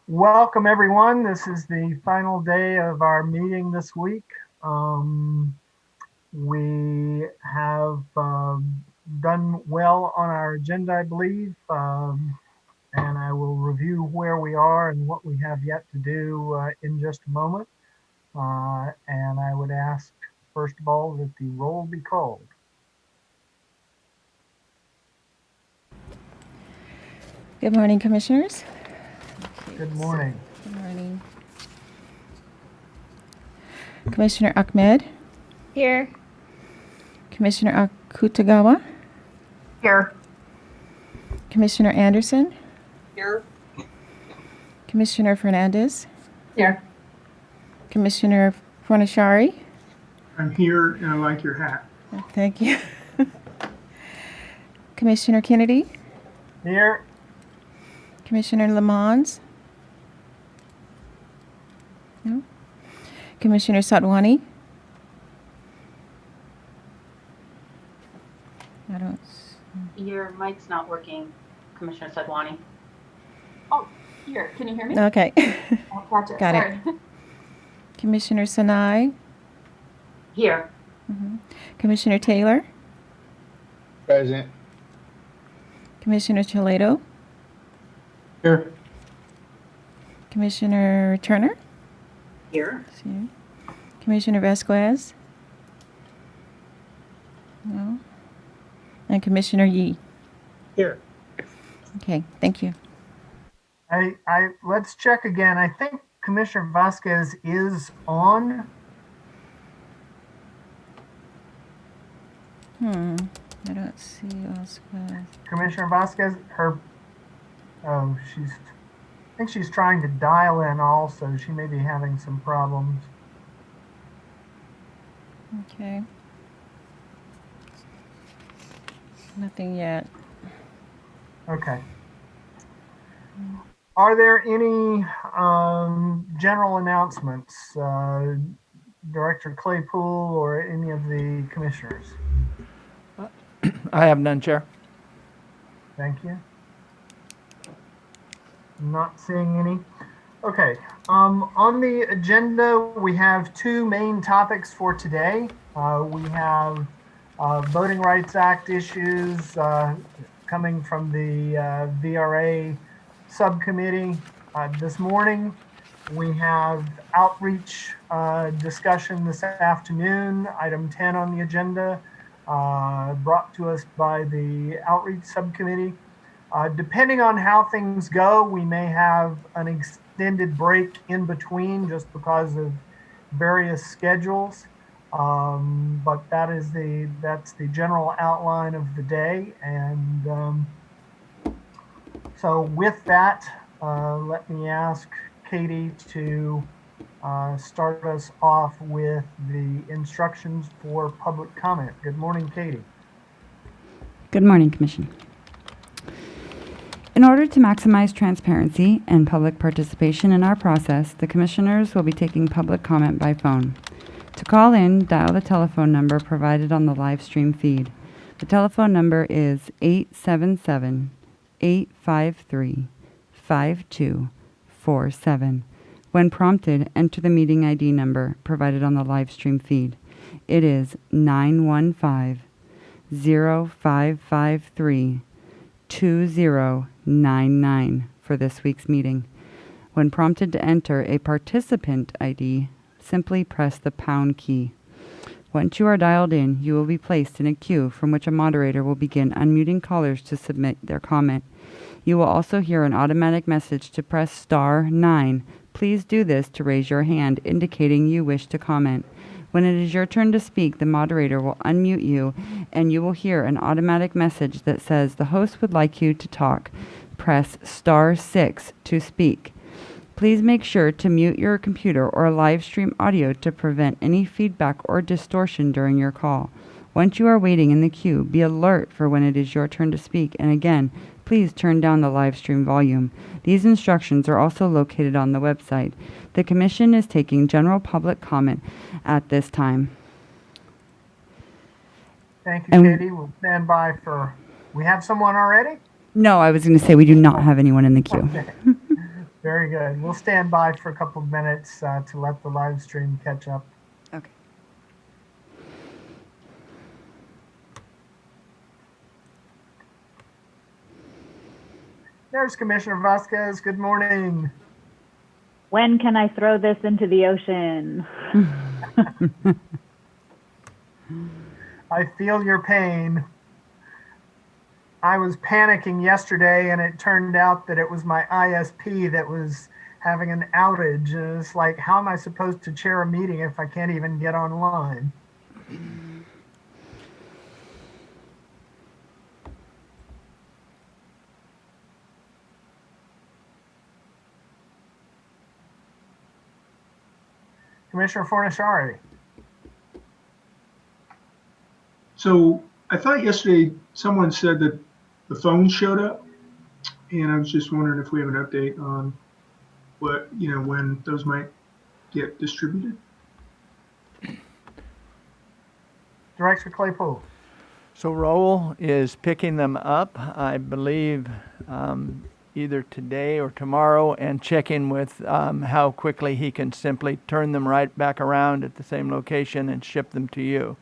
Welcome, everyone. This is the final day of our meeting this week. We have done well on our agenda, I believe, and I will review where we are and what we have yet to do in just a moment. And I would ask, first of all, that the roll be called. Good morning, Commissioners. Good morning. Good morning. Commissioner Ahmed, Here. Commissioner Akutagawa, Here. Commissioner Anderson, Here. Commissioner Fernandez, Here. Commissioner Fornashari. I'm here and I like your hat. Thank you. Commissioner Kennedy, Here. Commissioner Lamons. No. Commissioner Satwani. I don't. Your mic's not working, Commissioner Sadwani. Oh, here. Can you hear me? Okay. Oh, gotcha. Got Sorry. it. Commissioner Sanai, Here. Commissioner Taylor, Present. Commissioner Toledo, Here. Commissioner Turner, Here. see. Commissioner Vasquez, no, and Commissioner Yee. Here. Okay, thank you. Let's check again. I think Commissioner Vasquez is on. I don't see Vasquez. Commissioner Vasquez, I think she's trying to dial in also. She may be having some problems. Okay. Nothing yet. Okay. Are there any general announcements? Director Claypool or any of the commissioners? I have none, Chair. Thank you. Not seeing any. Okay. On the agenda, we have two main topics for today. We have Voting Rights Act issues coming from the VRA subcommittee this morning. We have outreach discussion this afternoon, item 10 on the agenda, brought to us by the outreach subcommittee. Depending on how things go, we may have an extended break in between just because of various schedules. But that's the general outline of the day. And so with that, let me ask Katie to start us off with the instructions for public comment. Good morning, Katie. Good morning, Commission. In order to maximize transparency and public participation in our process, the Commissioners will be taking public comment by phone. To call in, dial the telephone number provided on the live stream feed. The telephone number is 877-853-5247. When prompted, enter the meeting ID number provided on the live stream feed. It is 915-0553-2099 for this week's meeting. When prompted to enter a participant ID, simply press the pound key. Once you are dialed in, you will be placed in a queue from which a moderator will begin unmuting callers to submit their comment. You will also hear an automatic message to press star 9. Please do this to raise your hand, indicating you wish to comment. When it is your turn to speak, the moderator will unmute you, and you will hear an automatic message that says the host would like you to talk. Press star 6 to speak. Please make sure to mute your computer or live stream audio to prevent any feedback or distortion during your call. Once you are waiting in the queue, be alert for when it is your turn to speak, and again, please turn down the live stream volume. These instructions are also located on the website. The Commission is taking general public comment at this time. Thank you, Katie. We'll stand by we have someone already? No, I was going to say we do not have anyone in the queue. Okay. Very good. We'll stand by for a couple of minutes to let the live stream catch up. Okay. There's Commissioner Vasquez. Good morning. When can I throw this into the ocean? I feel your pain. I was panicking yesterday, and it turned out that it was my ISP that was having an outage. And it's like, how am I supposed to chair a meeting if I can't even get online? Commissioner Fornashari. So I thought yesterday someone said that the phone showed up, and I was just wondering if we have an update on what, when those might get distributed. Director Claypool. So Raul is picking them up, I believe, either today or tomorrow, and checking with how quickly he can simply turn them right back around at the same location and ship them to you.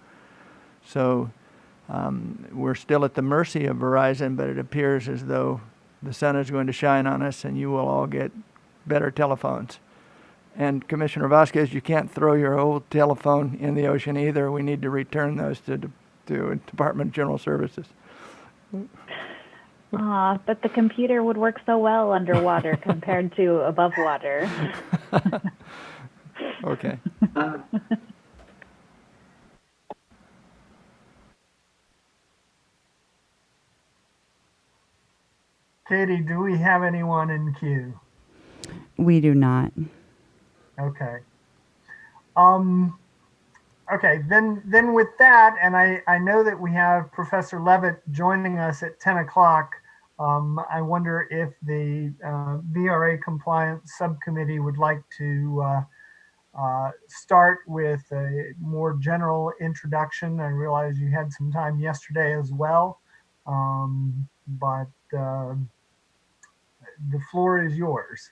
So we're still at the mercy of Verizon, but it appears as though the sun is going to shine on us and you will all get better telephones. And Commissioner Vasquez, you can't throw your old telephone in the ocean either. We need to return those to Department of General Services. But the computer would work so well underwater compared to above water. Okay. Katie, do we have anyone in queue? We do not. Okay. Okay, then with that, and I know that we have Professor Levitt joining us at 10 o'clock. I wonder if the VRA Compliance Subcommittee would like to start with a more general introduction. I realize you had some time yesterday as well, but the floor is yours.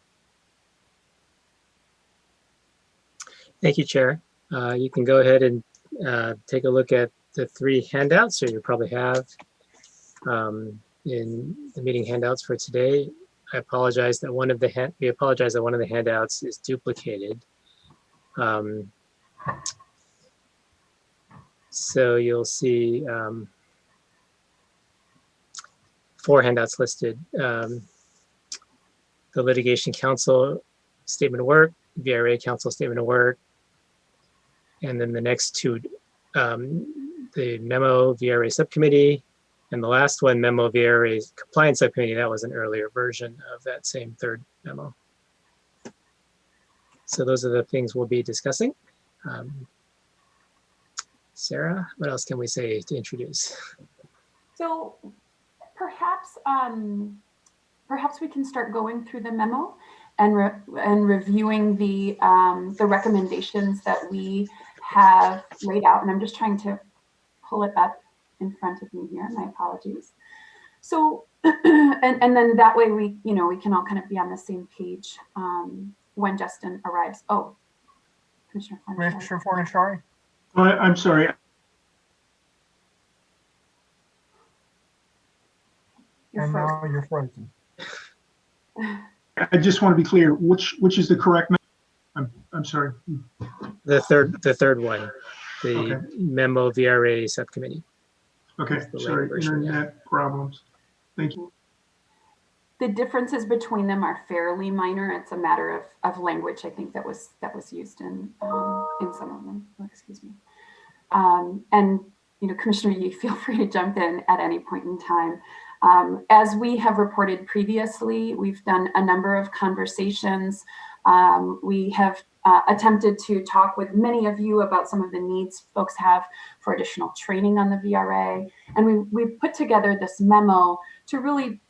Thank you, Chair. You can go ahead and take a look at the 3 handouts, or you probably have in the meeting handouts for today. I apologize that we apologize that one of the handouts is duplicated. So you'll see 4 handouts listed. The Litigation Counsel Statement of Work, VRA Counsel Statement of Work, and then the next 2, the Memo VRA Subcommittee, and the last one, Memo VRA Compliance Subcommittee. That was an earlier version of that same 3rd memo. So those are the things we'll be discussing. Sarah, what else can we say to introduce? So perhaps we can start going through the memo and reviewing the recommendations that we have laid out. And I'm just trying to pull it up in front of me here. My apologies. So, and then that way we can all kind of be on the same page when Justin arrives. Oh, Commissioner Fornashari. I'm sorry. And now you're frozen. I just want to be clear. Which is the correct? I'm sorry. The third one, the Okay. Memo VRA Subcommittee. Okay. Sorry. Internet problems. Thank you. The differences between them are fairly minor. It's a matter of language, I think, that was used in some of them. Oh, excuse me. And Commissioner, you feel free to jump in at any point in time. As we have reported previously, we've done a number of conversations. We have attempted to talk with many of you about some of the needs folks have for additional training on the VRA. And we put together this memo to really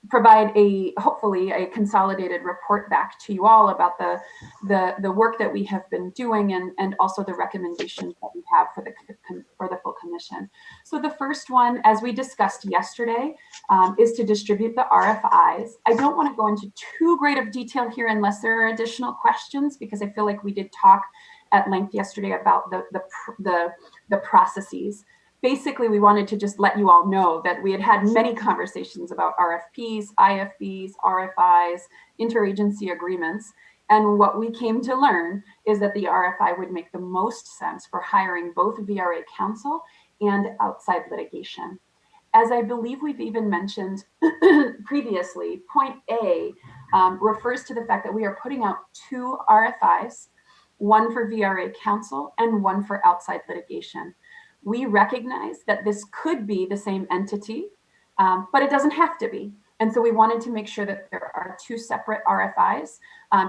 provide hopefully a consolidated report back to you all about the work that we have been doing and also the recommendations that we have for the full commission. So the first one, as we discussed yesterday, is to distribute the RFIs. I don't want to go into too great of detail here unless there are additional questions, because I feel like we did talk at length yesterday about the processes. Basically, we wanted to just let you all know that we had many conversations about RFPs, IFBs, RFIs, interagency agreements. And what we came to learn is that the RFI would make the most sense for hiring both VRA counsel and outside litigation. As I believe we've even mentioned previously, point A refers to the fact that we are putting out 2 RFIs, one for VRA counsel and one for outside litigation. We recognize that this could be the same entity, but it doesn't have to be. And so we wanted to make sure that there are 2 separate RFIs,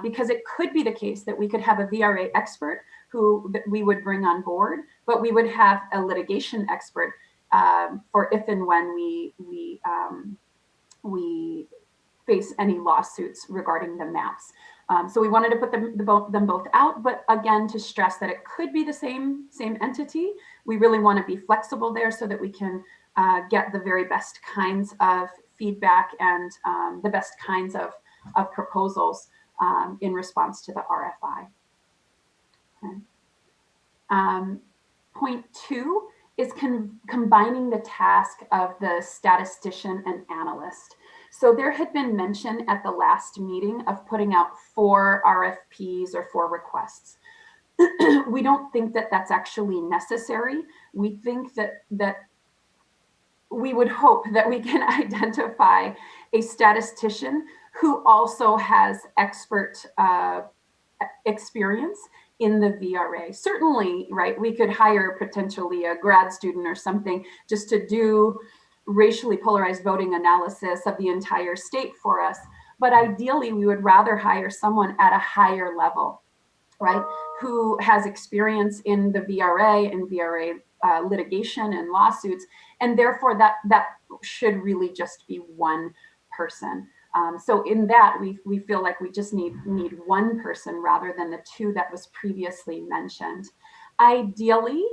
because it could be the case that we could have a VRA expert who we would bring on board, but we would have a litigation expert for if and when we face any lawsuits regarding the maps. So we wanted to put them both out, but again, to stress that it could be the same entity. We really want to be flexible there so that we can get the very best kinds of feedback and the best kinds of proposals in response to the RFI. Okay. Point 2 is combining the task of the statistician and analyst. So there had been mention at the last meeting of putting out 4 RFPs or 4 requests. We don't think that that's actually necessary. We think that we would hope that we can identify a statistician who also has expert experience in the VRA. Certainly, right, we could hire potentially a grad student or something just to do racially polarized voting analysis of the entire state for us. But ideally, we would rather hire someone at a higher level, right, who has experience in the VRA and VRA litigation and lawsuits. And therefore, that should really just be one person. So in that, we feel like we just need one person rather than the 2 that was previously mentioned. Ideally,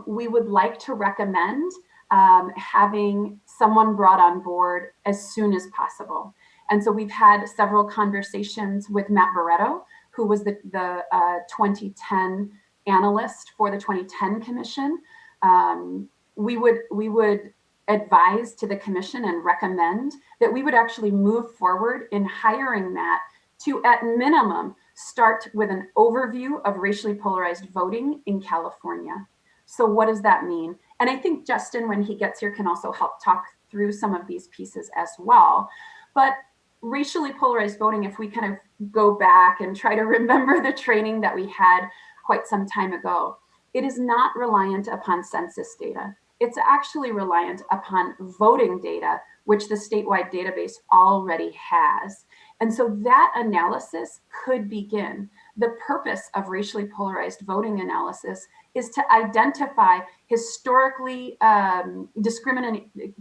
we would like to recommend having someone brought on board as soon as possible. And so we've had several conversations with Matt Barretto, who was the 2010 analyst for the 2010 commission. We would advise to the commission and recommend that we would actually move forward in hiring Matt to, at minimum, start with an overview of racially polarized voting in California. So what does that mean? And I think Justin, when he gets here, can also help talk through some of these pieces as well. But racially polarized voting, if we kind of go back and try to remember the training that we had quite some time ago, it is not reliant upon census data. It's actually reliant upon voting data, which the statewide database already has. And so that analysis could begin. The purpose of racially polarized voting analysis is to identify historically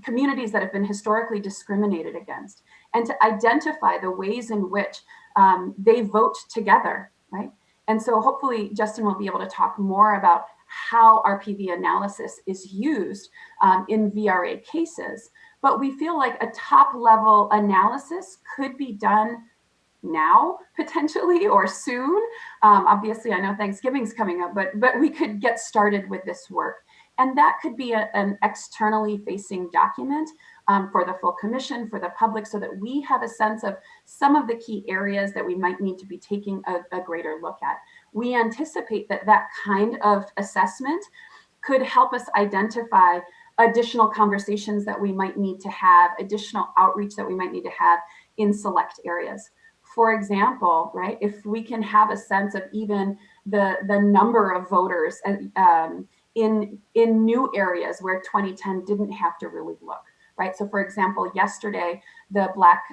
communities that have been historically discriminated against, and to identify the ways in which they vote together, right? And so hopefully Justin will be able to talk more about how RPV analysis is used in VRA cases. But we feel like a top level analysis could be done now, potentially, or soon. Obviously, I know Thanksgiving's coming up, but we could get started with this work. And that could be an externally facing document for the full commission, for the public, so that we have a sense of some of the key areas that we might need to be taking a greater look at. We anticipate that kind of assessment could help us identify additional conversations that we might need to have, additional outreach that we might need to have in select areas. For example, right, if we can have a sense of even the number of voters in new areas where 2010 didn't have to really look, right? So for example, yesterday, the Black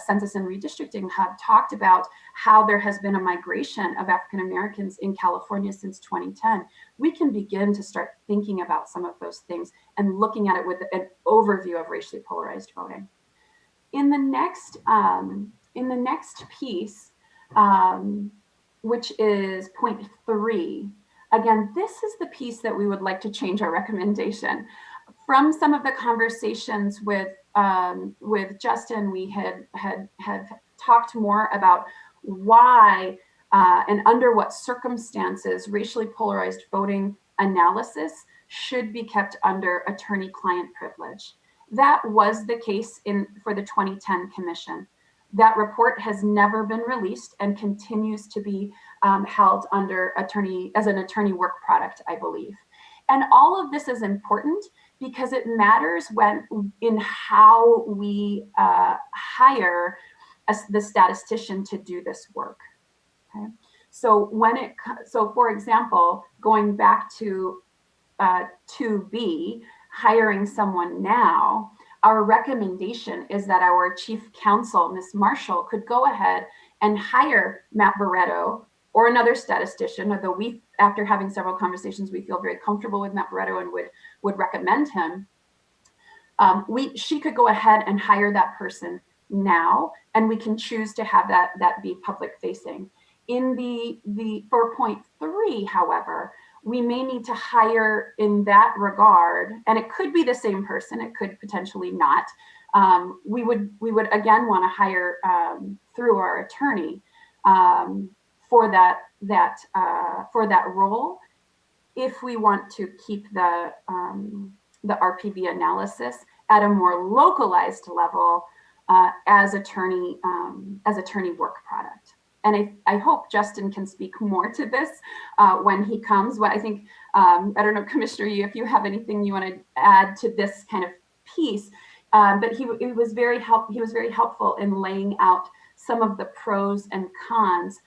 Census and Redistricting Hub talked about how there has been a migration of African Americans in California since 2010. We can begin to start thinking about some of those things and looking at it with an overview of racially polarized voting. in the next piece, which is point 3, again, this is the piece that we would like to change our recommendation. From some of the conversations with Justin, we had talked more about why and under what circumstances racially polarized voting analysis should be kept under attorney-client privilege. That was the case for the 2010 commission. That report has never been released and continues to be held under as an attorney work product, I believe. And all of this is important because it matters in how we hire the statistician to do this work. Okay, so for example, going back to 2B, hiring someone now, our recommendation is that our chief counsel, Ms. Marshall, could go ahead and hire Matt Barretto or another statistician, although after having several conversations, we feel very comfortable with Matt Barretto and would recommend him. She could go ahead and hire that person now, and we can choose to have that be public facing. For point 3, however, we may need to hire in that regard, and it could be the same person, it could potentially not. We would again want to hire through our attorney for that role, if we want to keep the RPV analysis at a more localized level as attorney work product. And I hope Justin can speak more to this when he comes. What I think, I don't know, Commissioner Yee, if you have anything you want to add to this kind of piece, but he was very helpful in laying out some of the pros and cons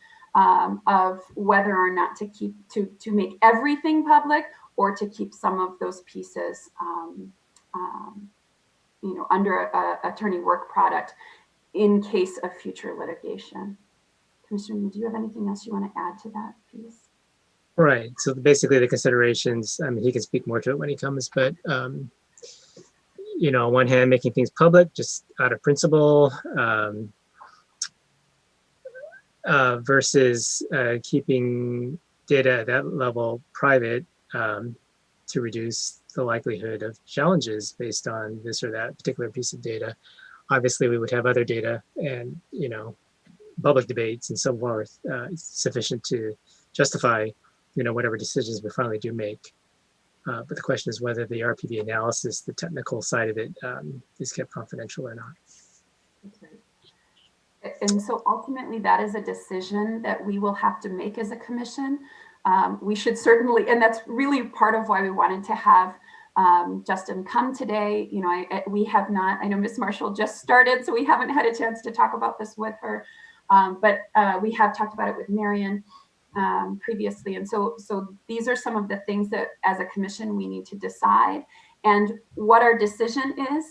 of whether or not to make everything public or to keep some of those pieces, under a attorney work product in case of future litigation. Commissioner, do you have anything else you want to add to that piece? Right. So basically the considerations, he can speak more to it when he comes, but, on one hand, making things public just out of principle, versus keeping data at that level private to reduce the likelihood of challenges based on this or that particular piece of data. Obviously, we would have other data and, public debates and so forth sufficient to justify, whatever decisions we finally do make. But the question is whether the RPV analysis, the technical side of it, is kept confidential or not. That's right. And so ultimately that is a decision that we will have to make as a commission. We should certainly, and that's really part of why we wanted to have Justin come today. We have not, I know Ms. Marshall just started, so we haven't had a chance to talk about this with her, but we have talked about it with Marion previously. And so these are some of the things that as a commission we need to decide, and what our decision is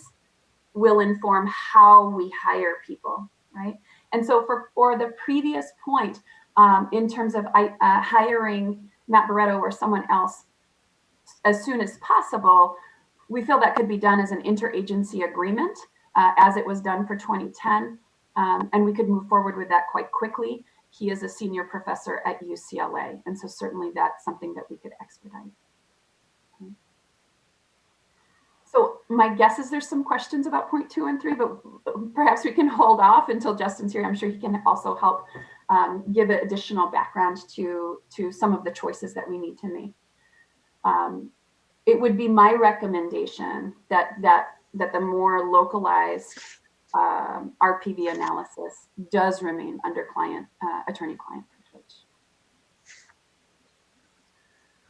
will inform how we hire people, right? And so for the previous point, in terms of hiring Matt Barretto or someone else as soon as possible, we feel that could be done as an interagency agreement, as it was done for 2010, and we could move forward with that quite quickly. He is a senior professor at UCLA, and so certainly that's something that we could expedite. Okay. So my guess is there's some questions about point 2 and 3, but perhaps we can hold off until Justin's here. I'm sure he can also help give additional background to some of the choices that we need to make. It would be my recommendation that the more localized RPV analysis does remain under attorney-client privilege.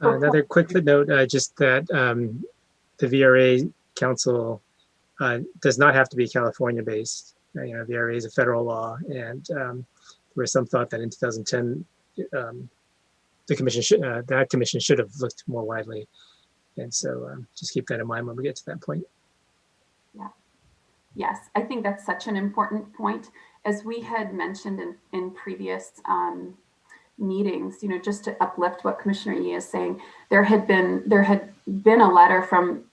Another quick footnote, just that the VRA Council does not have to be California-based. VRA is a federal law, and there was some thought that in 2010 the commission that commission should have looked more widely, and so just keep that in mind when we get to that point. Yeah. Yes, I think that's such an important point. As we had mentioned in previous meetings, just to uplift what Commissioner Yee is saying, there had been a letter from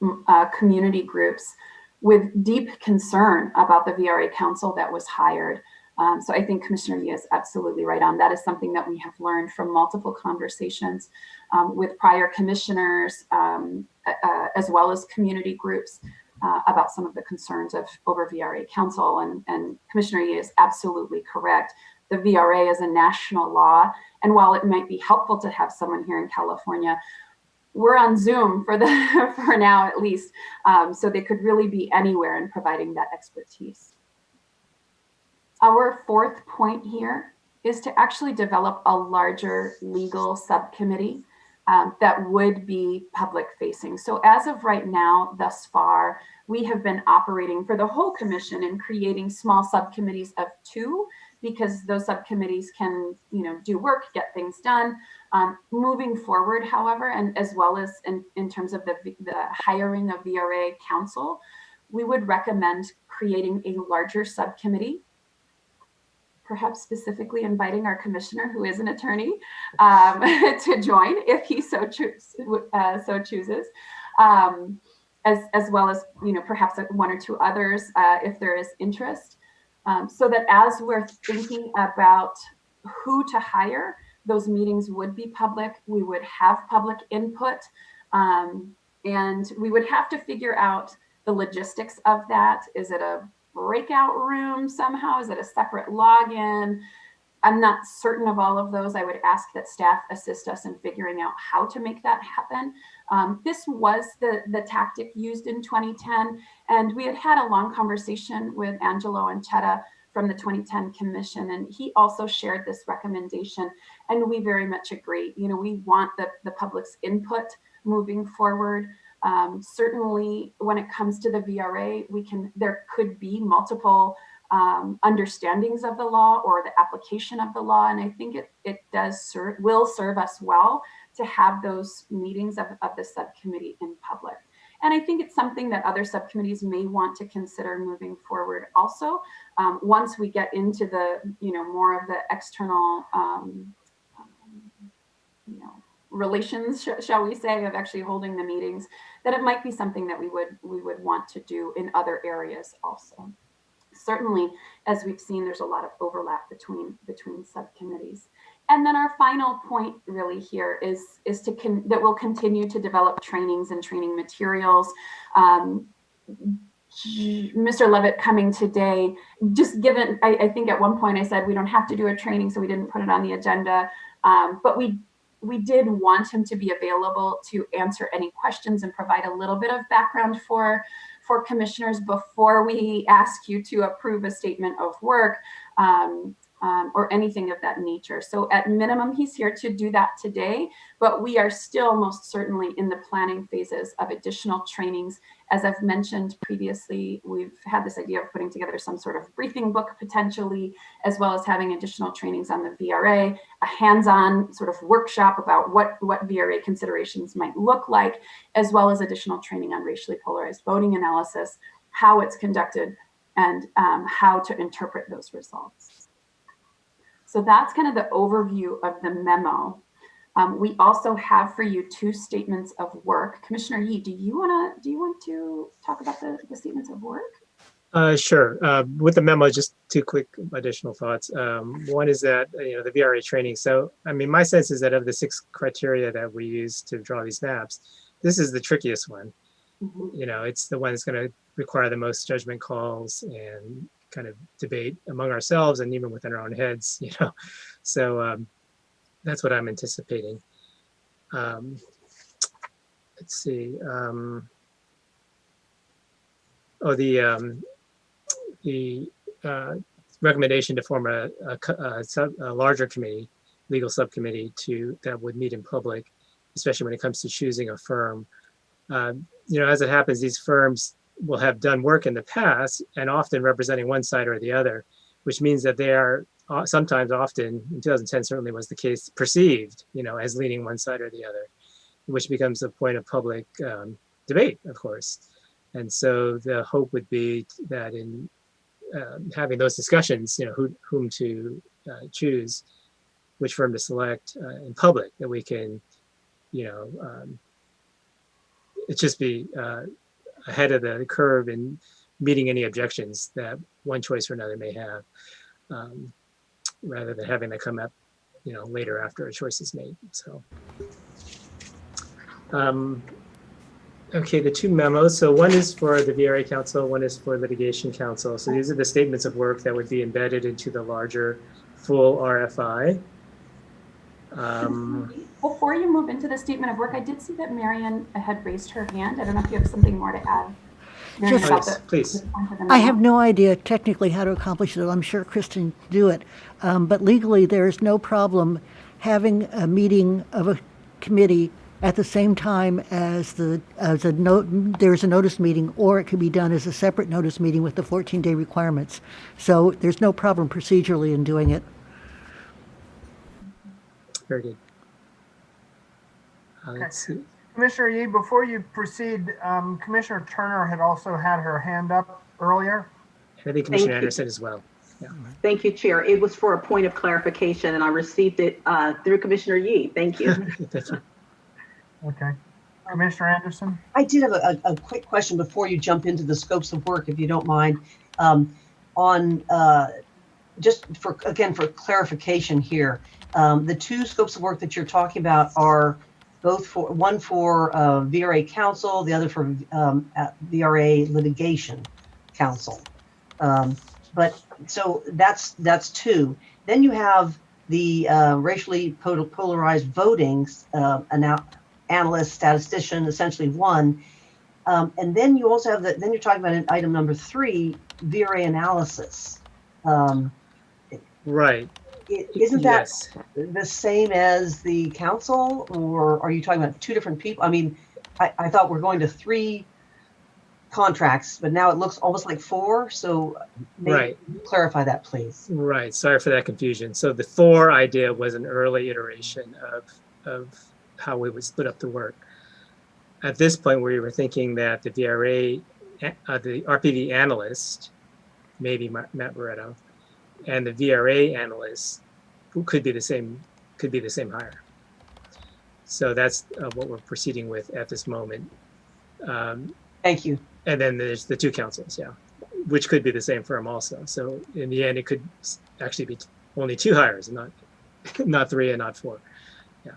community groups with deep concern about the VRA council that was hired. So I think Commissioner Yee is absolutely right on. That is something that we have learned from multiple conversations with prior commissioners, as well as community groups, about some of the concerns of over VRA council. And Commissioner Yee is absolutely correct. The VRA is a national law, and while it might be helpful to have someone here in California, we're on Zoom for for now at least, so they could really be anywhere in providing that expertise. Our fourth point here is to actually develop a larger legal subcommittee that would be public facing. So as of right now, thus far, we have been operating for the whole commission and creating small subcommittees of 2, because those subcommittees can, do work, get things done. Moving forward, however, and as well as in terms of the hiring of VRA counsel, we would recommend creating a larger subcommittee, perhaps specifically inviting our commissioner, who is an attorney, to join if he so chooses, as well as perhaps 1 or 2 others if there is interest, so that as we're thinking about who to hire, those meetings would be public. We would have public input, and we would have to figure out the logistics of that. Is it a breakout room somehow? Is it a separate login? I'm not certain of all of those. I would ask that staff assist us in figuring out how to make that happen. This was the tactic used in 2010, and we had had a long conversation with Angelo Anchetta from the 2010 Commission, and he also shared this recommendation, and we very much agree. We want the public's input moving forward. Certainly, when it comes to the VRA, there could be multiple understandings of the law or the application of the law, and I think it will serve us well to have those meetings of the subcommittee in public. And I think it's something that other subcommittees may want to consider moving forward also, once we get into the more of the external relations, shall we say, of actually holding the meetings, that it might be something that we would want to do in other areas also. Certainly, as we've seen, there's a lot of overlap between subcommittees. And then our final point really here is that we'll continue to develop trainings and training materials. Mr. Levitt coming today, just given, I think at one point I said we don't have to do a training, so we didn't put it on the agenda, but we did want him to be available to answer any questions and provide a little bit of background for commissioners before we ask you to approve a statement of work, or anything of that nature. So at minimum, he's here to do that today, but we are still most certainly in the planning phases of additional trainings. As I've mentioned previously, we've had this idea of putting together some sort of briefing book potentially, as well as having additional trainings on the VRA, a hands-on sort of workshop about what VRA considerations might look like, as well as additional training on racially polarized voting analysis, how it's conducted, and how to interpret those results. So that's kind of the overview of the memo. We also have for you 2 statements of work. Commissioner Yee, do you want to talk about the statements of work? Sure. With the memo, just 2 quick additional thoughts. One is that the VRA training. So, I mean, my sense is that of the 6 criteria that we use to draw these maps, this is the trickiest one. Mm-hmm. It's the one that's going to require the most judgment calls and kind of debate among ourselves and even within our own heads. So that's what I'm anticipating. Let's see. The recommendation to form a larger committee, legal subcommittee that would meet in public, especially when it comes to choosing a firm. As it happens, these firms will have done work in the past and often representing one side or the other, which means that they are sometimes, often, in 2010 certainly was the case, perceived, as leaning one side or the other, which becomes a point of public debate, of course. And so the hope would be that in having those discussions, whom to choose, which firm to select in public, that we can, it just be ahead of the curve in meeting any objections that one choice or another may have, rather than having that come up, later after a choice is made. So, okay, the two memos. So one is for the VRA Council, one is for Litigation Council. So these are the statements of work that would be embedded into the larger full RFI. Before you move into the statement of work, I did see that Marion had raised her hand. I don't know if you have something more to add. Marion, Just- please. I have no idea technically how to accomplish it. I'm sure Kristen can do it. But legally, there is no problem having a meeting of a committee at the same time as there's a notice meeting, or it could be done as a separate notice meeting with the 14-day requirements. So there's no problem procedurally in doing it. Very good. Let's see. Commissioner Yee, before you proceed, Commissioner Turner had also had her hand up earlier. And I think Commissioner Anderson as well. Yeah. Thank you, Chair. It was for a point of clarification, and I received it through Commissioner Yee. Thank you. Thank you. Okay. Commissioner Anderson? I did have a quick question before you jump into the scopes of work, if you don't mind. Just for clarification here, the two scopes of work that you're talking about are both one for VRA Council, the other for VRA Litigation Council. But so that's two. Then you have the racially polarized votings, analyst, statistician, essentially one. And then you also have then you're talking about in item number 3, VRA analysis. Right. Isn't that the same as the council, or are you talking about two different people? I mean, I thought we're going to 3 contracts, but now it looks almost like 4. So maybe clarify that, please. Right. Sorry for that confusion. So the Thor idea was an early iteration of how we would split up the work. At this point, we were thinking that the VRA, the RPV analyst, maybe Matt Barretto, and the VRA analyst, who could be the same hire. So that's what we're proceeding with at this moment. Thank you. And then there's the 2 councils, which could be the same firm also. So in the end, it could actually be only 2 hires, and not 3 and not 4. Yeah.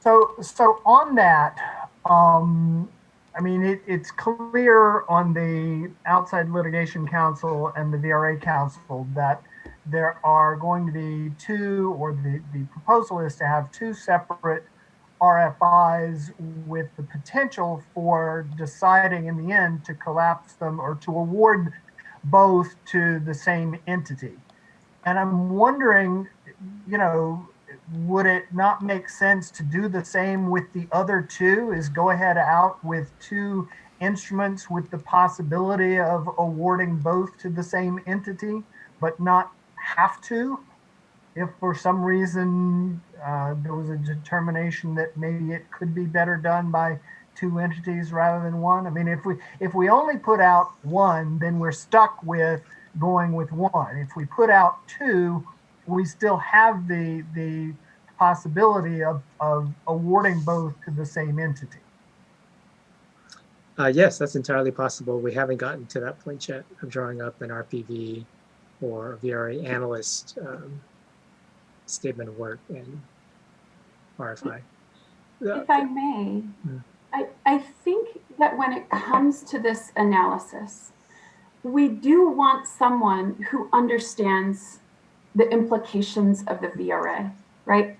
So on that, I mean, it's clear on the outside litigation council and the VRA council that there are going to be 2, or the proposal is to have 2 separate RFIs with the potential for deciding in the end to collapse them or to award both to the same entity. And I'm wondering, would it not make sense to do the same with the other 2, is go ahead out with 2 instruments with the possibility of awarding both to the same entity, but not have to? If for some reason there was a determination that maybe it could be better done by 2 entities rather than 1. I mean, if we only put out 1, then we're stuck with going with 1. If we put out 2, we still have the possibility of awarding both to the same entity. Yes, that's entirely possible. We haven't gotten to that point yet of drawing up an RPV or VRA analyst statement of work and RFI. If I may, I think that when it comes to this analysis, we do want someone who understands the implications of the VRA, right?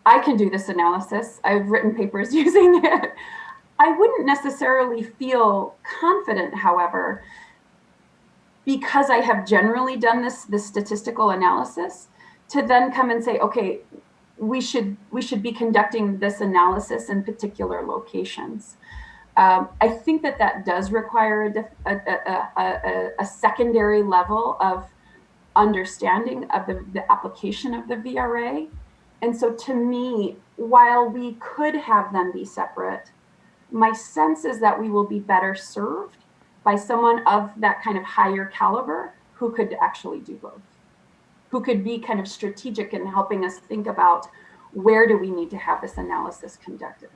I can do this analysis. I've written papers using it. I wouldn't necessarily feel confident, however, because I have generally done this statistical analysis, to then come and say, okay, we should be conducting this analysis in particular locations. I think that does require a secondary level of understanding of the application of the VRA. And so to me, while we could have them be separate, my sense is that we will be better served by someone of that kind of higher caliber who could actually do both, who could be kind of strategic in helping us think about where do we need to have this analysis conducted.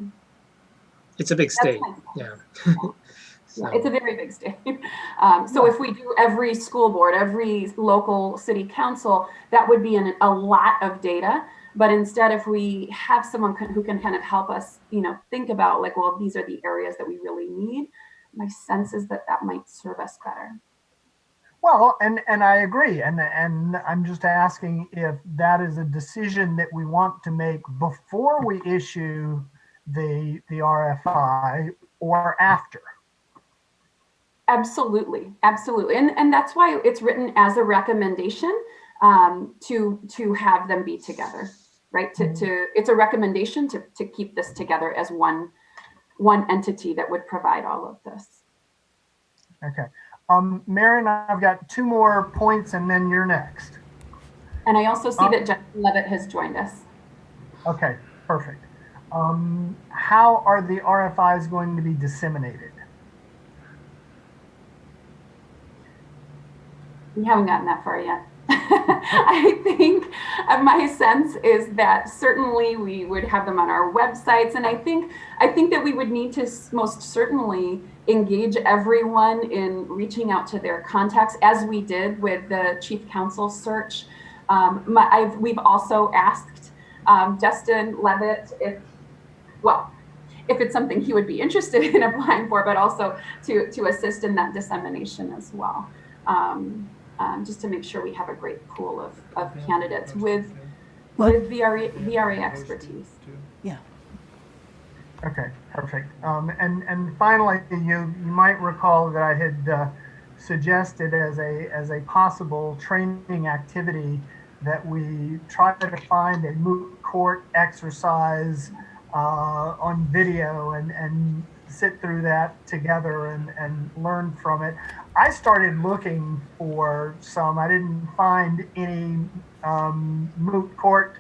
It's a big state, yeah. Yeah, So, it's a very big state. So if we do every school board, every local city council, that would be a lot of data. But instead, if we have someone who can kind of help us, think about like, well, these are the areas that we really need, my sense is that that might serve us better. Well, and I agree, and I'm just asking if that is a decision that we want to make before we issue the RFI or after. Absolutely, absolutely, and that's why it's written as a recommendation to have them be together, right? It's a recommendation to keep this together as one entity that would provide all of this. Okay, Marion, I've got 2 more points, and then you're next. And I also see that Justin Levitt has joined us. Okay, perfect. How are the RFIs going to be disseminated? We haven't gotten that far yet. I think my sense is that certainly we would have them on our websites, and I think that we would need to most certainly engage everyone in reaching out to their contacts, as we did with the chief counsel search. We've also asked Justin Levitt if it's something he would be interested in applying for, but also to assist in that dissemination as well. Just to make sure we have a great pool of candidates with VRA expertise. Yeah. Okay, perfect. And finally, you might recall that I had suggested as a possible training activity that we try to find a moot court exercise on video and sit through that together and learn from it. I started looking for some. I didn't find any moot court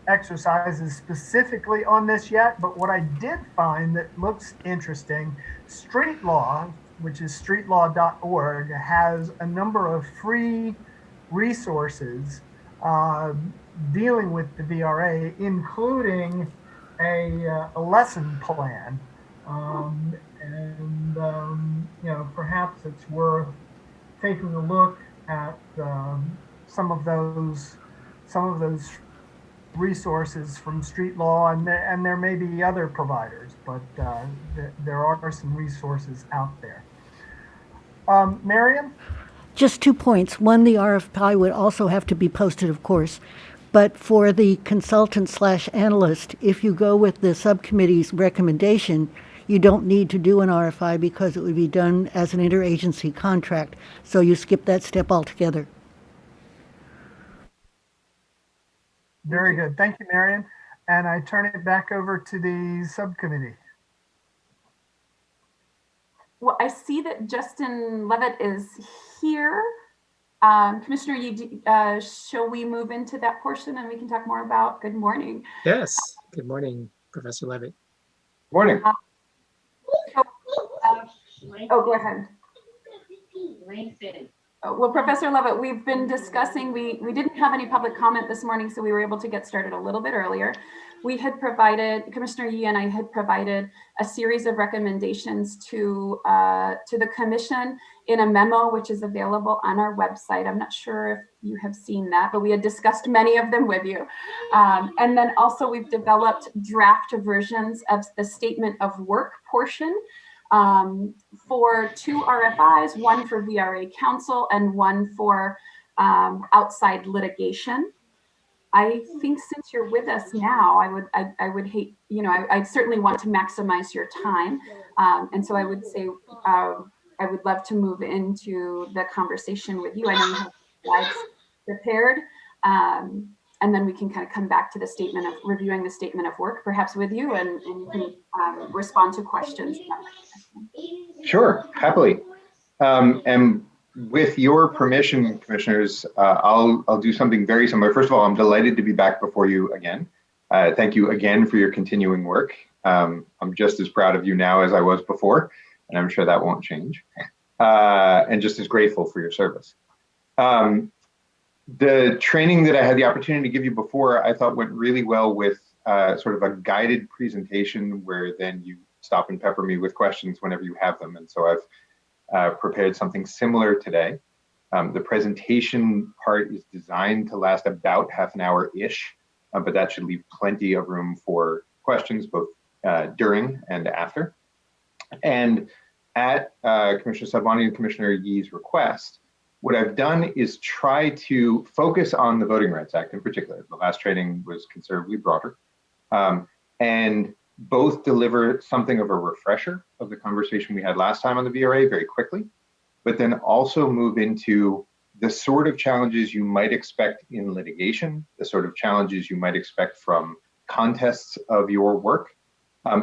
exercises specifically on this yet, but what I did find that looks interesting, Street Law, which is streetlaw.org, has a number of free resources dealing with the VRA, including a lesson plan. Perhaps it's worth taking a look at some of those resources from Street Law, and there may be other providers, but there are some resources out there. Marion? Just 2 points. One, the RFI would also have to be posted, of course. But for the consultant/analyst, if you go with the subcommittee's recommendation, you don't need to do an RFI because it would be done as an interagency contract. So you skip that step altogether. Very good. Thank you, Marion. And I turn it back over to the subcommittee. Well, I see that Justin Levitt is here. Commissioner, shall we move into that portion and we can talk more about? Good morning. yes. Good morning, Professor Levitt. Morning. Go ahead. Well, Professor Levitt, we've been discussing, we didn't have any public comment this morning, so we were able to get started a little bit earlier. We had provided, Commissioner Yee and I had provided a series of recommendations to the commission in a memo, which is available on our website. I'm not sure if you have seen that, but we had discussed many of them with you. And then also we've developed draft versions of the statement of work portion for 2 RFIs, one for VRA counsel and one for outside litigation. I think since you're with us now, I would hate, I'd certainly want to maximize your time. And so I would say, I would love to move into the conversation with you. I know you have slides prepared. And then we can kind of come back to the reviewing the statement of work, perhaps with you, and you can respond to questions. Sure, happily. And with your permission, commissioners, I'll do something very similar. First of all, I'm delighted to be back before you again. Thank you again for your continuing work. I'm just as proud of you now as I was before, and I'm sure that won't change. And just as grateful for your service. The training that I had the opportunity to give you before, I thought went really well with sort of a guided presentation where then you stop and pepper me with questions whenever you have them. And so I've prepared something similar today. The presentation part is designed to last about half an hour-ish, but that should leave plenty of room for questions both during and after. And at Commissioner Sabani and Commissioner Yee's request, what I've done is try to focus on the Voting Rights Act in particular. The last training was considerably broader, and both deliver something of a refresher of the conversation we had last time on the VRA very quickly, but then also move into the sort of challenges you might expect in litigation, the sort of challenges you might expect from contests of your work,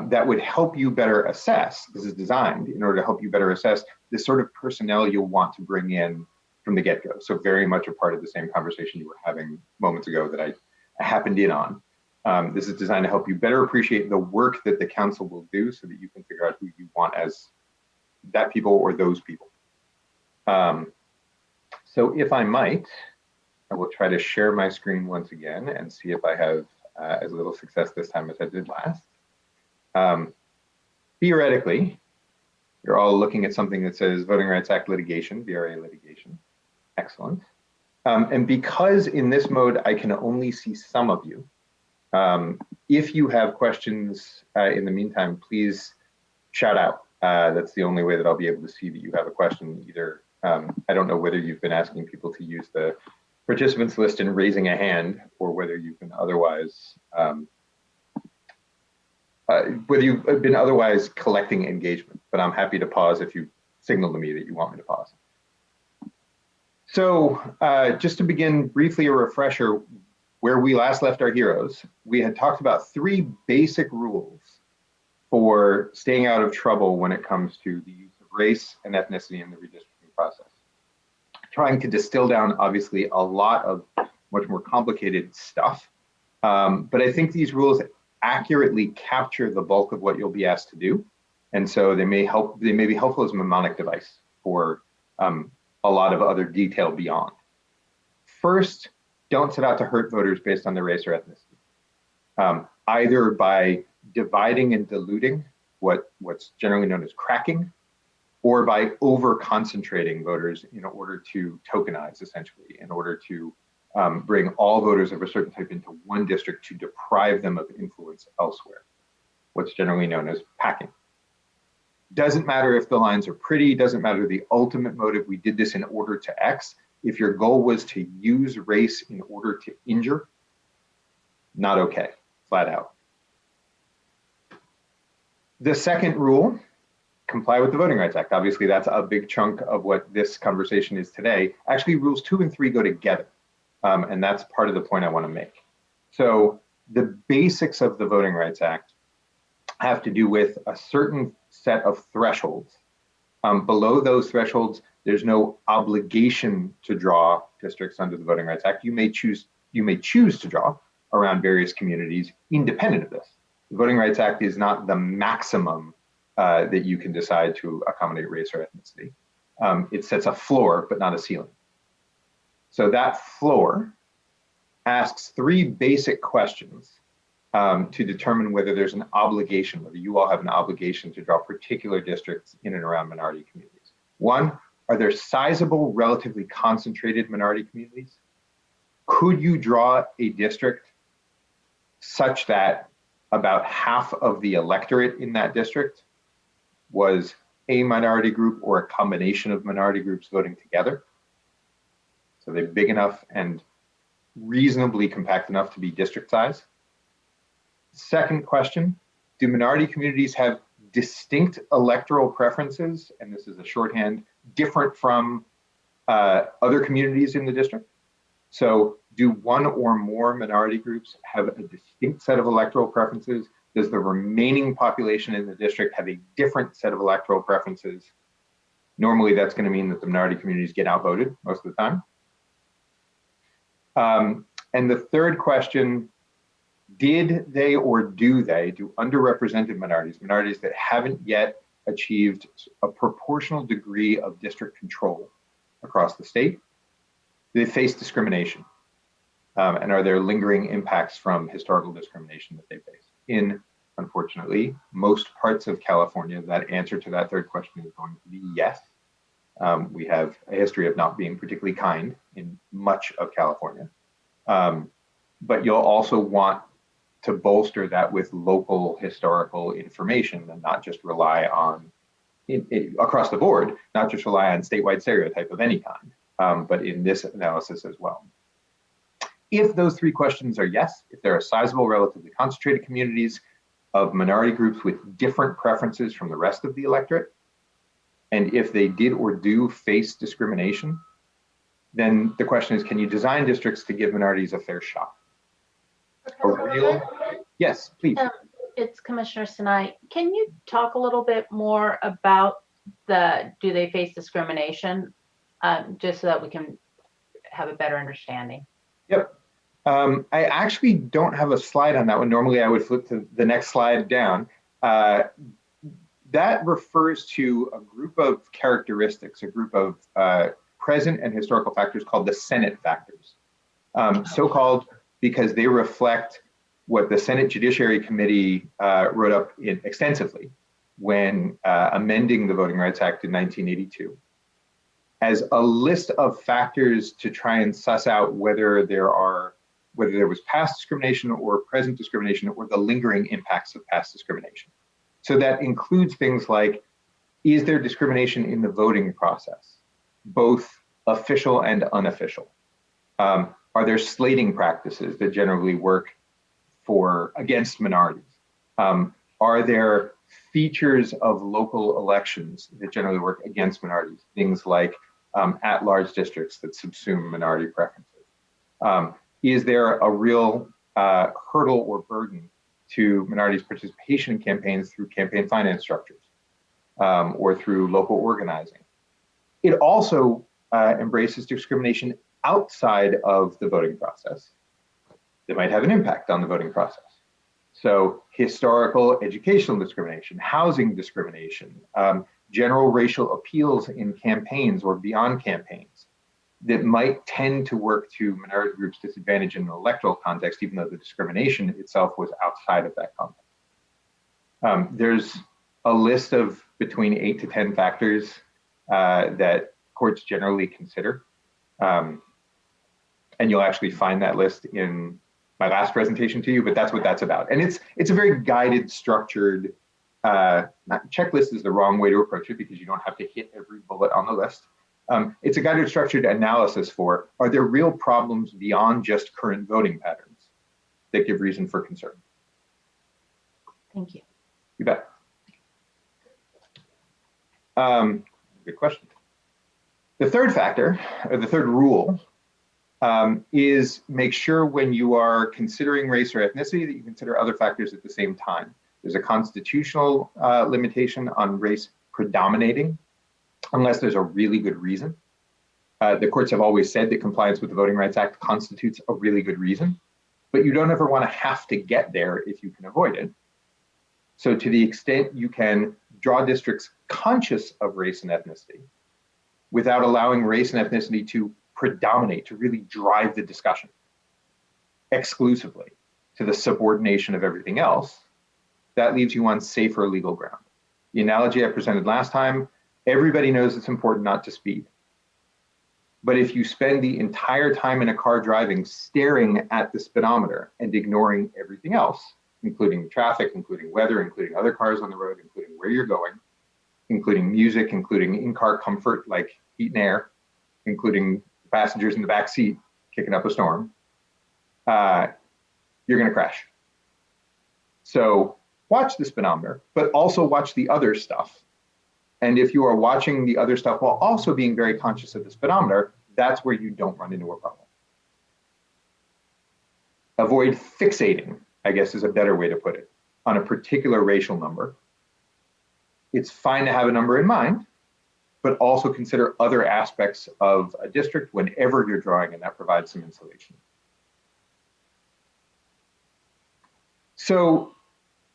that would help you better assess. This is designed in order to help you better assess the sort of personnel you'll want to bring in from the get-go. So very much a part of the same conversation you were having moments ago that I happened in on. This is designed to help you better appreciate the work that the council will do so that you can figure out who you want as that people or those people. So if I might, I will try to share my screen once again and see if I have as little success this time as I did last. Theoretically, you're all looking at something that says Voting Rights Act litigation, VRA litigation. Excellent. And because in this mode, I can only see some of you, if you have questions in the meantime, please shout out. That's the only way that I'll be able to see that you have a question. Either, I don't know whether you've been asking people to use the participants list and raising a hand, or whether you've been otherwise collecting engagement, but I'm happy to pause if you signal to me that you want me to pause. So just to begin briefly, a refresher, where we last left our heroes, we had talked about 3 basic rules for staying out of trouble when it comes to the use of race and ethnicity in the redistricting process. Trying to distill down, obviously, a lot of much more complicated stuff, but I think these rules accurately capture the bulk of what you'll be asked to do, and so they may be helpful as a mnemonic device for a lot of other detail beyond. First, don't set out to hurt voters based on their race or ethnicity, either by dividing and diluting what's generally known as cracking, or by over-concentrating voters in order to tokenize, essentially, in order to bring all voters of a certain type into one district to deprive them of influence elsewhere, what's generally known as packing. Doesn't matter if the lines are pretty, doesn't matter the ultimate motive, we did this in order to X. If your goal was to use race in order to injure, not okay, flat out. The second rule, comply with the Voting Rights Act. Obviously, that's a big chunk of what this conversation is today. Actually, rules 2 and 3 go together, and that's part of the point I want to make. So the basics of the Voting Rights Act have to do with a certain set of thresholds. Below those thresholds, there's no obligation to draw districts under the Voting Rights Act. You may choose to draw around various communities independent of this. The Voting Rights Act is not the maximum that you can decide to accommodate race or ethnicity. It sets a floor, but not a ceiling. So that floor asks 3 basic questions to determine whether there's an obligation, whether you all have an obligation to draw particular districts in and around minority communities. 1, are there sizable, relatively concentrated minority communities? Could you draw a district such that about half of the electorate in that district was a minority group or a combination of minority groups voting together? So they're big enough and reasonably compact enough to be district size. Second question, do minority communities have distinct electoral preferences, and this is a shorthand, different from other communities in the district? So do 1 or more minority groups have a distinct set of electoral preferences? Does the remaining population in the district have a different set of electoral preferences? Normally, that's going to mean that the minority communities get outvoted most of the time. And the third question, did they or do underrepresented minorities that haven't yet achieved a proportional degree of district control across the state, do they face discrimination? And are there lingering impacts from historical discrimination that they face in unfortunately, most parts of California, that answer to that third question is going to be yes. We have a history of not being particularly kind in much of California. But you'll also want to bolster that with local historical information and not just rely on, across the board, not just rely on statewide stereotype of any kind, but in this analysis as well. If those three questions are yes, if there are sizable, relatively concentrated communities of minority groups with different preferences from the rest of the electorate, and if they did or do face discrimination, then the question is, can you design districts to give minorities a fair shot? Yes, please. It's Commissioner Sinai. Can you talk a little bit more about do they face discrimination, just so that we can have a better understanding? Yep. I actually don't have a slide on that one. Normally I would flip to the next slide down. That refers to a group of characteristics, a group of present and historical factors called the Senate factors. So-called because they reflect what the Senate Judiciary Committee wrote up extensively when amending the Voting Rights Act in 1982 as a list of factors to try and suss out whether there was past discrimination or present discrimination or the lingering impacts of past discrimination. So that includes things like, is there discrimination in the voting process, both official and unofficial? Are there slating practices that generally work against minorities? Are there features of local elections that generally work against minorities? Things like at-large districts that subsume minority preferences. Is there a real hurdle or burden to minorities' participation in campaigns through campaign finance structures or through local organizing? It also embraces discrimination outside of the voting process that might have an impact on the voting process. So historical educational discrimination, housing discrimination, general racial appeals in campaigns or beyond campaigns that might tend to work to minority groups' disadvantage in an electoral context, even though the discrimination itself was outside of that context. There's a list of between 8 to 10 factors that courts generally consider. And you'll actually find that list in my last presentation to you, but that's what that's about. And it's a very guided, structured, checklist is the wrong way to approach it because you don't have to hit every bullet on the list. It's a guided, structured analysis for, are there real problems beyond just current voting patterns that give reason for concern? Thank you. You bet. Good question. The third factor, or the third rule, is make sure when you are considering race or ethnicity that you consider other factors at the same time. There's a constitutional limitation on race predominating, unless there's a really good reason. The courts have always said that compliance with the Voting Rights Act constitutes a really good reason, but you don't ever want to have to get there if you can avoid it. So to the extent you can draw districts conscious of race and ethnicity without allowing race and ethnicity to predominate, to really drive the discussion exclusively to the subordination of everything else, that leaves you on safer legal ground. The analogy I presented last time, everybody knows it's important not to speed. But if you spend the entire time in a car driving staring at the speedometer and ignoring everything else, including traffic, including weather, including other cars on the road, including where you're going, including music, including in-car comfort like heat and air, including passengers in the back seat kicking up a storm, you're going to crash. So watch the speedometer, but also watch the other stuff. And if you are watching the other stuff while also being very conscious of the speedometer, that's where you don't run into a problem. Avoid fixating, I guess is a better way to put it, on a particular racial number. It's fine to have a number in mind, but also consider other aspects of a district whenever you're drawing, and that provides some insulation. So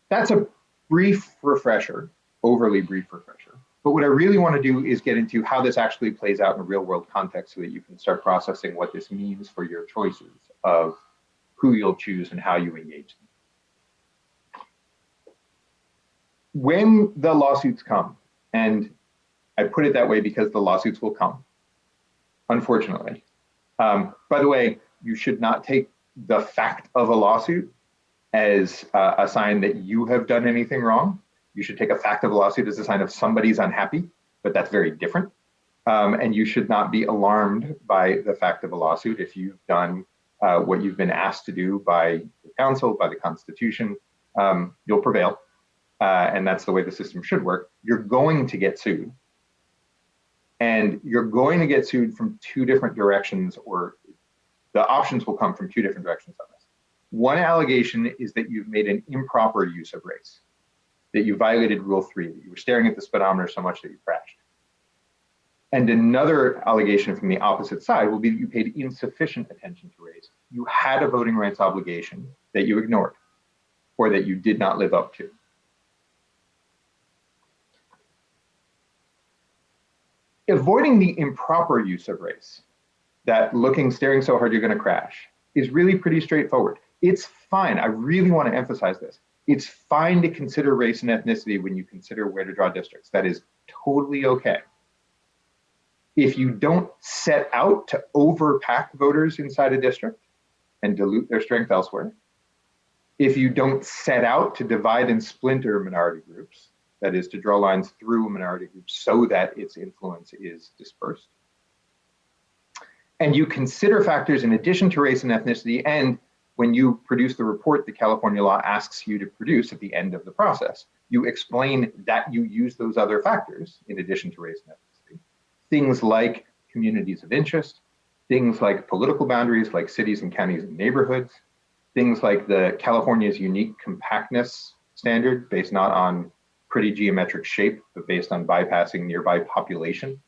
that's a brief refresher, overly brief refresher. But what I really want to do is get into how this actually plays out in a real world context so that you can start processing what this means for your choices of who you'll choose and how you engage them. when the lawsuits come, and I put it that way because the lawsuits will come, unfortunately. By the way, you should not take the fact of a lawsuit as a sign that you have done anything wrong. You should take a fact of a lawsuit as a sign of somebody's unhappy, but that's very different. And you should not be alarmed by the fact of a lawsuit if you've done what you've been asked to do by the council, by the Constitution. You'll prevail, and that's the way the system should work. You're going to get sued, and you're going to get sued from two different directions, or the options will come from two different directions on this. One allegation is that you've made an improper use of race, that you violated Rule 3, that you were staring at the speedometer so much that you crashed. And another allegation from the opposite side will be that you paid insufficient attention to race. You had a voting rights obligation that you ignored, or that you did not live up to. Avoiding the improper use of race, that staring so hard you're going to crash, is really pretty straightforward. It's fine. I really want to emphasize this. It's fine to consider race and ethnicity when you consider where to draw districts. That is totally okay. If you don't set out to overpack voters inside a district and dilute their strength elsewhere, if you don't set out to divide and splinter minority groups, that is to draw lines through a minority group so that its influence is dispersed, and you consider factors in addition to race and ethnicity, and when you produce the report that California law asks you to produce at the end of the process, you explain that you use those other factors in addition to race and ethnicity. Things like communities of interest, things like political boundaries like cities and counties and neighborhoods, things like California's unique compactness standard based not on pretty geometric shape, but based on bypassing nearby population.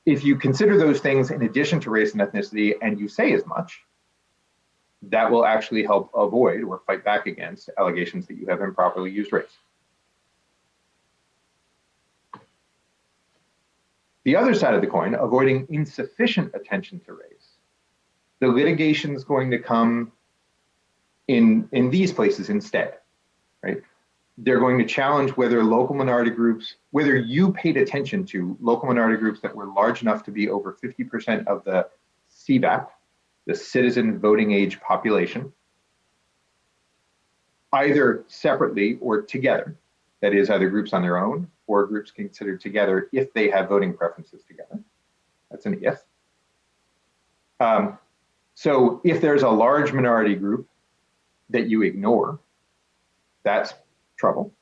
If you consider those things in addition to race and ethnicity and you say as much, that will actually help avoid or fight back against allegations that you have improperly used race. The other side of the coin, avoiding insufficient attention to race. The litigation is going to come in these places instead, right? They're going to challenge whether local minority groups, whether you paid attention to local minority groups that were large enough to be over 50% of the CVAP, the citizen voting age population, either separately or together. That is, either groups on their own or groups considered together if they have voting preferences together. That's an if. So if there's a large minority group that you ignore, that's trouble.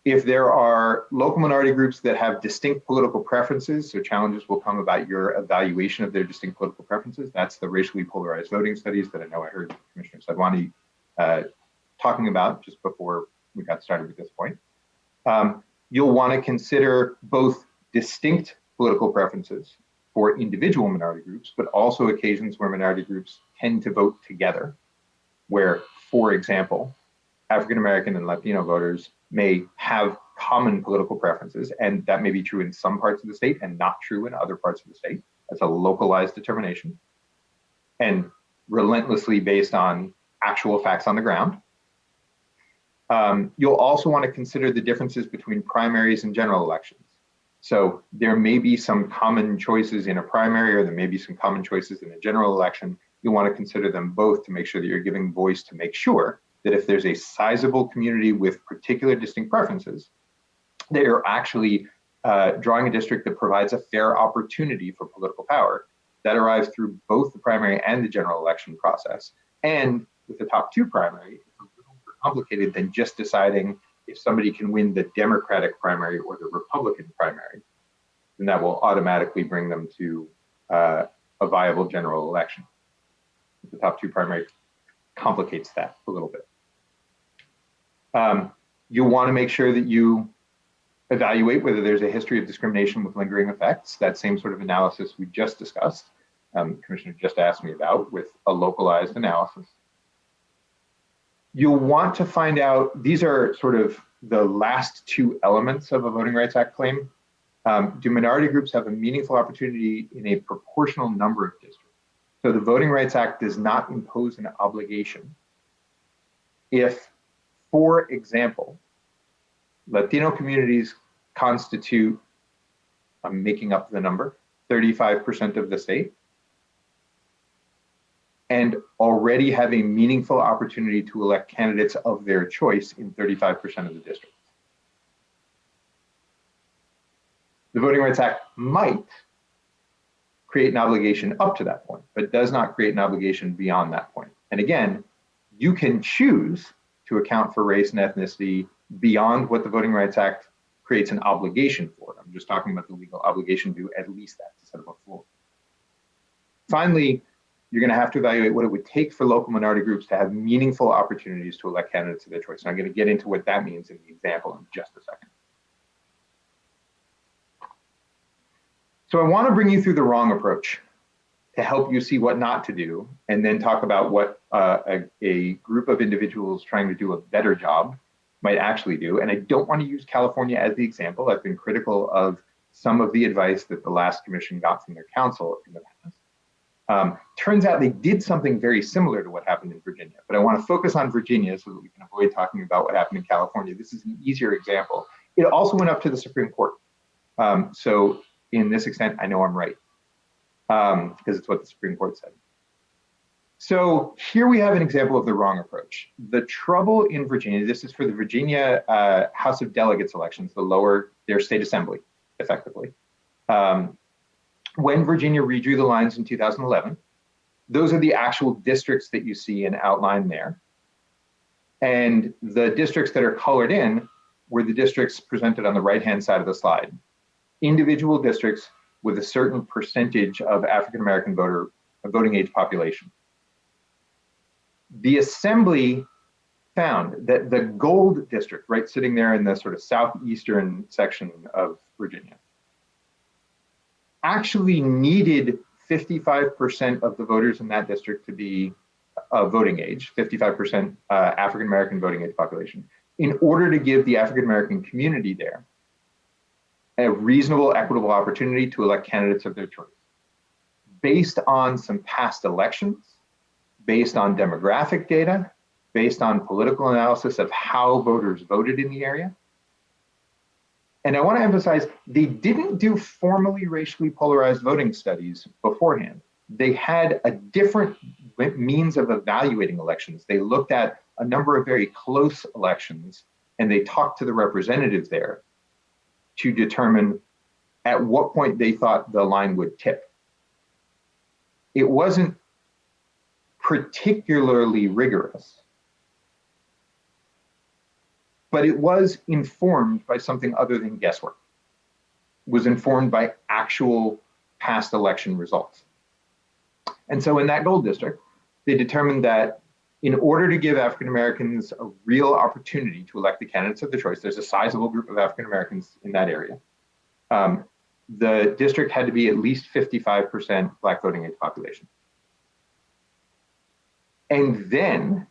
If there are local minority groups that have distinct political preferences, so challenges will come about your evaluation of their distinct political preferences. That's the racially polarized voting studies that I know I heard Commissioner Sadwani talking about just before we got started with this point. You'll want to consider both distinct political preferences for individual minority groups, but also occasions where minority groups tend to vote together, where, for example, African American and Latino voters may have common political preferences, and that may be true in some parts of the state and not true in other parts of the state. That's a localized determination and relentlessly based on actual facts on the ground. You'll also want to consider the differences between primaries and general elections. So there may be some common choices in a primary, or there may be some common choices in a general election. You'll want to consider them both to make sure that you're giving voice to make sure that if there's a sizable community with particular distinct preferences, that you're actually drawing a district that provides a fair opportunity for political power that arrives through both the primary and the general election process. And with the top two primary, it's a little more complicated than just deciding if somebody can win the Democratic primary or the Republican primary, then that will automatically bring them to a viable general election. The top two primary complicates that a little bit. You'll want to make sure that you evaluate whether there's a history of discrimination with lingering effects, that same sort of analysis we just discussed, Commissioner just asked me about, with a localized analysis. You'll want to find out, these are sort of the last two elements of a Voting Rights Act claim. Do minority groups have a meaningful opportunity in a proportional number of districts? So the Voting Rights Act does not impose an obligation if For example, Latino communities constitute, I'm making up the number, 35% of the state, and already have a meaningful opportunity to elect candidates of their choice in 35% of the districts. The Voting Rights Act might create an obligation up to that point, but does not create an obligation beyond that point. And again, you can choose to account for race and ethnicity beyond what the Voting Rights Act creates an obligation for. I'm just talking about the legal obligation to do at least that, to set up a floor. Finally, you're going to have to evaluate what it would take for local minority groups to have meaningful opportunities to elect candidates of their choice. And I'm going to get into what that means in the example in just a second. So I want to bring you through the wrong approach to help you see what not to do, and then talk about what a group of individuals trying to do a better job might actually do. And I don't want to use California as the example. I've been critical of some of the advice that the last commission got from their council in the past. Turns out they did something very similar to what happened in Virginia, but I want to focus on Virginia so that we can avoid talking about what happened in California. This is an easier example. It also went up to the Supreme Court. So in this extent, I know I'm right, because it's what the Supreme Court said. So here we have an example of the wrong approach. The trouble in Virginia, this is for the Virginia House of Delegates elections, their state assembly, effectively. When Virginia redrew the lines in 2011, those are the actual districts that you see and outlined there. And the districts that are colored in were the districts presented on the right-hand side of the slide. Individual districts with a certain percentage of African-American voting age population. The assembly found that the gold district, right, sitting there in the sort of southeastern section of Virginia, actually needed 55% of the voters in that district to be voting age, 55% African-American voting age population, in order to give the African-American community there a reasonable, equitable opportunity to elect candidates of their choice. Based on some past elections, based on demographic data, based on political analysis of how voters voted in the area. And I want to emphasize, they didn't do formally racially polarized voting studies beforehand. They had a different means of evaluating elections. They looked at a number of very close elections, and they talked to the representatives there to determine at what point they thought the line would tip. It wasn't particularly rigorous, but it was informed by something other than guesswork. It was informed by actual past election results. And so in that gold district, they determined that in order to give African Americans a real opportunity to elect the candidates of their choice, there's a sizable group of African Americans in that area. The district had to be at least 55% Black voting age population. And then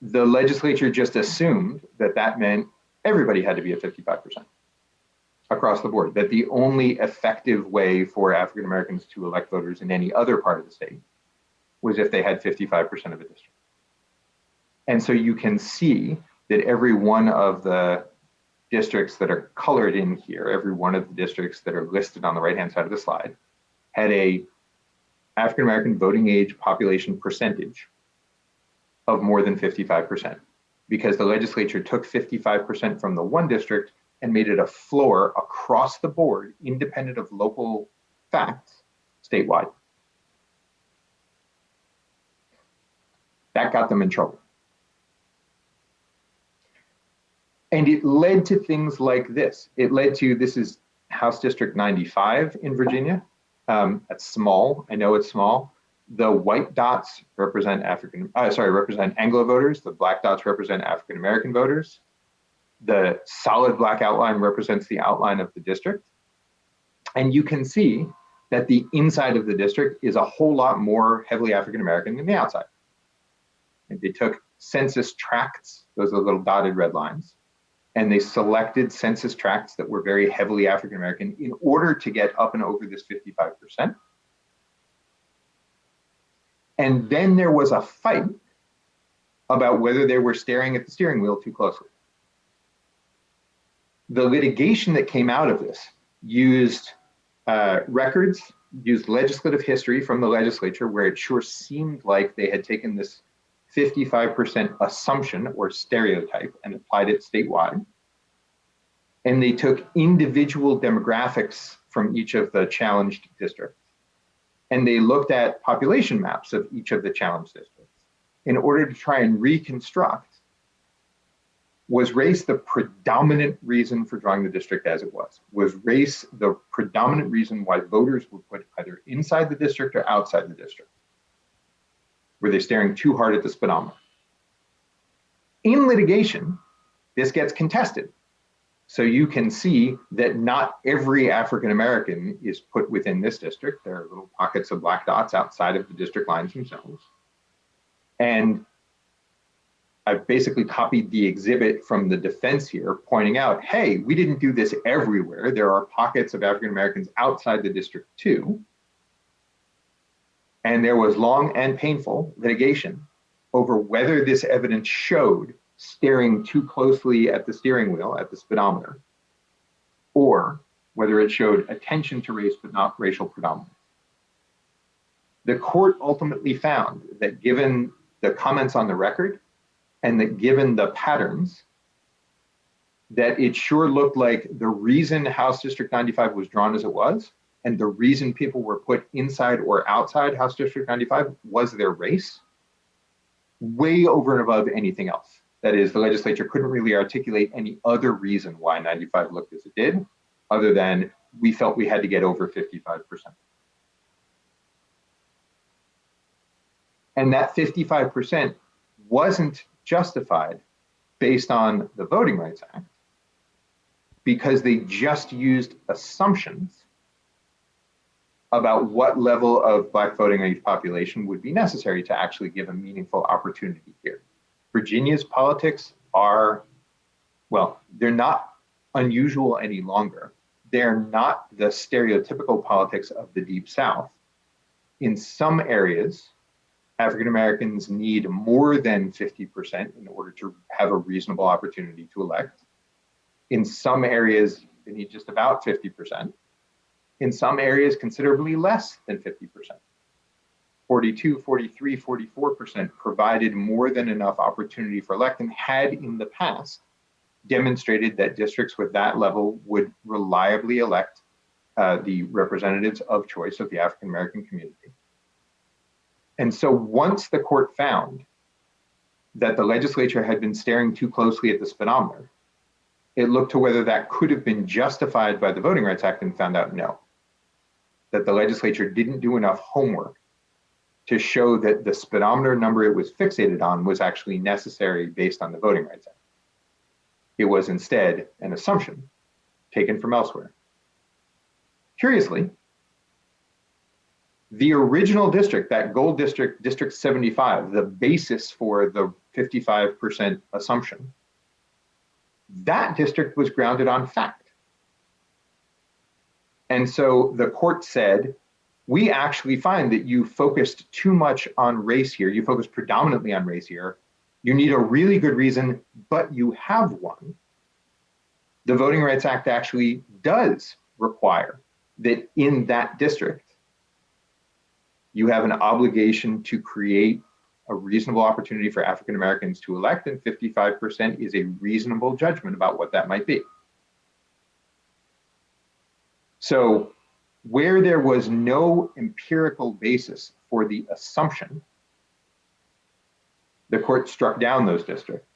the legislature just assumed that that meant everybody had to be at 55% across the board, that the only effective way for African Americans to elect voters in any other part of the state was if they had 55% of a district. And so you can see that every one of the districts that are colored in here, every one of the districts that are listed on the right-hand side of the slide, had a African American voting age population percentage of more than 55%, because the legislature took 55% from the one district and made it a floor across the board, independent of local facts, statewide. That got them in trouble. And it led to things like this. It led to, this is House District 95 in Virginia. That's small, I know it's small. The white dots represent represent Anglo voters. The black dots represent African American voters. The solid black outline represents the outline of the district. And you can see that the inside of the district is a whole lot more heavily African American than the outside. And they took census tracts, those are the little dotted red lines, and they selected census tracts that were very heavily African American in order to get up and over this 55%. And then there was a fight about whether they were staring at the steering wheel too closely. The litigation that came out of this used records, used legislative history from the legislature where it sure seemed like they had taken this 55% assumption or stereotype and applied it statewide. And they took individual demographics from each of the challenged districts. And they looked at population maps of each of the challenged districts in order to try and reconstruct, was race the predominant reason for drawing the district as it was? Was race the predominant reason why voters were put either inside the district or outside the district? Were they staring too hard at the speedometer? In litigation, this gets contested. So you can see that not every African-American is put within this district. There are little pockets of black dots outside of the district lines themselves. And I've basically copied the exhibit from the defense here, pointing out, hey, we didn't do this everywhere. There are pockets of African-Americans outside the district too. And there was long and painful litigation over whether this evidence showed staring too closely at the steering wheel, at the speedometer, or whether it showed attention to race but not racial predominance. The court ultimately found that given the comments on the record and that given the patterns, that it sure looked like the reason House District 95 was drawn as it was, and the reason people were put inside or outside House District 95 was their race, way over and above anything else. That is, the legislature couldn't really articulate any other reason why 95 looked as it did, other than we felt we had to get over 55%. And that 55% wasn't justified based on the Voting Rights Act because they just used assumptions about what level of Black voting age population would be necessary to actually give a meaningful opportunity here. Virginia's politics are, well, they're not unusual any longer. They're not the stereotypical politics of the Deep South. In some areas, African Americans need more than 50% in order to have a reasonable opportunity to elect. In some areas, they need just about 50%. In some areas, considerably less than 50%. 42, 43, 44% provided more than enough opportunity for electing, had in the past demonstrated that districts with that level would reliably elect the representatives of choice of the African American community. And so once the court found that the legislature had been staring too closely at the speedometer, it looked to whether that could have been justified by the Voting Rights Act and found out no, that the legislature didn't do enough homework to show that the speedometer number it was fixated on was actually necessary based on the Voting Rights Act. It was instead an assumption taken from elsewhere. Curiously, the original district, that gold district, District 75, the basis for the 55% assumption, that district was grounded on fact. And so the court said, we actually find that you focused too much on race here. You focused predominantly on race here. You need a really good reason, but you have one. The Voting Rights Act actually does require that in that district, you have an obligation to create a reasonable opportunity for African Americans to elect, and 55% is a reasonable judgment about what that might be. So where there was no empirical basis for the assumption, the court struck down those districts.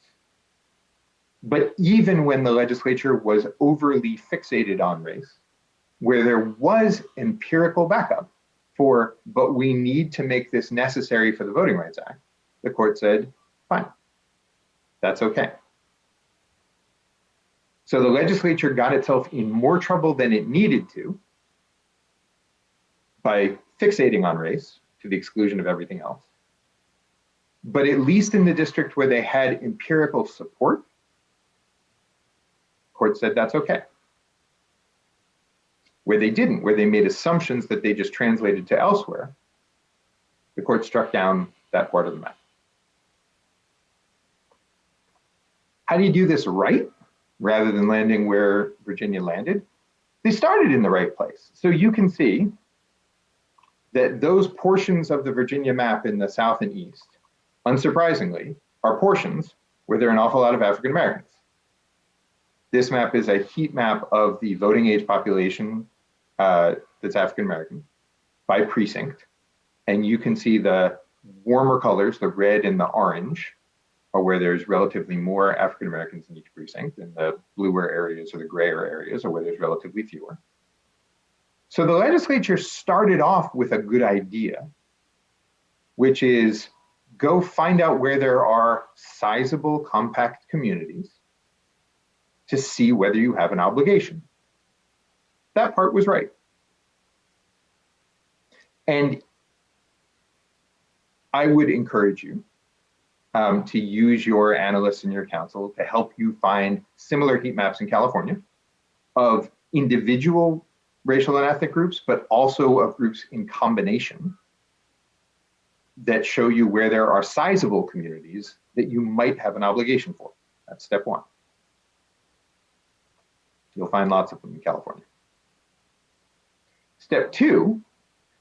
But even when the legislature was overly fixated on race, where there was empirical backup for, but we need to make this necessary for the Voting Rights Act, the court said, fine, that's okay. So the legislature got itself in more trouble than it needed to by fixating on race to the exclusion of everything else. But at least in the district where they had empirical support, the court said that's okay. Where they didn't, where they made assumptions that they just translated to elsewhere, the court struck down that part of the map. How do you do this right rather than landing where Virginia landed? They started in the right place. So you can see that those portions of the Virginia map in the south and east, unsurprisingly, are portions where there are an awful lot of African Americans. This map is a heat map of the voting age population that's African American by precinct. And you can see the warmer colors, the red and the orange, are where there's relatively more African Americans in each precinct, and the bluer areas or the grayer areas are where there's relatively fewer. So the legislature started off with a good idea, which is go find out where there are sizable compact communities to see whether you have an obligation. That part was right. And I would encourage you to use your analysts in your council to help you find similar heat maps in California of individual racial and ethnic groups, but also of groups in combination that show you where there are sizable communities that you might have an obligation for. That's step one. You'll find lots of them in California. Step two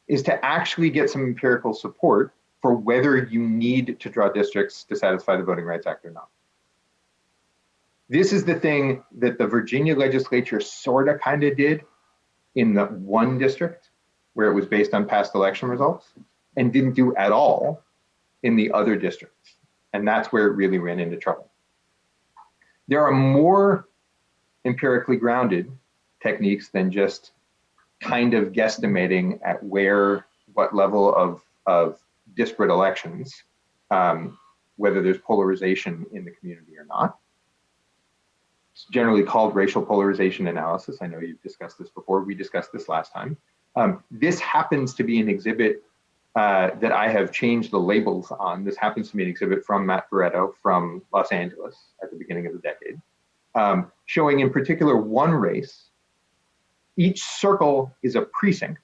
is to actually get some empirical support for whether you need to draw districts to satisfy the Voting Rights Act or not. This is the thing that the Virginia legislature sort of kind of did in the one district where it was based on past election results and didn't do at all in the other districts. And that's where it really ran into trouble. There are more empirically grounded techniques than just kind of guesstimating at what level of disparate elections, whether there's polarization in the community or not. It's generally called racial polarization analysis. I know you've discussed this before. We discussed this last time. This happens to be an exhibit that I have changed the labels on. This happens to be an exhibit from Matt Barretto from Los Angeles at the beginning of the decade, showing in particular one race. Each circle is a precinct.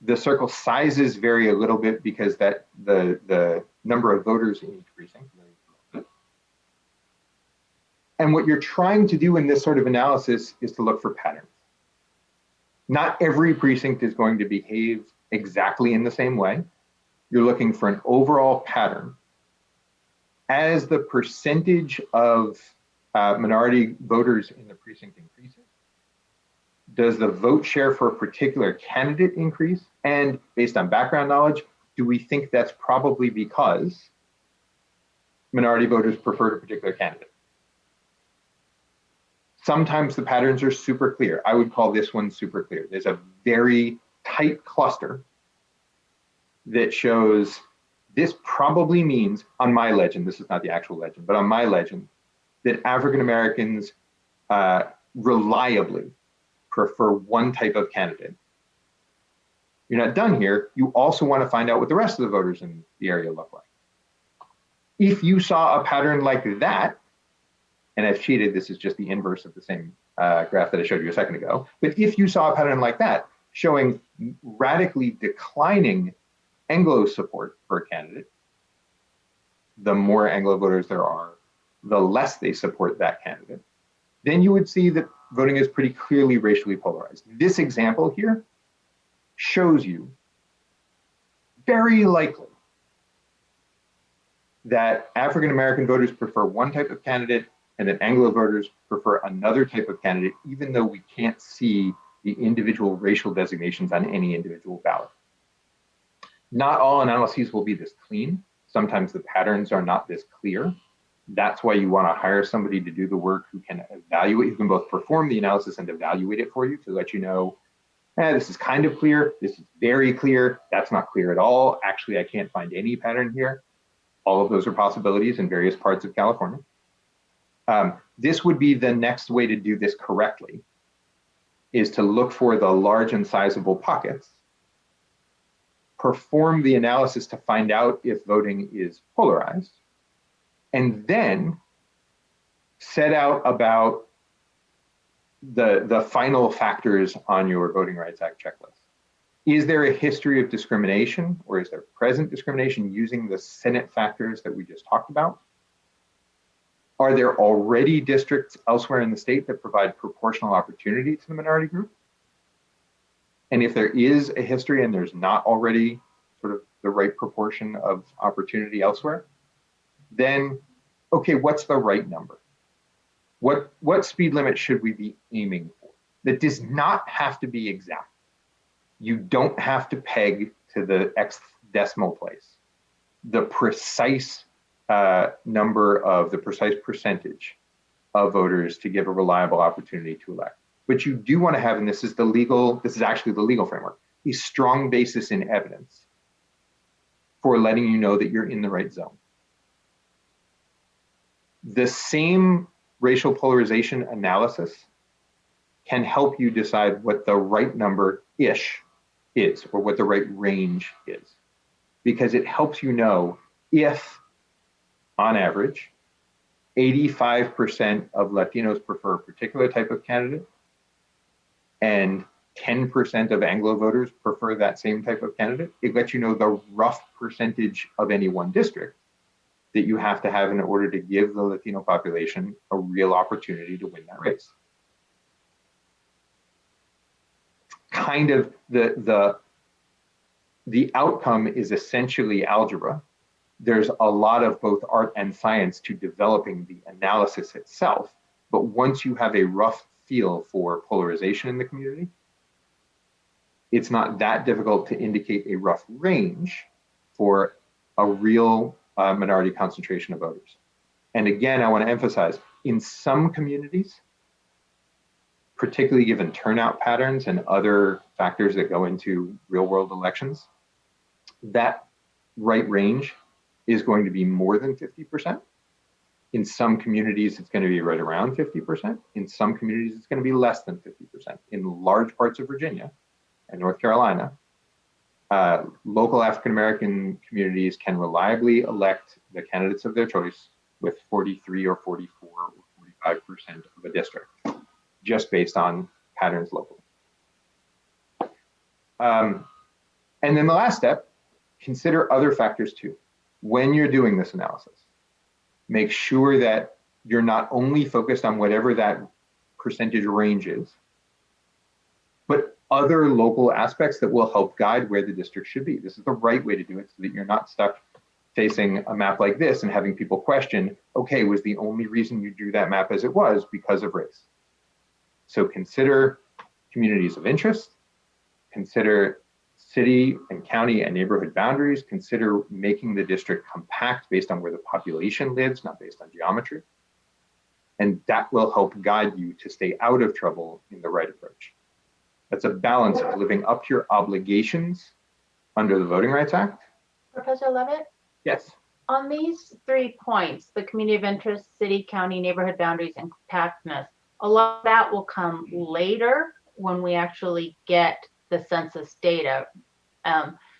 The circle sizes vary a little bit because that the number of voters in each precinct varies a little bit. And what you're trying to do in this sort of analysis is to look for patterns. Not every precinct is going to behave exactly in the same way. You're looking for an overall pattern. As the percentage of minority voters in the precinct increases, does the vote share for a particular candidate increase? And based on background knowledge, do we think that's probably because minority voters preferred a particular candidate? Sometimes the patterns are super clear. I would call this one super clear. There's a very tight cluster that shows this probably means, on my legend, this is not the actual legend, but on my legend, that African Americans reliably prefer one type of candidate. You're not done here. You also want to find out what the rest of the voters in the area look like. If you saw a pattern like that, and I've cheated, this is just the inverse of the same graph that I showed you a second ago, but if you saw a pattern like that, showing radically declining Anglo support for a candidate, the more Anglo voters there are, the less they support that candidate, then you would see that voting is pretty clearly racially polarized. This example here shows you very likely that African American voters prefer one type of candidate and that Anglo voters prefer another type of candidate, even though we can't see the individual racial designations on any individual ballot. Not all analyses will be this clean. Sometimes the patterns are not this clear. That's why you want to hire somebody to do the work who can evaluate, who can both perform the analysis and evaluate it for you to let you know, this is kind of clear, this is very clear, that's not clear at all. Actually, I can't find any pattern here. All of those are possibilities in various parts of California. This would be the next way to do this correctly, is to look for the large and sizable pockets, perform the analysis to find out if voting is polarized, and then set out about the final factors on your Voting Rights Act checklist. Is there a history of discrimination, or is there present discrimination using the Senate factors that we just talked about? Are there already districts elsewhere in the state that provide proportional opportunity to the minority group? And if there is a history and there's not already sort of the right proportion of opportunity elsewhere, then, okay, what's the right number? What speed limit should we be aiming for? That does not have to be exact. You don't have to peg to the X decimal place the precise number of the precise percentage of voters to give a reliable opportunity to elect. But you do want to have, and this is actually the legal framework, a strong basis in evidence for letting you know that you're in the right zone. The same racial polarization analysis can help you decide what the right number-ish is, or what the right range is, because it helps you know if, on average, 85% of Latinos prefer a particular type of candidate, and 10% of Anglo voters prefer that same type of candidate. It lets you know the rough percentage of any one district that you have to have in order to give the Latino population a real opportunity to win that race. Kind of the outcome is essentially algebra. There's a lot of both art and science to developing the analysis itself, but once you have a rough feel for polarization in the community, it's not that difficult to indicate a rough range for a real minority concentration of voters. And again, I want to emphasize, in some communities, particularly given turnout patterns and other factors that go into real world elections, that right range is going to be more than 50%. In some communities, it's going to be right around 50%. In some communities, it's going to be less than 50%. In large parts of Virginia and North Carolina, local African-American communities can reliably elect the candidates of their choice with 43 or 44 or 45% of a district, just based on patterns locally. And then the last step, consider other factors too. When you're doing this analysis, make sure that you're not only focused on whatever that percentage range is, but other local aspects that will help guide where the district should be. This is the right way to do it so that you're not stuck facing a map like this and having people question, okay, was the only reason you drew that map as it was because of race? So consider communities of interest, consider city and county and neighborhood boundaries, consider making the district compact based on where the population lives, not based on geometry. And that will help guide you to stay out of trouble in the right approach. That's a balance of living up to your obligations under the Voting Rights Act. Professor Levitt? Yes. On these 3 points, the community of interest, city, county, neighborhood boundaries, and compactness, a lot of that will come later when we actually get the census data.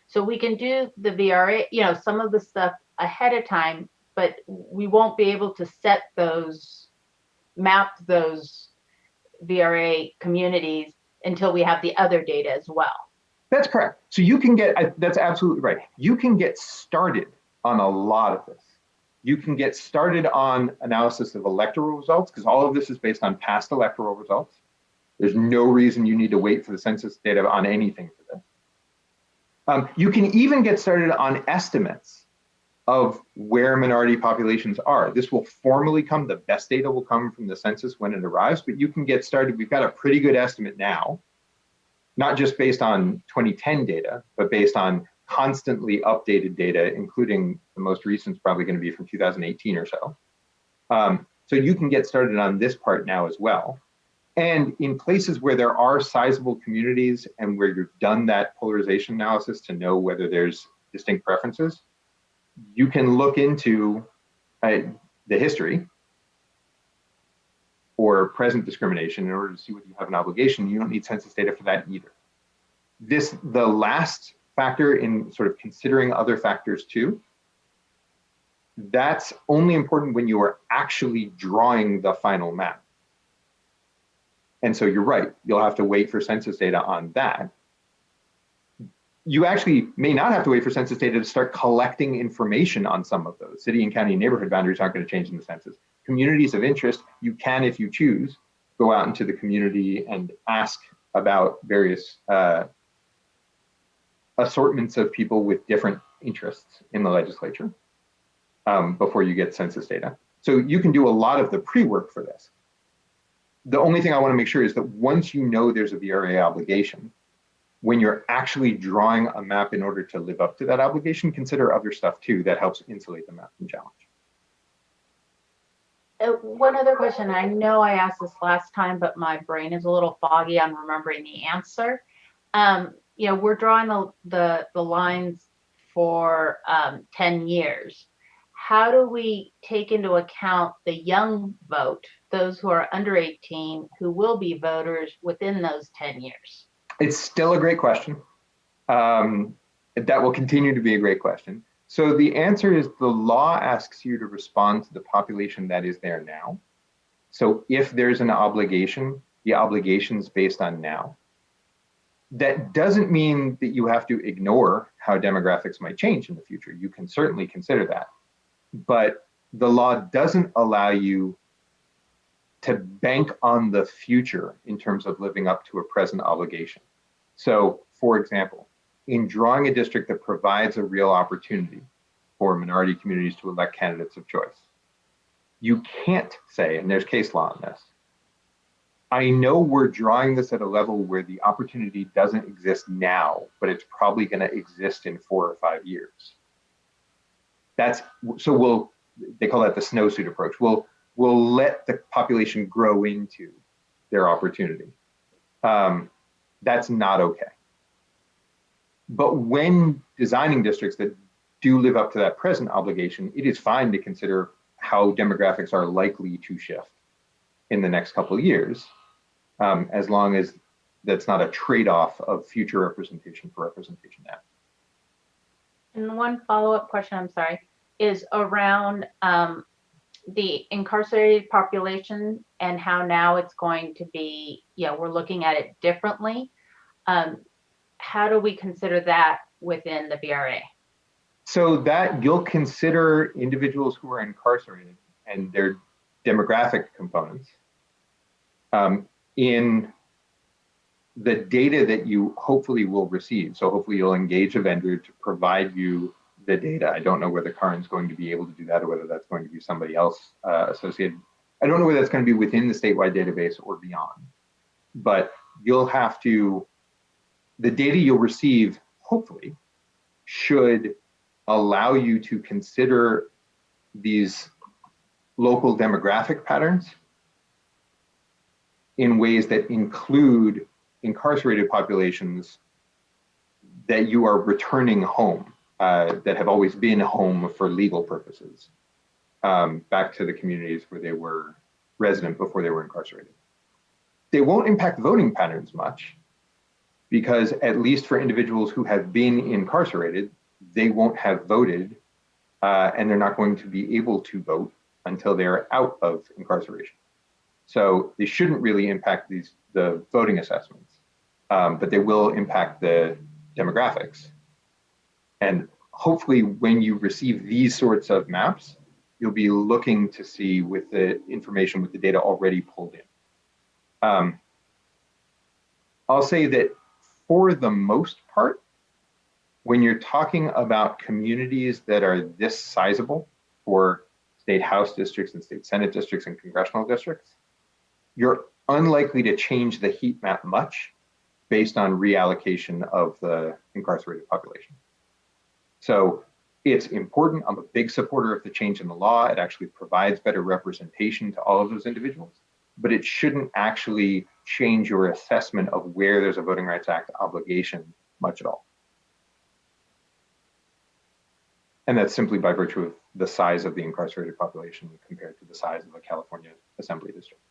So we can do the VRA, some of the stuff ahead of time, but we won't be able to map those VRA communities until we have the other data as well. That's correct. So you can that's absolutely right. You can get started on a lot of this. You can get started on analysis of electoral results, because all of this is based on past electoral results. There's no reason you need to wait for the census data on anything for this. You can even get started on estimates of where minority populations are. This will formally come, the best data will come from the census when it arrives, but you can get started. We've got a pretty good estimate now, not just based on 2010 data, but based on constantly updated data, including the most recent is probably going to be from 2018 or so. So you can get started on this part now as well. And in places where there are sizable communities and where you've done that polarization analysis to know whether there's distinct preferences, you can look into the history or present discrimination in order to see whether you have an obligation. You don't need census data for that either. The last factor in sort of considering other factors too, that's only important when you are actually drawing the final map. And so you're right, you'll have to wait for census data on that. You actually may not have to wait for census data to start collecting information on some of those. City and county neighborhood boundaries aren't going to change in the census. communities of interest, you can, if you choose, go out into the community and ask about various assortments of people with different interests in the legislature before you get census data. So you can do a lot of the pre-work for this. The only thing I want to make sure is that once you know there's a VRA obligation, when you're actually drawing a map in order to live up to that obligation, consider other stuff too that helps insulate the map from challenge. One other question. I know I asked this last time, but my brain is a little foggy on remembering the answer. You know, we're drawing the lines for 10 years. How do we take into account the young vote, those who are under 18, who will be voters within those 10 years? It's still a great question. That will continue to be a great question. So the answer is the law asks you to respond to the population that is there now. So if there's an obligation, the obligation's based on now. That doesn't mean that you have to ignore how demographics might change in the future. You can certainly consider that. But the law doesn't allow you to bank on the future in terms of living up to a present obligation. So, for example, in drawing a district that provides a real opportunity for minority communities to elect candidates of choice, you can't say, and there's case law on this, I know we're drawing this at a level where the opportunity doesn't exist now, but it's probably going to exist in 4 or 5 years. They call that the snowsuit approach. We'll let the population grow into their opportunity. That's not okay. But when designing districts that do live up to that present obligation, it is fine to consider how demographics are likely to shift in the next couple of years, as long as that's not a trade-off of future representation for representation now. And one follow-up question, I'm sorry, is around the incarcerated population and how now it's going to be, we're looking at it differently. How do we consider that within the VRA? So that you'll consider individuals who are incarcerated and their demographic components in the data that you hopefully will receive. So hopefully you'll engage a vendor to provide you the data. I don't know whether Karen's going to be able to do that or whether that's going to be somebody else associated. I don't know whether that's going to be within the statewide database or beyond, but you'll have to, the data you'll receive, hopefully, should allow you to consider these local demographic patterns in ways that include incarcerated populations that you are returning home, that have always been home for legal purposes, back to the communities where they were resident before they were incarcerated. They won't impact voting patterns much, because at least for individuals who have been incarcerated, they won't have voted, and they're not going to be able to vote until they're out of incarceration. So they shouldn't really impact the voting assessments, but they will impact the demographics. And hopefully when you receive these sorts of maps, you'll be looking to see with the information, with the data already pulled in. I'll say that for the most part, when you're talking about communities that are this sizable for state house districts and state senate districts and congressional districts, you're unlikely to change the heat map much based on reallocation of the incarcerated population. So it's important. I'm a big supporter of the change in the law. It actually provides better representation to all of those individuals, but it shouldn't actually change your assessment of where there's a Voting Rights Act obligation much at all. And that's simply by virtue of the size of the incarcerated population compared to the size of a California Assembly district.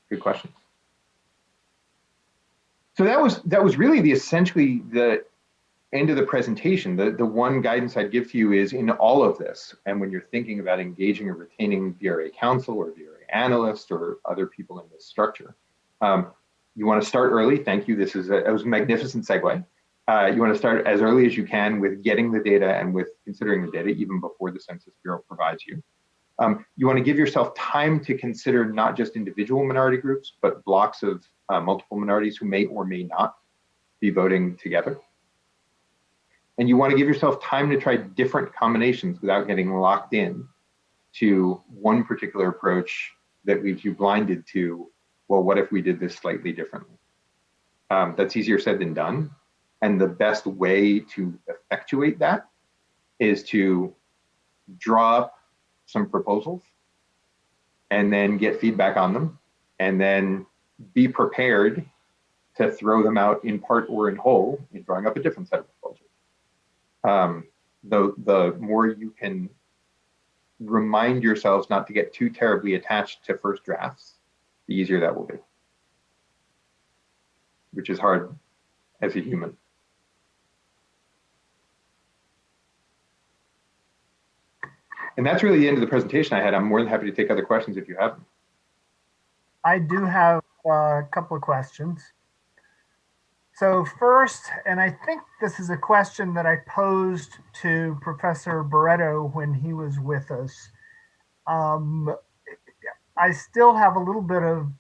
Good questions. So that was really essentially the end of the presentation. The one guidance I'd give to you is in all of this, and when you're thinking about engaging or retaining VRA counsel or VRA analyst or other people in this structure, you want to start early. Thank you. It was a magnificent segue. You want to start as early as you can with getting the data and with considering the data even before the Census Bureau provides you. You want to give yourself time to consider not just individual minority groups, but blocks of multiple minorities who may or may not be voting together. And you want to give yourself time to try different combinations without getting locked in to one particular approach that leaves you blinded to, well, what if we did this slightly differently? That's easier said than done. And the best way to effectuate that is to draw up some proposals and then get feedback on them, and then be prepared to throw them out in part or in whole in drawing up a different set of proposals. The more you can remind yourselves not to get too terribly attached to first drafts, the easier that will be, which is hard as a human. And that's really the end of the presentation I had. I'm more than happy to take other questions if you have them. I do have a couple of questions. So first, and I think this is a question that I posed to Professor Barreto when he was with us. I still have a little bit of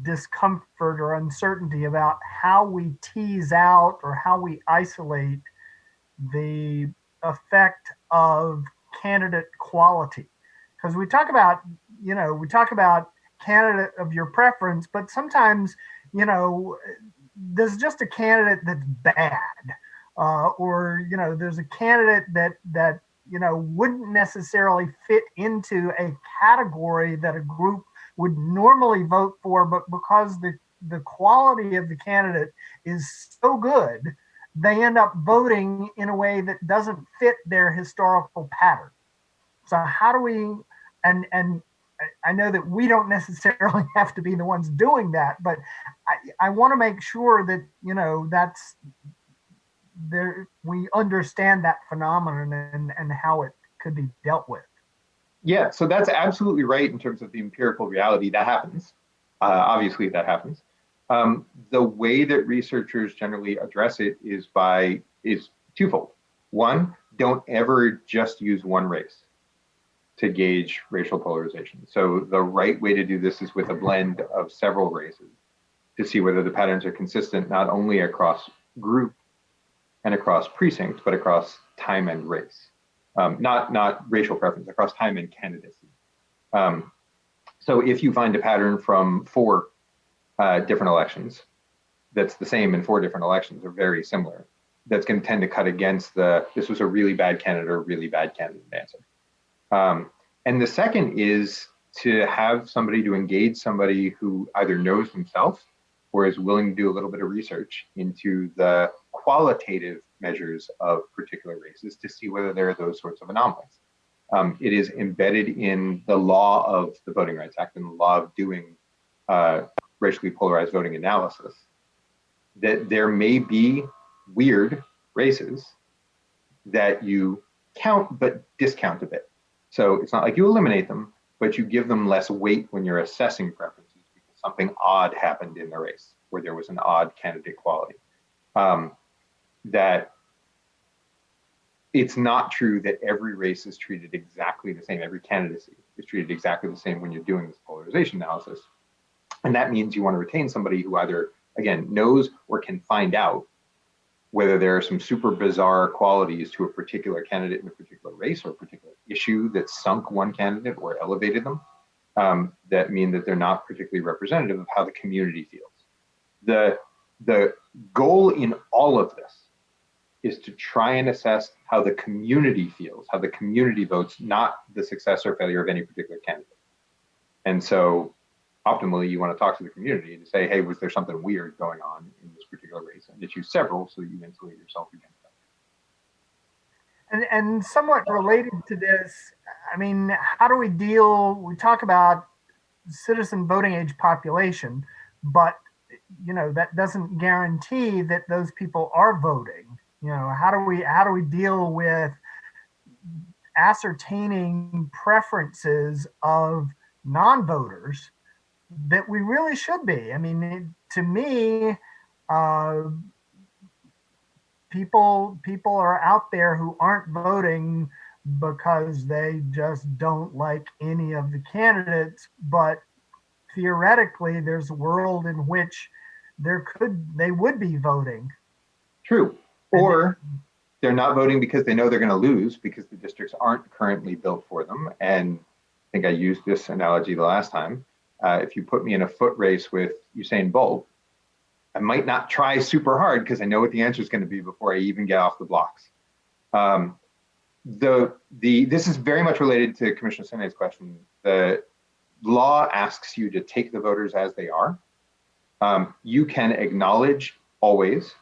discomfort or uncertainty about how we tease out or how we isolate the effect of candidate quality. Because we talk about, we talk about candidate of your preference, but sometimes, there's just a candidate that's bad, or there's a candidate that wouldn't necessarily fit into a category that a group would normally vote for, but because the quality of the candidate is so good, they end up voting in a way that doesn't fit their historical pattern. So how do we, and I know that we don't necessarily have to be the ones doing that, but I want to make sure that, that's there, we understand that phenomenon and how it could be dealt with. Yeah, so that's absolutely right in terms of the empirical reality. That happens. Obviously, that happens. The way that researchers generally address it is twofold. One, don't ever just use one race to gauge racial polarization. So the right way to do this is with a blend of several races to see whether the patterns are consistent not only across group and across precinct, but across time and race. Not racial preference, across time and candidacy. So if you find a pattern from 4 different elections that's the same in 4 different elections or very similar, that's going to tend to cut against this was a really bad candidate or really bad candidate answer. And the second is to have somebody to engage somebody who either knows themselves or is willing to do a little bit of research into the qualitative measures of particular races to see whether there are those sorts of anomalies. It is embedded in the law of the Voting Rights Act and the law of doing racially polarized voting analysis that there may be weird races that you count but discount a bit. So it's not like you eliminate them, but you give them less weight when you're assessing preferences because something odd happened in the race where there was an odd candidate quality. That it's not true that every race is treated exactly the same. Every candidacy is treated exactly the same when you're doing this polarization analysis. And that means you want to retain somebody who either, again, knows or can find out whether there are some super bizarre qualities to a particular candidate in a particular race or a particular issue that sunk one candidate or elevated them, that mean that they're not particularly representative of how the community feels. The goal in all of this is to try and assess how the community feels, how the community votes, not the success or failure of any particular candidate. And so optimally, you want to talk to the community to say, hey, was there something weird going on in this particular race? And to choose several so that you insulate yourself against that. And somewhat related to this, I mean, how do we deal, we talk about citizen voting age population, but that doesn't guarantee that those people are voting. How do we deal with ascertaining preferences of non-voters that we really should be? I mean, to me, people are out there who aren't voting because they just don't like any of the candidates, but theoretically there's a world in which they would be voting. True. Or they're not voting because they know they're going to lose because the districts aren't currently built for them. And I think I used this analogy the last time. If you put me in a foot race with Usain Bolt, I might not try super hard because I know what the answer is going to be before I even get off the blocks. This is very much related to Commissioner Sene's question. The law asks you to take the voters as they are. You can acknowledge always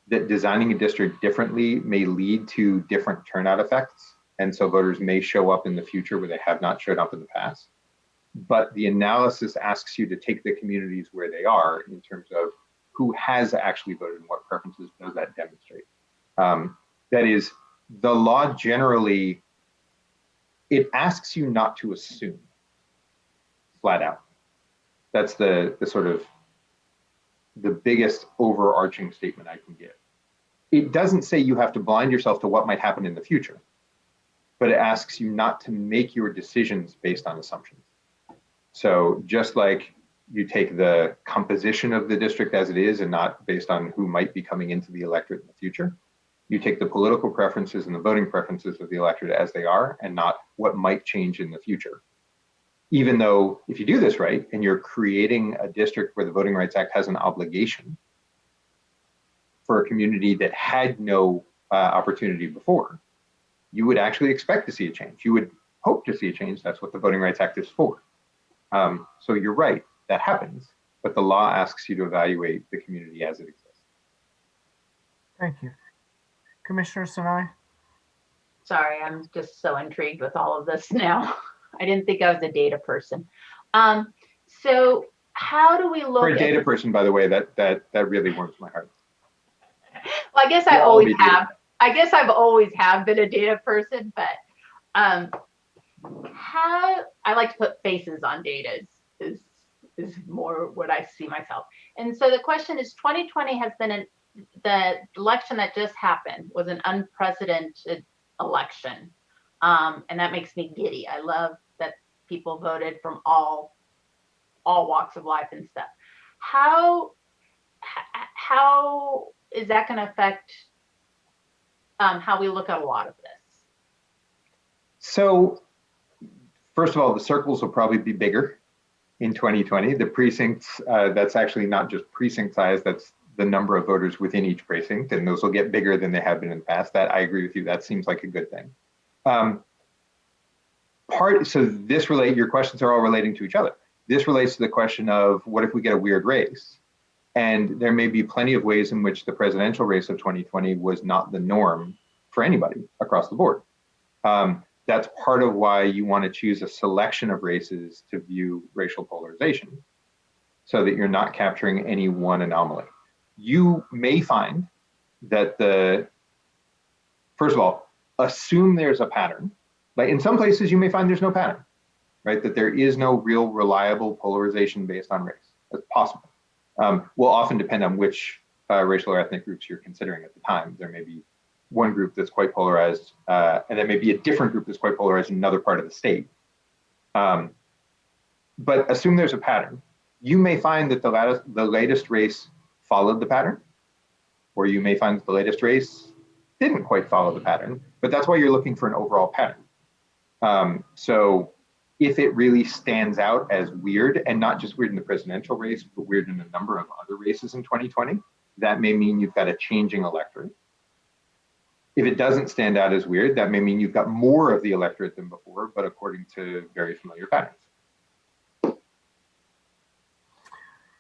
that designing a district differently may lead to different turnout effects. And so voters may show up in the future where they have not showed up in the past. But the analysis asks you to take the communities where they are in terms of who has actually voted and what preferences does that demonstrate. That is, the law generally, it asks you not to assume, flat out. That's the sort of the biggest overarching statement I can give. It doesn't say you have to blind yourself to what might happen in the future, but it asks you not to make your decisions based on assumptions. So just like you take the composition of the district as it is and not based on who might be coming into the electorate in the future, you take the political preferences and the voting preferences of the electorate as they are and not what might change in the future. Even though if you do this right and you're creating a district where the Voting Rights Act has an obligation for a community that had no opportunity before, you would actually expect to see a change. You would hope to see a change. That's what the Voting Rights Act is for. So you're right, that happens, but the law asks you to evaluate the community as it exists. Thank you. Commissioner Sinai? Sorry, I'm just so intrigued with all of this now. I didn't think I was a data person. So how do we look For a at data person, by the way, that really warms my heart. Well, I guess I always have. I guess I've always have been a data person, but how I like to put faces on data is more what I see myself. And so the question is, 2020 has been the election that just happened was an unprecedented election, and that makes me giddy. I love that people voted from all walks of life and stuff. How is that going to affect how we look at a lot of this? So first of all, the circles will probably be bigger in 2020. The precincts, that's actually not just precinct size, that's the number of voters within each precinct, and those will get bigger than they have been in the past. That I agree with you, that seems like a good thing. So your questions are all relating to each other. This relates to the question of what if we get a weird race? And there may be plenty of ways in which the presidential race of 2020 was not the norm for anybody across the board. That's part of why you want to choose a selection of races to view racial polarization so that you're not capturing any one anomaly. You may find that first of all, assume there's a pattern. Like in some places you may find there's no pattern, right? That there is no real reliable polarization based on race. That's possible. Will often depend on which racial or ethnic groups you're considering at the time. There may be one group that's quite polarized, and there may be a different group that's quite polarized in another part of the state. But assume there's a pattern. You may find that the latest race followed the pattern, or you may find that the latest race didn't quite follow the pattern, but that's why you're looking for an overall pattern. So if it really stands out as weird, and not just weird in the presidential race, but weird in a number of other races in 2020, that may mean you've got a changing electorate. If it doesn't stand out as weird, that may mean you've got more of the electorate than before, but according to very familiar patterns.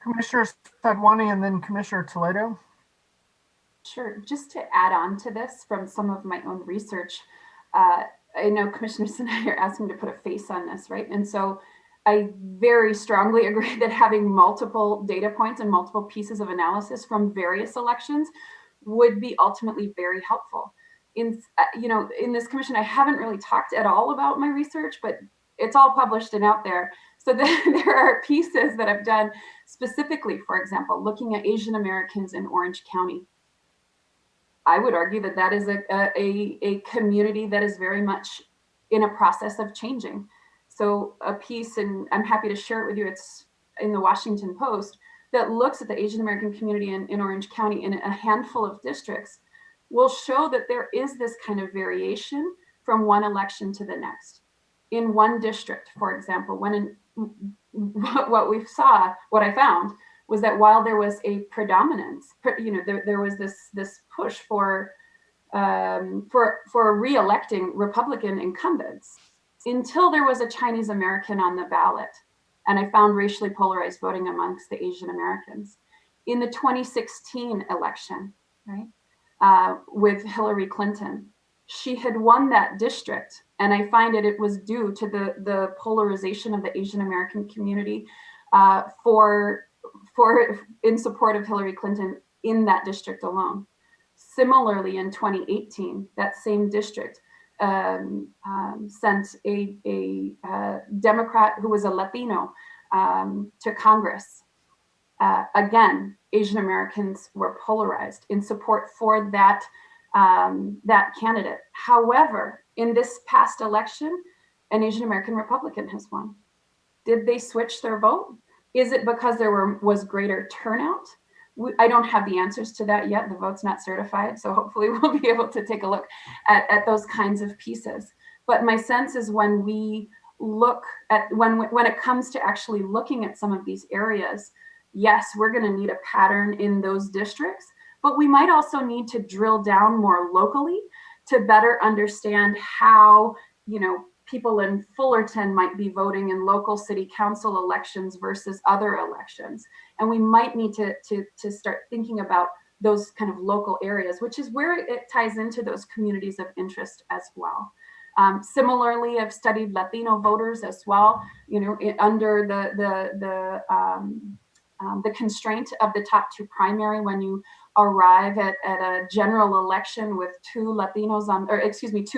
Commissioner Sadwani and then Commissioner Toledo. Sure. Just to add on to this from some of my own research, I know Commissioner Sinai are asking to put a face on this, right? And so I very strongly agree that having multiple data points and multiple pieces of analysis from various elections would be ultimately very helpful. In this commission, I haven't really talked at all about my research, but it's all published and out there. So there are pieces that I've done specifically, for example, looking at Asian Americans in Orange County. I would argue that that is a community that is very much in a process of changing. So a piece, and I'm happy to share it with you, it's in the Washington Post, that looks at the Asian American community in Orange County in a handful of districts, will show that there is this kind of variation from one election to the next. In one district, for example, what I found was that while there was a predominance, there was this push for re-electing Republican incumbents until there was a Chinese American on the ballot. And I found racially polarized voting amongst the Asian Americans. In the 2016 election, right, with Hillary Clinton, she had won that district. And I find it was due to the polarization of the Asian American community in support of Hillary Clinton in that district alone. Similarly, in 2018, that same district sent a Democrat who was a Latino to Congress. Again, Asian Americans were polarized in support for that candidate. However, in this past election, an Asian American Republican has won. Did they switch their vote? Is it because there was greater turnout? I don't have the answers to that yet. The vote's not certified, so hopefully we'll be able to take a look at those kinds of pieces. But my sense is when we look at, when it comes to actually looking at some of these areas, yes, we're going to need a pattern in those districts, but we might also need to drill down more locally to better understand how, people in Fullerton might be voting in local city council elections versus other elections. And we might need to start thinking about those kind of local areas, which is where it ties into those communities of interest as well. Similarly, I've studied Latino voters as well, under the constraint of the top two primary. When you arrive at a general election with two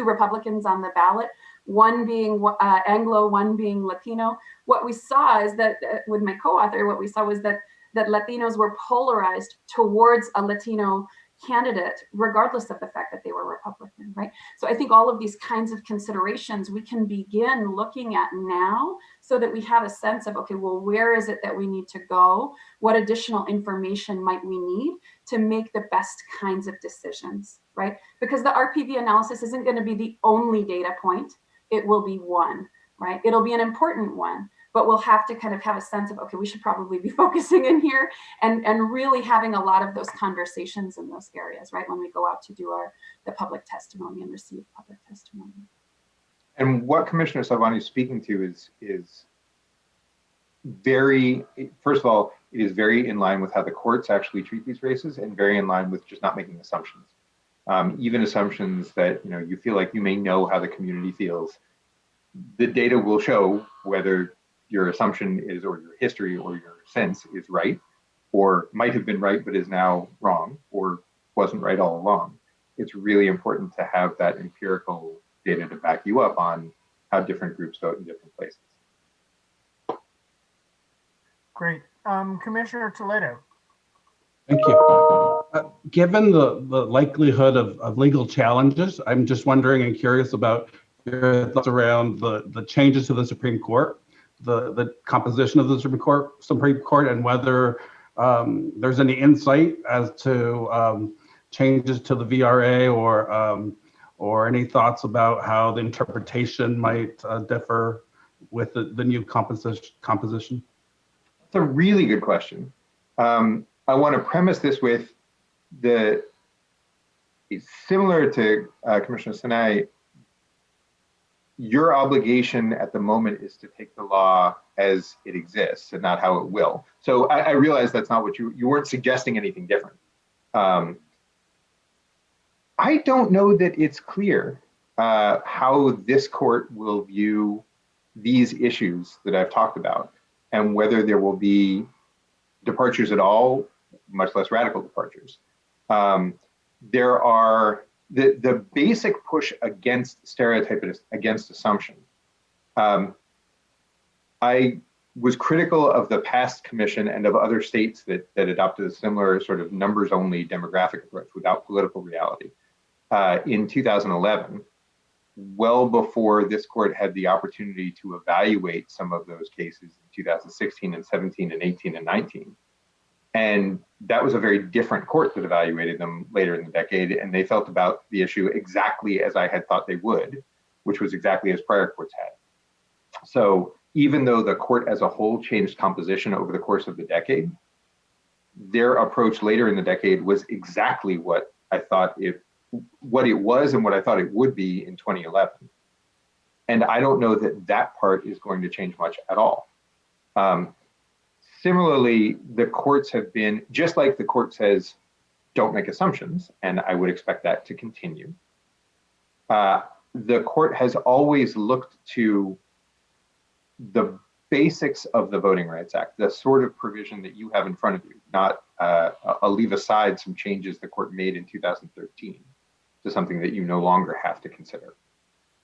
Republicans on the ballot, one being Anglo, one being Latino, what we saw is that with my co-author, what we saw was that Latinos were polarized towards a Latino candidate, regardless of the fact that they were Republican, right? So I think all of these kinds of considerations we can begin looking at now so that we have a sense of, okay, well, where is it that we need to go? What additional information might we need to make the best kinds of decisions, right? Because the RPV analysis isn't going to be the only data point. It will be one, right? It'll be an important one, but we'll have to kind of have a sense of, okay, we should probably be focusing in here and really having a lot of those conversations in those areas, right? When we go out to do the public testimony and receive public testimony. And what Commissioner Salvani is speaking to is very, first of all, it is very in line with how the courts actually treat these races and very in line with just not making assumptions. Even assumptions that you feel like you may know how the community feels. The data will show whether your assumption is, or your history or your sense is right, or might have been right but is now wrong, or wasn't right all along. It's really important to have that empirical data to back you up on how different groups vote in different places. Great. Commissioner Toledo. Thank you. Given the likelihood of legal challenges, I'm just wondering and curious about your thoughts around the changes to the Supreme Court, the composition of the Supreme Court, and whether there's any insight as to changes to the VRA or any thoughts about how the interpretation might differ with the new composition? That's a really good question. I want to premise this with similar to Commissioner Sinai, your obligation at the moment is to take the law as it exists and not how it will. So I realize that's not what you weren't suggesting anything different. I don't know that it's clear how this court will view these issues that I've talked about and whether there will be departures at all, much less radical departures. There are the basic push against stereotype, against assumption. I was critical of the past commission and of other states that adopted a similar sort of numbers-only demographic approach without political reality in 2011, well before this court had the opportunity to evaluate some of those cases in 2016 and 17 and 18 and 19. And that was a very different court that evaluated them later in the decade, and they felt about the issue exactly as I had thought they would, which was exactly as prior courts had. So even though the court as a whole changed composition over the course of the decade, their approach later in the decade was exactly what I thought what it was and what I thought it would be in 2011. And I don't know that that part is going to change much at all. Similarly, the courts have been, just like the court says, don't make assumptions, and I would expect that to continue. The court has always looked to the basics of the Voting Rights Act, the sort of provision that you have in front of you, not, I'll leave aside some changes the court made in 2013 to something that you no longer have to consider.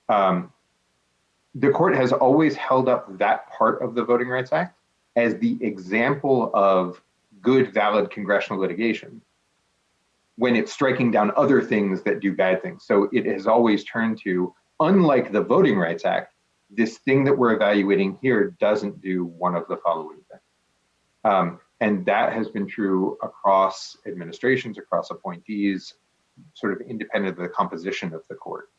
The court has always held up that part of the Voting Rights Act as the example of good, valid congressional litigation when it's striking down other things that do bad things. So it has always turned to, unlike the Voting Rights Act, this thing that we're evaluating here doesn't do one of the following things. And that has been true across administrations, across appointees, sort of independent of the composition of the court.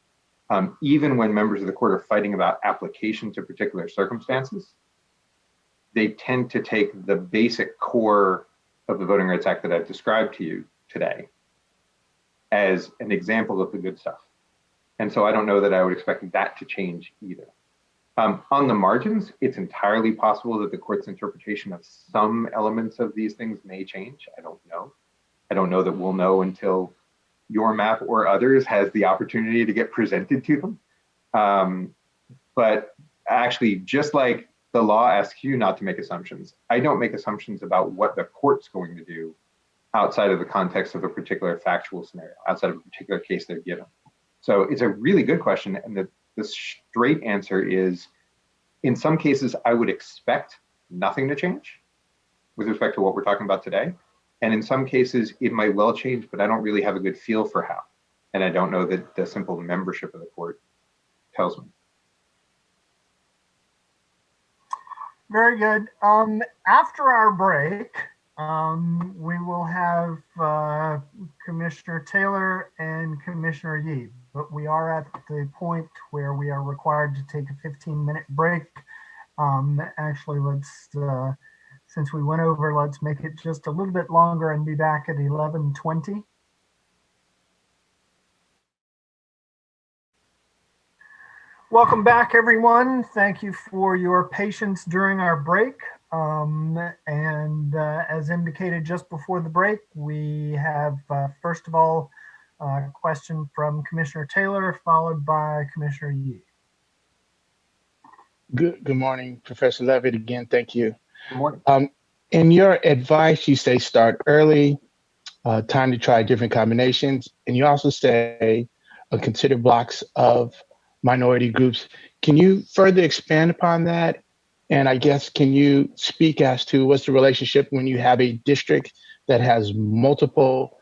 Even when members of the court are fighting about application to particular circumstances, they tend to take the basic core of the Voting Rights Act that I've described to you today as an example of the good stuff. And so I don't know that I would expect that to change either. On the margins, it's entirely possible that the court's interpretation of some elements of these things may change. I don't know. I don't know that we'll know until your map or others has the opportunity to get presented to them. But actually, just like the law asks you not to make assumptions, I don't make assumptions about what the court's going to do outside of the context of a particular factual scenario, outside of a particular case they're given. So it's a really good question. And the straight answer is, in some cases, I would expect nothing to change with respect to what we're talking about today. And in some cases, it might well change, but I don't really have a good feel for how. And I don't know that the simple membership of the court tells me. Very good. After our break, we will have Commissioner Taylor and Commissioner Yee, but we are at the point where we are required to take a 15-minute break. Actually, let's, since we went over, let's make it just a little bit longer and be back at 11:20. Welcome back, everyone. Thank you for your patience during our break. As indicated just before the break, we have, first of all, a question from Commissioner Taylor, followed by Commissioner Yee. Good morning, Professor Levitt. Again, thank you. Good morning. In your advice, you say start early, time to try different combinations, and you also say consider blocks of minority groups. Can you further expand upon that? And I guess, can you speak as to what's the relationship when you have a district that has multiple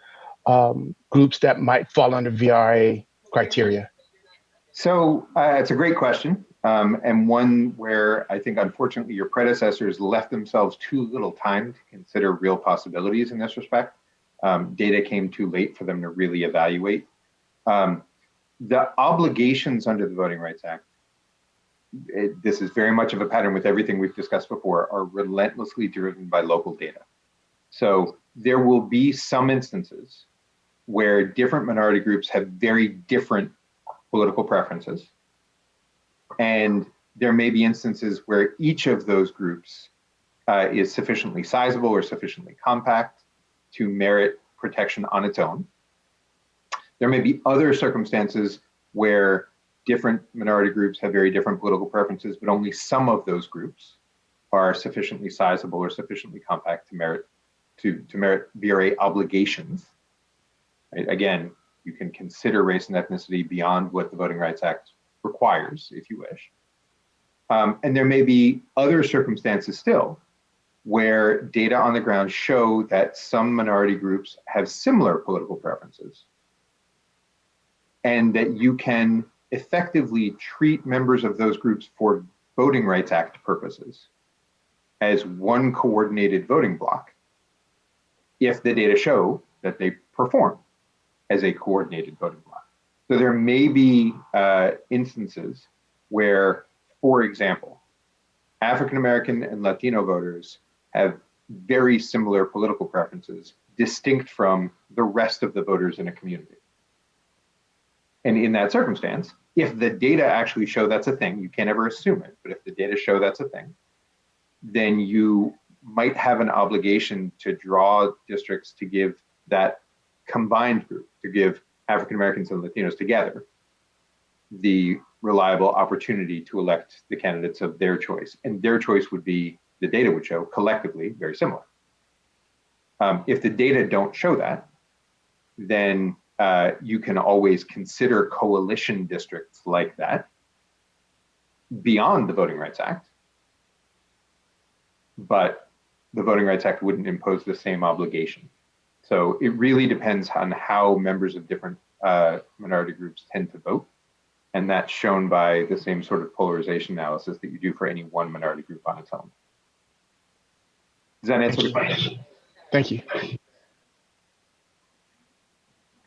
groups that might fall under VRA criteria? So it's a great question, and one where I think, unfortunately, your predecessors left themselves too little time to consider real possibilities in this respect. Data came too late for them to really evaluate. The obligations under the Voting Rights Act, this is very much of a pattern with everything we've discussed before, are relentlessly driven by local data. So there will be some instances where different minority groups have very different political preferences. And there may be instances where each of those groups is sufficiently sizable or sufficiently compact to merit protection on its own. There may be other circumstances where different minority groups have very different political preferences, but only some of those groups are sufficiently sizable or sufficiently compact to merit VRA obligations. Right? Again, you can consider race and ethnicity beyond what the Voting Rights Act requires, if you wish. And there may be other circumstances still where data on the ground show that some minority groups have similar political preferences, and that you can effectively treat members of those groups for Voting Rights Act purposes as one coordinated voting bloc if the data show that they perform as a coordinated voting bloc. So there may be instances where, for example, African American and Latino voters have very similar political preferences, distinct from the rest of the voters in a community. And in that circumstance, if the data actually show that's a thing, you can't ever assume it, but if the data show that's a thing, then you might have an obligation to draw districts to give that combined group, to give African Americans and Latinos together the reliable opportunity to elect the candidates of their choice. And their choice would be, the data would show collectively very similar. If the data don't show that, then you can always consider coalition districts like that beyond the Voting Rights Act, but the Voting Rights Act wouldn't impose the same obligation. So it really depends on how members of different minority groups tend to vote. And that's shown by the same sort of polarization analysis that you do for any one minority group on its own. Does that answer the question? Thank you.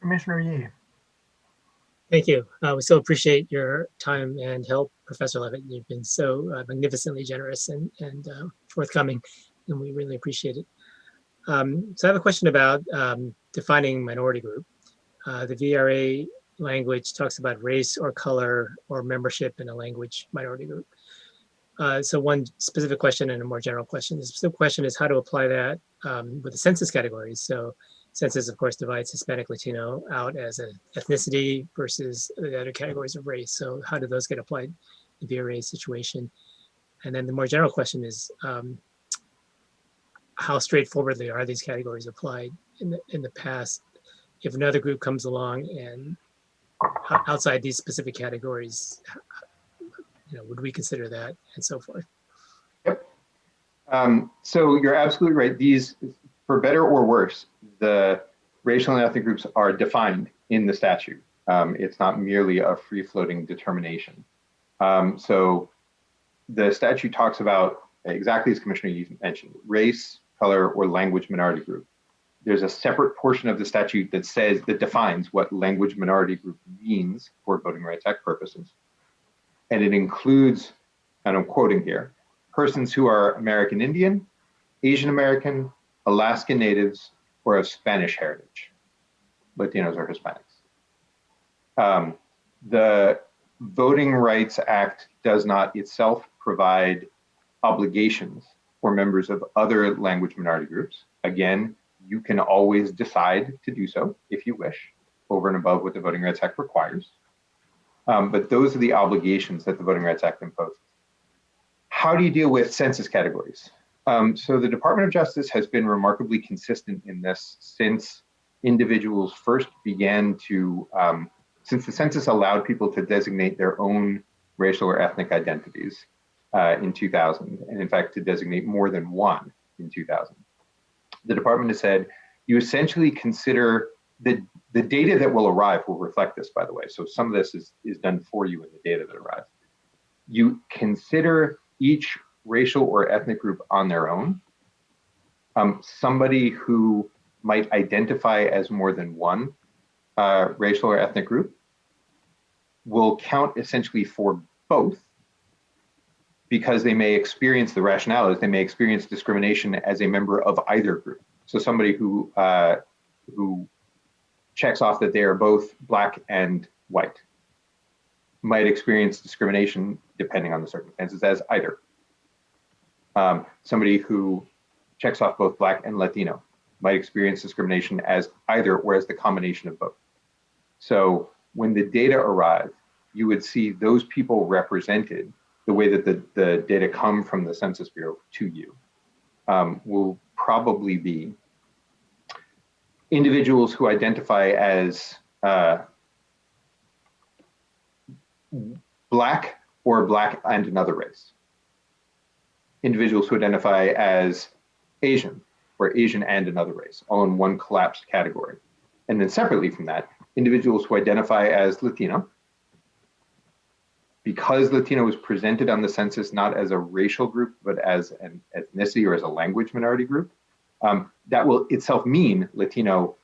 Commissioner Yee. Thank you. We so appreciate your time and help, Professor Levitt. You've been so magnificently generous and forthcoming, and we really appreciate it. So I have a question about defining minority group. The VRA language talks about race or color or membership in a language minority group. So one specific question and a more general question. The specific question is how to apply that with the census categories. So census, of course, divides Hispanic, Latino out as an ethnicity versus the other categories of race. So how do those get applied in the VRA situation? And then the more general question is how straightforwardly are these categories applied in the past? If another group comes along and outside these specific categories, would we consider that and so forth? Yep. So you're absolutely right. These, for better or worse, the racial and ethnic groups are defined in the statute. It's not merely a free-floating determination. So the statute talks about, exactly as Commissioner Yee mentioned, race, color, or language minority group. There's a separate portion of the statute that defines what language minority group means for Voting Rights Act purposes. And it includes, and I'm quoting here, persons who are American Indian, Asian American, Alaskan Natives, or of Spanish heritage, Latinos or Hispanics. The Voting Rights Act does not itself provide obligations for members of other language minority groups. Again, you can always decide to do so if you wish, over and above what the Voting Rights Act requires. But those are the obligations that the Voting Rights Act imposes. How do you deal with census categories? So the Department of Justice has been remarkably consistent in this since individuals first began to, since the census allowed people to designate their own racial or ethnic identities in 2000, and in fact to designate more than one in 2000. The department has said, you essentially consider the data that will arrive will reflect this, by the way. So some of this is done for you in the data that arrives. You consider each racial or ethnic group on their own. Somebody who might identify as more than one racial or ethnic group will count essentially for both, because they may experience, the rationale is they may experience discrimination as a member of either group. So somebody who checks off that they are both Black and white might experience discrimination, depending on the circumstances, as either. Somebody who checks off both Black and Latino might experience discrimination as either or as the combination of both. So when the data arrive, you would see those people represented the way that the data come from the Census Bureau to you. Will probably be individuals who identify as Black or Black and another race. Individuals who identify as Asian or Asian and another race, all in one collapsed category. And then separately from that, individuals who identify as Latino, because Latino is presented on the census not as a racial group, but as an ethnicity or as a language minority group, that will itself mean Latino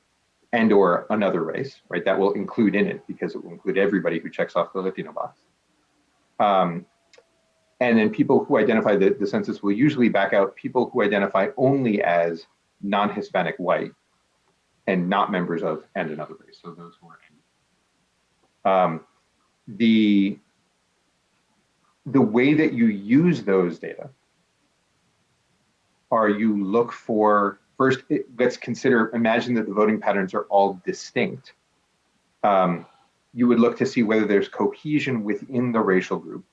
and or another race, right? That will include in it, because it will include everybody who checks off the Latino box. And then people who identify, the census will usually back out people who identify only as non-Hispanic white and not members of and another race, so those who are the way that you use those data are you look for, first, let's consider, imagine that the voting patterns are all distinct. You would look to see whether there's cohesion within the racial group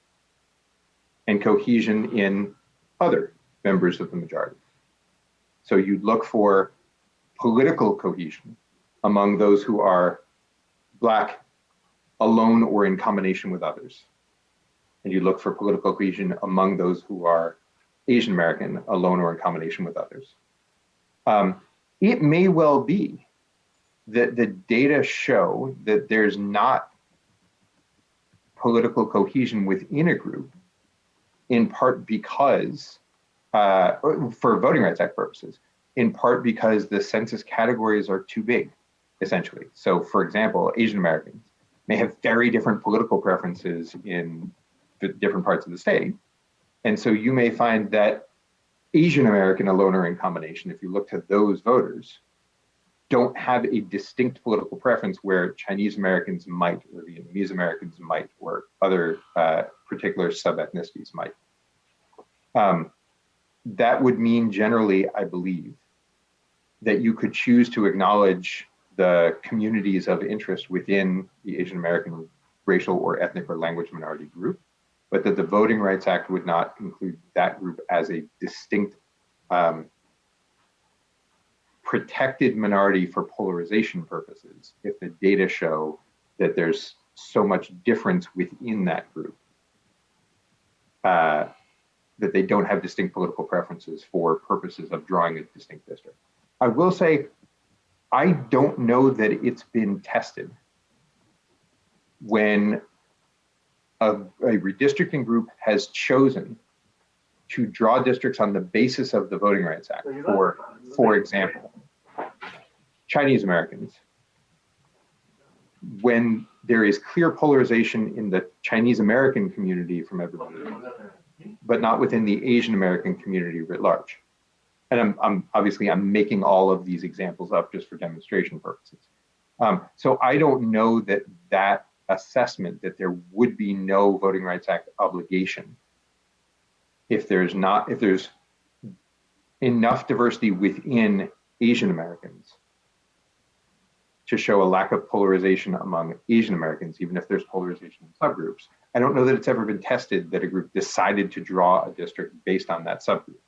and cohesion in other members of the majority. So you'd look for political cohesion among those who are Black alone or in combination with others. And you look for political cohesion among those who are Asian American alone or in combination with others. It may well be that the data show that there's not political cohesion within a group, in part because, for Voting Rights Act purposes, in part because the census categories are too big, essentially. So for example, Asian Americans may have very different political preferences in different parts of the state. And so you may find that Asian American alone or in combination, if you look to those voters, don't have a distinct political preference where Chinese Americans might, or Vietnamese Americans might, or other particular sub-ethnicities might. That would mean generally, I believe, that you could choose to acknowledge the communities of interest within the Asian American racial or ethnic or language minority group, but that the Voting Rights Act would not include that group as a distinct protected minority for polarization purposes if the data show that there's so much difference within that group that they don't have distinct political preferences for purposes of drawing a distinct district. I will say, I don't know that it's been tested when a redistricting group has chosen to draw districts on the basis of the Voting Rights Act. For example, Chinese Americans, when there is clear polarization in the Chinese American community from everybody, but not within the Asian American community writ large. And I'm obviously making all of these examples up just for demonstration purposes. So I don't know that assessment that there would be no Voting Rights Act obligation if there's enough diversity within Asian Americans to show a lack of polarization among Asian Americans, even if there's polarization in subgroups. I don't know that it's ever been tested that a group decided to draw a district based on that subgroup.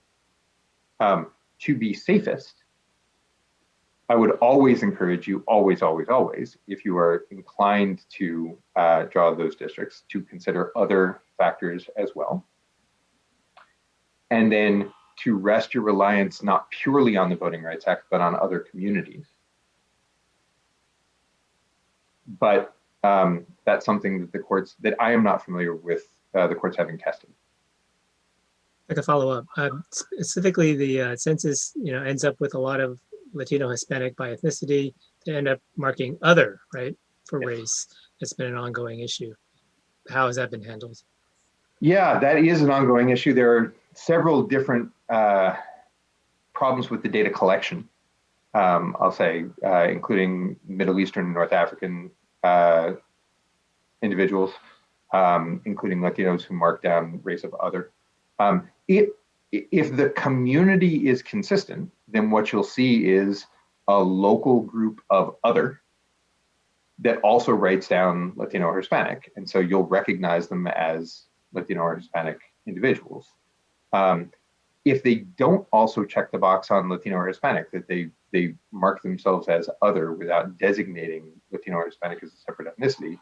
To be safest, I would always encourage you, always, if you are inclined to draw those districts, to consider other factors as well. And then to rest your reliance not purely on the Voting Rights Act, but on other communities. But that's something that the courts, that I am not familiar with the courts having tested. Like a follow-up, specifically the census, ends up with a lot of Latino, Hispanic by ethnicity to end up marking other, right, for race. It's been an ongoing issue. How has that been handled? Yeah, that is an ongoing issue. There are several different problems with the data collection. I'll say, including Middle Eastern and North African individuals, including Latinos who mark down race of other. If the community is consistent, then what you'll see is a local group of other that also writes down Latino or Hispanic. And so you'll recognize them as Latino or Hispanic individuals. If they don't also check the box on Latino or Hispanic, that they mark themselves as other without designating Latino or Hispanic as a separate ethnicity,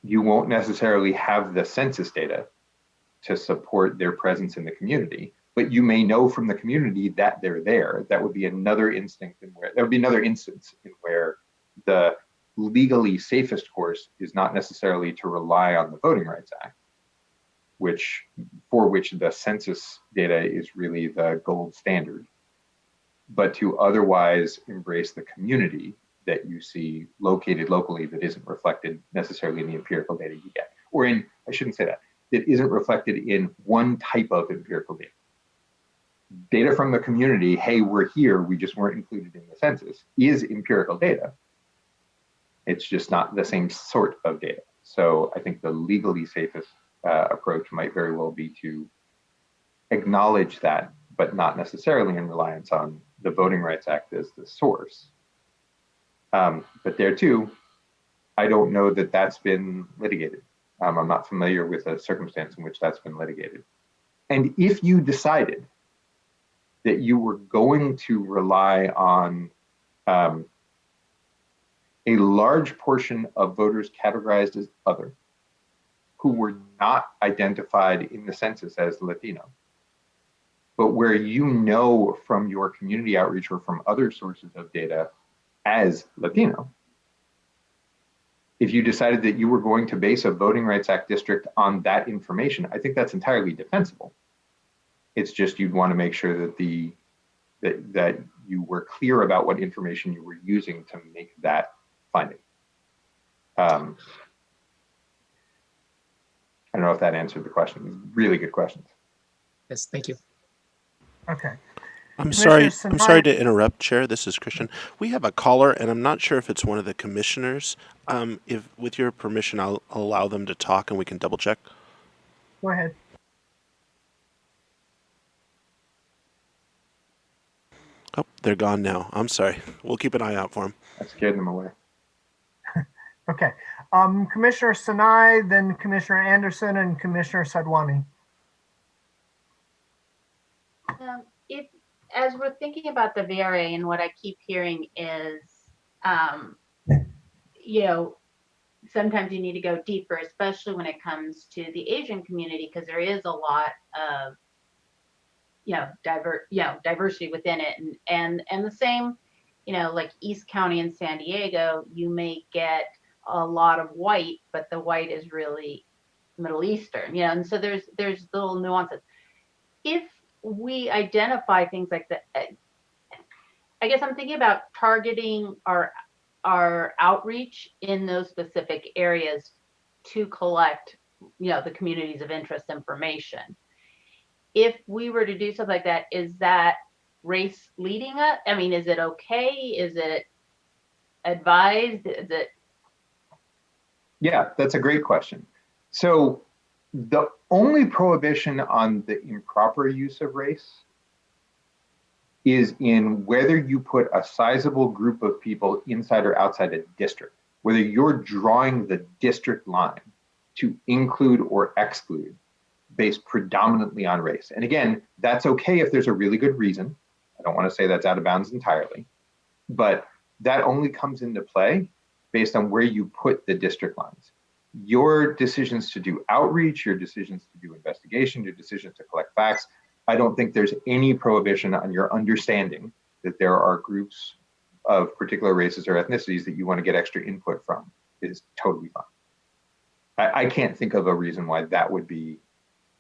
you won't necessarily have the census data to support their presence in the community, but you may know from the community that they're there. That would be another instance in where the legally safest course is not necessarily to rely on the Voting Rights Act, for which the census data is really the gold standard, but to otherwise embrace the community that you see located locally that isn't reflected necessarily in the empirical data you get. Or in, I shouldn't say that, that isn't reflected in one type of empirical data. Data from the community, hey, we're here, we just weren't included in the census, is empirical data. It's just not the same sort of data. So I think the legally safest approach might very well be to acknowledge that, but not necessarily in reliance on the Voting Rights Act as the source. But there too, I don't know that that's been litigated. I'm not familiar with a circumstance in which that's been litigated. And if you decided that you were going to rely on a large portion of voters categorized as other, who were not identified in the census as Latino, but where you know from your community outreach or from other sources of data as Latino, if you decided that you were going to base a Voting Rights Act district on that information, I think that's entirely defensible. It's just you'd want to make sure that that you were clear about what information you were using to make that finding. I don't know if that answered the question. Really good questions. Yes, thank you. Okay. I'm sorry to interrupt, Chair. This is Christian. We have a caller, and I'm not sure if it's one of the commissioners. If, with your permission, I'll allow them to talk, and we can double check. Go ahead. Oh, they're gone now. I'm sorry. We'll keep an eye out for them. I scared them away. Okay. Commissioner Sinai, then Commissioner Anderson, and Commissioner Sadwani. If, as we're thinking about the VRA, and what I keep hearing is, you know, sometimes you need to go deeper, especially when it comes to the Asian community, because there is a lot of, diversity within it, and the same, like East County and San Diego, you may get a lot of white, but the white is really Middle Eastern, and so there's little nuances. If we identify things like that, I guess I'm thinking about targeting our outreach in those specific areas to collect, the communities of interest information. If we were to do something like that, is that race leading us? I mean, is it okay? Is it advised? Is it? Yeah, that's a great question. So the only prohibition on the improper use of race is in whether you put a sizable group of people inside or outside a district, whether you're drawing the district line to include or exclude based predominantly on race. And again, that's okay if there's a really good reason. I don't want to say that's out of bounds entirely, but that only comes into play based on where you put the district lines. Your decisions to do outreach, your decisions to do investigation, your decisions to collect facts, I don't think there's any prohibition on your understanding that there are groups of particular races or ethnicities that you want to get extra input from. It is totally fine. I can't think of a reason why that would be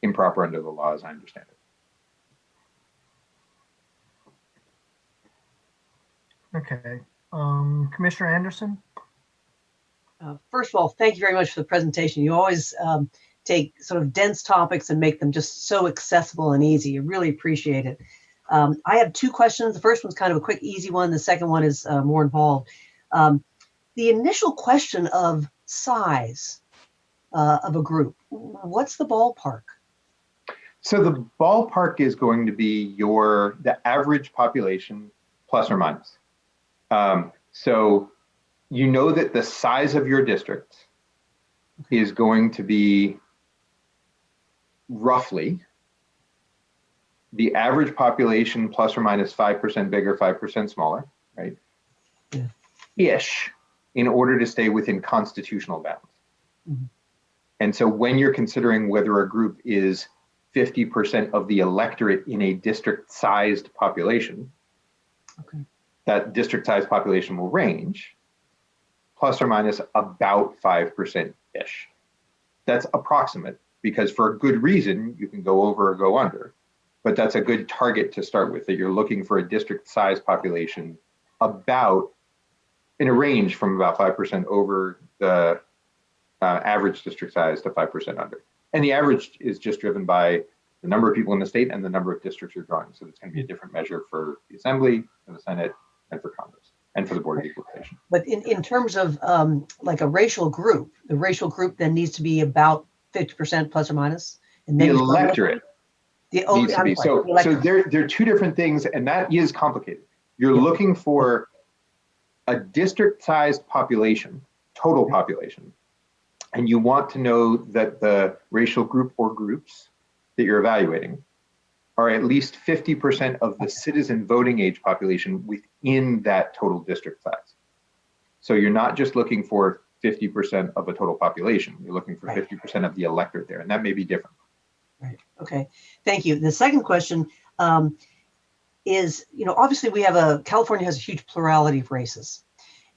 improper under the law as I understand it. Okay. Commissioner Anderson? First of all, thank you very much for the presentation. You always take sort of dense topics and make them just so accessible and easy. I really appreciate it. I have two questions. The first one's kind of a quick, easy one. The second one is more involved. The initial question of size of a group, what's the ballpark? So the ballpark is going to be the average population plus or minus. So you know that the size of your district is going to be roughly the average population plus or minus 5% bigger, 5% smaller, right? Yeah. Ish, in order to stay within constitutional bounds. And so when you're considering whether a group is 50% of the electorate in a district-sized population, that district-sized population will range plus or minus about 5%-ish. That's approximate, because for a good reason, you can go over or go under. But that's a good target to start with, that you're looking for a district-sized population about in a range from about 5% over the average district size to 5% under. And the average is just driven by the number of people in the state and the number of districts you're drawing. So it's going to be a different measure for the Assembly, for the Senate, and for Congress, and for the Board of Equalization. But in terms of like a racial group, the racial group then needs to be about 50% plus or minus. And The then electorate needs to be. So there are two different things, and that is complicated. You're looking for a district-sized population, total population, and you want to know that the racial group or groups that you're evaluating are at least 50% of the citizen voting age population within that total district size. So you're not just looking for 50% of a total population, you're looking for 50% of the electorate there, and that may be different. Right. Okay. Thank you. The second question is, obviously California has a huge plurality of races.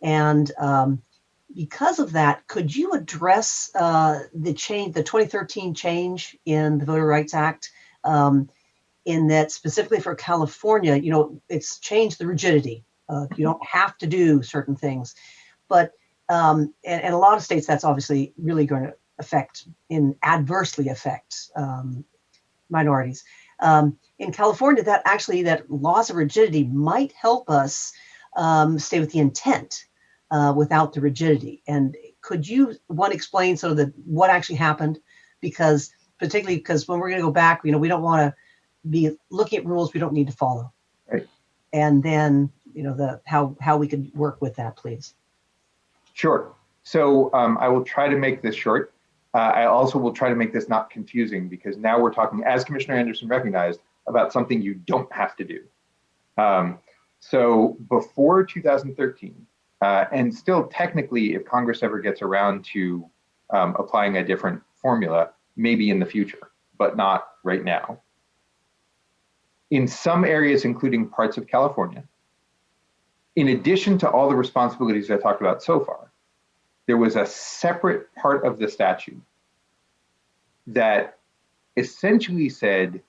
And because of that, could you address the 2013 change in the Voter Rights Act, in that specifically for California, it's changed the rigidity. You don't have to do certain things, but and a lot of states that's obviously really going to adversely affect minorities. In California, that laws of rigidity might help us stay with the intent without the rigidity. And could you explain sort of what actually happened? Particularly because when we're going to go back, we don't want to be looking at rules we don't need to follow. Right. And then how we could work with that, please. Sure. So I will try to make this short. I also will try to make this not confusing, because now we're talking, as Commissioner Anderson recognized, about something you don't have to do. So before 2013, and still technically, if Congress ever gets around to applying a different formula, maybe in the future, but not right now. In some areas, including parts of California, in addition to all the responsibilities I talked about so far, there was a separate part of the statute that essentially said,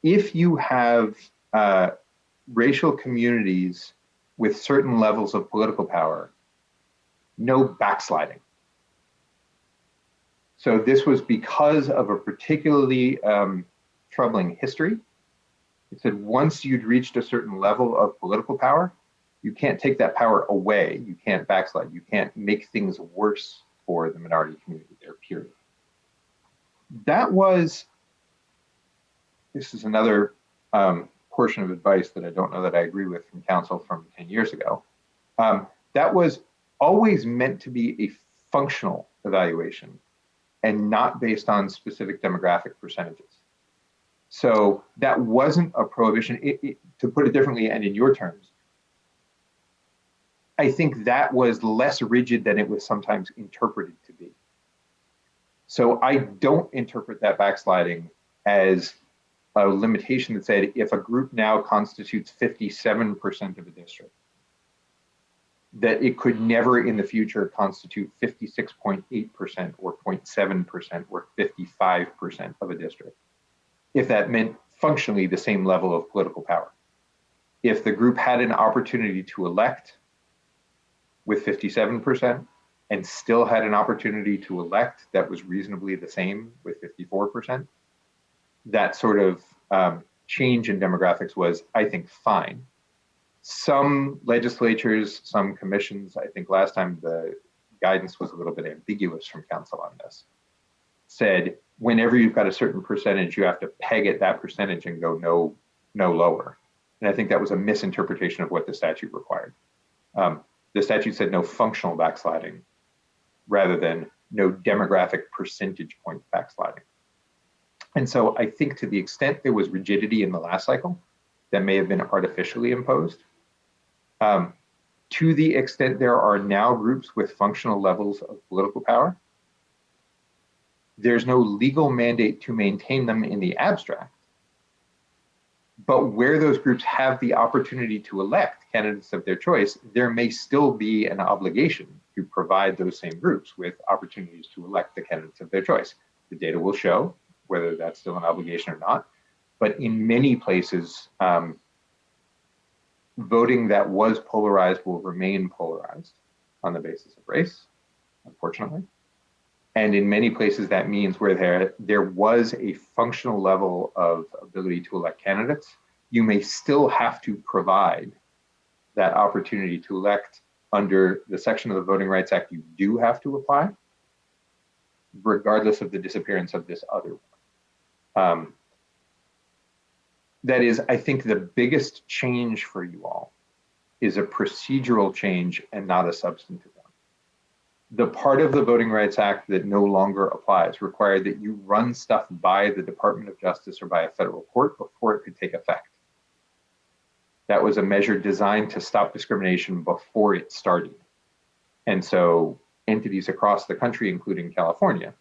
if you have racial communities with certain levels of political power, no backsliding. So this was because of a particularly troubling history. It said once you'd reached a certain level of political power, you can't take that power away. You can't backslide. You can't make things worse for the minority community there, period. This is another portion of advice that I don't know that I agree with from council from 10 years ago. That was always meant to be a functional evaluation and not based on specific demographic percentages. So that wasn't a prohibition. To put it differently and in your terms, I think that was less rigid than it was sometimes interpreted to be. So I don't interpret that backsliding as a limitation that said if a group now constitutes 57% of a district, that it could never in the future constitute 56.8% or 0.7% or 55% of a district, if that meant functionally the same level of political power. If the group had an opportunity to elect with 57% and still had an opportunity to elect that was reasonably the same with 54%, that sort of change in demographics was, I think, fine. Some legislatures, some commissions, I think last time the guidance was a little bit ambiguous from council on this, said whenever you've got a certain percentage, you have to peg at that percentage and go no lower. And I think that was a misinterpretation of what the statute required. The statute said no functional backsliding rather than no demographic percentage point backsliding. And so I think to the extent there was rigidity in the last cycle, that may have been artificially imposed. To the extent there are now groups with functional levels of political power, there's no legal mandate to maintain them in the abstract. But where those groups have the opportunity to elect candidates of their choice, there may still be an obligation to provide those same groups with opportunities to elect the candidates of their choice. The data will show whether that's still an obligation or not. But in many places, voting that was polarized will remain polarized on the basis of race, unfortunately. And in many places, that means where there was a functional level of ability to elect candidates, you may still have to provide that opportunity to elect under the section of the Voting Rights Act you do have to apply, regardless of the disappearance of this other one. That is, I think the biggest change for you all is a procedural change and not a substantive one. The part of the Voting Rights Act that no longer applies required that you run stuff by the Department of Justice or by a federal court before it could take effect. That was a measure designed to stop discrimination before it started. And so entities across the country, including California,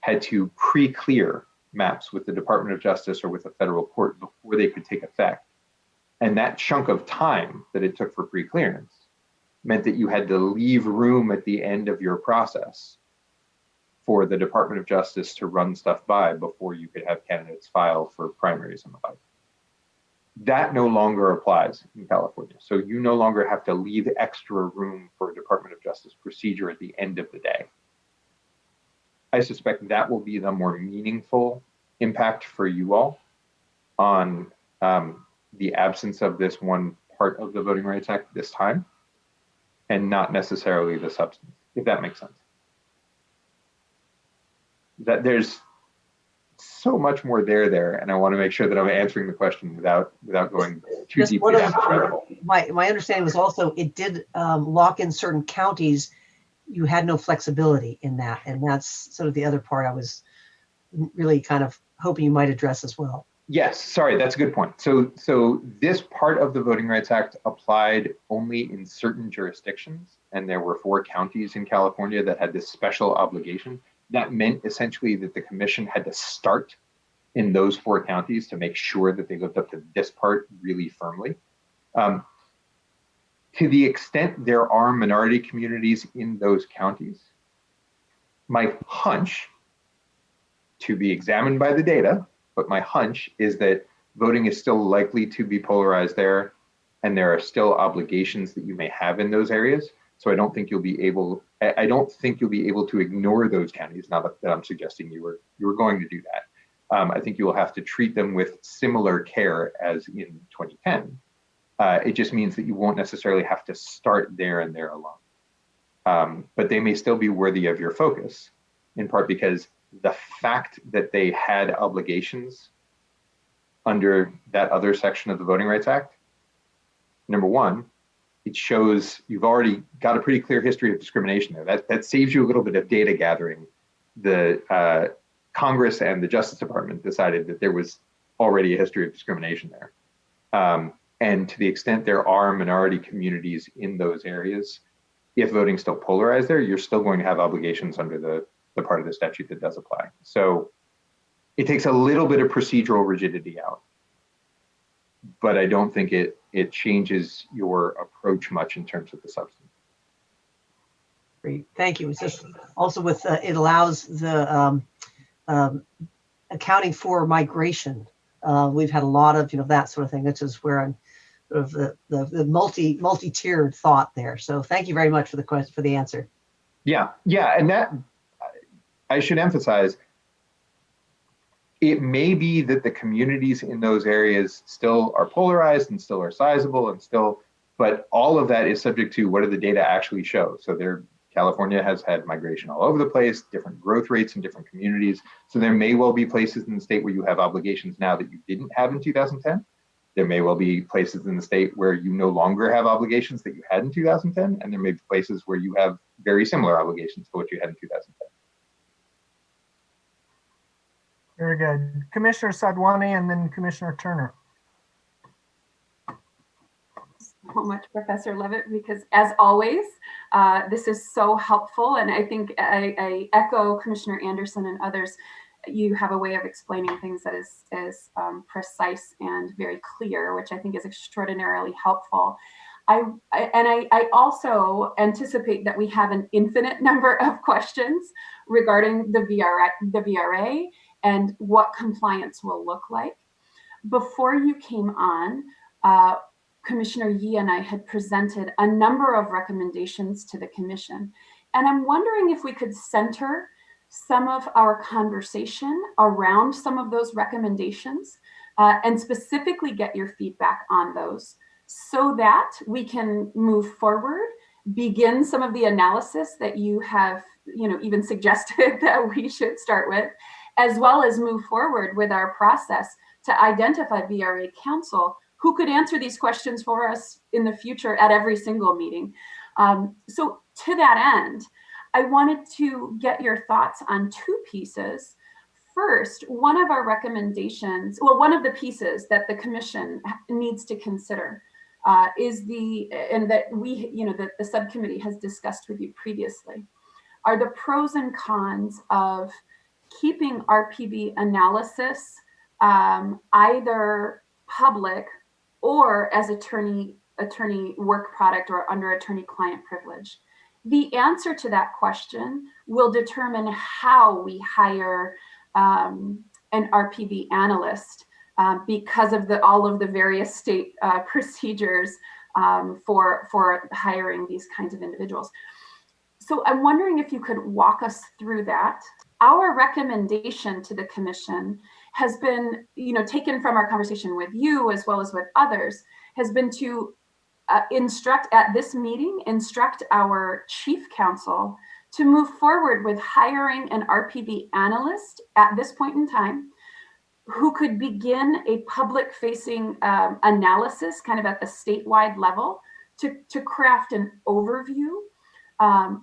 had to pre-clear maps with the Department of Justice or with a federal court before they could take effect. And that chunk of time that it took for pre-clearance meant that you had to leave room at the end of your process for the Department of Justice to run stuff by before you could have candidates file for primaries and the like. That no longer applies in California. So you no longer have to leave extra room for a Department of Justice procedure at the end of the day. I suspect that will be the more meaningful impact for you all on the absence of this one part of the Voting Rights Act this time, and not necessarily the substance, if that makes sense. That there's so much more there, and I want to make sure that I'm answering the question without going too Just deeply down the rabbit hole. My understanding was also it did lock in certain counties. You had no flexibility in that, and that's sort of the other part I was really kind of hoping you might address as well. Yes, sorry, that's a good point. So this part of the Voting Rights Act applied only in certain jurisdictions, and there were 4 counties in California that had this special obligation. That meant essentially that the commission had to start in those 4 counties to make sure that they lived up to this part really firmly. To the extent there are minority communities in those counties, my hunch, to be examined by the data, but my hunch is that voting is still likely to be polarized there, and there are still obligations that you may have in those areas. So I don't think you'll be able to ignore those counties. Not that I'm suggesting you were going to do that. I think you will have to treat them with similar care as in 2010. It just means that you won't necessarily have to start there and there alone. But they may still be worthy of your focus, in part because the fact that they had obligations under that other section of the Voting Rights Act, number one, it shows you've already got a pretty clear history of discrimination there. That saves you a little bit of data gathering. The Congress and the Justice Department decided that there was already a history of discrimination there. And to the extent there are minority communities in those areas, if voting's still polarized there, you're still going to have obligations under the part of the statute that does apply. So it takes a little bit of procedural rigidity out, but I don't think it changes your approach much in terms of the substance. Great, thank you. It's just also with it allows the accounting for migration. We've had a lot of that sort of thing. This is where I'm sort of the multi-tiered thought there. So thank you very much for the answer. Yeah, and that I should emphasize. It may be that the communities in those areas still are polarized and still are sizable and still, but all of that is subject to what do the data actually show. So California has had migration all over the place, different growth rates in different communities. So there may well be places in the state where you have obligations now that you didn't have in 2010. There may well be places in the state where you no longer have obligations that you had in 2010. And there may be places where you have very similar obligations to what you had in 2010. Very good. Commissioner Sadwani and then Commissioner Turner. So much, Professor Levitt, because as always, This is so helpful, and I think I echo Commissioner Anderson and others. You have a way of explaining things that is precise and very clear, which I think is extraordinarily helpful. I also anticipate that we have an infinite number of questions regarding the VRA and what compliance will look like. Before you came on, Commissioner Yee and I had presented a number of recommendations to the Commission. And I'm wondering if we could center some of our conversation around some of those recommendations and specifically get your feedback on those so that we can move forward, begin some of the analysis that you have, even suggested that we should start with, as well as move forward with our process to identify VRA counsel who could answer these questions for us in the future at every single meeting. So to that end, I wanted to get your thoughts on two pieces. First, one of our recommendations, well, one of the pieces that the Commission needs to consider is and that that the subcommittee has discussed with you previously, are the pros and cons of keeping RPV analysis either public or as attorney work product or under attorney-client privilege. The answer to that question will determine how we hire an RPV analyst because of all of the various state procedures for hiring these kinds of individuals. So I'm wondering if you could walk us through that. Our recommendation to the Commission has been, taken from our conversation with you as well as with others, has been to instruct our chief counsel to move forward with hiring an RPV analyst at this point in time who could begin a public-facing analysis kind of at the statewide level to craft an overview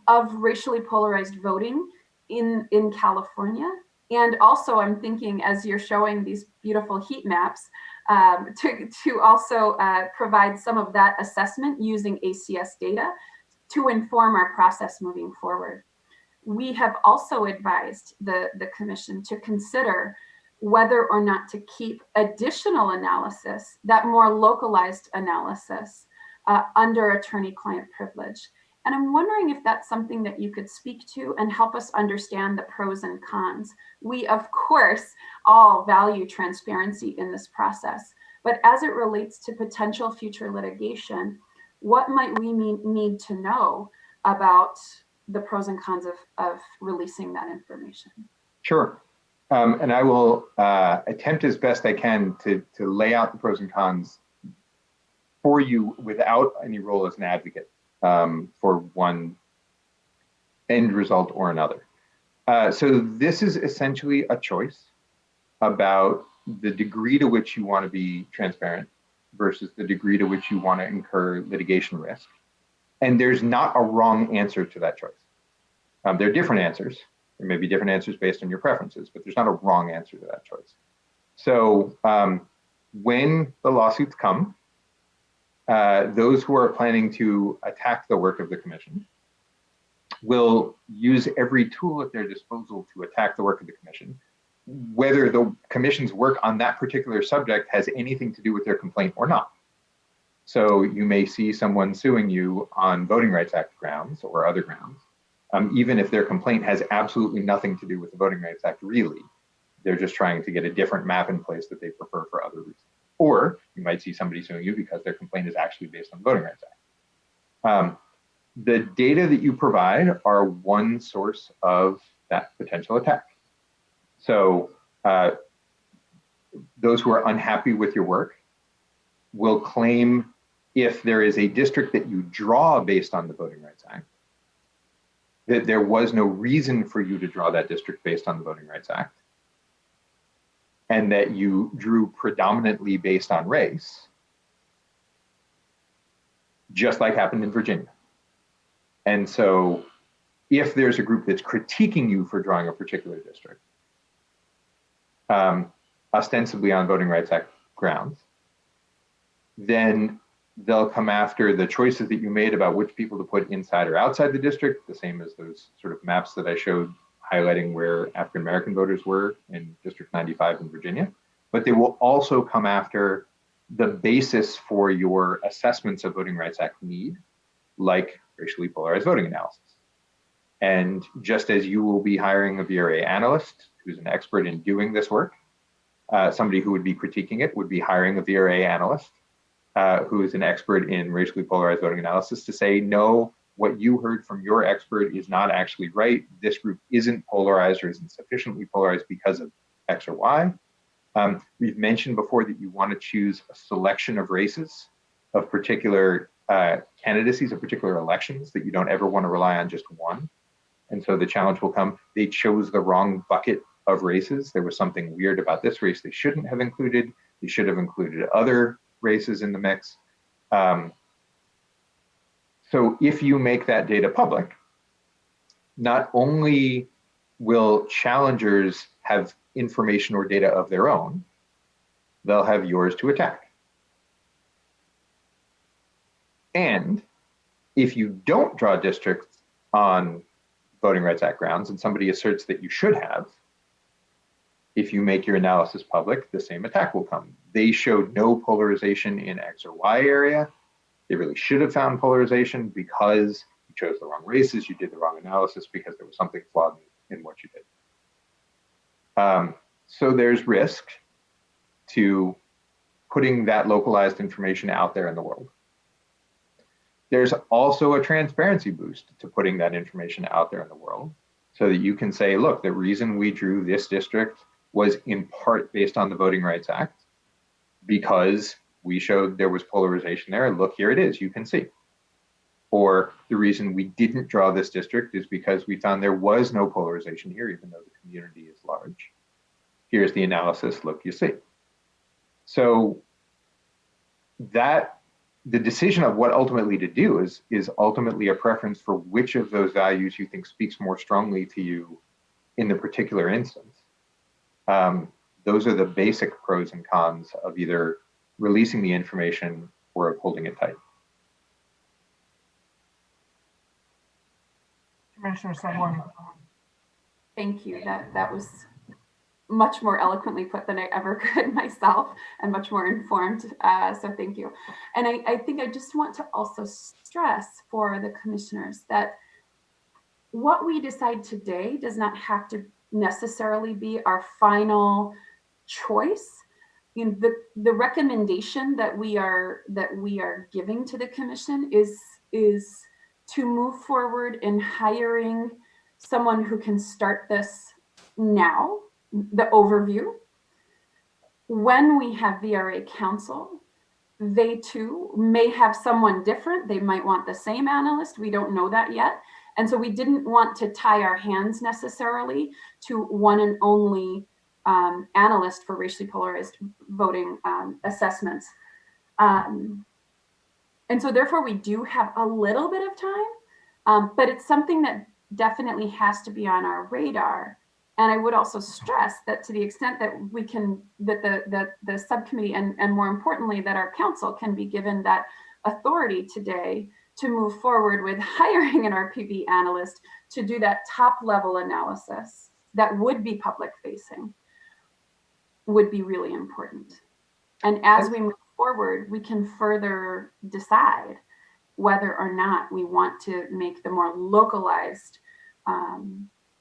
of racially polarized voting in California. And also I'm thinking, as you're showing these beautiful heat maps, to also provide some of that assessment using ACS data to inform our process moving forward. We have also advised the Commission to consider whether or not to keep additional analysis, that more localized analysis, under attorney-client privilege. And I'm wondering if that's something that you could speak to and help us understand the pros and cons. We, of course, all value transparency in this process, but as it relates to potential future litigation, what might we need to know about the pros and cons of releasing that information? Sure. And I will attempt as best I can to lay out the pros and cons for you without any role as an advocate for one end result or another. So this is essentially a choice about the degree to which you want to be transparent versus the degree to which you want to incur litigation risk. And there's not a wrong answer to that choice. There are different answers. There may be different answers based on your preferences, but there's not a wrong answer to that choice. So when the lawsuits come, those who are planning to attack the work of the Commission will use every tool at their disposal to attack the work of the Commission, whether the Commission's work on that particular subject has anything to do with their complaint or not. So you may see someone suing you on Voting Rights Act grounds or other grounds, even if their complaint has absolutely nothing to do with the Voting Rights Act, really. They're just trying to get a different map in place that they prefer for other reasons. Or you might see somebody suing you because their complaint is actually based on the Voting Rights Act. The data that you provide are one source of that potential attack. So those who are unhappy with your work will claim, if there is a district that you draw based on the Voting Rights Act, that there was no reason for you to draw that district based on the Voting Rights Act, and that you drew predominantly based on race, just like happened in Virginia. And so if there's a group that's critiquing you for drawing a particular district, ostensibly on Voting Rights Act grounds, then They'll come after the choices that you made about which people to put inside or outside the district, the same as those sort of maps that I showed highlighting where African American voters were in District 95 in Virginia. But they will also come after the basis for your assessments of Voting Rights Act need, like racially polarized voting analysis. And just as you will be hiring a VRA analyst who's an expert in doing this work, somebody who would be critiquing it would be hiring a VRA analyst who is an expert in racially polarized voting analysis to say, no, what you heard from your expert is not actually right. This group isn't polarized or isn't sufficiently polarized because of X or Y. We've mentioned before that you want to choose a selection of races of particular candidacies of particular elections, that you don't ever want to rely on just one. And so the challenge will come, they chose the wrong bucket of races. There was something weird about this race they shouldn't have included. They should have included other races in the mix. So if you make that data public, not only will challengers have information or data of their own, they'll have yours to attack. And if you don't draw districts on Voting Rights Act grounds and somebody asserts that you should have, if you make your analysis public, the same attack will come. They showed no polarization in X or Y area. They really should have found polarization because you chose the wrong races, you did the wrong analysis because there was something flawed in what you did. So there's risk to putting that localized information out there in the world. There's also a transparency boost to putting that information out there in the world so that you can say, look, the reason we drew this district was in part based on the Voting Rights Act because we showed there was polarization there. Look, here it is, you can see. Or the reason we didn't draw this district is because we found there was no polarization here, even though the community is large. Here's the analysis, look, you see. So that the decision of what ultimately to do is ultimately a preference for which of those values you think speaks more strongly to you in the particular instance. Those are the basic pros and cons of either releasing the information or of holding it tight. Commissioner Sumlin. Thank you. That was much more eloquently put than I ever could myself, and much more informed. So thank you. And I think I just want to also stress for the commissioners that what we decide today does not have to necessarily be our final choice. You know, the recommendation that we are giving to the commission is to move forward in hiring someone who can start this now, the overview. When we have VRA counsel, they too may have someone different. They might want the same analyst. We don't know that yet. And so we didn't want to tie our hands necessarily to one and only analyst for racially polarized voting assessments. And so therefore we do have a little bit of time, but it's something that definitely has to be on our radar. And I would also stress that to the extent that we can, that the subcommittee and more importantly, that our council can be given that authority today to move forward with hiring an RPV analyst to do that top level analysis that would be public facing would be really important. And as we move forward, we can further decide whether or not we want to make the more localized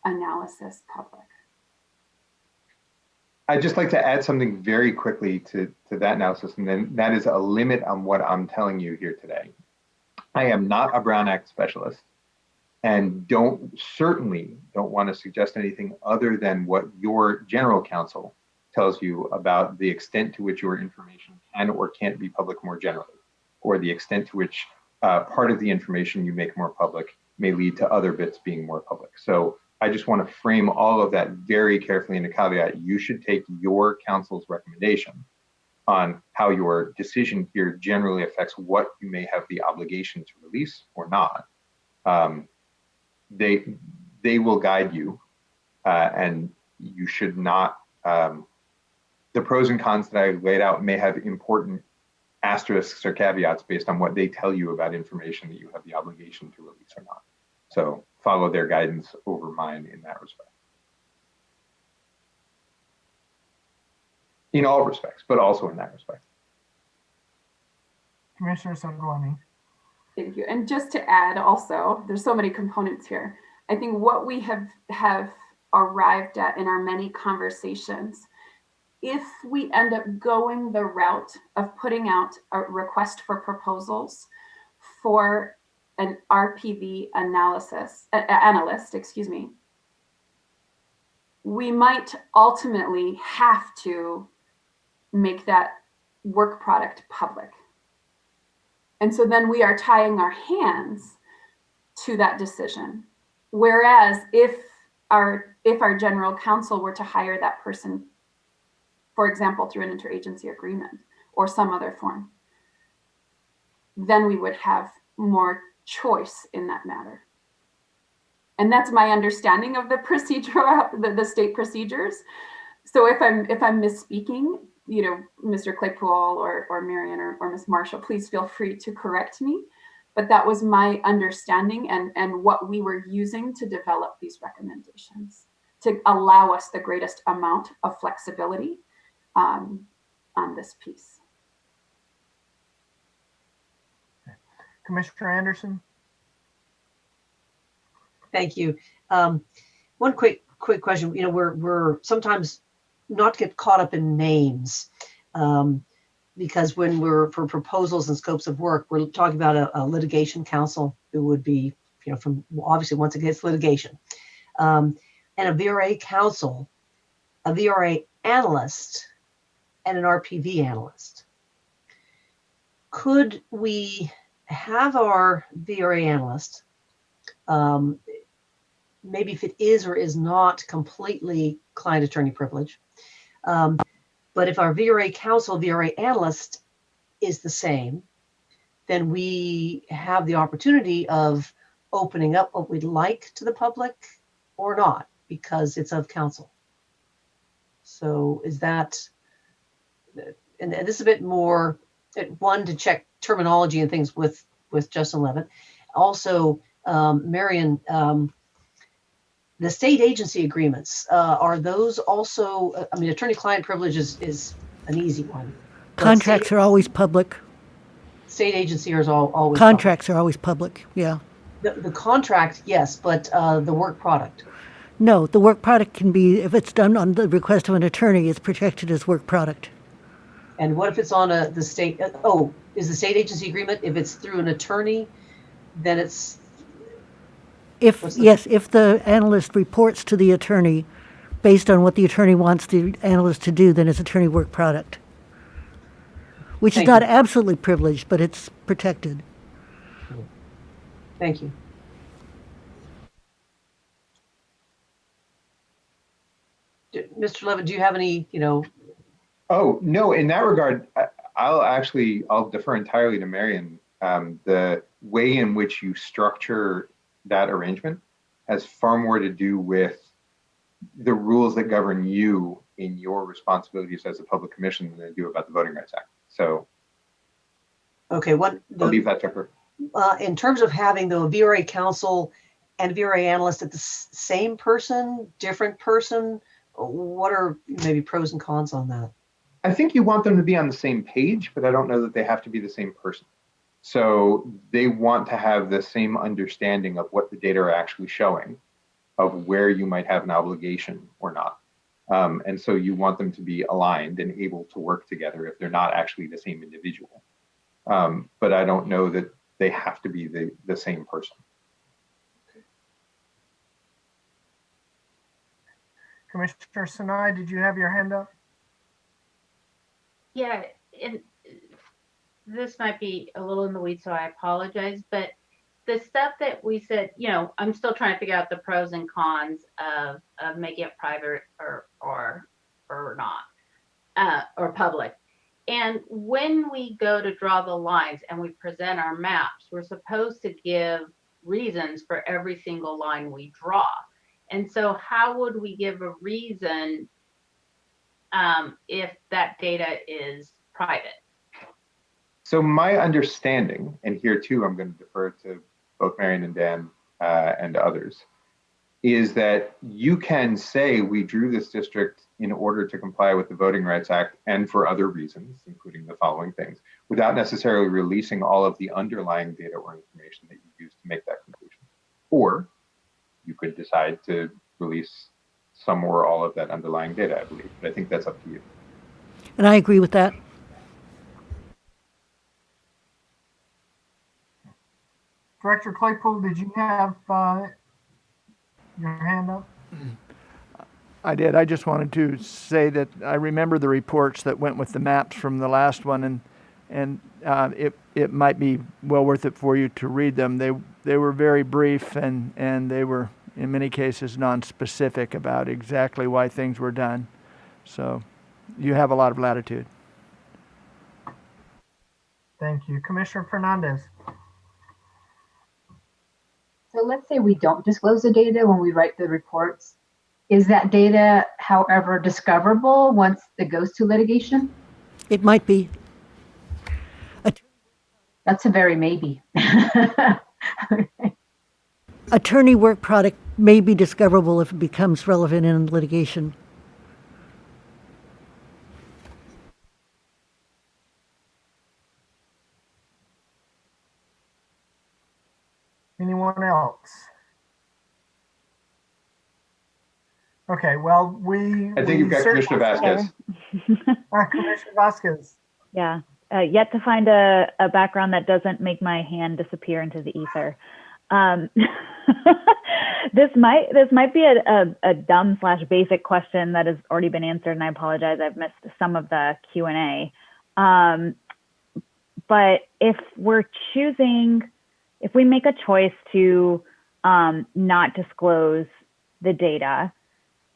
analysis public. I'd just like to add something very quickly to that analysis, and then that is a limit on what I'm telling you here today. I am not a Brown Act specialist and certainly don't want to suggest anything other than what your general counsel tells you about the extent to which your information can or can't be public more generally, or the extent to which part of the information you make more public may lead to other bits being more public. So I just want to frame all of that very carefully in a caveat. You should take your counsel's recommendation on how your decision here generally affects what you may have the obligation to release or not. They will guide you, and you should not. The pros and cons that I laid out may have important asterisks or caveats based on what they tell you about information that you have the obligation to release or not. So follow their guidance over mine in that respect. In all respects, but also in that respect. Commissioner Sangwani. Thank you. And just to add also, there's so many components here. I think what we have arrived at in our many conversations, if we end up going the route of putting out a request for proposals for an RPV analyst, we might ultimately have to make that work product public. And so then we are tying our hands to that decision. Whereas if our general counsel were to hire that person, for example, through an interagency agreement or some other form, then we would have more choice in that matter. And that's my understanding of the procedure, the state procedures. So if I'm misspeaking, you know, Mr. Claypool or Marion or Ms. Marshall, please feel free to correct me. But that was my understanding and what we were using to develop these recommendations to allow us the greatest amount of flexibility on this piece. Commissioner Anderson. Thank you. One quick question. You know, we're sometimes not get caught up in names because when we're for proposals and scopes of work, we're talking about a litigation counsel who would be, you know, from obviously once again it's litigation, and a VRA counsel, a VRA analyst, and an RPV analyst. Could we have our VRA analyst, maybe if it is or is not completely client attorney privilege, but if our VRA counsel, VRA analyst is the same, then we have the opportunity of opening up what we'd like to the public or not, because it's of counsel. So is that, and this is a bit more, one, to check terminology and things with Justin Levitt. Also, Marion, the state agency agreements, are those also, I mean, attorney-client privilege is an easy one. Contracts are always public. State agency is always Contracts are always public, yeah. The contract, yes, but the work product. No, the work product can be, if it's done on the request of an attorney, it's protected as work product. And what if it's on the state, is the state agency agreement, if it's through an attorney, then it's... If the analyst reports to the attorney based on what the attorney wants the analyst to do, then it's attorney work product. Which is not absolutely privileged, but it's protected. Thank you. Mr. Levitt, do you have any, you know? Oh, no, in that regard, I'll defer entirely to Marion. The way in which you structure that arrangement has far more to do with the rules that govern you in your responsibilities as a public commission than they do about the Voting Rights Act. So, okay, I'll leave that to her. In terms of having the VRA counsel and VRA analyst at the same person, different person, what are maybe pros and cons on that? I think you want them to be on the same page, but I don't know that they have to be the same person. So they want to have the same understanding of what the data are actually showing, of where you might have an obligation or not. And so you want them to be aligned and able to work together if they're not actually the same individual. But I don't know that they have to be the same person. Commissioner Sinai, did you have your hand up? Yeah, and this might be a little in the weeds, so I apologize, but the stuff that we said, you know, I'm still trying to figure out the pros and cons of making it private or not, or public. And when we go to draw the lines and we present our maps, we're supposed to give reasons for every single line we draw. And so how would we give a reason if that data is private? So my understanding, and here too, I'm going to defer to both Marion and Dan and others, is that you can say we drew this district in order to comply with the Voting Rights Act and for other reasons, including the following things, without necessarily releasing all of the underlying data or information that you use to make that conclusion. Or you could decide to release some or all of that underlying data, I believe, but I think that's up to you. And I agree with that. Director Claypool, did you have your hand up? I did. I just wanted to say that I remember the reports that went with the maps from the last one, and it might be well worth it for you to read them. They were very brief, and they were in many cases non-specific about exactly why things were done. So you have a lot of latitude. Thank you. Commissioner Fernandez. So let's say we don't disclose the data when we write the reports. Is that data, however, discoverable once it goes to litigation? It might be. That's a very maybe. Attorney work product may be discoverable if it becomes relevant in litigation. Anyone else? Okay, well, I think you've got Commissioner Vasquez. Commissioner Vasquez. Yeah, yet to find a background that doesn't make my hand disappear into the ether. This might be a dumb / basic question that has already been answered, and I apologize, I've missed some of the Q&A. But if we make a choice to not disclose the data,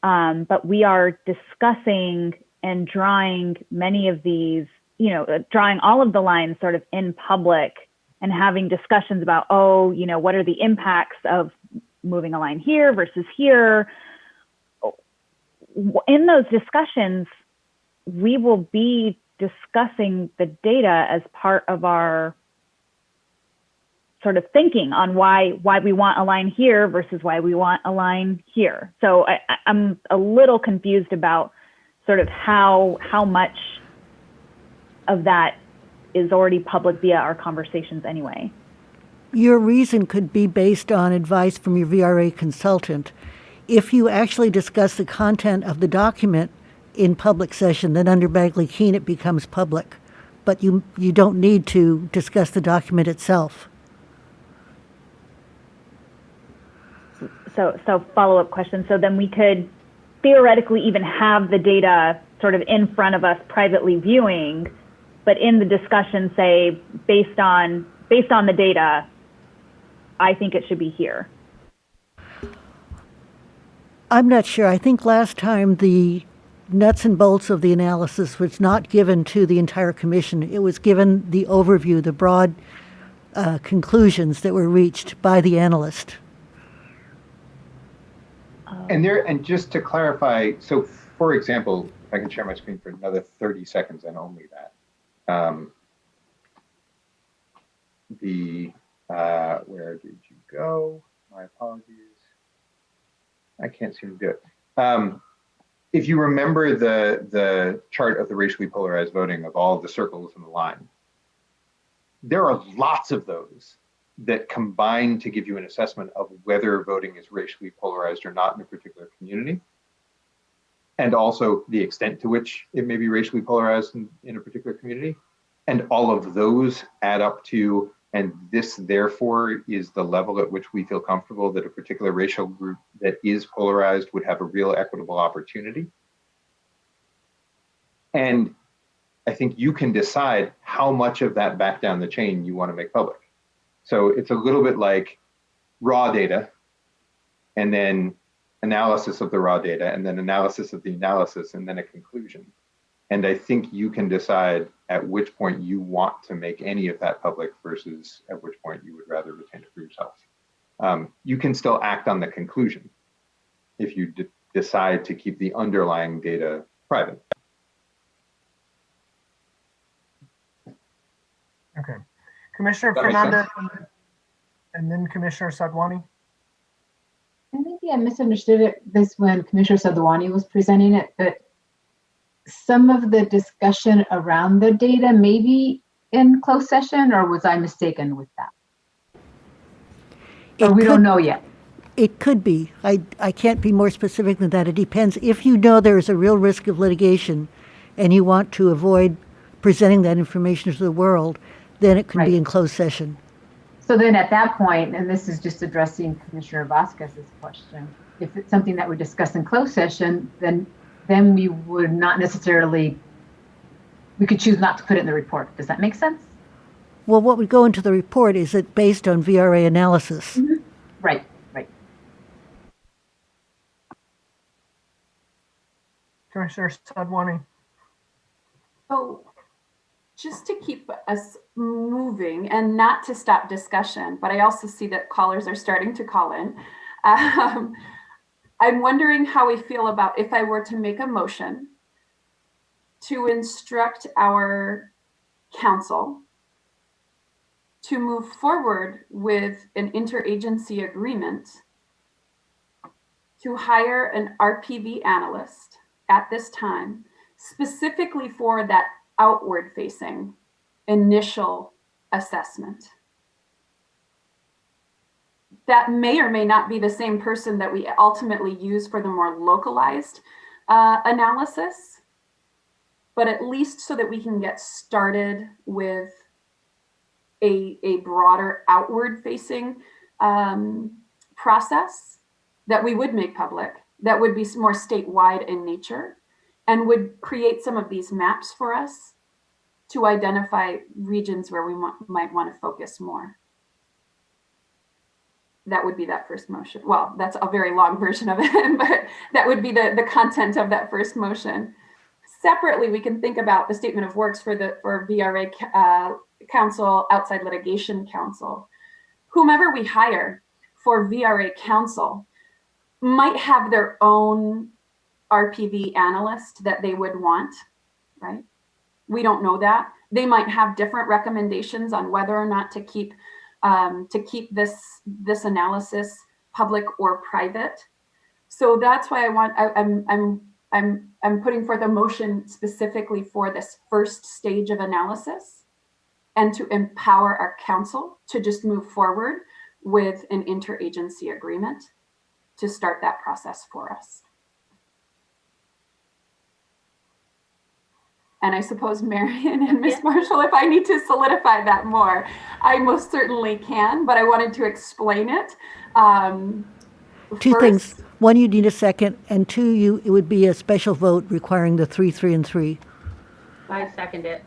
but we are discussing and drawing many of these, drawing all of the lines sort of in public and having discussions about, what are the impacts of moving a line here versus here. In those discussions, we will be discussing the data as part of our sort of thinking on why we want a line here versus why we want a line here. So I'm a little confused about sort of how much of that is already public via our conversations anyway. Your reason could be based on advice from your VRA consultant. If you actually discuss the content of the document in public session, then under Bagley-Keene it becomes public. But you don't need to discuss the document itself. So follow-up question. So then we could theoretically even have the data sort of in front of us privately viewing, but in the discussion say, based on the data, I think it should be here. I'm not sure. I think last time the nuts and bolts of the analysis was not given to the entire commission. It was given the overview, the broad conclusions that were reached by the analyst. And just to clarify, so for example, if I can share my screen for another 30 seconds and only that. Where did you go? My apologies. I can't seem to do it. If you remember the chart of the racially polarized voting of all of the circles in the line, there are lots of those that combine to give you an assessment of whether voting is racially polarized or not in a particular community, and also the extent to which it may be racially polarized in a particular community. And all of those add up to, and this therefore is the level at which we feel comfortable that a particular racial group that is polarized would have a real equitable opportunity. And I think you can decide how much of that back down the chain you want to make public. So it's a little bit like raw data, and then analysis of the raw data, and then analysis of the analysis, and then a conclusion. And I think you can decide at which point you want to make any of that public versus at which point you would rather retain it for yourself. You can still act on the conclusion if you decide to keep the underlying data private. Commissioner That makes Fernandez and then Commissioner Sadwani. And maybe I misunderstood this when Commissioner Sadwani was presenting it, but some of the discussion around the data may be in closed session, or was I mistaken with that? Or we don't know yet. It could be. I can't be more specific than that. It depends. If you know there is a real risk of litigation and you want to avoid presenting that information to the world, then it can be in closed session. So then at that point, and this is just addressing Commissioner Vasquez's question, if it's something that we discuss in closed session, then we would not necessarily, we could choose not to put it in the report. Does that make sense? Well, what would go into the report is it based on VRA analysis. Mm-hmm. Right, right. Commissioner Sadwani. So just to keep us moving and not to stop discussion, but I also see that callers are starting to call in. I'm wondering how we feel about if I were to make a motion to instruct our council to move forward with an interagency agreement to hire an RPV analyst at this time, specifically for that outward facing initial assessment. That may or may not be the same person that we ultimately use for the more localized analysis, but at least so that we can get started with a broader outward facing process that we would make public, that would be more statewide in nature, and would create some of these maps for us to identify regions where we might want to focus more. That would be that first motion. Well, that's a very long version of it, but that would be the content of that first motion. Separately, we can think about the statement of works for VRA counsel, outside litigation counsel. Whomever we hire for VRA counsel might have their own RPV analyst that they would want, right? We don't know that. They might have different recommendations on whether or not to keep this analysis public or private. So that's why I'm putting forth a motion specifically for this first stage of analysis and to empower our council to just move forward with an interagency agreement to start that process for us. And I suppose Marion and Ms. Marshall, if I need to solidify that more, I most certainly can, but I wanted to explain it. Two things. One, you need a second, and two, it would be a special vote requiring the 3, 3, and 3. I second it.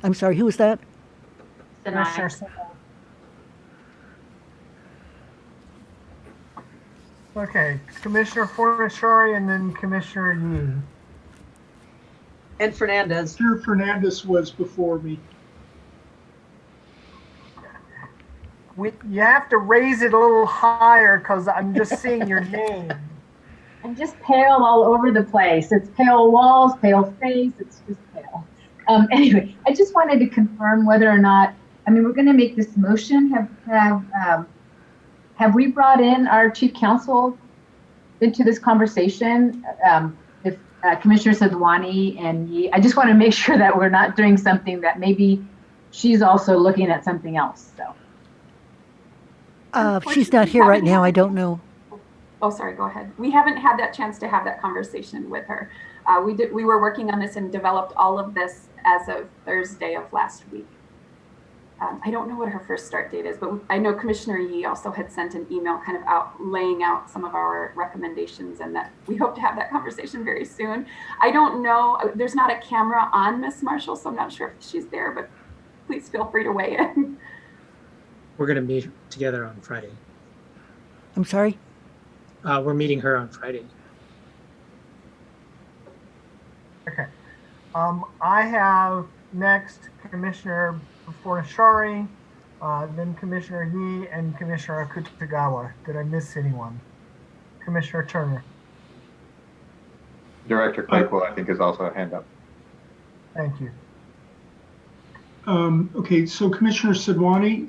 I'm sorry, who was that? Sinai. Okay, Commissioner Fornashari and then Commissioner Yee. And Fernandez. Commissioner Fernandez was before me. You have to raise it a little higher because I'm just seeing your name. I'm just pale all over the place. It's pale walls, pale face. It's just pale. Anyway, I just wanted to confirm whether or not, I mean, we're going to make this motion. Have we brought in our chief counsel into this conversation? If Commissioner Sadwani and Yee, I just want to make sure that we're not doing something that maybe she's also looking at something else. So. She's not here right now. I don't know. Oh, sorry, go ahead. We haven't had that chance to have that conversation with her. We were working on this and developed all of this as of Thursday of last week. I don't know what her first start date is, but I know Commissioner Yee also had sent an email kind of laying out some of our recommendations, and that we hope to have that conversation very soon. I don't know, there's not a camera on Miss Marshall, so I'm not sure if she's there, but please feel free to weigh in. We're going to meet together on Friday. I'm sorry? We're meeting her on Friday. Okay. I have next Commissioner Fornashari, then Commissioner Yee, and Commissioner Akutagawa. Did I miss anyone? Commissioner Turner. Director Claypool, I think, is also a hand up. Thank you. Okay, so Commissioner Sidwani,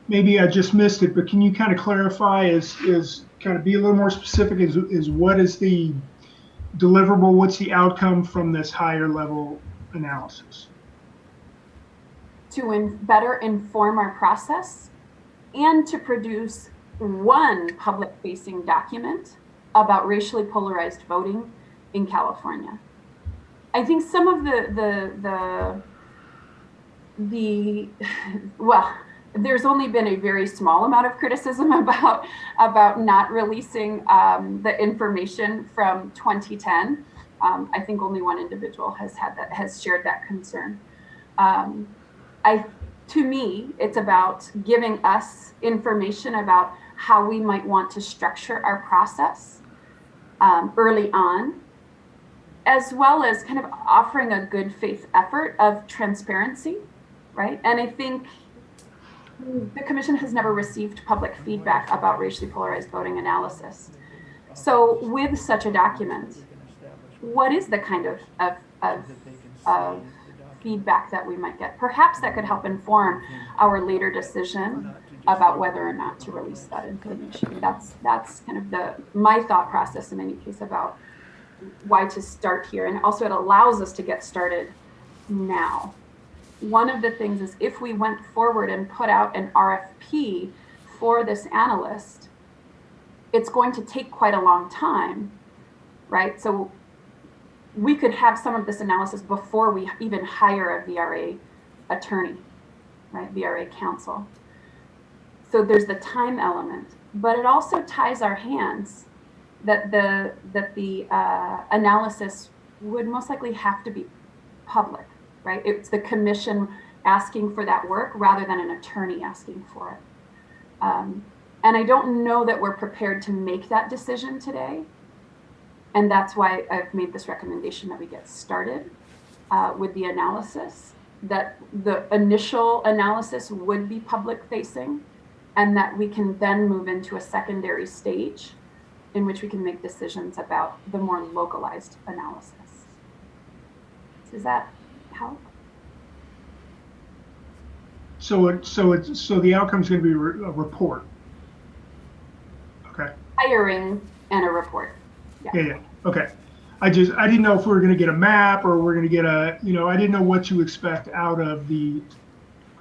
maybe I just missed it, but can you kind of clarify, is kind of be a little more specific, is what is the deliverable, what's the outcome from this higher level analysis? To better inform our process and to produce one public-facing document about racially polarized voting in California. I think some of well, there's only been a very small amount of criticism about not releasing the information from 2010. I think only one individual has shared that concern. To me, it's about giving us information about how we might want to structure our process early on, as well as kind of offering a good faith effort of transparency, right? And I think the commission has never received public feedback about racially polarized voting analysis. So with such a document, what is the kind of feedback that we might get? Perhaps that could help inform our later decision about whether or not to release that information. That's kind of my thought process in any case about why to start here. And also it allows us to get started now. One of the things is if we went forward and put out an RFP for this analyst, it's going to take quite a long time, right? So we could have some of this analysis before we even hire a VRA attorney, right? VRA counsel. So there's the time element, but it also ties our hands that the analysis would most likely have to be public, right? It's the commission asking for that work rather than an attorney asking for it. And I don't know that we're prepared to make that decision today. And that's why I've made this recommendation that we get started with the analysis, that the initial analysis would be public facing, and that we can then move into a secondary stage in which we can make decisions about the more localized analysis. Does that help? So the outcome is going to be a report. Okay. Hiring and a report. Yeah. Okay. I didn't know if we were going to get a map or we're going to get I didn't know what you expect out of the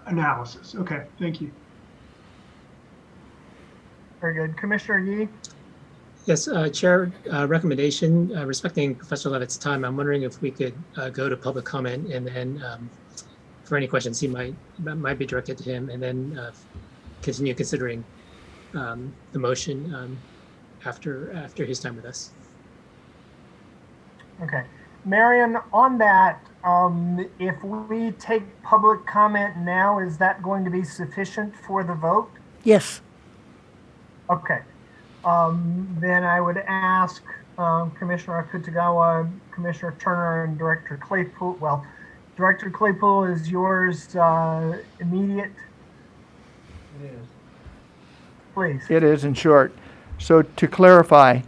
analysis. Okay. Thank you. Very good. Commissioner Yee? Yes, Chair, recommendation respecting Professor Levitt's time. I'm wondering if we could go to public comment and then for any questions he might be directed to him, and then continue considering the motion after his time with us. Okay. Marion, on that, if we take public comment now, is that going to be sufficient for the vote? Yes. Okay. Then I would ask Commissioner Akutagawa, Commissioner Turner, and Director Claypool. Well, Director Claypool, is yours immediate? It is. Please. It is, in short. So to clarify,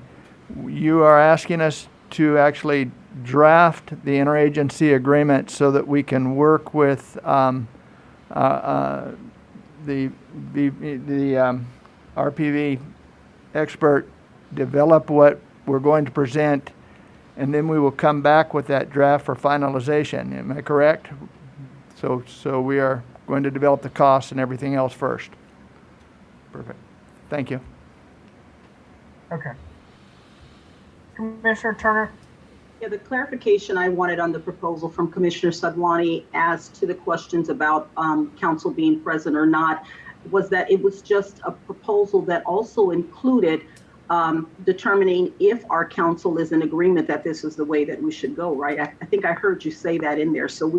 you are asking us to actually draft the interagency agreement so that we can work with the RPV expert, develop what we're going to present, and then we will come back with that draft for finalization. Am I correct? So we are going to develop the costs and everything else first. Perfect. Thank you. Okay. Commissioner Turner? Yeah, the clarification I wanted on the proposal from Commissioner Sadwani as to the questions about council being present or not was that it was just a proposal that also included determining if our council is in agreement that this is the way that we should go, right? I think I heard you say that in there. So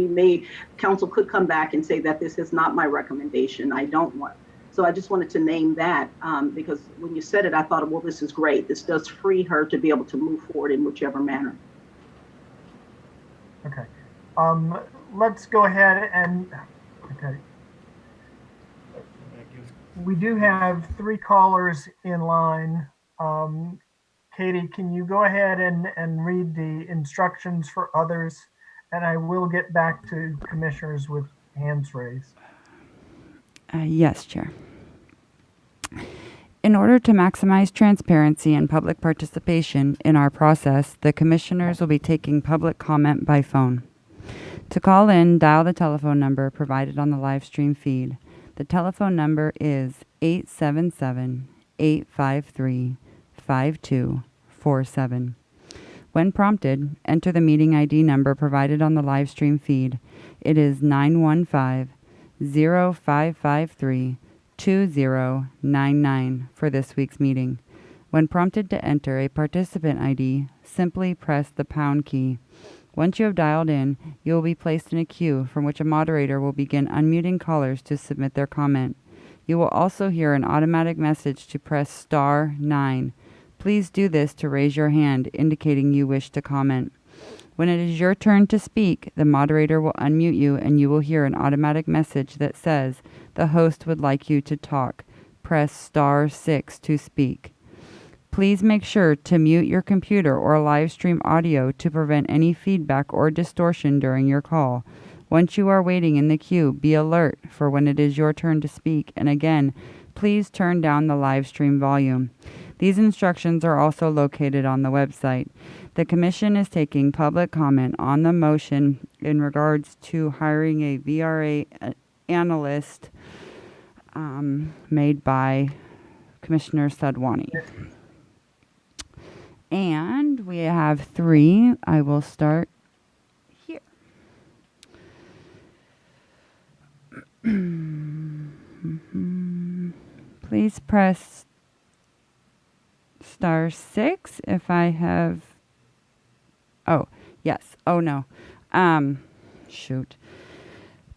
council could come back and say that this is not my recommendation. I don't want. So I just wanted to name that because when you said it, I thought, well, this is great. This does free her to be able to move forward in whichever manner. Okay. Let's go ahead and, okay. We do have 3 callers in line. Katie, can you go ahead and read the instructions for others And I will get back to commissioners with hands raised. Yes, Chair. In order to maximize transparency and public participation in our process, the commissioners will be taking public comment by phone. To call in, dial the telephone number provided on the live stream feed. The telephone number is 877-853-5247. When prompted, enter the meeting ID number provided on the live stream feed. It is 915-0553-2099 for this week's meeting. When prompted to enter a participant ID, simply press the pound key. Once you have dialed in, you will be placed in a queue from which a moderator will begin unmuting callers to submit their comment. You will also hear an automatic message to press star 9. Please do this to raise your hand, indicating you wish to comment. When it is your turn to speak, the moderator will unmute you and you will hear an automatic message that says the host would like you to talk. Press star 6 to speak. Please make sure to mute your computer or live stream audio to prevent any feedback or distortion during your call. Once you are waiting in the queue, be alert for when it is your turn to speak, and again, please turn down the live stream volume. These instructions are also located on the website. The Commission is taking public comment on the motion in regards to hiring a VRA analyst made by Commissioner Sadwani. And we have 3. I will start here. Please press star 6 if I have. Oh, yes. Oh, no. Shoot.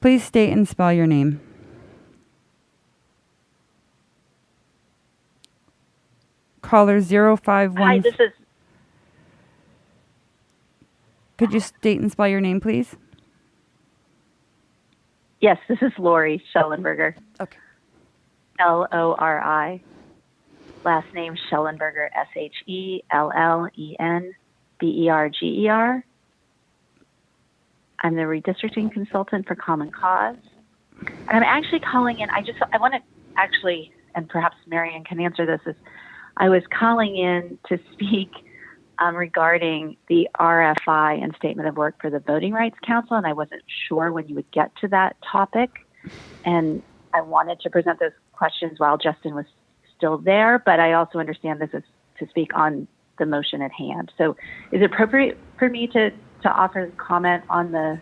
Please state and spell your name. Caller 051. Hi, this is. Could you state and spell your name, please? Yes, this is Lori Schellenberger. Okay. Lori. Last name Schellenberger, Schellenberger. I'm the redistricting consultant for Common Cause. And I'm actually calling in. I want to actually, and perhaps Marion can answer this, is I was calling in to speak regarding the RFI and statement of work for the Voting Rights Council, and I wasn't sure when you would get to that topic. And I wanted to present those questions while Justin was still there, but I also understand this is to speak on the motion at hand. So is it appropriate for me to offer comment on the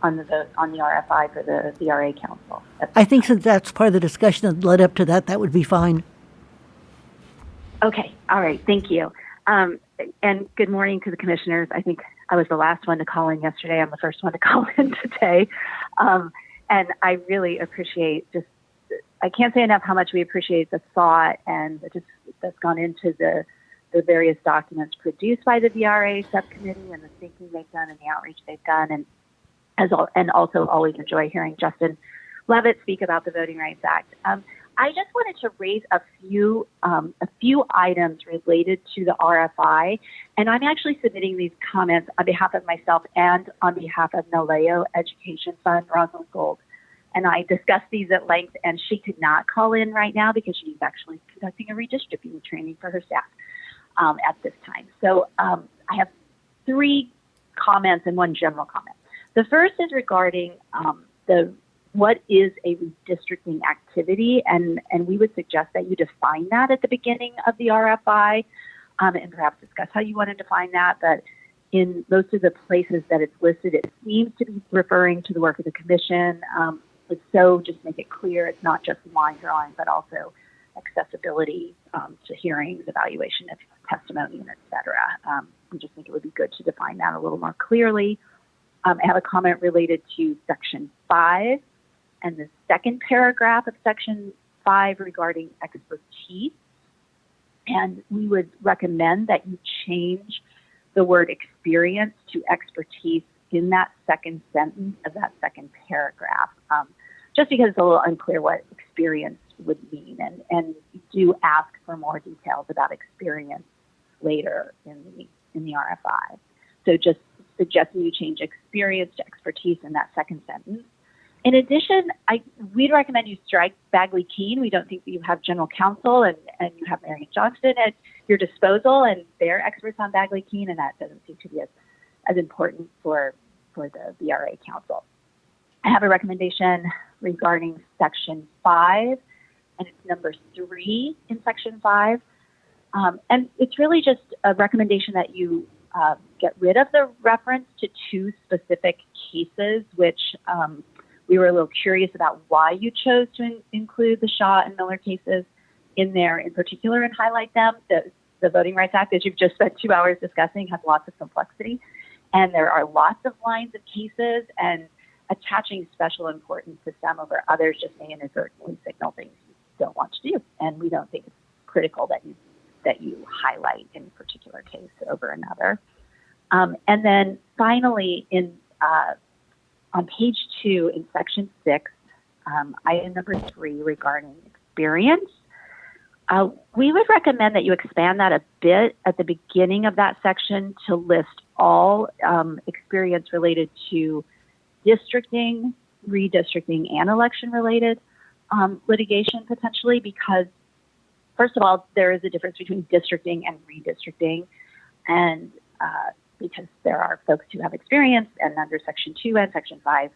RFI for the VRA Council? I think since that's part of the discussion that led up to that, that would be fine. Okay. All right. Thank you. And good morning to the commissioners. I think I was the last one to call in yesterday. I'm the first one to call in today. And I really appreciate I can't say enough how much we appreciate the thought and that's gone into the various documents produced by the VRA subcommittee and the thinking they've done and the outreach they've done. And also always enjoy hearing Justin Levitt speak about the Voting Rights Act. I just wanted to raise a few items related to the RFI, and I'm actually submitting these comments on behalf of myself and on behalf of NALEO Education Fund, Rosalind Gold. And I discussed these at length, and she could not call in right now because she's actually conducting a redistricting training for her staff at this time. So I have 3 comments and 1 general comment. The first is regarding what is a redistricting activity, and we would suggest that you define that at the beginning of the RFI, and perhaps discuss how you want to define that. But in most of the places that it's listed, it seems to be referring to the work of the commission. So just make it clear it's not just line drawing, but also accessibility to hearings, evaluation of testimony, and et cetera. We just think it would be good to define that a little more clearly. I have a comment related to Section 5 and the second paragraph of Section 5 regarding expertise. And we would recommend that you change the word experience to expertise in that second sentence of that second paragraph, just because it's a little unclear what experience would mean. And you do ask for more details about experience later in the RFI. So just suggesting you change experience to expertise in that second sentence. In addition, we'd recommend you strike Bagley Keene. We don't think that you have general counsel and you have Marion Johnston at your disposal, and they're experts on Bagley Keene, and that doesn't seem to be as important for the VRA council. I have a recommendation regarding section 5, and it's number 3 in section 5. And it's really just a recommendation that you get rid of the reference to 2 specific cases, which we were a little curious about why you chose to include the Shaw and Miller cases in there in particular and highlight them. The Voting Rights Act, as you've just spent 2 hours discussing, has lots of complexity. And there are lots of lines of cases, and attaching special importance to some over others just may inadvertently signal things you don't want to do. And we don't think it's critical that you highlight any particular case over another. And then finally, on page 2 in section 6, item number 3 regarding experience, we would recommend that you expand that a bit at the beginning of that section to list all experience related to districting, redistricting, and election-related litigation potentially, because first of all, there is a difference between districting and redistricting, and because there are folks who have experience, and under Section 2 and Section 5,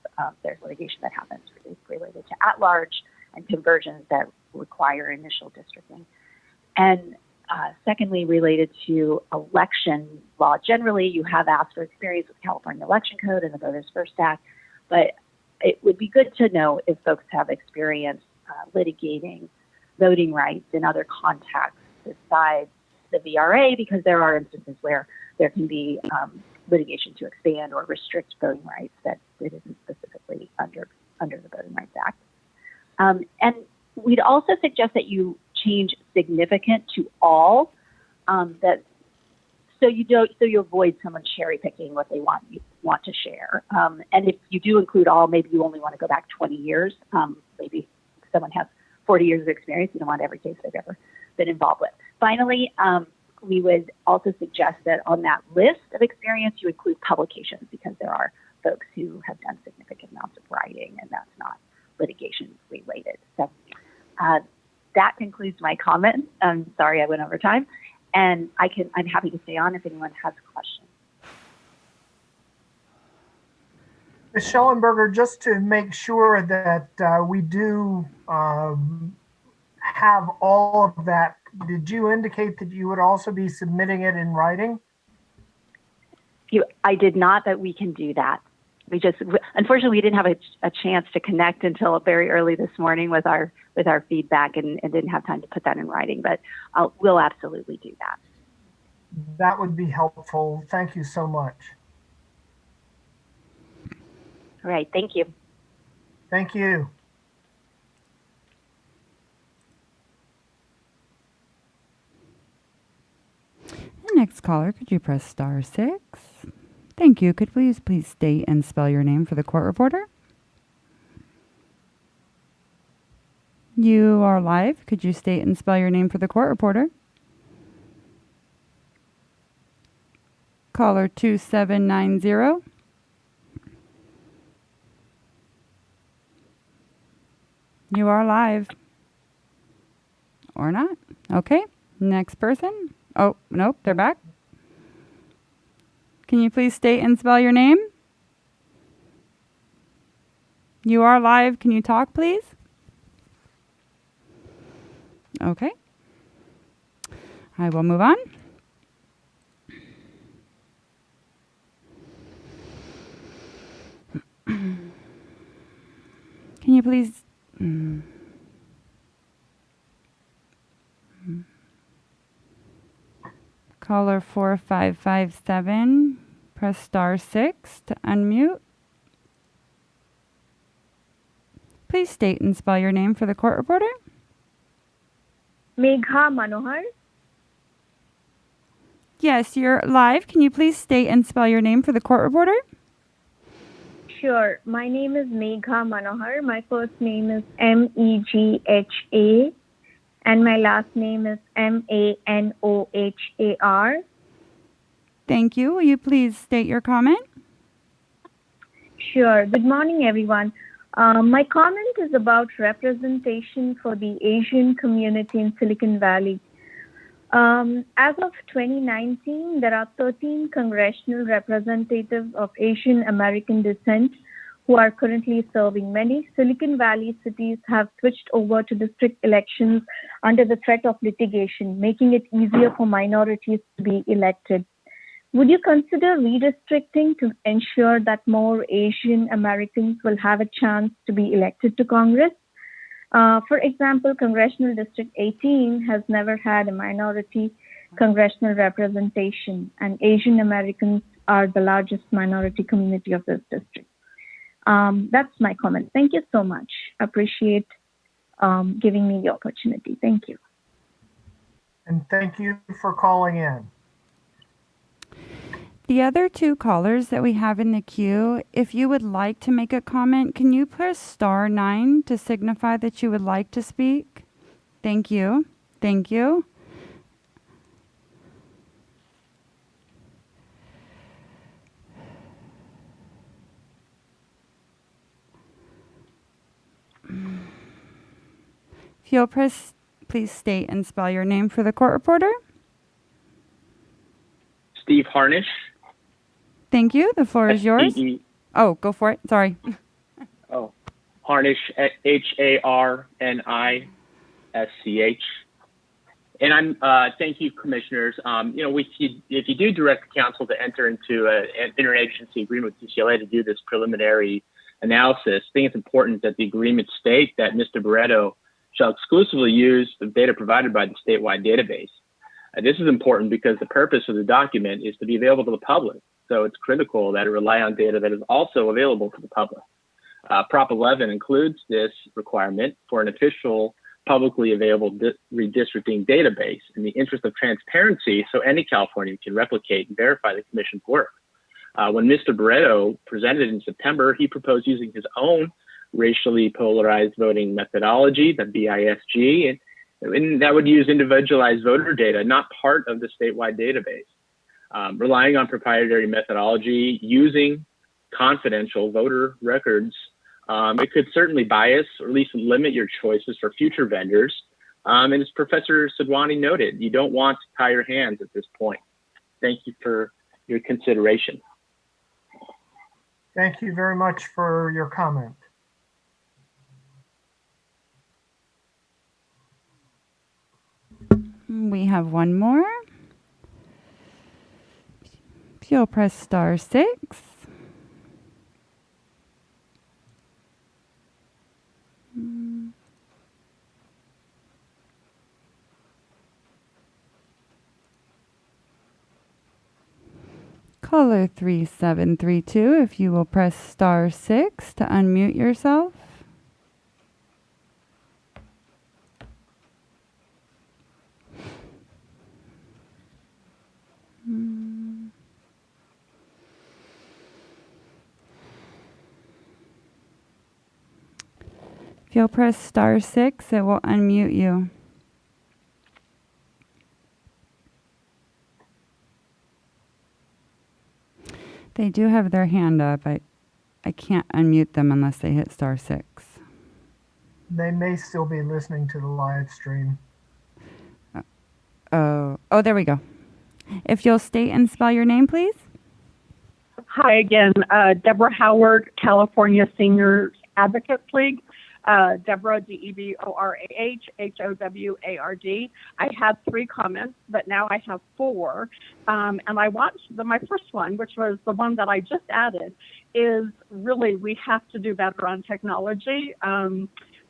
there's litigation that happens related to at-large and conversions that require initial districting. And secondly, related to election law generally, you have asked for experience with California Election Code and the Voters First Act, but it would be good to know if folks have experience litigating voting rights in other contexts besides the VRA, because there are instances where there can be litigation to expand or restrict voting rights that isn't specifically under the Voting Rights Act. And we'd also suggest that you change significant to all, so you avoid someone cherry picking what they want to share. And if you do include all, maybe you only want to go back 20 years. Maybe someone has 40 years of experience. You don't want every case they've ever been involved with. Finally, we would also suggest that on that list of experience, you include publications, because there are folks who have done significant amounts of writing, and that's not litigation related. So that concludes my comment. I'm sorry I went over time, and I'm happy to stay on if anyone has questions. Ms. Schellenberger, just to make sure that we do have all of that, did you indicate that you would also be submitting it in writing? I did not, but we can do that. Unfortunately, we didn't have a chance to connect until very early this morning with our feedback, and didn't have time to put that in writing, but we'll absolutely do that. That would be helpful. Thank you so much. All right, thank you. Thank you. Next caller, could you press *6? Thank you. Could you please state and spell your name for the court reporter? You are live. Could you state and spell your name for the court reporter? Caller 2790. You are live. Or not. Okay. Next person. Oh, nope, they're back. Can you please state and spell your name? You are live. Can you talk, please? Okay. I will move on. Can you please... Caller 4557, press *6 to unmute. Please state and spell your name for the court reporter. Megha Manohar. Yes, you're live. Can you please state and spell your name for the court reporter? Sure. My name is Megha Manohar. My first name is Megha, and my last name is Manohar. Thank you. Will you please state your comment? Sure. Good morning, everyone. My comment is about representation for the Asian community in Silicon Valley. As of 2019, there are 13 congressional representatives of Asian American descent who are currently serving. Many Silicon Valley cities have switched over to district elections under the threat of litigation, making it easier for minorities to be elected. Would you consider redistricting to ensure that more Asian Americans will have a chance to be elected to Congress? For example, Congressional District 18 has never had a minority congressional representation, and Asian Americans are the largest minority community of this district. That's my comment. Thank you so much. Appreciate giving me the opportunity. Thank you. And thank you for calling in. The other two callers that we have in the queue, if you would like to make a comment, can you press *9 to signify that you would like to speak? Thank you. Thank you. If you'll please state and spell your name for the court reporter. Steve Harnish. Thank you. The floor is yours. Oh, go for it. Sorry. Oh, Harnish, Harnisch. And thank you, commissioners. If you do direct the council to enter into an interagency agreement with UCLA to do this preliminary analysis, I think it's important that the agreement state that Mr. Barreto shall exclusively use the data provided by the statewide database. This is important because the purpose of the document is to be available to the public. So it's critical that it rely on data that is also available to the public. Prop 11 includes this requirement for an official publicly available redistricting database in the interest of transparency so any Californian can replicate and verify the commission's work. When Mr. Barreto presented in September, he proposed using his own racially polarized voting methodology, the BISG, and that would use individualized voter data, not part of the statewide database. Relying on proprietary methodology, using confidential voter records, it could certainly bias or at least limit your choices for future vendors. And as Professor Sadwani noted, you don't want to tie your hands at this point. Thank you for your consideration. Thank you very much for your comment. We have one more. If you'll press *6. Caller 3732, if you will press *6 to unmute yourself. If you'll press *6, it will unmute you. They do have their hand up. I can't unmute them unless they hit *6. They may still be listening to the live stream. Oh, there we go. If you'll state and spell your name, please. Hi again, Deborah Howard, California Seniors Advocates League. Deborah, DEBORAH, HOWARD. I had 3 comments, but now I have 4. And I want my first one, which was the one that I just added, is really we have to do better on technology.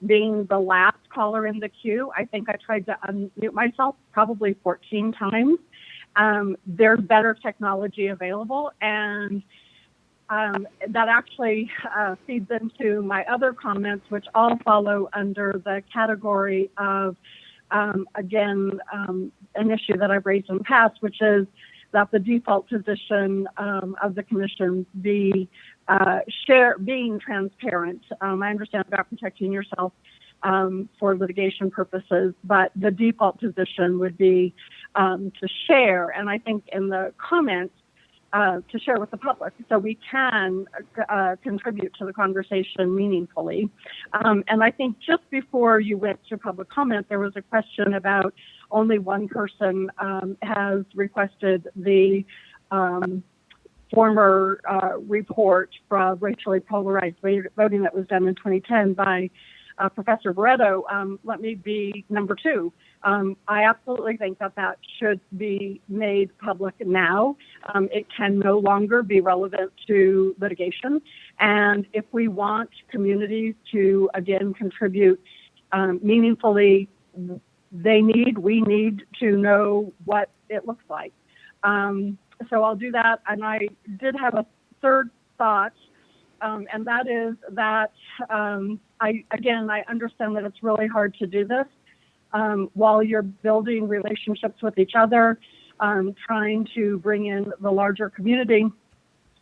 Being the last caller in the queue, I think I tried to unmute myself probably 14 times. There's better technology available, and that actually feeds into my other comments, which all follow under the category of, again, an issue that I've raised in the past, which is that the default position of the commission be being transparent. I understand about protecting yourself for litigation purposes, but the default position would be to share. And I think in the comments, to share with the public, so we can contribute to the conversation meaningfully. And I think just before you went to public comment, there was a question about only one person has requested the former report from racially polarized voting that was done in 2010 by Professor Barreto. Let me be number two. I absolutely think that that should be made public now. It can no longer be relevant to litigation. And if we want communities to, again, contribute meaningfully, we need to know what it looks like. So I'll do that. And I did have a third thought, and that is that I understand that it's really hard to do this while you're building relationships with each other, trying to bring in the larger community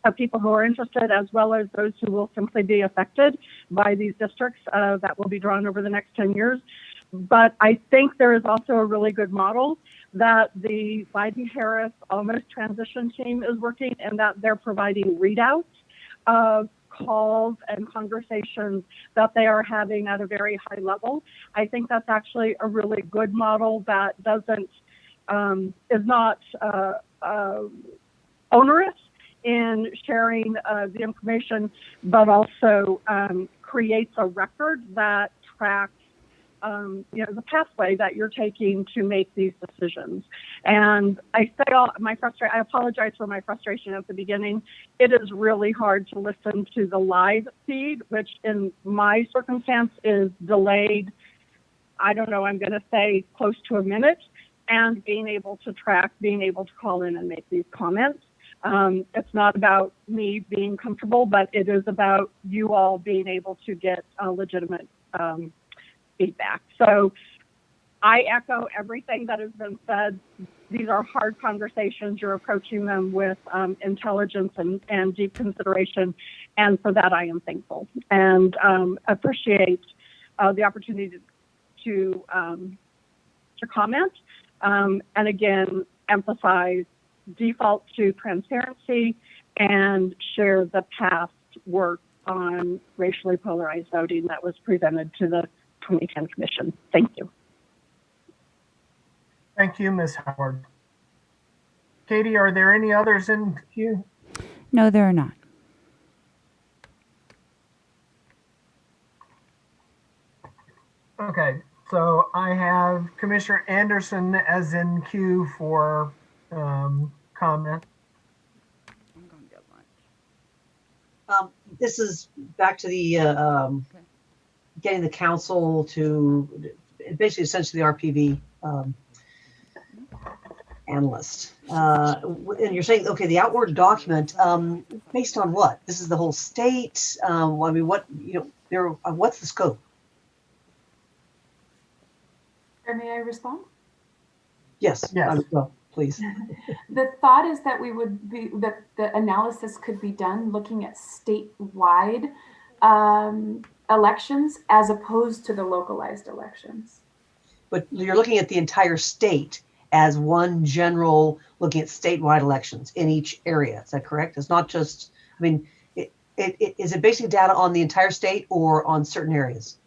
of people who are interested, as well as those who will simply be affected by these districts that will be drawn over the next 10 years. But I think there is also a really good model that the Biden-Harris almost transition team is working, and that they're providing readouts of calls and conversations that they are having at a very high level. I think that's actually a really good model that is not onerous in sharing the information, but also creates a record that tracks the pathway that you're taking to make these decisions. And I apologize for my frustration at the beginning. It is really hard to listen to the live feed, which in my circumstance is delayed, I don't know, I'm going to say close to a minute, and being able to track, being able to call in and make these comments. It's not about me being comfortable, but it is about you all being able to get legitimate feedback. So I echo everything that has been said. These are hard conversations. You're approaching them with intelligence and deep consideration. And for that, I am thankful and appreciate the opportunity to comment. And again, emphasize default to transparency and share the past work on racially polarized voting that was presented to the 2010 Commission. Thank you. Thank you, Ms. Howard. Katie, are there any others in queue? No, there are not. Okay, so I have Commissioner Anderson as in queue for comment. This is back to the getting the council to basically essentially the RPV analyst. And you're saying, okay, the outward document, based on what? This is the whole state. I mean, what's the scope? May I respond? Yes. Well, please. The thought is that that the analysis could be done looking at statewide elections as opposed to the localized elections. But you're looking at the entire state as one general, looking at statewide elections in each area. Is that correct? It's not just, I mean, is it basically data on the entire state or on certain areas?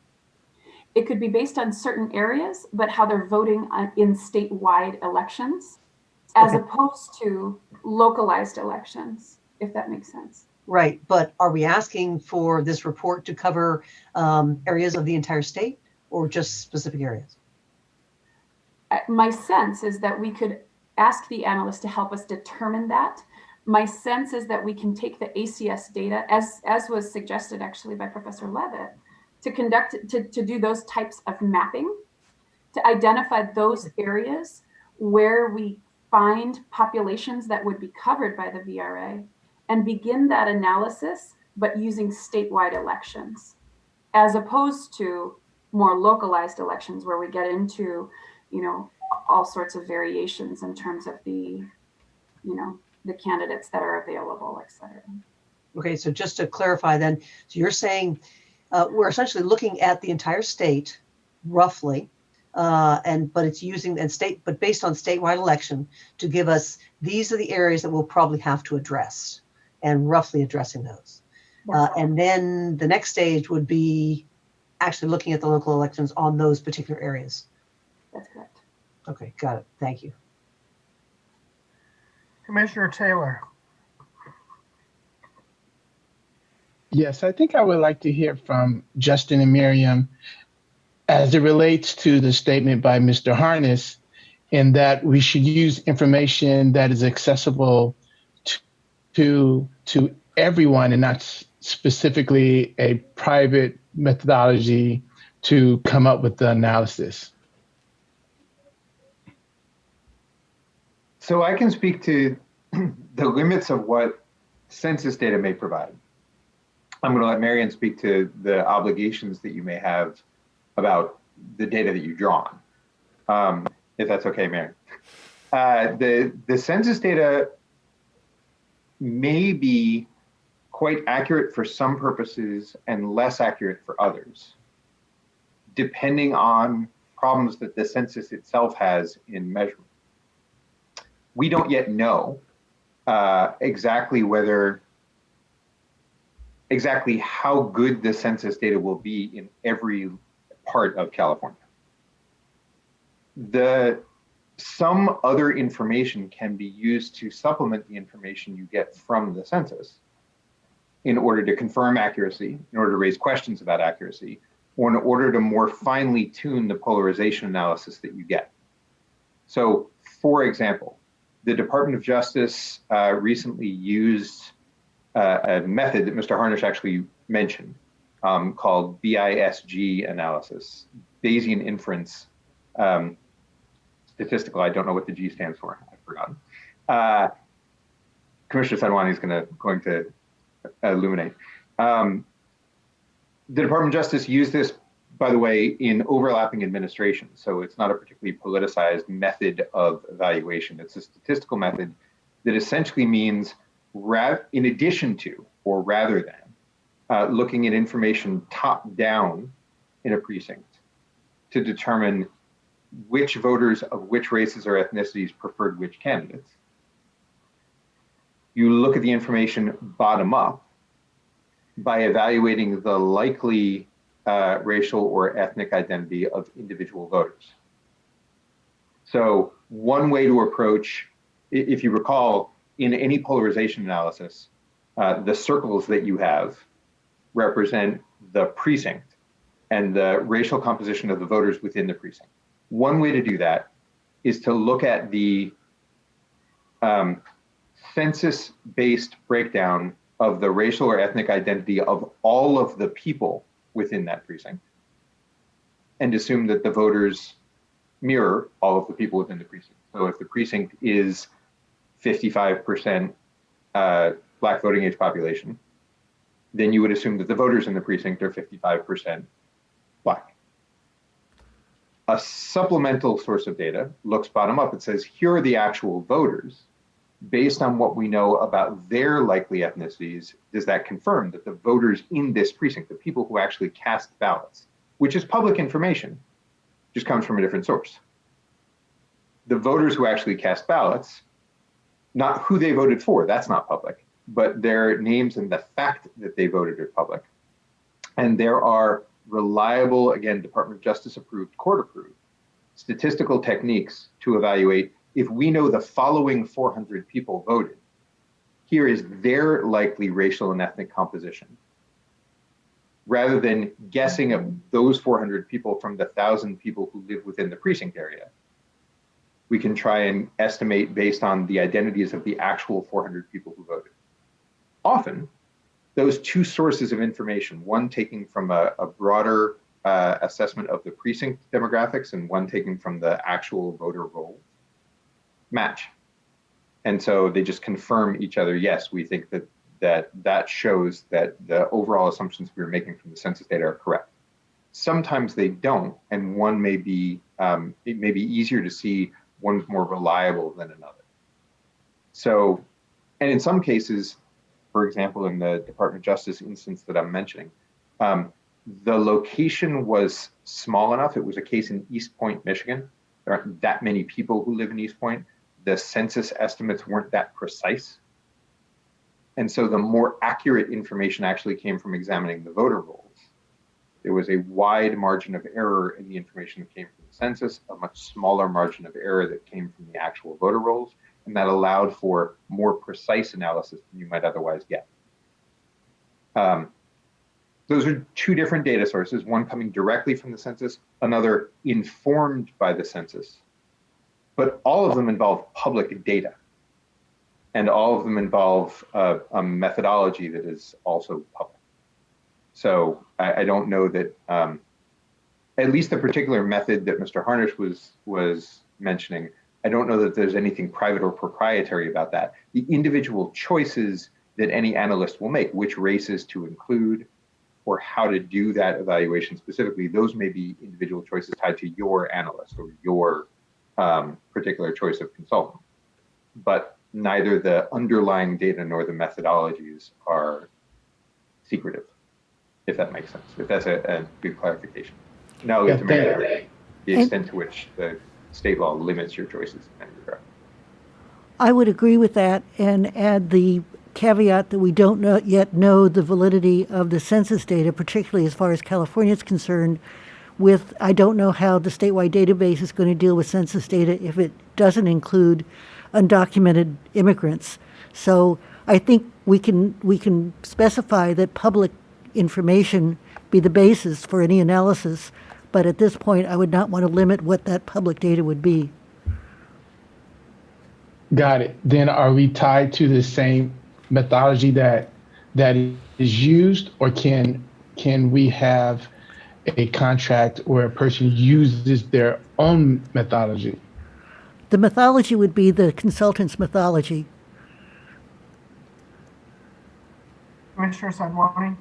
It could be based on certain areas, but how they're voting in statewide elections as opposed to localized elections, if that makes sense. Right, but are we asking for this report to cover areas of the entire state or just specific areas? My sense is that we could ask the analyst to help us determine that. My sense is that we can take the ACS data, as was suggested actually by Professor Levitt, to do those types of mapping, to identify those areas where we find populations that would be covered by the VRA and begin that analysis, but using statewide elections, as opposed to more localized elections where we get into, all sorts of variations in terms of the candidates that are available, et cetera. Okay, so just to clarify then, so you're saying we're essentially looking at the entire state, roughly, but it's using but based on statewide election to give us, these are the areas that we'll probably have to address, and roughly addressing those. And then the next stage would be actually looking at the local elections on those particular areas. That's correct. Okay, got it. Thank you. Commissioner Taylor. Yes, I think I would like to hear from Justin and Miriam as it relates to the statement by Mr. Harness, in that we should use information that is accessible to everyone and not specifically a private methodology to come up with the analysis. So I can speak to the limits of what census data may provide. I'm going to let Marian speak to the obligations that you may have about the data that you draw on, if that's okay, Marian. The census data may be quite accurate for some purposes and less accurate for others, depending on problems that the census itself has in measurement. We don't yet know exactly how good the census data will be in every part of California. Some other information can be used to supplement the information you get from the census in order to confirm accuracy, in order to raise questions about accuracy, or in order to more finely tune the polarization analysis that you get. So, for example, the Department of Justice recently used a method that Mr. Harnish actually mentioned called BISG analysis, Bayesian inference statistical. I don't know what the G stands for. I've forgotten. Commissioner Sadwani is going to illuminate. The Department of Justice used this, by the way, in overlapping administration. So it's not a particularly politicized method of evaluation. It's a statistical method that essentially means, in addition to, or rather than, looking at information top down in a precinct to determine which voters of which races or ethnicities preferred which candidates. You look at the information bottom up by evaluating the likely racial or ethnic identity of individual voters. So one way to approach, if you recall, in any polarization analysis, the circles that you have represent the precinct and the racial composition of the voters within the precinct. One way to do that is to look at the census-based breakdown of the racial or ethnic identity of all of the people within that precinct and assume that the voters mirror all of the people within the precinct. So if the precinct is 55% Black voting age population, then you would assume that the voters in the precinct are 55% Black. A supplemental source of data looks bottom up. It says, here are the actual voters. Based on what we know about their likely ethnicities, does that confirm that the voters in this precinct, the people who actually cast ballots, which is public information, just comes from a different source. The voters who actually cast ballots, not who they voted for, that's not public, but their names and the fact that they voted are public. And there are reliable, again, Department of Justice approved, court approved, statistical techniques to evaluate if we know the following 400 people voted, here is their likely racial and ethnic composition. Rather than guessing of those 400 people from the 1,000 people who live within the precinct area, we can try and estimate based on the identities of the actual 400 people who voted. Often, those two sources of information, one taking from a broader assessment of the precinct demographics and one taken from the actual voter roll, match. And so they just confirm each other. Yes, we think that shows that the overall assumptions we were making from the census data are correct. Sometimes they don't, and one may be, it may be easier to see one's more reliable than another. So, and in some cases, for example, in the Department of Justice instance that I'm mentioning, The location was small enough. It was a case in East Point, Michigan. There aren't that many people who live in East Point. The census estimates weren't that precise. And so the more accurate information actually came from examining the voter rolls. There was a wide margin of error in the information that came from the census, a much smaller margin of error that came from the actual voter rolls, and that allowed for more precise analysis than you might otherwise get. Those are two different data sources, one coming directly from the census, another informed by the census, but all of them involve public data. And all of them involve a methodology that is also public. So I don't know that, at least the particular method that Mr. Harnish was mentioning, I don't know that there's anything private or proprietary about that. The individual choices that any analyst will make, which races to include, or how to do that evaluation specifically, those may be individual choices tied to your analyst or your particular choice of consultant. But neither the underlying data nor the methodologies are secretive, if that makes sense, if that's a good clarification. Now I'll get to Mary, the extent to which the state law limits your choices in that regard. I would agree with that and add the caveat that we don't yet know the validity of the census data, particularly as far as California is concerned. I don't know how the statewide database is going to deal with census data if it doesn't include undocumented immigrants. So I think we can specify that public information be the basis for any analysis, but at this point I would not want to limit what that public data would be. Got it. Then are we tied to the same methodology that is used, or can we have a contract where a person uses their own methodology? The methodology would be the consultant's methodology. Commissioner Sadwani?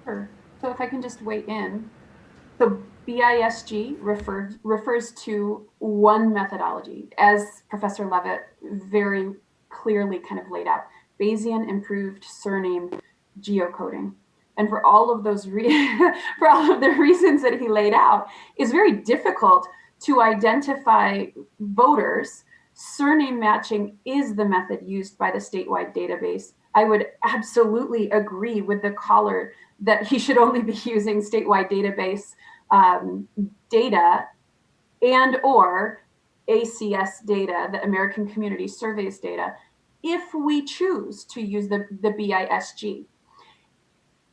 Sure. So if I can just weigh in. So BISG refers to one methodology, as Professor Levitt very clearly kind of laid out, Bayesian improved surname geocoding. And for all of those for all of the reasons that he laid out, it's very difficult to identify voters. Surname matching is the method used by the statewide database. I would absolutely agree with the caller that he should only be using statewide database data and or ACS data, the American Community Surveys data, if we choose to use the BISG.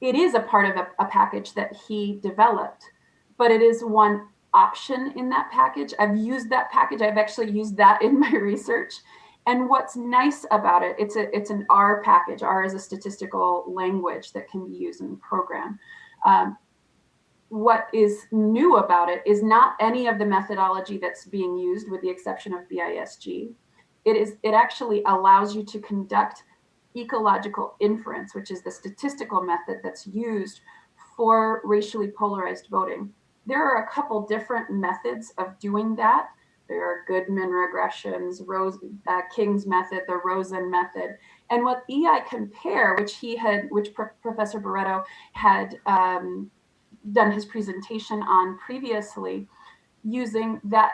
It is a part of a package that he developed, but it is one option in that package. I've used that package. I've actually used that in my research. And what's nice about it, it's an R package. R is a statistical language that can be used in the program. What is new about it is not any of the methodology that's being used, with the exception of BISG. It actually allows you to conduct ecological inference, which is the statistical method that's used for racially polarized voting. There are a couple different methods of doing that. There are Goodman regressions, King's method, the Rosen method, and what EI compare, which Professor Barreto had done his presentation on previously, using that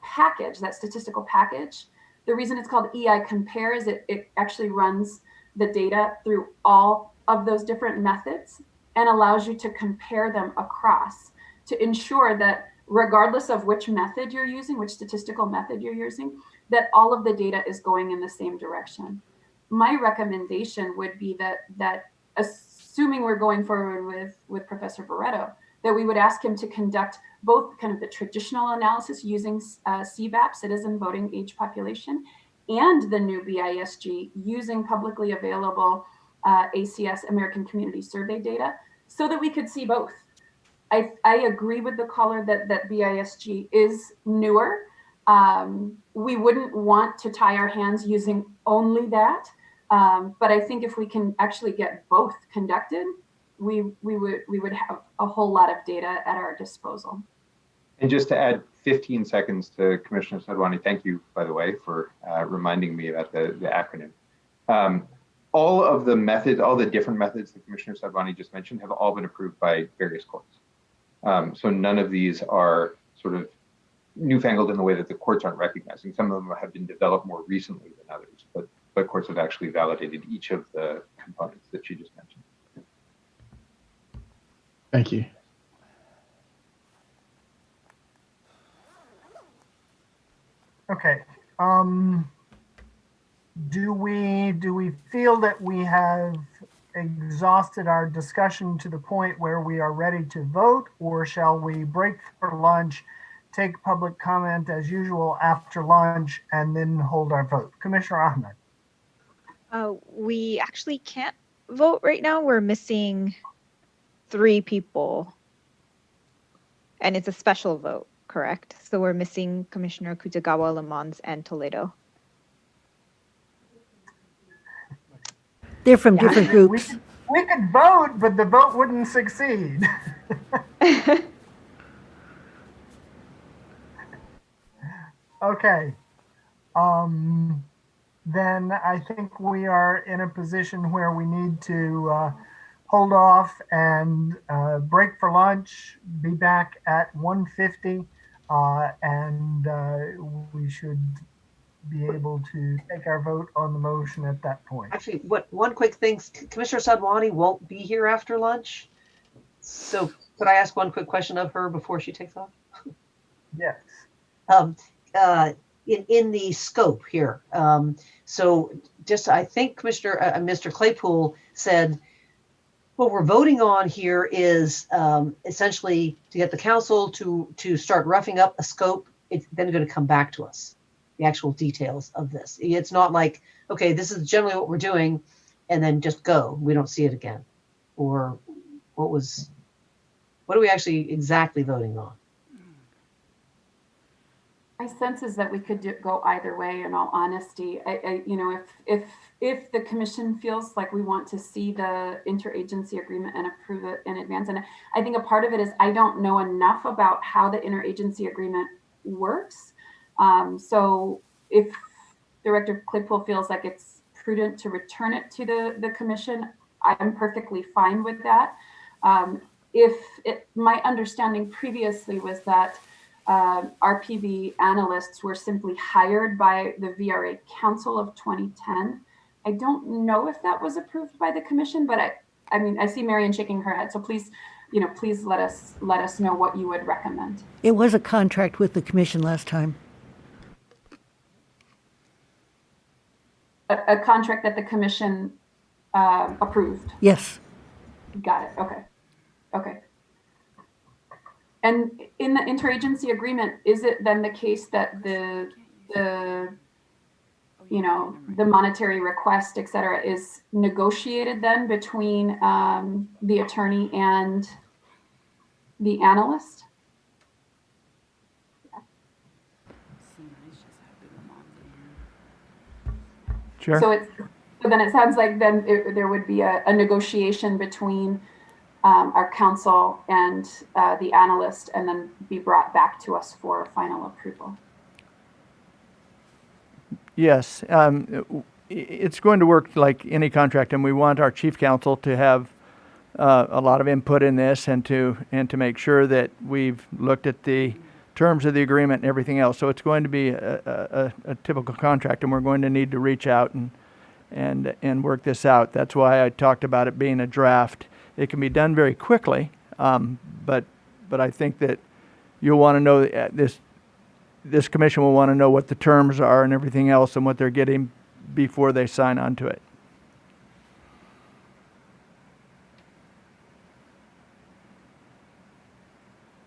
package, that statistical package. The reason it's called EI compare is it actually runs the data through all of those different methods and allows you to compare them across to ensure that regardless of which method you're using, which statistical method you're using, that all of the data is going in the same direction. My recommendation would be that assuming we're going forward with Professor Barreto, that we would ask him to conduct both kind of the traditional analysis using CVAP, citizen voting age population, and the new BISG using publicly available ACS, American Community Survey data, so that we could see both. I agree with the caller that BISG is newer. We wouldn't want to tie our hands using only that, but I think if we can actually get both conducted, we would have a whole lot of data at our disposal. And just to add 15 seconds to Commissioner Sadwani, thank you, by the way, for reminding me about the acronym. all of the methods, all the different methods that Commissioner Sadwani just mentioned have all been approved by various courts. So none of these are sort of newfangled in the way that the courts aren't recognizing. Some of them have been developed more recently than others, but courts have actually validated each of the components that you just mentioned. Thank you. Okay. Do we feel that we have exhausted our discussion to the point where we are ready to vote, or shall we break for lunch, take public comment as usual after lunch, and then hold our vote? Commissioner Ahmed. We actually can't vote right now. We're missing 3 people. And it's a special vote, correct? So we're missing Commissioner Kutagawa, Lamont, and Toledo. They're from different groups. We could vote, but the vote wouldn't succeed. Okay. Then I think we are in a position where we need to hold off and break for lunch, be back at 1:50, and we should be able to take our vote on the motion at that point. Actually, one quick thing, Commissioner Sadwani won't be here after lunch. So could I ask one quick question of her before she takes off? Yes. In the scope here. So just, I think Mr. Claypool said, what we're voting on here is essentially to get the council to start roughing up a scope. It's then going to come back to us, the actual details of this. It's not like, okay, this is generally what we're doing, and then just go. We don't see it again. Or what are we actually exactly voting on? My sense is that we could go either way. In all honesty, if the commission feels like we want to see the interagency agreement and approve it in advance, and I think a part of it is I don't know enough about how the interagency agreement works. So if Director Claypool feels like it's prudent to return it to the commission, I'm perfectly fine with that. My understanding previously was that RPV analysts were simply hired by the VRA Council of 2010. I don't know if that was approved by the commission, but I mean, I see Marion shaking her head. So please, please let us know what you would recommend. It was a contract with the commission last time. A contract that the commission approved. Yes. Got it. Okay. And in the interagency agreement, is it then the case that the monetary request, et cetera, is negotiated then between the attorney and the analyst? Sure. So then it sounds like then there would be a negotiation between our council and the analyst, and then be brought back to us for final approval. Yes, it's going to work like any contract, and we want our chief counsel to have a lot of input in this, and to make sure that we've looked at the terms of the agreement and everything else. So it's going to be a typical contract, and we're going to need to reach out and work this out. That's why I talked about it being a draft. It can be done very quickly, but I think that you'll want to know this commission will want to know what the terms are and everything else and what they're getting before they sign on to it.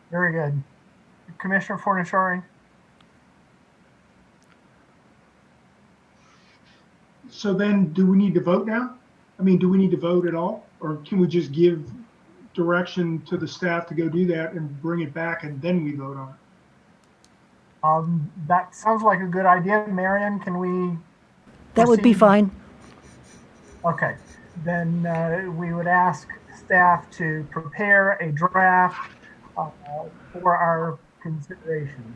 Very good. Commissioner Fornashari. So then do we need to vote now? I mean, do we need to vote at all? Or can we just give direction to the staff to go do that and bring it back and then we vote on it? That sounds like a good idea. Marion, can we? That would be fine. Okay, then we would ask staff to prepare a draft for our consideration.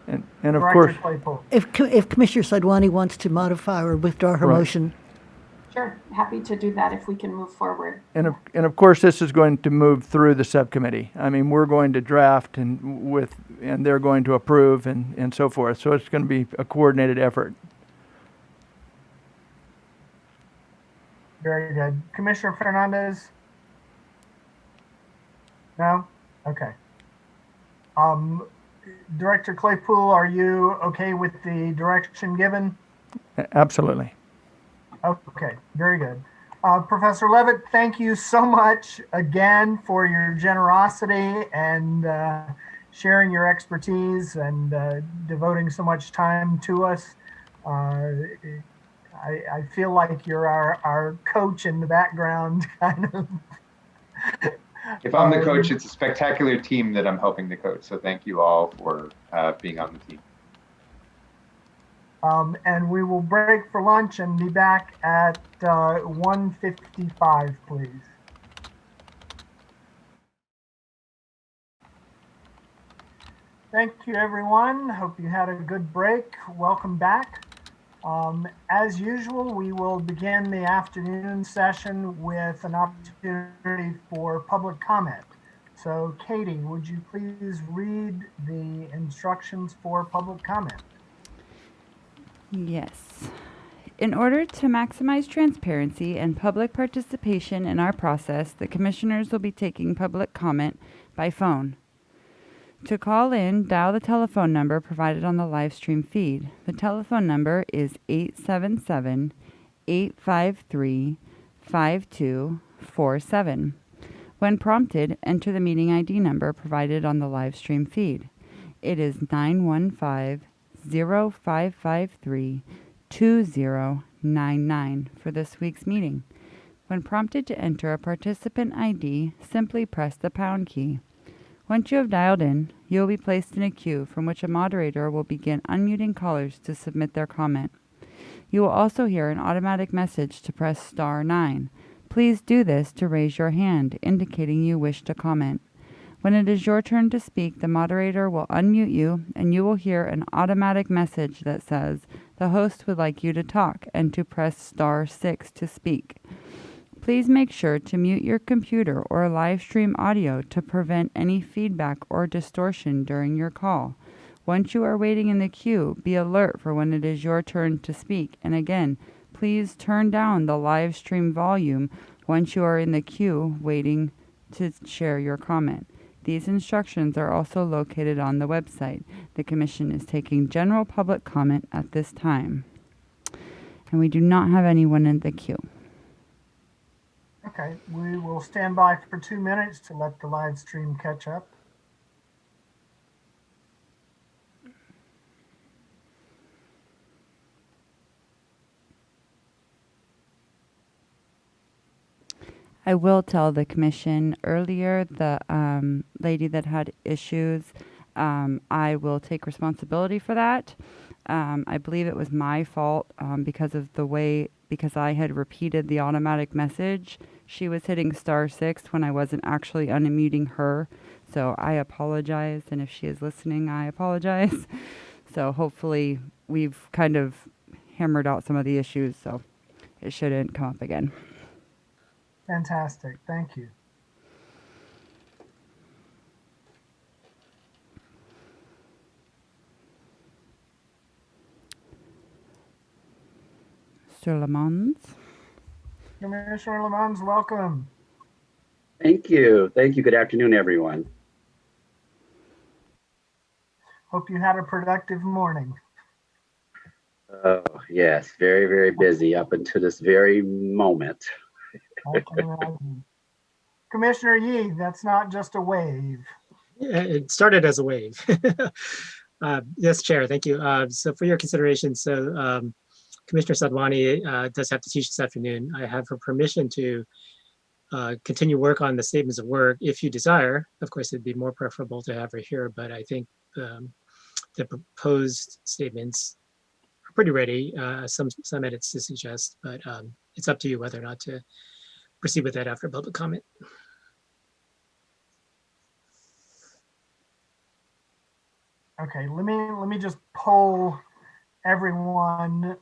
And of Director course, Claypool. If Commissioner Sadwani wants to modify or withdraw her Right. motion. Sure, happy to do that if we can move forward. And of course, this is going to move through the subcommittee. I mean, we're going to draft and they're going to approve and so forth. So it's going to be a coordinated effort. Very good. Commissioner Fernandez? No? Okay. Director Claypool, are you okay with the direction given? Absolutely. Okay, very good. Professor Levitt, thank you so much again for your generosity and sharing your expertise and devoting so much time to us. I feel like you're our coach in the background, kind of. If I'm the coach, it's a spectacular team that I'm helping to coach. So thank you all for being on the team. And we will break for lunch and be back at 1:55, please. Thank you, everyone. Hope you had a good break. Welcome back. As usual, we will begin the afternoon session with an opportunity for public comment. So, Katie, would you please read the instructions for public comment? Yes. In order to maximize transparency and public participation in our process, the commissioners will be taking public comment by phone. To call in, dial the telephone number provided on the live stream feed. The telephone number is 877-853-5247. When prompted, enter the meeting ID number provided on the live stream feed. It is 915-0553-2099 for this week's meeting. When prompted to enter a participant ID, simply press the pound key. Once you have dialed in, you will be placed in a queue from which a moderator will begin unmuting callers to submit their comment. You will also hear an automatic message to press star 9. Please do this to raise your hand, indicating you wish to comment. When it is your turn to speak, the moderator will unmute you and you will hear an automatic message that says, "The host would like you to talk," and to press star 6 to speak. Please make sure to mute your computer or live stream audio to prevent any feedback or distortion during your call. Once you are waiting in the queue, be alert for when it is your turn to speak. And again, please turn down the live stream volume once you are in the queue waiting to share your comment. These instructions are also located on the website. The Commission is taking general public comment at this time. And we do not have anyone in the queue. Okay, we will stand by for 2 minutes to let the live stream catch up. I will tell the commission earlier, the lady that had issues, I will take responsibility for that. I believe it was my fault because I had repeated the automatic message. She was hitting star 6 when I wasn't actually unmuting her. So I apologize. And if she is listening, I apologize. So hopefully we've kind of hammered out some of the issues. So it shouldn't come up again. Fantastic. Thank you. Mr. Lamont. Commissioner Lamont, welcome. Thank you. Thank you. Good afternoon, everyone. Hope you had a productive morning. Oh, yes. Very, very busy up until this very moment. I can imagine. Commissioner Yee, that's not just a wave. Yeah, it started as a wave. Yes, Chair, thank you. So for your consideration, Commissioner Sadwani does have to teach this afternoon. I have her permission to continue work on the statements of work if you desire. Of course, it'd be more preferable to have her here, but I think the proposed statements are pretty ready. Some edits to suggest, but it's up to you whether or not to proceed with that after public comment. Okay, let me just poll everyone.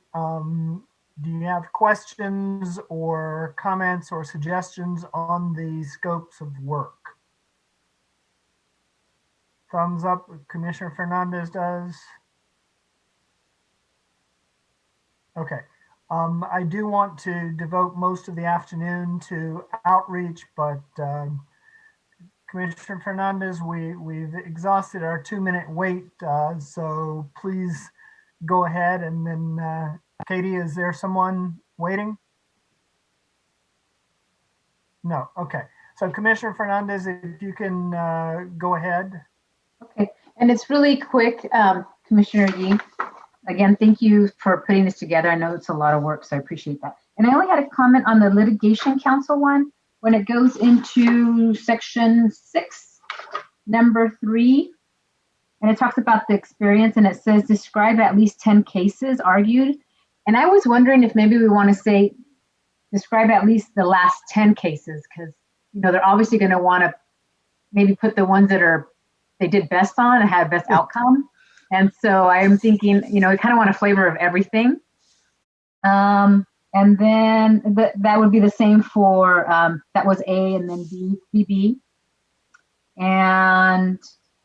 Do you have questions or comments or suggestions on the scopes of work? Thumbs up, Commissioner Fernandez does. Okay. I do want to devote most of the afternoon to outreach, but Commissioner Fernandez, we've exhausted our 2-minute wait, so please go ahead. And then Katie, is there someone waiting? No. Okay. So Commissioner Fernandez, if you can go ahead. Okay, and it's really quick, Commissioner Yee. Again, thank you for putting this together. I know it's a lot of work, so I appreciate that. And I only had a comment on the litigation counsel one. When it goes into section 6, number 3, and it talks about the experience, and it says describe at least 10 cases argued. And I was wondering if maybe we want to say describe at least the last 10 cases, because they're obviously going to want to maybe put the ones that they did best on and had best outcome. And so I'm thinking, I kind of want a flavor of everything. And then that would be the same for, that was A, and then B. And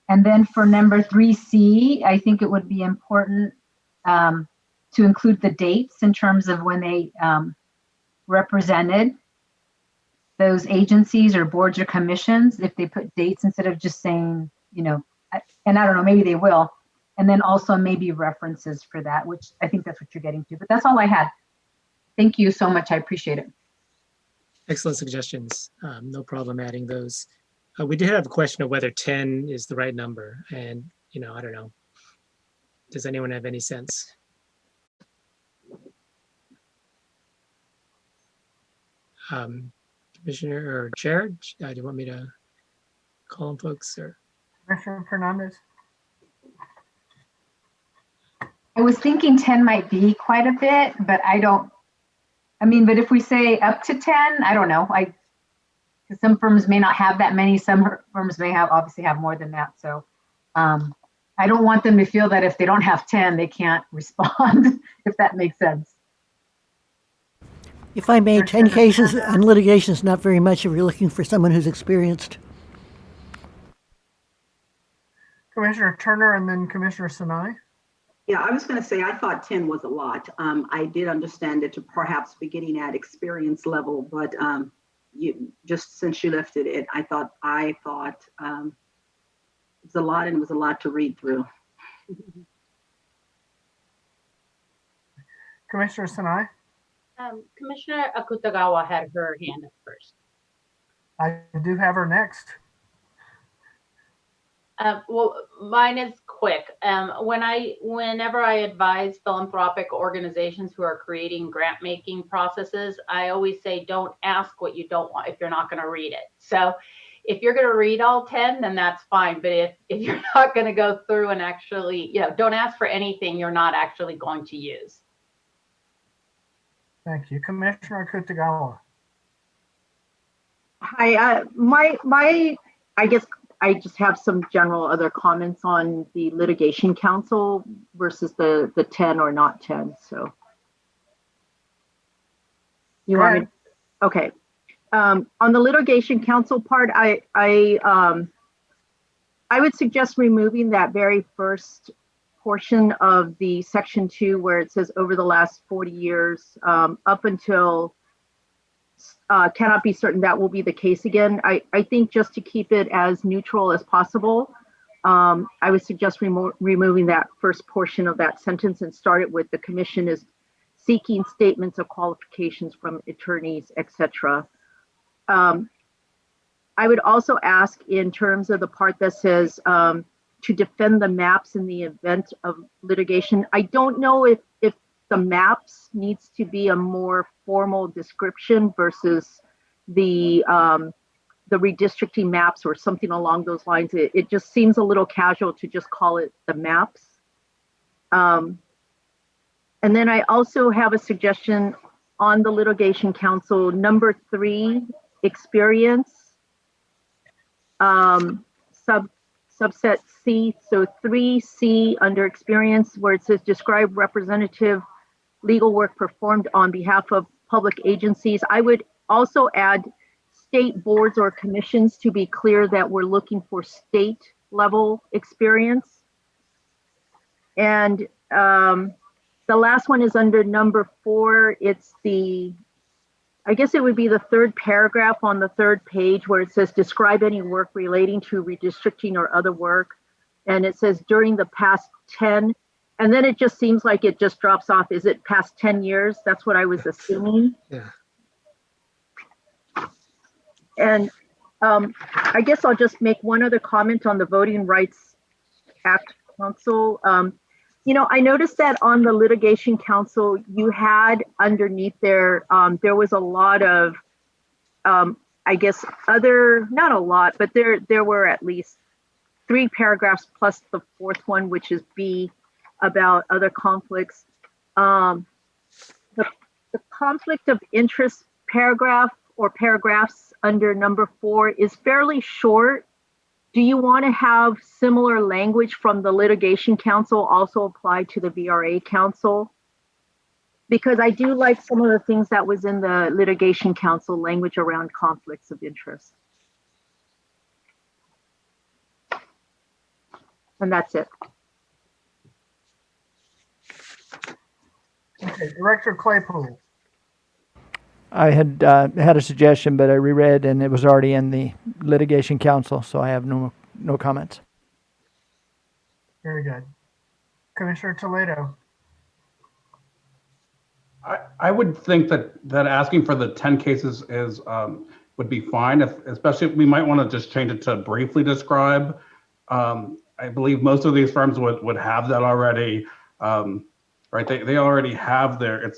then for number 3C, I think it would be important to include the dates in terms of when they represented those agencies or boards or commissions, if they put dates instead of just saying, and I don't know, maybe they will. And then also maybe references for that, which I think that's what you're getting to. But that's all I had. Thank you so much. I appreciate it. Excellent suggestions. No problem adding those. We did have a question of whether 10 is the right number. And, I don't know. Does anyone have any sense? Commissioner or Chair, do you want me to call on folks? Or Commissioner Fernandez? I was thinking 10 might be quite a bit, but but if we say up to 10, I don't know. Because some firms may not have that many. Some firms may obviously have more than that. So I don't want them to feel that if they don't have 10, they can't respond, if that makes sense. If I may, 10 cases on litigation is not very much if you're looking for someone who's experienced. Commissioner Turner and then Commissioner Sinai. Yeah, I was going to say, I thought 10 was a lot. I did understand it to perhaps be getting at experience level, but just since you lifted it, I thought it was a lot, and it was a lot to read through. Commissioner Sinai. Commissioner Akutagawa had her hand up first. I do have her next. Well, mine is quick. Whenever I advise philanthropic organizations who are creating grant-making processes, I always say, don't ask what you don't want if you're not going to read it. So if you're going to read all 10, then that's fine. But if you're not going to go through and actually, don't ask for anything you're not actually going to use. Thank you. Commissioner Akutagawa. Hi, I guess I just have some general other comments on the litigation counsel versus the 10 or not 10. So you want me? Okay. On the litigation counsel part, I would suggest removing that very first portion of the section 2 where it says over the last 40 years up until cannot be certain that will be the case again. I think just to keep it as neutral as possible, I would suggest removing that first portion of that sentence and start it with the commission is seeking statements of qualifications from attorneys, etc. I would also ask in terms of the part that says to defend the maps in the event of litigation. I don't know if the maps needs to be a more formal description versus the redistricting maps or something along those lines. It just seems a little casual to just call it the maps. And then I also have a suggestion on the litigation counsel, number 3, experience, subset C, so 3C under experience where it says describe representative legal work performed on behalf of public agencies. I would also add state boards or commissions to be clear that we're looking for state level experience. And the last one is under number 4. It's I guess it would be the third paragraph on the third page where it says describe any work relating to redistricting or other work. And it says during the past 10, and then it just seems like it just drops off. Is it past 10 years? That's what I was assuming. Yeah. And I guess I'll just make one other comment on the Voting Rights Act Council. You know, I noticed that on the Litigation Council, you had underneath there, there was a lot of, I guess, not a lot, but there were at least 3 paragraphs plus the 4th one, which is B, about other conflicts. The conflict of interest paragraph or paragraphs under number 4 is fairly short. Do you want to have similar language from the Litigation Council also apply to the VRA Council? Because I do like some of the things that was in the Litigation Council language around conflicts of interest. And that's it. Okay, Director Claypool. I had had a suggestion, but I reread and it was already in the Litigation Council, so I have no comments. Very good. Commissioner Toledo. I would think that asking for the 10 cases is would be fine, especially if we might want to just change it to briefly describe. I believe most of these firms would have that already. Right, they already have their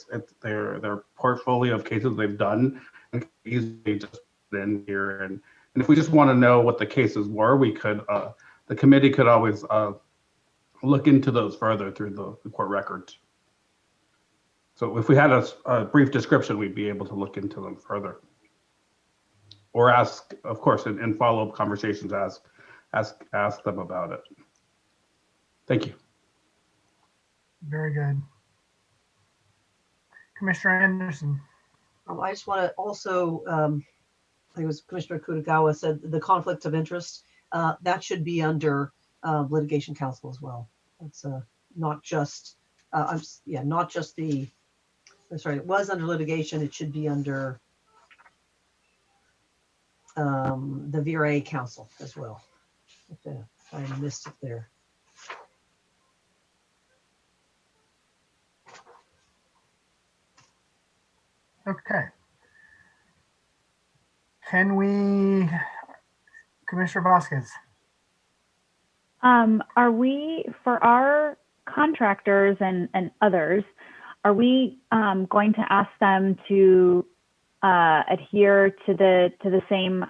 portfolio of cases they've done, and easily just put in here. And if we just want to know what the cases were, we could the committee could always look into those further through the court records. So if we had a brief description, we'd be able to look into them further, or ask, of course, in follow-up conversations, ask them about it. Thank you. Very good. Commissioner Anderson. I just want to also, I think it was Commissioner Kutagawa said the conflict of interest, that should be under Litigation Council as well. It's not just, not just sorry, it was under litigation, it should be under the VRA Council as well. If I missed it there. Okay. Can we, Commissioner Vasquez? Are we, for our contractors and others, are we going to ask them to adhere to the same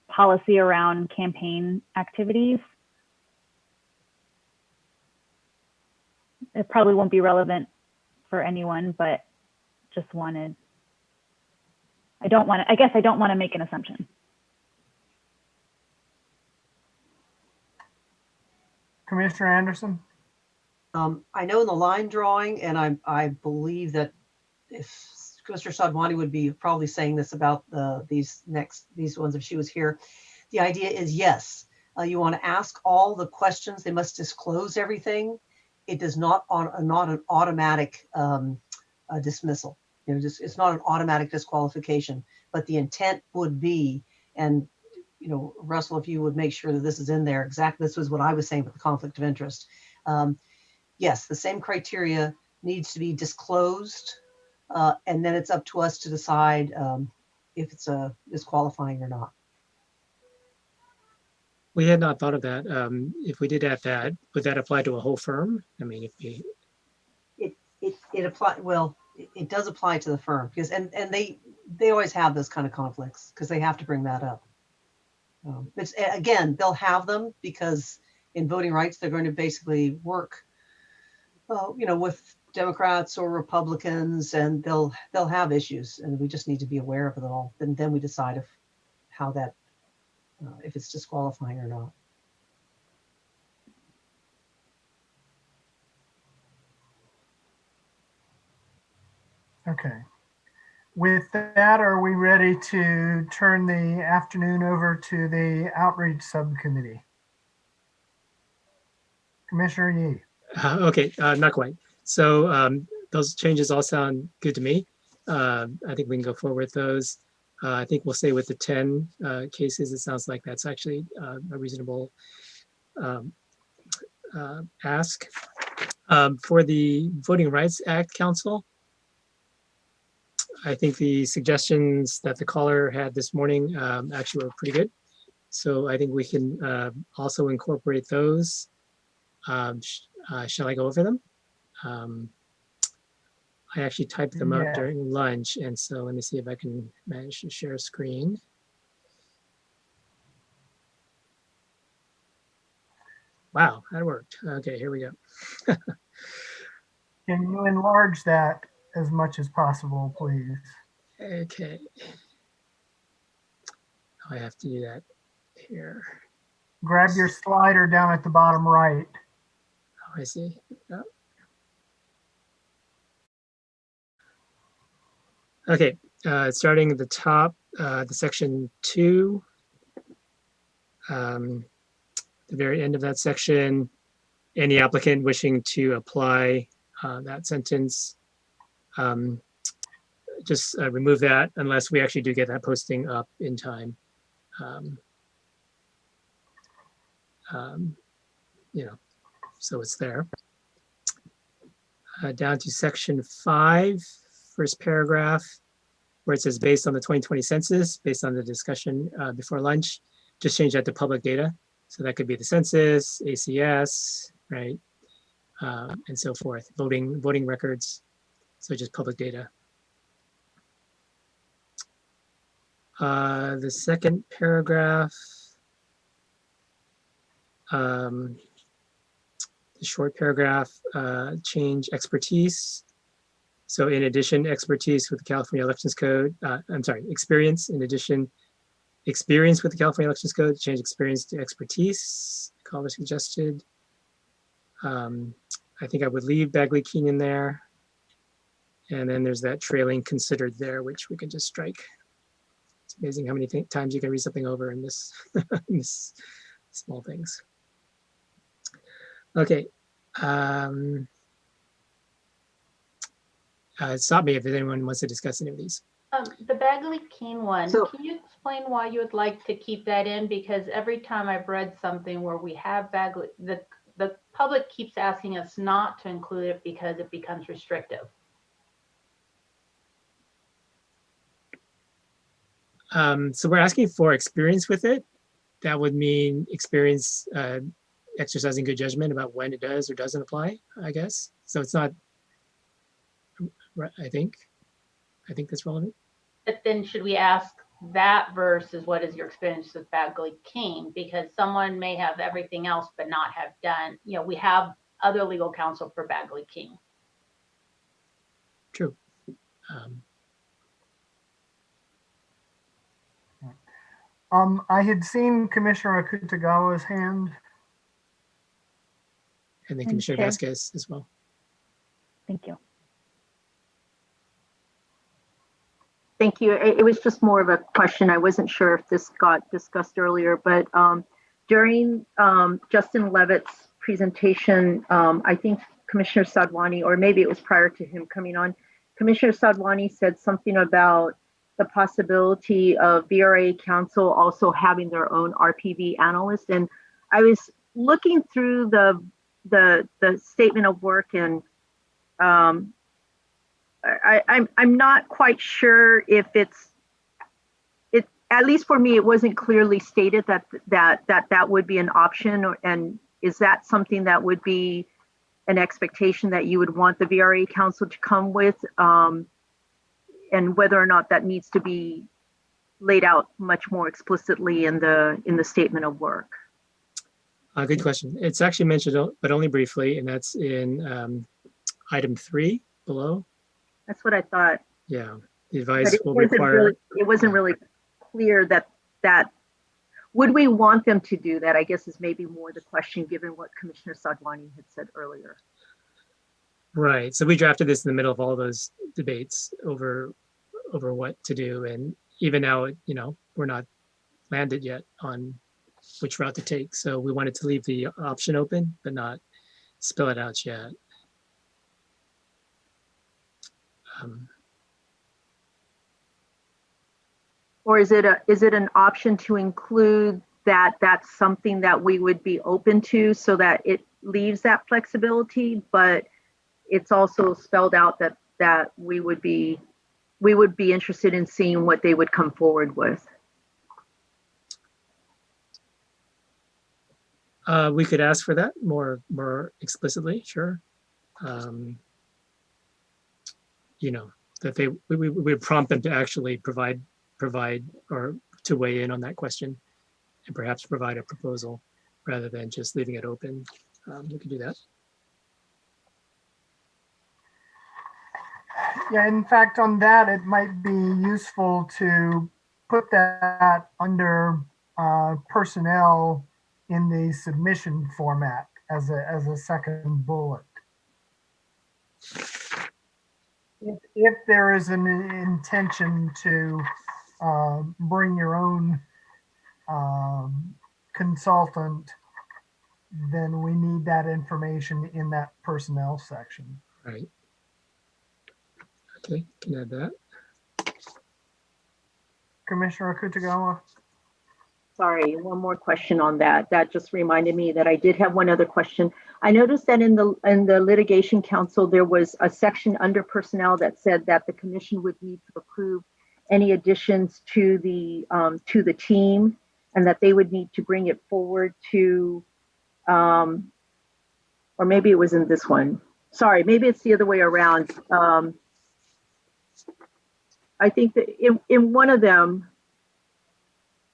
policy around campaign activities? It probably won't be relevant for anyone, but just wanted, I guess I don't want to make an assumption. Commissioner Anderson? I know in the line drawing, and I believe that if Commissioner Sadwani would be probably saying this about these ones if she was here, the idea is yes, you want to ask all the questions. They must disclose everything. It does not an automatic dismissal. It's not an automatic disqualification, but the intent would be, and Russell, if you would make sure that this is in there, exactly, this was what I was saying with the conflict of interest. Yes, the same criteria needs to be disclosed, and then it's up to us to decide if it's disqualifying or not. We had not thought of that. If we did add that, would that apply to a whole firm? I mean, It apply well. It does apply to the firm because and they always have those kind of conflicts because they have to bring that up. It's again, they'll have them because in voting rights they're going to basically work, with Democrats or Republicans, and they'll have issues, and we just need to be aware of it all. And then we decide if it's disqualifying or not. Okay. With that, are we ready to turn the afternoon over to the outreach subcommittee? Commissioner Yee. Okay, not quite. So those changes all sound good to me. I think we can go forward with those. I think we'll stay with the 10 cases. It sounds like that's actually a reasonable ask. For the Voting Rights Act Council, I think the suggestions that the caller had this morning actually were pretty good. So I think we can also incorporate those. Shall I go over them? I actually typed them up during lunch, and so let me see if I can manage to share a screen. Wow, that worked. Okay, here we go. Can you enlarge that as much as possible, please? Okay. I have to do that here. Grab your slider down at the bottom right. Oh, I see. Oh. Okay, starting at the top, the section 2, the very end of that section, any applicant wishing to apply that sentence, just remove that unless we actually do get that posting up in time. You know, so it's there. Down to section 5, first paragraph, where it says based on the 2020 census, based on the discussion before lunch, just change that to public data. So that could be the census, ACS, right? And so forth, voting records. So just public data. The second paragraph, the short paragraph, change expertise. So in addition, expertise with the California Elections Code, I'm sorry, experience. In addition, experience with the California Elections Code, change experience to expertise, caller suggested. I think I would leave Bagley-Keene in there. And then there's that trailing considered there, which we can just strike. It's amazing how many times you can read something over in this, in this small things. Okay. Stop me if anyone wants to discuss any of these. The Bagley-Keene one, can you explain why you would like to keep that in? Because every time I've read something where we have Bagley, the public keeps asking us not to include it because it becomes restrictive. So we're asking for experience with it. That would mean experience exercising good judgment about when it does or doesn't apply, I guess. So it's not, I think that's relevant. But then should we ask that versus what is your experience with Bagley-Keene? Because someone may have everything else but not have done, you know, we have other legal counsel for Bagley-Keene. True. I had seen Commissioner Akutagawa's hand. And then Commissioner Vasquez as well. Thank you. Thank you. It was just more of a question. I wasn't sure if this got discussed earlier, but during Justin Levitt's presentation, I think Commissioner Sadwani, or maybe it was prior to him coming on, Commissioner Sadwani said something about the possibility of VRA Council also having their own RPV analyst. And I was looking through the statement of work, and I'm not quite sure if it's at least for me, it wasn't clearly stated that would be an option, and is that something that would be an expectation that you would want the VRA Council to come with, and whether or not that needs to be laid out much more explicitly in the statement of work? Good question. It's actually mentioned, but only briefly, and that's in item 3 below. That's what I thought. Yeah, the advice will require. It wasn't really clear that would we want them to do that, I guess, is maybe more the question given what Commissioner Sadwani had said earlier. Right. So we drafted this in the middle of all those debates over what to do, and even now, we're not landed yet on which route to take. So we wanted to leave the option open, but not spell it out yet. Or is it an option to include that that's something that we would be open to, so that it leaves that flexibility, but it's also spelled out that we would be interested in seeing what they would come forward with? We could ask for that more explicitly, sure. That we would prompt them to actually provide or to weigh in on that question, and perhaps provide a proposal rather than just leaving it open. We could do that. Yeah, in fact, on that, it might be useful to put that under personnel in the submission format as a second bullet. If there is an intention to bring your own consultant, then we need that information in that personnel section. Right. Okay, can add that. Commissioner Akutagawa? Sorry, one more question on that. That just reminded me that I did have one other question. I noticed that in the litigation council, there was a section under personnel that said that the commission would need to approve any additions to the team, and that they would need to bring it forward to, or maybe it was in this one. Sorry, maybe it's the other way around. I think that in one of them,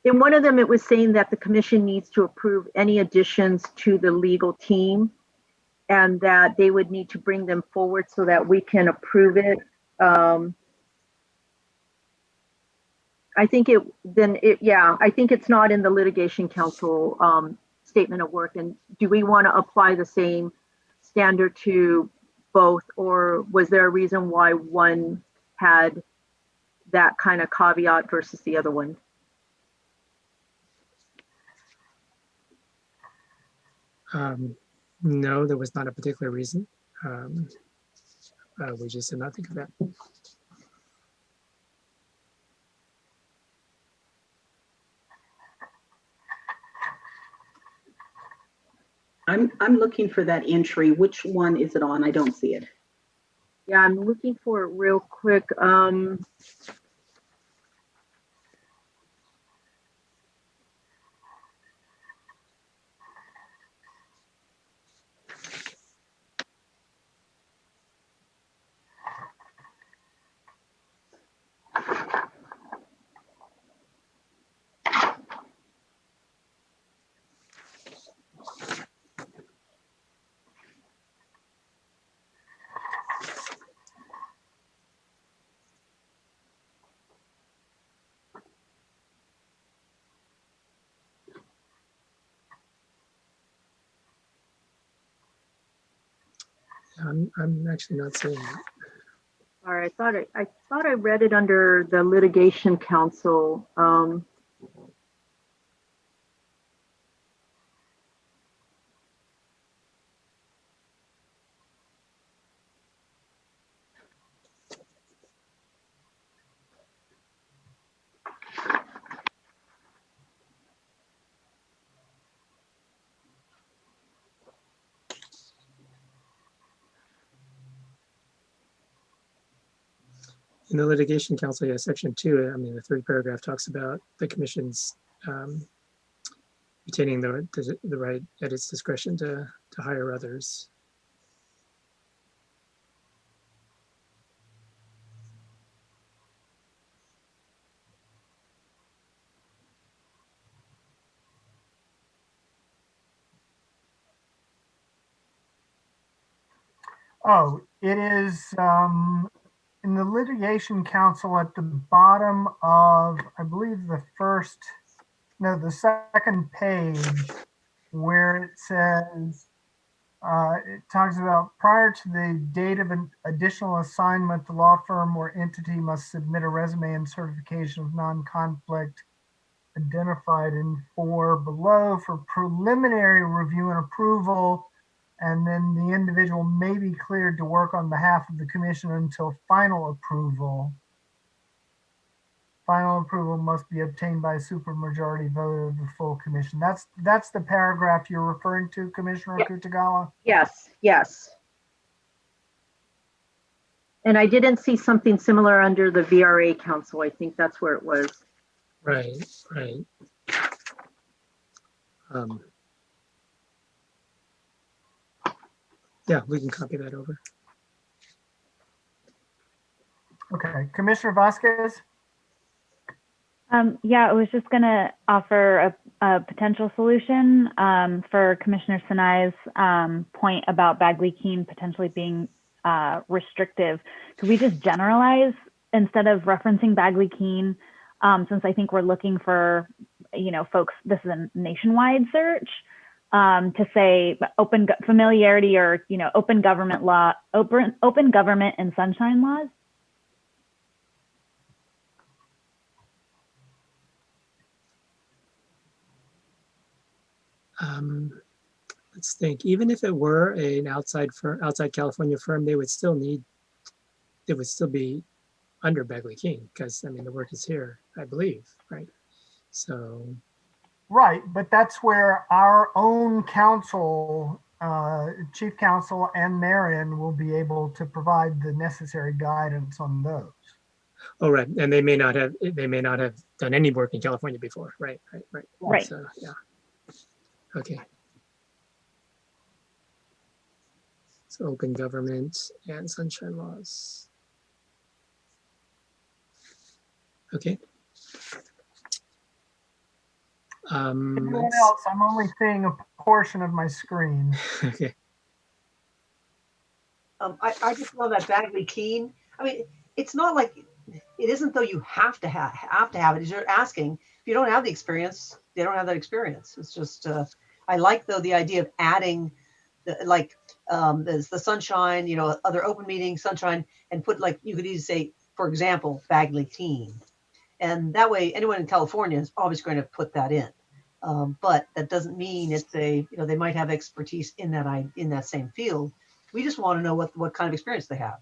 it was saying that the commission needs to approve any additions to the legal team, and that they would need to bring them forward so that we can approve it. I think it's not in the litigation council statement of work. And do we want to apply the same standard to both, or was there a reason why one had that kind of caveat versus the other one? No, there was not a particular reason. We just did not think of that. I'm looking for that entry. Which one is it on? I don't see it. Yeah, I'm looking for it real quick. I'm actually not seeing it. All right, I thought I read it under the litigation council. In the litigation council, yeah, section 2, I mean, the third paragraph talks about the commission's retaining the right at its discretion to hire others. Oh, it is in the litigation council at the bottom of, I believe, the second page, where it says It talks about prior to the date of an additional assignment, the law firm or entity must submit a resume and certification of non-conflict identified in 4 below for preliminary review and approval. And then the individual may be cleared to work on behalf of the commission until final approval. Final approval must be obtained by a supermajority vote of the full commission. That's the paragraph you're referring to, Commissioner Kutagawa? Yes, yes. And I didn't see something similar under the VRA council. I think that's where it was. Right, right. Yeah, we can copy that over. Okay, Commissioner Vasquez? Yeah, I was just going to offer a potential solution for Commissioner Sinai's point about Bagley-Keene potentially being restrictive. Could we just generalize instead of referencing Bagley-Keene, since I think we're looking for, folks, this is a nationwide search, to say open familiarity or, open government law, open government and sunshine laws? Let's think. Even if it were an outside California firm, they would still be under Bagley-Keene because the work is here, I believe, right? So. Right, but that's where our own counsel, chief counsel and Marion will be able to provide the necessary guidance on those. Oh, right, and they may not have done any work in California before, right. So, yeah. Okay. So open government and sunshine laws. Okay. Everyone else, I'm only seeing a portion of my screen. Okay. I just love that Bagley-Keene. It's not like it isn't though you have to have it. You're asking if you don't have the experience, they don't have that experience. It's just I like though the idea of adding the sunshine, other open meetings, sunshine, and put you could easily say, for example, Bagley-Keene, and that way anyone in California is always going to put that in. But that doesn't mean it's they might have expertise in that same field. We just want to know what kind of experience they have.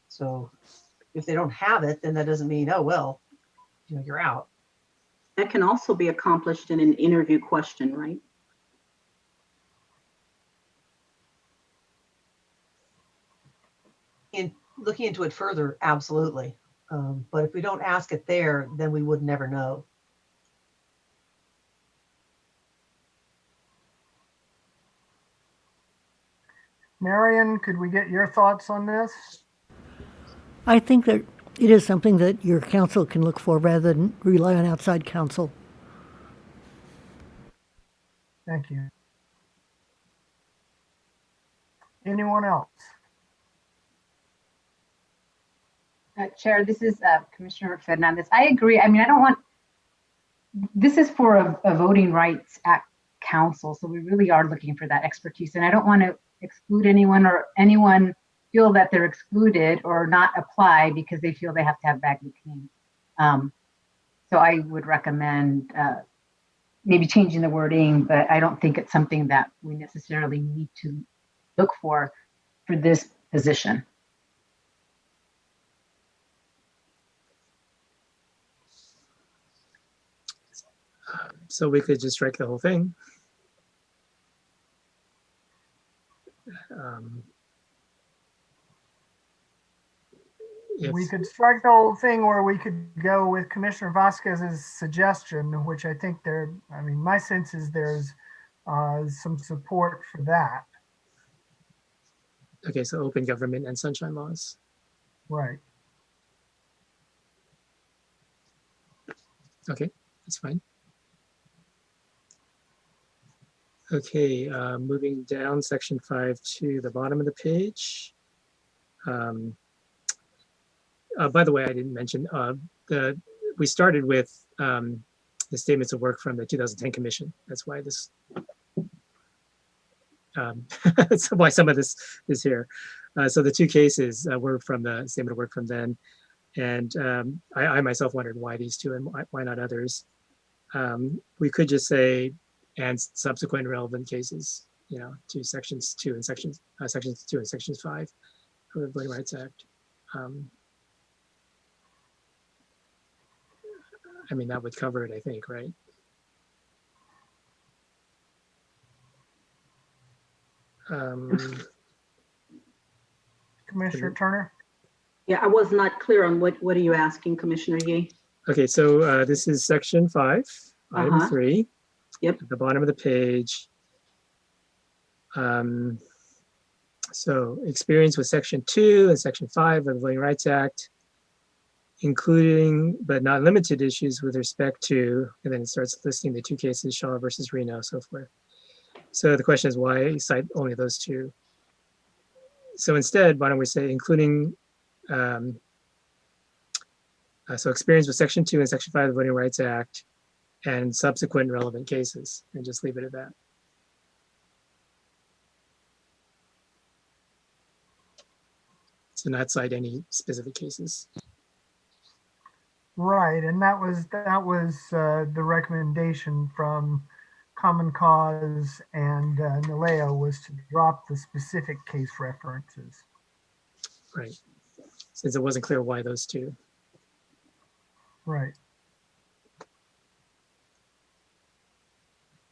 So if they don't have it, then that doesn't mean, oh, well, you're out. That can also be accomplished in an interview question, right? In looking into it further, absolutely. But if we don't ask it there, then we would never know. Marion, could we get your thoughts on this? I think that it is something that your counsel can look for rather than rely on outside counsel. Thank you. Anyone else? Chair, this is Commissioner Fernandez. I agree. I don't want, this is for a Voting Rights Act council, so we really are looking for that expertise, and I don't want to exclude anyone or anyone feel that they're excluded or not apply because they feel they have to have Bagley-Keene. So I would recommend maybe changing the wording, but I don't think it's something that we necessarily need to look for this position. So we could just strike the whole thing. We could strike the whole thing, or we could go with Commissioner Vasquez's suggestion, which I think my sense is there's some support for that. Okay, so open government and sunshine laws. Right. Okay, that's fine. Okay, moving down section 5 to the bottom of the page. By the way, I didn't mention we started with the statements of work from the 2010 Commission. That's why this. That's why some of this is here. So the two cases were from the statement of work from then. And I myself wondered why these two and why not others. We could just say, and subsequent relevant cases, you know, to sections 2 and sections 2 and sections 5 of the Voting Rights Act. I mean, that would cover it, I think, right? Commissioner Turner? Yeah, I was not clear on what are you asking, Commissioner Yee? Okay, so this is section 5, item 3. Yep. At the bottom of the page. So experience with section 2 and section 5 of the Voting Rights Act, including but not limited issues with respect to, and then it starts listing the two cases, Shaw versus Reno, so forth. So the question is why cite only those two? So instead, why don't we say including, so experience with section 2 and section 5 of the Voting Rights Act and subsequent relevant cases, and just leave it at that. So not cite any specific cases. Right, and that was the recommendation from Common Cause and Naleo was to drop the specific case references. Right, since it wasn't clear why those two. Right.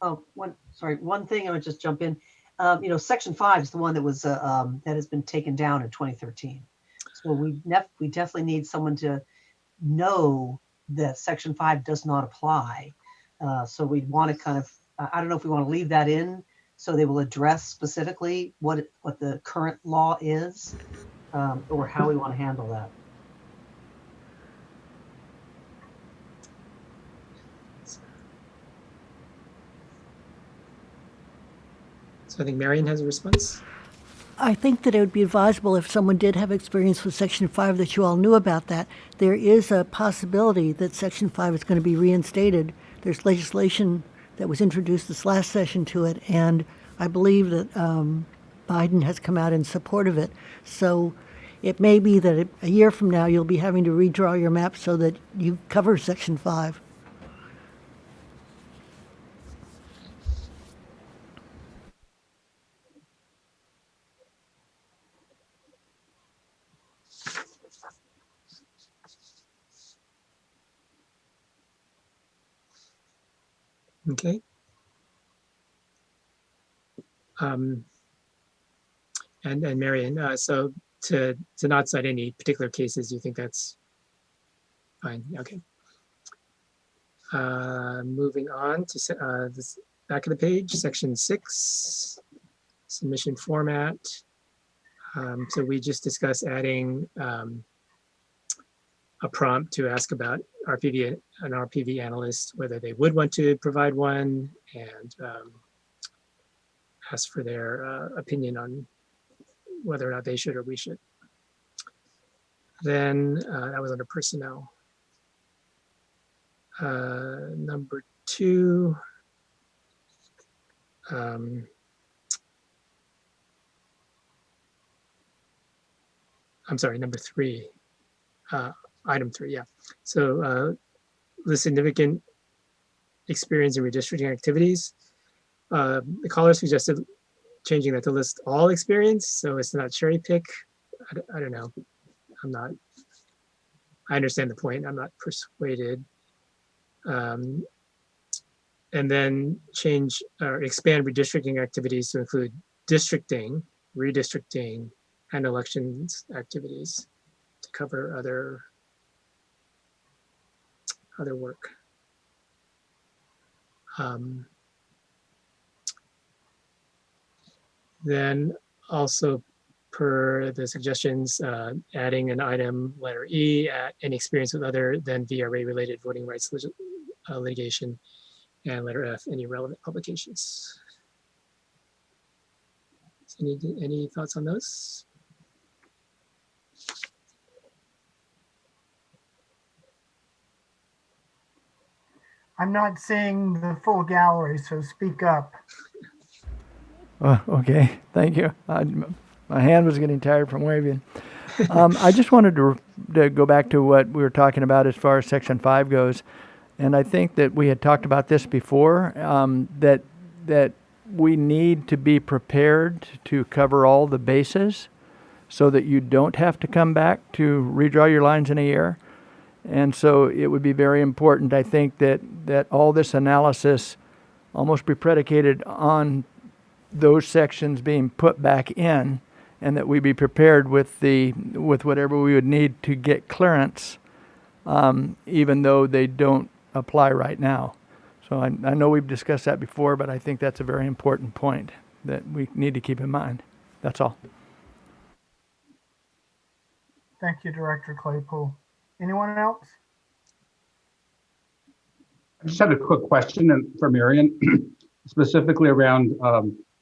Oh, one thing I would just jump in. You know, section 5 is the one that was that has been taken down in 2013. So we definitely need someone to know that section 5 does not apply. So we'd want to kind of, I don't know if we want to leave that in so they will address specifically what the current law is, or how we want to handle that. So I think Marion has a response. I think that it would be advisable if someone did have experience with Section 5 that you all knew about that. There is a possibility that Section 5 is going to be reinstated. There's legislation that was introduced this last session to it, and I believe that Biden has come out in support of it. So it may be that a year from now you'll be having to redraw your map so that you cover Section 5. Okay. And Marion, so to not cite any particular cases, you think that's fine? Okay. Moving on to this back of the page, section 6, submission format. So we just discussed adding a prompt to ask about an RPV analyst, whether they would want to provide one, and ask for their opinion on whether or not they should or we should. Then that was under personnel. Number 2, I'm sorry, number 3, item 3, yeah. So the significant experience in redistricting activities. The caller suggested changing that to list all experience, so it's not cherry pick. I don't know. I understand the point. I'm not persuaded. And then change or expand redistricting activities to include districting, redistricting, and elections activities to cover other work. Then also per the suggestions, adding an item letter E, any experience with other than VRA related voting rights litigation, and letter F, any relevant publications. Any thoughts on those? I'm not seeing the full gallery, so speak up. Okay, thank you. My hand was getting tired from waving. I just wanted to go back to what we were talking about as far as Section 5 goes. And I think that we had talked about this before, that we need to be prepared to cover all the bases so that you don't have to come back to redraw your lines in a year. And so it would be very important, I think, that all this analysis almost be predicated on those sections being put back in, and that we be prepared with whatever we would need to get clearance, even though they don't apply right now. So I know we've discussed that before, but I think that's a very important point that we need to keep in mind. That's all. Thank you, Director Claypool. Anyone else? I just had a quick question for Marion, specifically around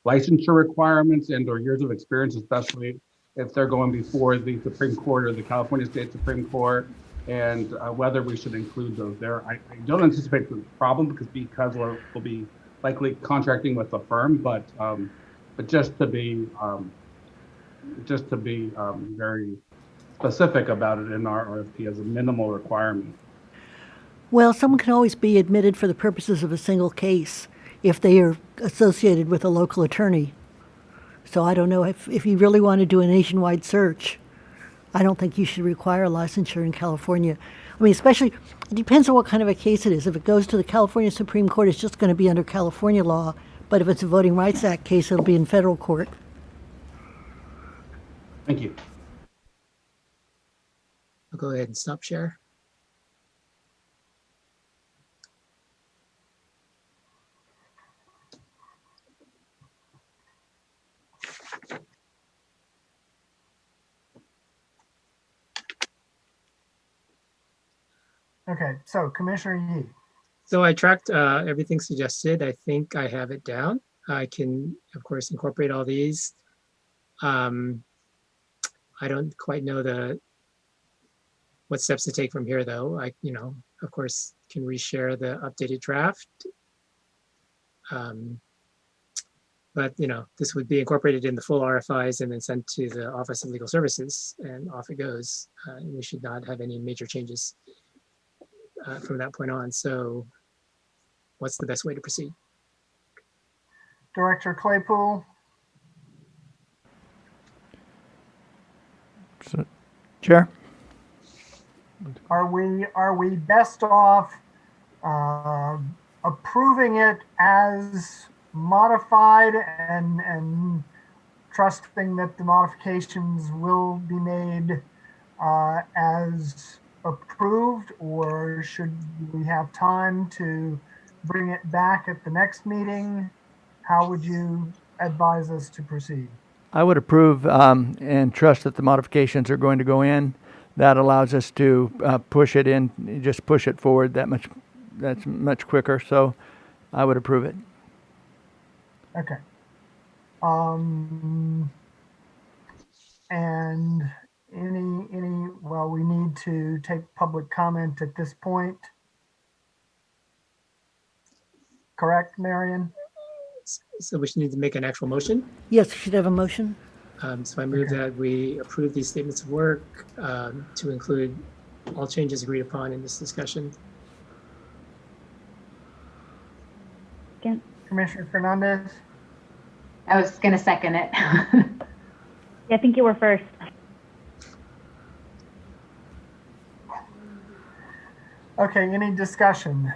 licensure requirements and or years of experience, especially if they're going before the Supreme Court or the California State Supreme Court, and whether we should include those there. I don't anticipate the problem because we'll be likely contracting with a firm, but just to be very specific about it in our RFP as a minimal requirement. Well, someone can always be admitted for the purposes of a single case if they are associated with a local attorney. So I don't know if you really want to do a nationwide search, I don't think you should require licensure in California. I mean, especially, it depends on what kind of a case it is. If it goes to the California Supreme Court, it's just going to be under California law. But if it's a Voting Rights Act case, it'll be in federal court. Thank you. I'll go ahead and stop share. Okay, so Commissioner Yee. So I tracked everything suggested. I think I have it down. I can, of course, incorporate all these. I don't quite know what steps to take from here, though. I, of course, can reshare the updated draft. But, this would be incorporated in the full RFIs and then sent to the Office of Legal Services, and off it goes. And we should not have any major changes from that point on. So what's the best way to proceed? Director Claypool. Chair? Are we best off approving it as modified and trusting that the modifications will be made as approved, or should we have time to bring it back at the next meeting? How would you advise us to proceed? I would approve and trust that the modifications are going to go in. That allows us to push it in, just push it forward that's much quicker. So I would approve it. Okay. And well, we need to take public comment at this point. Correct, Marion? So we should need to make an actual motion. Yes, you should have a motion. So I move that we approve these statements of work to include all changes agreed upon in this discussion. Again. Commissioner Fernandez? I was going to second it. Yeah, I think you were first. Okay, any discussion?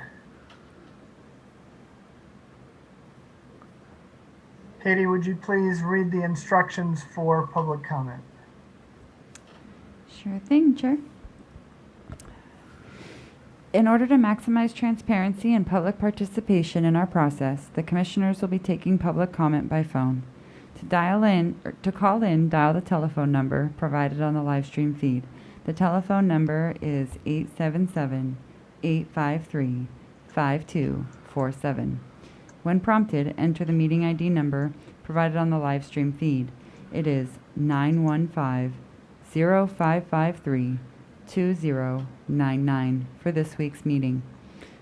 Katie, would you please read the instructions for public comment? Sure thing, Chair. In order to maximize transparency and public participation in our process, the commissioners will be taking public comment by phone. To call in, dial the telephone number provided on the live stream feed. The telephone number is 877-853-5247. When prompted, enter the meeting ID number provided on the live stream feed. It is 915-0553-2099 for this week's meeting.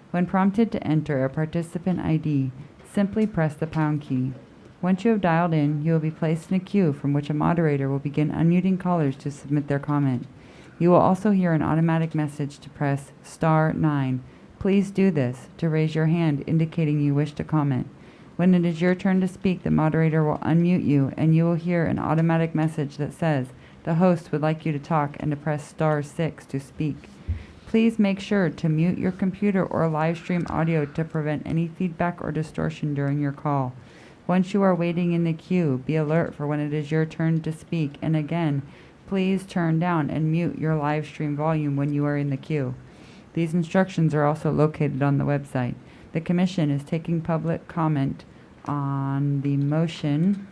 When prompted to enter a participant ID, simply press the pound key. Once you have dialed in, you will be placed in a queue from which a moderator will begin unmuting callers to submit their comment. You will also hear an automatic message to press *9. Please do this to raise your hand indicating you wish to comment. When it is your turn to speak, the moderator will unmute you and you will hear an automatic message that says the host would like you to talk and to press *6 to speak. Please make sure to mute your computer or live stream audio to prevent any feedback or distortion during your call. Once you are waiting in the queue, be alert for when it is your turn to speak, and again, please turn down and mute your live stream volume when you are in the queue. These instructions are also located on the website. The Commission is taking public comment on the motion.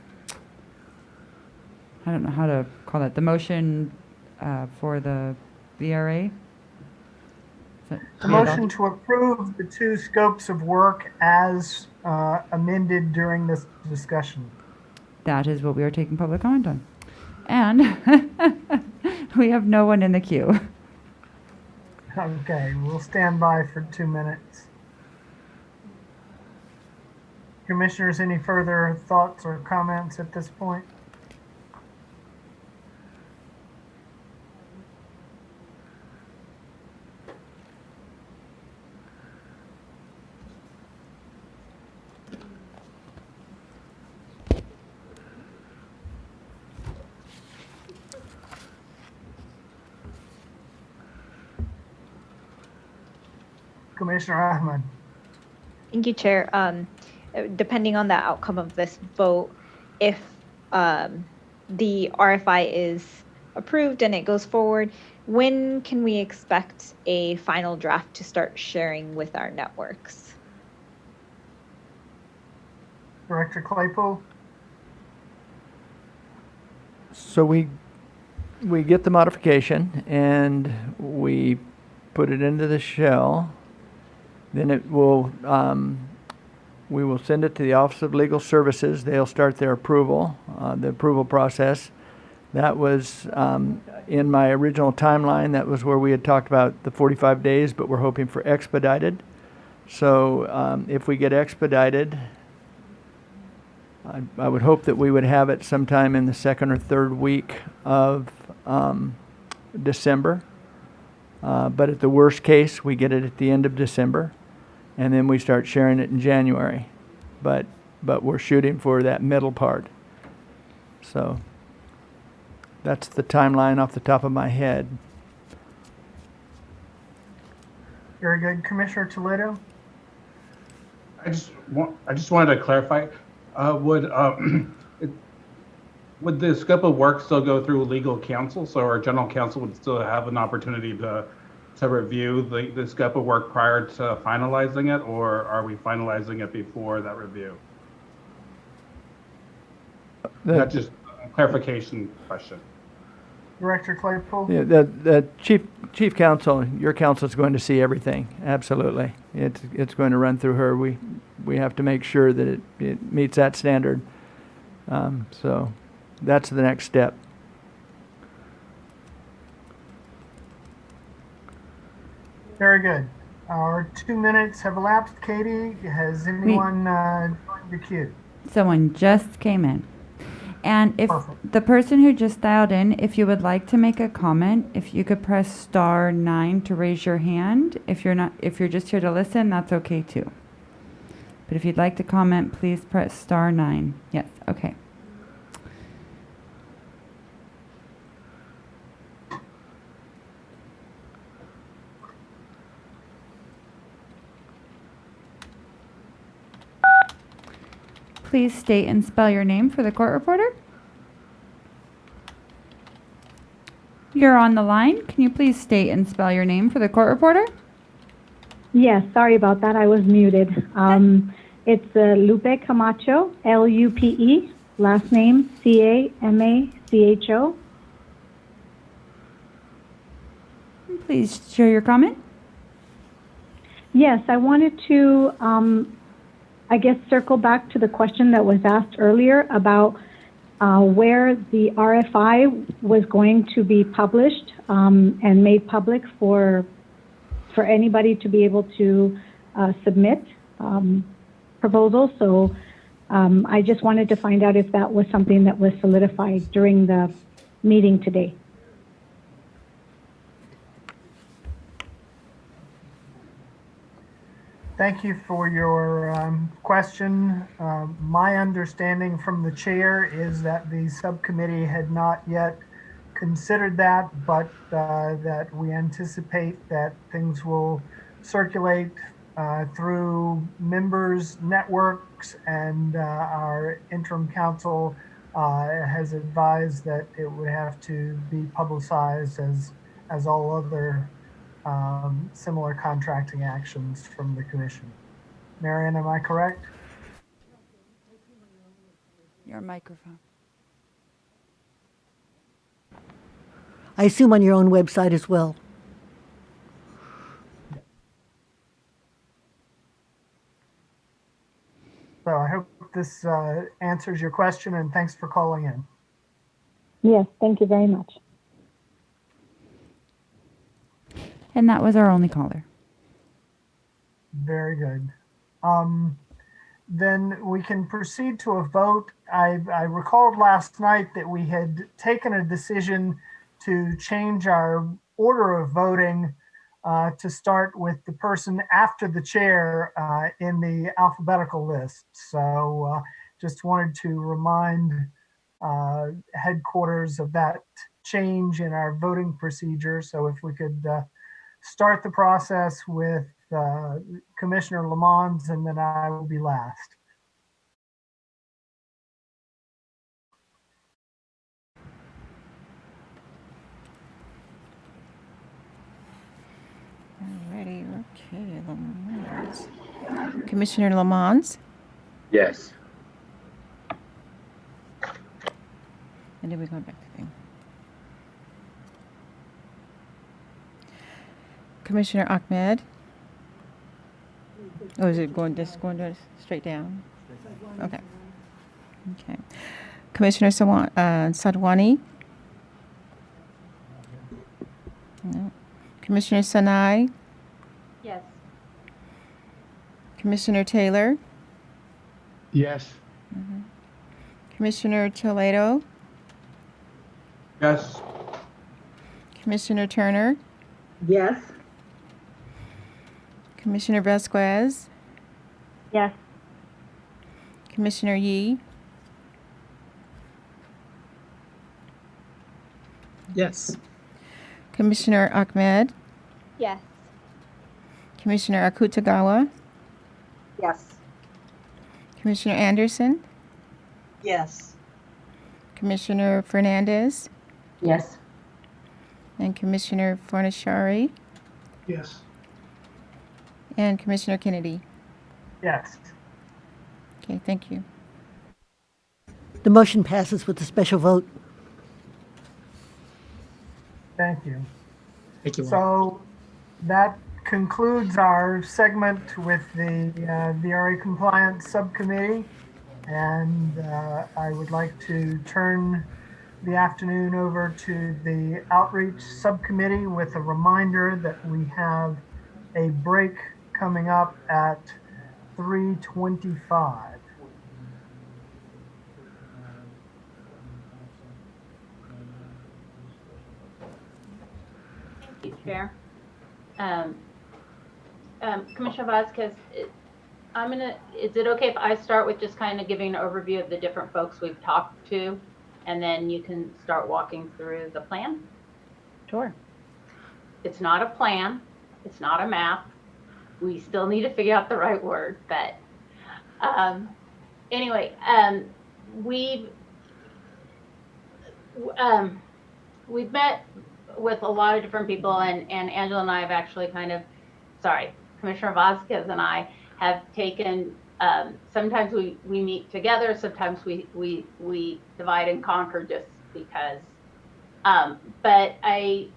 I don't know how to call it. The motion for the VRA. The motion to approve the 2 scopes of work as amended during this discussion. That is what we are taking public comment on. And we have no one in the queue. Okay, we'll stand by for 2 minutes. Commissioners, any further thoughts or comments at this point? Commissioner Ahmed. Thank you, Chair. Depending on the outcome of this vote, if the RFI is approved and it goes forward, when can we expect a final draft to start sharing with our networks? Director Claypool? So we get the modification and we put it into the shell. Then it will, we will send it to the Office of Legal Services. They'll start their approval, the approval process. That was in my original timeline. That was where we had talked about the 45 days, but we're hoping for expedited. So if we get expedited, I would hope that we would have it sometime in the 2nd or 3rd week of December. But at the worst case, we get it at the end of December, and then we start sharing it in January. But we're shooting for that middle part. So that's the timeline off the top of my head. Very good. Commissioner Toledo? I just wanted to clarify, would the scope of work still go through legal counsel? So our general counsel would still have an opportunity to review the scope of work prior to finalizing it, or are we finalizing it before that review? That's just a clarification question. Director Claypool? Yeah, the chief counsel, your counsel is going to see everything. Absolutely, it's going to run through her. We have to make sure that it meets that standard. So that's the next step. Very good. Our 2 minutes have elapsed. Katie, has anyone joined the queue? Someone just came in. And if the person who just dialed in, if you would like to make a comment, if you could press *9 to raise your hand. If you're just here to listen, that's okay too. But if you'd like to comment, please press *9. Yes, okay. Please state and spell your name for the court reporter. You're on the line. Can you please state and spell your name for the court reporter? Yes, sorry about that. I was muted. It's Lupe Camacho, Lupe, last name Camacho. Please share your comment. Yes, I wanted to circle back to the question that was asked earlier about where the RFI was going to be published and made public for anybody to be able to submit proposals. So I just wanted to find out if that was something that was solidified during the meeting today. Thank you for your question. My understanding from the chair is that the subcommittee had not yet considered that, but that we anticipate that things will circulate through members' networks, and our interim counsel has advised that it would have to be publicized as all other similar contracting actions from the commission. Marion, am I correct? Your microphone. I assume on your own website as well. So I hope this answers your question, and thanks for calling in. Yes, thank you very much. And that was our only caller. Very good. Then we can proceed to a vote. I recalled last night that we had taken a decision to change our order of voting to start with the person after the chair in the alphabetical list. So just wanted to remind headquarters of that change in our voting procedure. So if we could start the process with Commissioner Lamons, and then I will be last. Alrighty, okay, Lamons. Commissioner Lamons? Yes. And then we go back to thing. Commissioner Ahmed? Or is it going straight down? Okay. Okay. Commissioner Sadwani? No. Commissioner Sanai? Yes. Commissioner Taylor? Yes. Commissioner Toledo? Yes. Commissioner Turner? Yes. Commissioner Vasquez? Yes. Commissioner Yee? Yes. Commissioner Ahmed? Yes. Commissioner Akutagawa? Yes. Commissioner Anderson? Yes. Commissioner Fernandez? Yes. And Commissioner Fornashari? Yes. And Commissioner Kennedy? Yes. Okay, thank you. The motion passes with a special vote. Thank you. Thank you. So that concludes our segment with the VRA Compliance Subcommittee. And I would like to turn the afternoon over to the Outreach Subcommittee with a reminder that we have a break coming up at 3:25. Thank you, Chair. Commissioner Vasquez, is it okay if I start with just kind of giving an overview of the different folks we've talked to, and then you can start walking through the plan? Sure. It's not a plan. It's not a map. We still need to figure out the right word, but anyway, we've met with a lot of different people, and Angela and I have actually Commissioner Vasquez and I have taken, sometimes we meet together, sometimes we divide and conquer just because. But I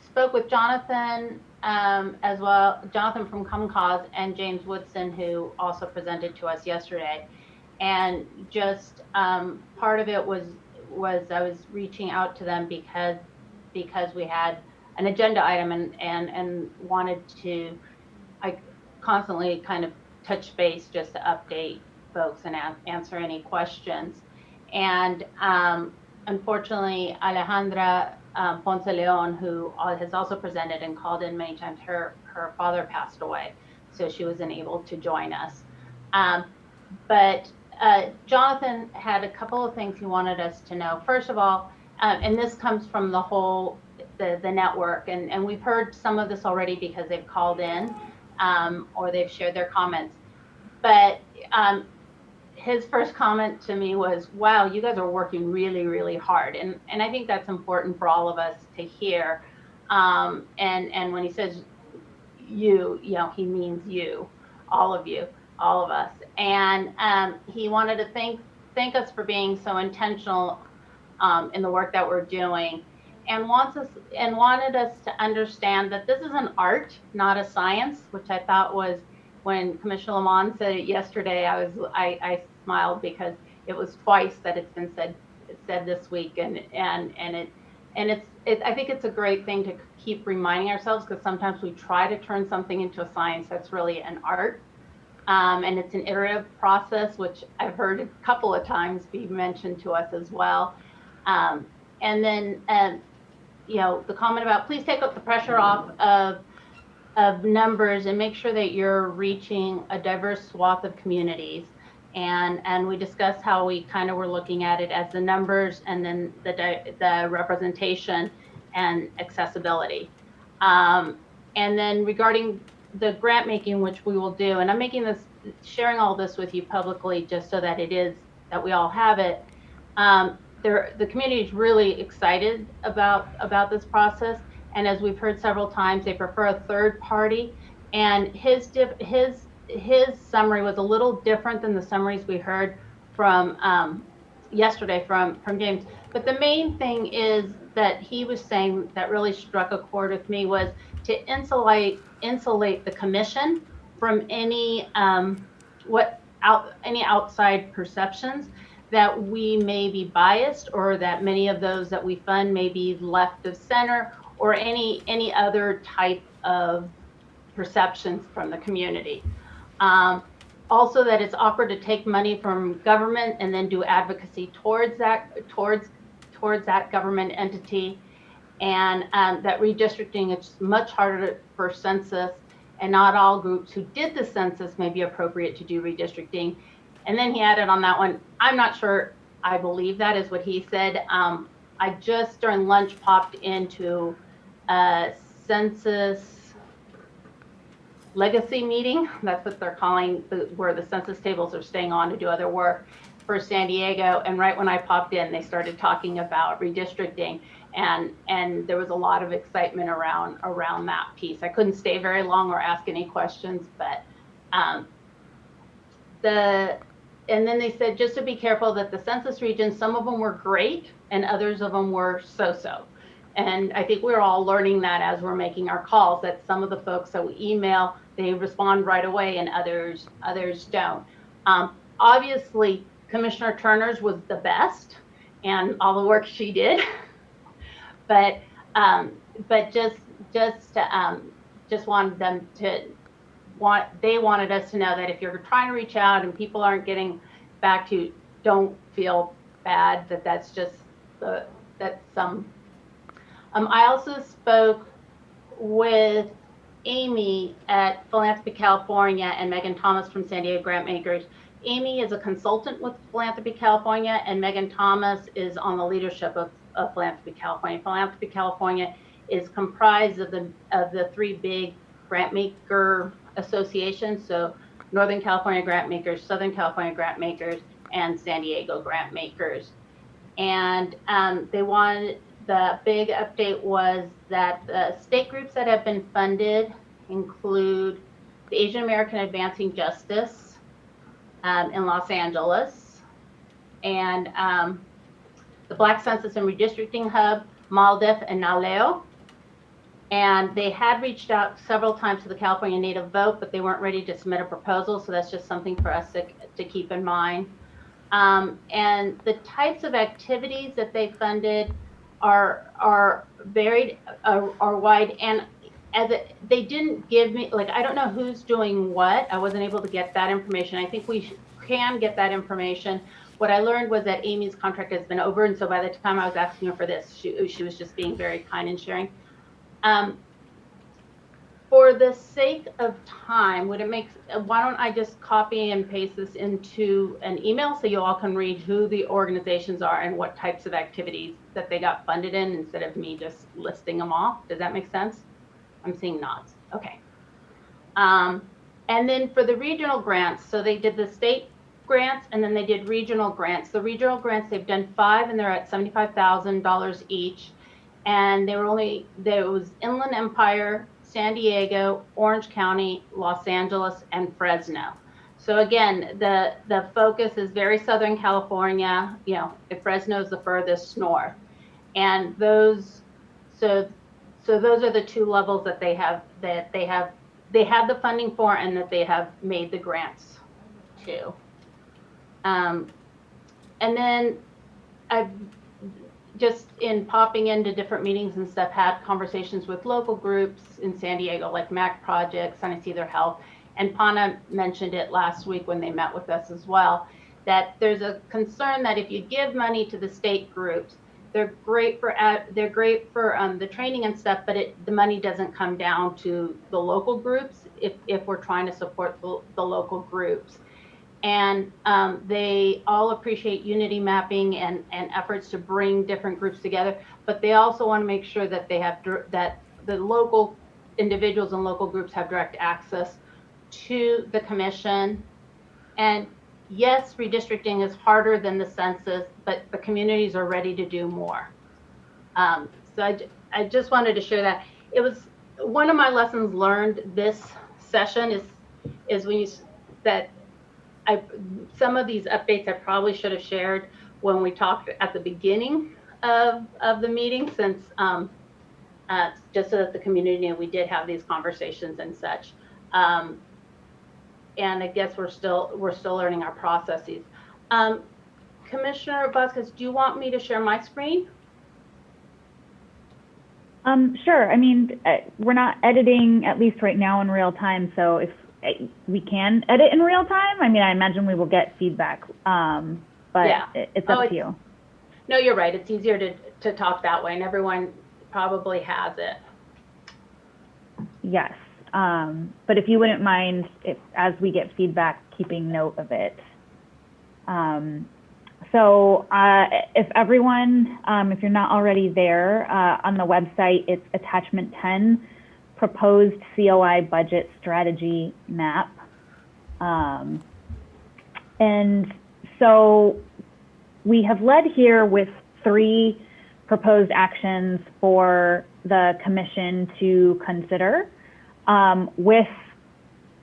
spoke with Jonathan as well, Jonathan from ComCause, and James Woodson, who also presented to us yesterday. And just part of it was I was reaching out to them because we had an agenda item and wanted to, I constantly kind of touch base just to update folks and answer any questions. And unfortunately, Alejandra Ponce Leon, who has also presented and called in many times, her father passed away, so she wasn't able to join us. But Jonathan had a couple of things he wanted us to know. First of all, and this comes from the whole, the network, and we've heard some of this already because they've called in or they've shared their comments. But his first comment to me was, wow, you guys are working really, really hard. And I think that's important for all of us to hear. And when he says you know, he means you, all of us. And he wanted to thank us for being so intentional in the work that we're doing, and wanted us to understand that this is an art, not a science, which I thought was, when Commissioner Lamont said it yesterday, I smiled because it was twice that it's been said this week, and I think it's a great thing to keep reminding ourselves, because sometimes we try to turn something into a science that's really an art. And it's an iterative process, which I've heard a couple of times be mentioned to us as well. And then, you know, the comment about please take up the pressure off of numbers and make sure that you're reaching a diverse swath of communities. And we discussed how we kind of were looking at it as the numbers and then the representation and accessibility. And then regarding the grant making, which we will do, and I'm sharing all this with you publicly just so that that we all have it. The community is really excited about this process. And as we've heard several times, they prefer a third party. And his summary was a little different than the summaries we heard from yesterday from James. But the main thing is that he was saying that really struck a chord with me was to insulate the commission from any outside perceptions that we may be biased, or that many of those that we fund may be left of center, or any other type of perceptions from the community. Also, that it's awkward to take money from government and then do advocacy towards that government entity, and that redistricting is much harder for census, and not all groups who did the census may be appropriate to do redistricting. And then he added on that one, I'm not sure I believe that is what he said. I just during lunch popped into a census legacy meeting. That's what they're calling, where the census tables are staying on to do other work for San Diego. And right when I popped in, they started talking about redistricting, and there was a lot of excitement around that piece. I couldn't stay very long or ask any questions, but and then they said just to be careful that the census regions, some of them were great and others of them were so-so. And I think we're all learning that as we're making our calls, that some of the folks that we email, they respond right away, and others don't. Obviously, Commissioner Turner's was the best, and all the work she did. But just wanted them to they wanted us to know that if you're trying to reach out and people aren't getting back to you, don't feel bad, that's just that's some. I also spoke with Amy at Philanthropy California and Megan Thomas from San Diego Grantmakers. Amy is a consultant with Philanthropy California, and Megan Thomas is on the leadership of Philanthropy California. Philanthropy California is comprised of the three big grantmaker associations, so Northern California Grantmakers, Southern California Grantmakers, and San Diego Grantmakers. And the big update was that the state groups that have been funded include the Asian American Advancing Justice in Los Angeles, and the Black Census and Redistricting Hub, MALDEF, and NALEO. And they had reached out several times to the California Native Vote, but they weren't ready to submit a proposal, so that's just something for us to keep in mind. And the types of activities that they funded are varied, are wide, and they didn't give me, like, I don't know who's doing what. I wasn't able to get that information. I think we can get that information. What I learned was that Amy's contract has been over, and so by the time I was asking her for this, she was just being very kind and sharing. For the sake of time, why don't I just copy and paste this into an email so you all can read who the organizations are and what types of activities that they got funded in instead of me just listing them off. Does that make sense? I'm seeing nods. Okay. And then for the regional grants, so they did the state grants and then they did regional grants. The regional grants, they've done 5 and they're at $75,000 each. And there was Inland Empire, San Diego, Orange County, Los Angeles, and Fresno. So again, the focus is very Southern California, Fresno is the furthest north. And so those are the 2 levels that they have the funding for and that they have made the grants to. And then I've just in popping into different meetings and stuff, had conversations with local groups in San Diego, like MAC Project, San Isidro Health, and Pana mentioned it last week when they met with us as well, that there's a concern that if you give money to the state groups, they're great for the training and stuff, but the money doesn't come down to the local groups if we're trying to support the local groups. And they all appreciate unity mapping and efforts to bring different groups together, but they also want to make sure that that the local individuals and local groups have direct access to the commission. And yes, redistricting is harder than the census, but the communities are ready to do more. So I just wanted to share that. It was one of my lessons learned this session is when some of these updates I probably should have shared when we talked at the beginning of the meeting, since just so that the community knew we did have these conversations and such. And I guess we're still learning our processes. Commissioner Vasquez, do you want me to share my screen? Sure. I mean, we're not editing, at least right now, in real time. So if we can edit in real time, I mean, I imagine we will get feedback, but yeah. It's up to you. No, you're right. It's easier to talk that way, and everyone probably has it. Yes. But if you wouldn't mind, as we get feedback, keeping note of it. So if everyone, if you're not already there, on the website, it's attachment 10, proposed COI budget strategy map. And so we have led here with 3 proposed actions for the commission to consider, with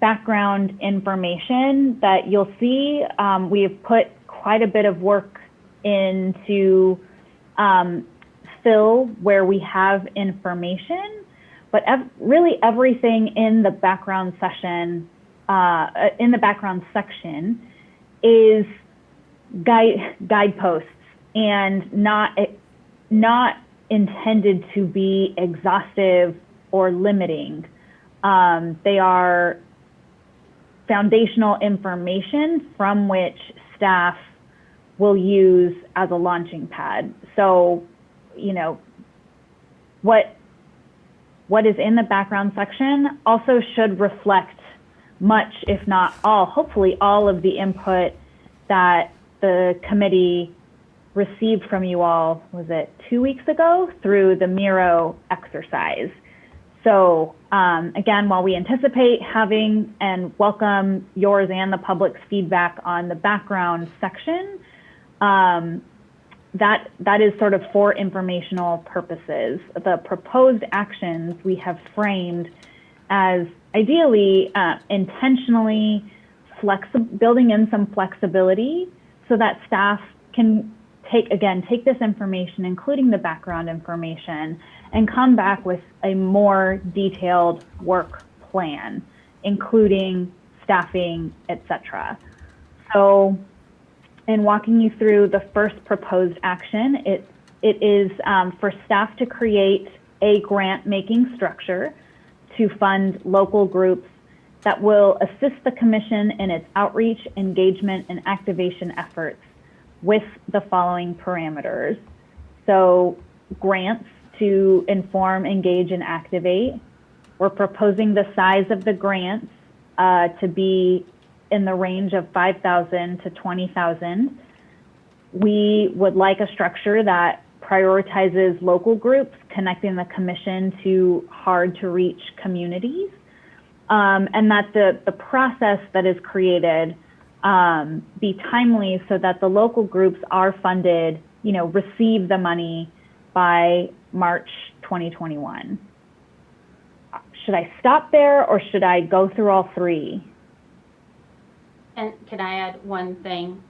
background information that you'll see. We have put quite a bit of work into fill where we have information, but really everything in the background section is guideposts and not intended to be exhaustive or limiting. They are foundational information from which staff will use as a launching pad. So, what is in the background section also should reflect much, if not all, hopefully all of the input that the committee received from you all, was it 2 weeks ago, through the Miro exercise. So again, while we anticipate having and welcome yours and the public's feedback on the background section, that is sort of for informational purposes. The proposed actions we have framed as ideally intentionally building in some flexibility so that staff can take this information, including the background information, and come back with a more detailed work plan, including staffing, etc. So in walking you through the first proposed action, it is for staff to create a grant making structure to fund local groups that will assist the Commission in its outreach, engagement, and activation efforts with the following parameters. So grants to inform, engage, and activate. We're proposing the size of the grants to be in the range of 5,000 to 20,000. We would like a structure that prioritizes local groups, connecting the Commission to hard to reach communities, and that the process that is created be timely so that the local groups are funded, receive the money by March 2021. Should I stop there or should I go through all three? And can I add one thing?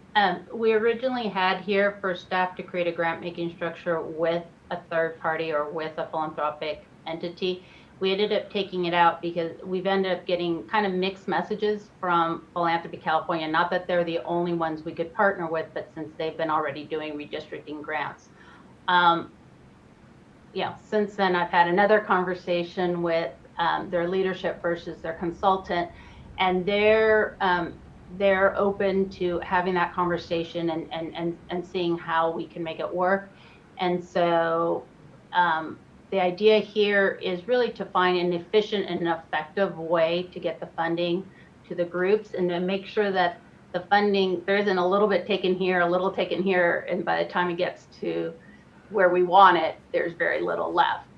We originally had here for staff to create a grant making structure with a third party or with a philanthropic entity. We ended up taking it out because we've ended up getting kind of mixed messages from Philanthropy California. Not that they're the only ones we could partner with, but since they've been already doing redistricting grants. Since then I've had another conversation with their leadership versus their consultant, and they're open to having that conversation and seeing how we can make it work. And so the idea here is really to find an efficient and effective way to get the funding to the groups and to make sure that the funding, there isn't a little bit taken here, a little taken here, and by the time it gets to where we want it, there's very little left.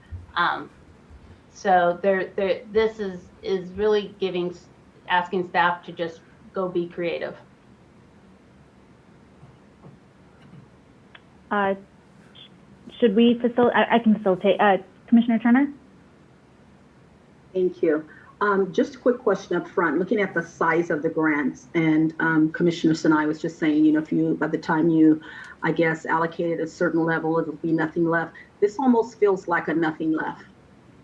So this is really asking staff to just go be creative. Should we facilitate? I can facilitate. Commissioner Turner? Thank you. Just a quick question up front, looking at the size of the grants, and Commissioner Sinai was just saying, if by the time you, I guess, allocated a certain level, it'll be nothing left. This almost feels like a nothing left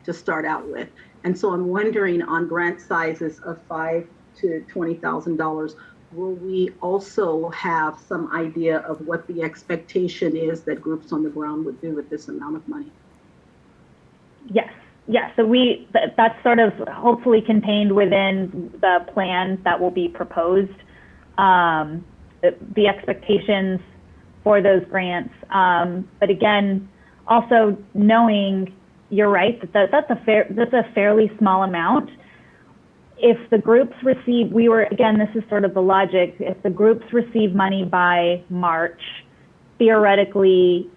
to start out with. And so I'm wondering, on grant sizes of $5,000 to $20,000, will we also have some idea of what the expectation is that groups on the ground would do with this amount of money? Yes. So that's sort of hopefully contained within the plan that will be proposed. The expectations for those grants, but again, also knowing you're right that's a fairly small amount. If the groups receive, this is sort of the logic. If the groups receive money by March, theoretically,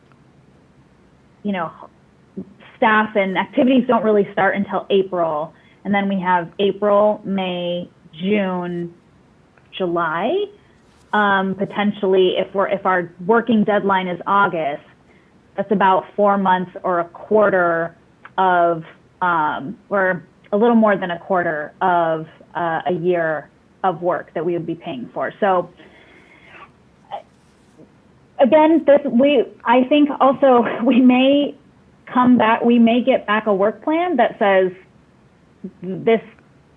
staff and activities don't really start until April. And then we have April, May, June, July. Potentially, if our working deadline is August, that's about 4 months or a quarter of, or a little more than a quarter of a year of work that we would be paying for. So again, I think also we may get back a work plan that says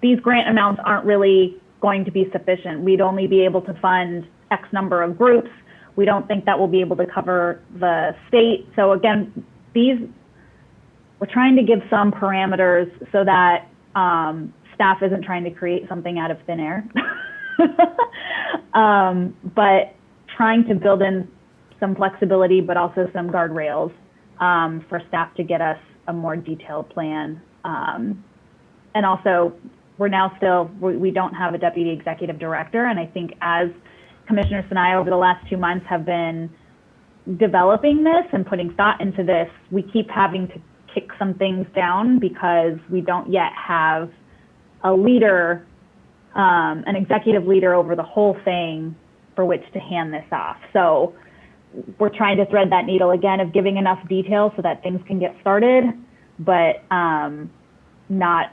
these grant amounts aren't really going to be sufficient. We'd only be able to fund X number of groups. We don't think that will be able to cover the state. So again, we're trying to give some parameters so that staff isn't trying to create something out of thin air, but trying to build in some flexibility, but also some guardrails for staff to get us a more detailed plan. And also, we don't have a deputy executive director. And I think as Commissioner Sinai over the last 2 months have been developing this and putting thought into this, we keep having to kick some things down because we don't yet have a leader, an executive leader over the whole thing for which to hand this off. So we're trying to thread that needle again of giving enough detail so that things can get started, but not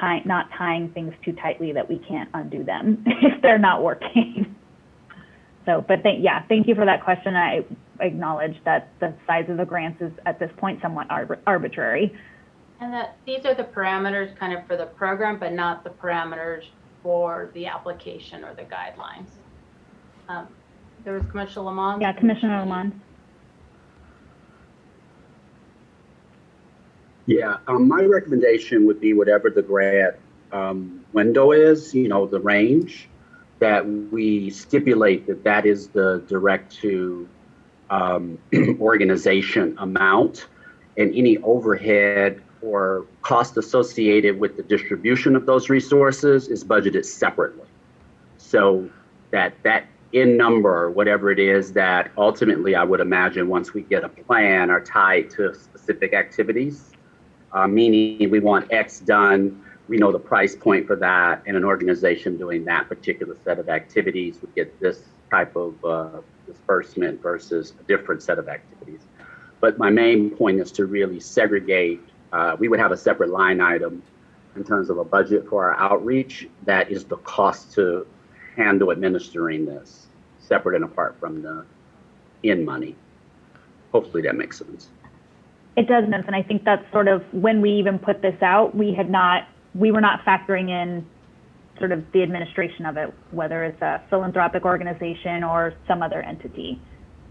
tying things too tightly that we can't undo them if they're not working. So, but thank you for that question. I acknowledge that the size of the grants is at this point somewhat arbitrary. And that these are the parameters kind of for the program, but not the parameters for the application or the guidelines. There was Commissioner Lamont. Yeah, Commissioner Lamont. Yeah, my recommendation would be whatever the grant window is, the range, that we stipulate that that is the direct to organization amount, and any overhead or cost associated with the distribution of those resources is budgeted separately. So that in number, whatever it is, that ultimately I would imagine once we get a plan are tied to specific activities, meaning we want X done, we know the price point for that, and an organization doing that particular set of activities would get this type of disbursement versus a different set of activities. But my main point is to really segregate. We would have a separate line item in terms of a budget for our outreach. That is the cost to handle administering this, separate and apart from the in money. Hopefully that makes sense. It does, sense, and I think that's sort of when we even put this out, we were not factoring in sort of the administration of it, whether it's a philanthropic organization or some other entity.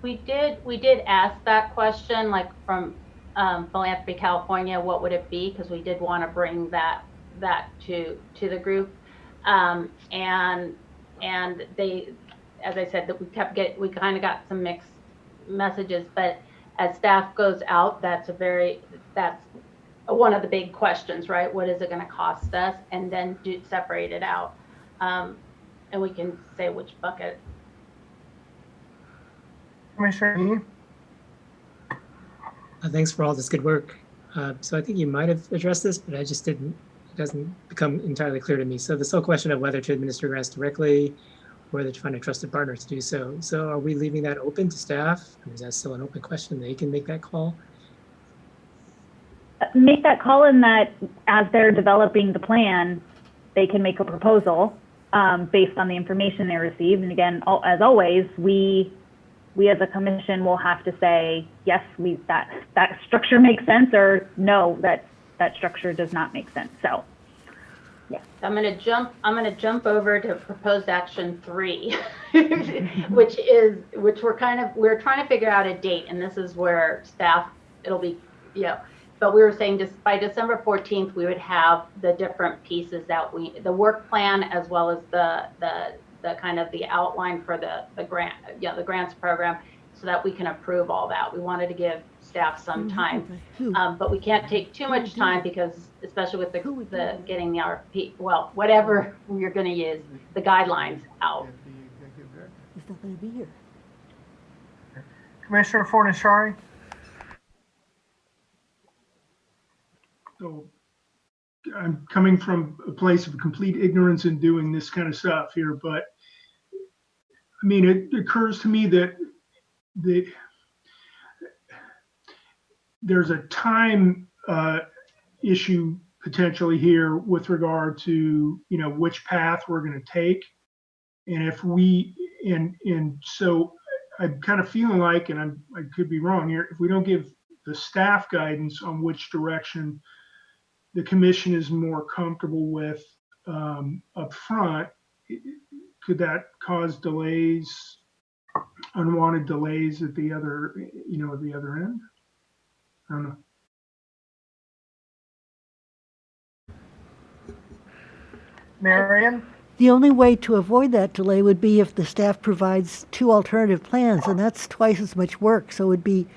We did ask that question, like from Philanthropy California, what would it be? Because we did want to bring that to the group, and they, as I said, that we kind of got some mixed messages, but as staff goes out, that's one of the big questions, right? What is it going to cost us? And then separate it out, and we can say which bucket. Commissioner Yi? Thanks for all this good work. So I think you might have addressed this, but I just didn't. It doesn't become entirely clear to me. So this whole question of whether to administer grants directly, or whether to find a trusted partner to do so. So are we leaving that open to staff? Or is that still an open question? They can make that call? Make that call in that as they're developing the plan, they can make a proposal based on the information they receive. And again, as always, we as a commission will have to say, yes, that structure makes sense, or no, that structure does not make sense. So yeah. I'm gonna jump over to proposed action 3, which we're trying to figure out a date, and this is where staff, it'll be, but we were saying just by December 14th, we would have the different pieces that the work plan, as well as the kind of the outline for the grant, the grants program, so that we can approve all that. We wanted to give staff some time, but we can't take too much time because, especially with the getting the RFP, well, whatever you're going to use, the guidelines out. He's not going to be here. Commissioner Fornashari? So I'm coming from a place of complete ignorance in doing this kind of stuff here, but I mean, it occurs to me that there's a time issue potentially here with regard to, which path we're going to take. And if so I'm kind of feeling like, and I could be wrong here, if we don't give the staff guidance on which direction the commission is more comfortable with up front, could that cause delays, unwanted delays at the other, at the other end? I don't know. Marion? The only way to avoid that delay would be if the staff provides 2 alternative plans, and that's twice as much work. So it would be,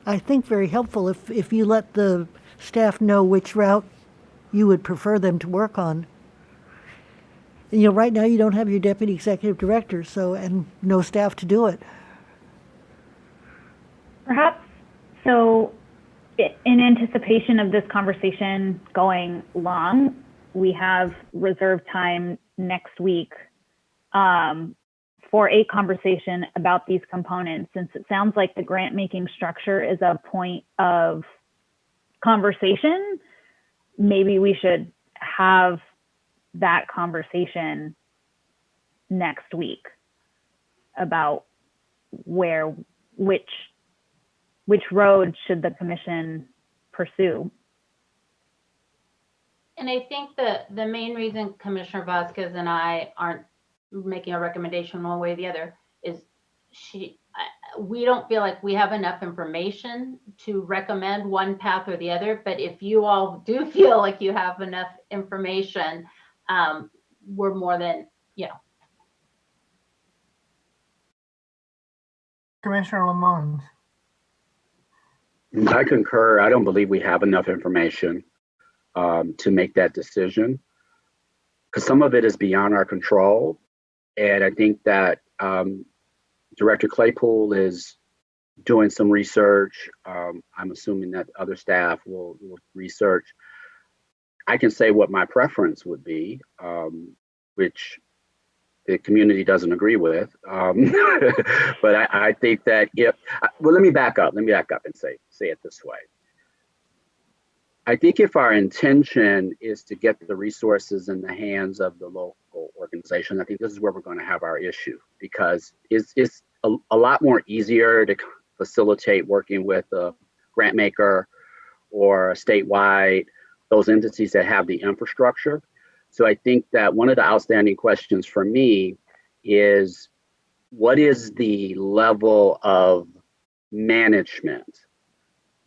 I think, very helpful if you let the staff know which route you would prefer them to work on. And, right now you don't have your deputy executive director, and no staff to do it. Perhaps, so in anticipation of this conversation going long, we have reserved time next week for a conversation about these components. Since it sounds like the grant making structure is a point of conversation, maybe we should have that conversation next week about which road should the commission pursue. And I think the main reason Commissioner Vasquez and I aren't making a recommendation one way or the other is we don't feel like we have enough information to recommend one path or the other. But if you all do feel like you have enough information, we're more than, Commissioner Lamont. I concur. I don't believe we have enough information to make that decision, because some of it is beyond our control. And I think that Director Claypool is doing some research. I'm assuming that other staff will research. I can say what my preference would be, which the community doesn't agree with. But I think that well, let me back up and say it this way. I think if our intention is to get the resources in the hands of the local organization, I think this is where we're going to have our issue, because it's a lot more easier to facilitate working with a grant maker or statewide, those entities that have the infrastructure. So I think that one of the outstanding questions for me is, what is the level of management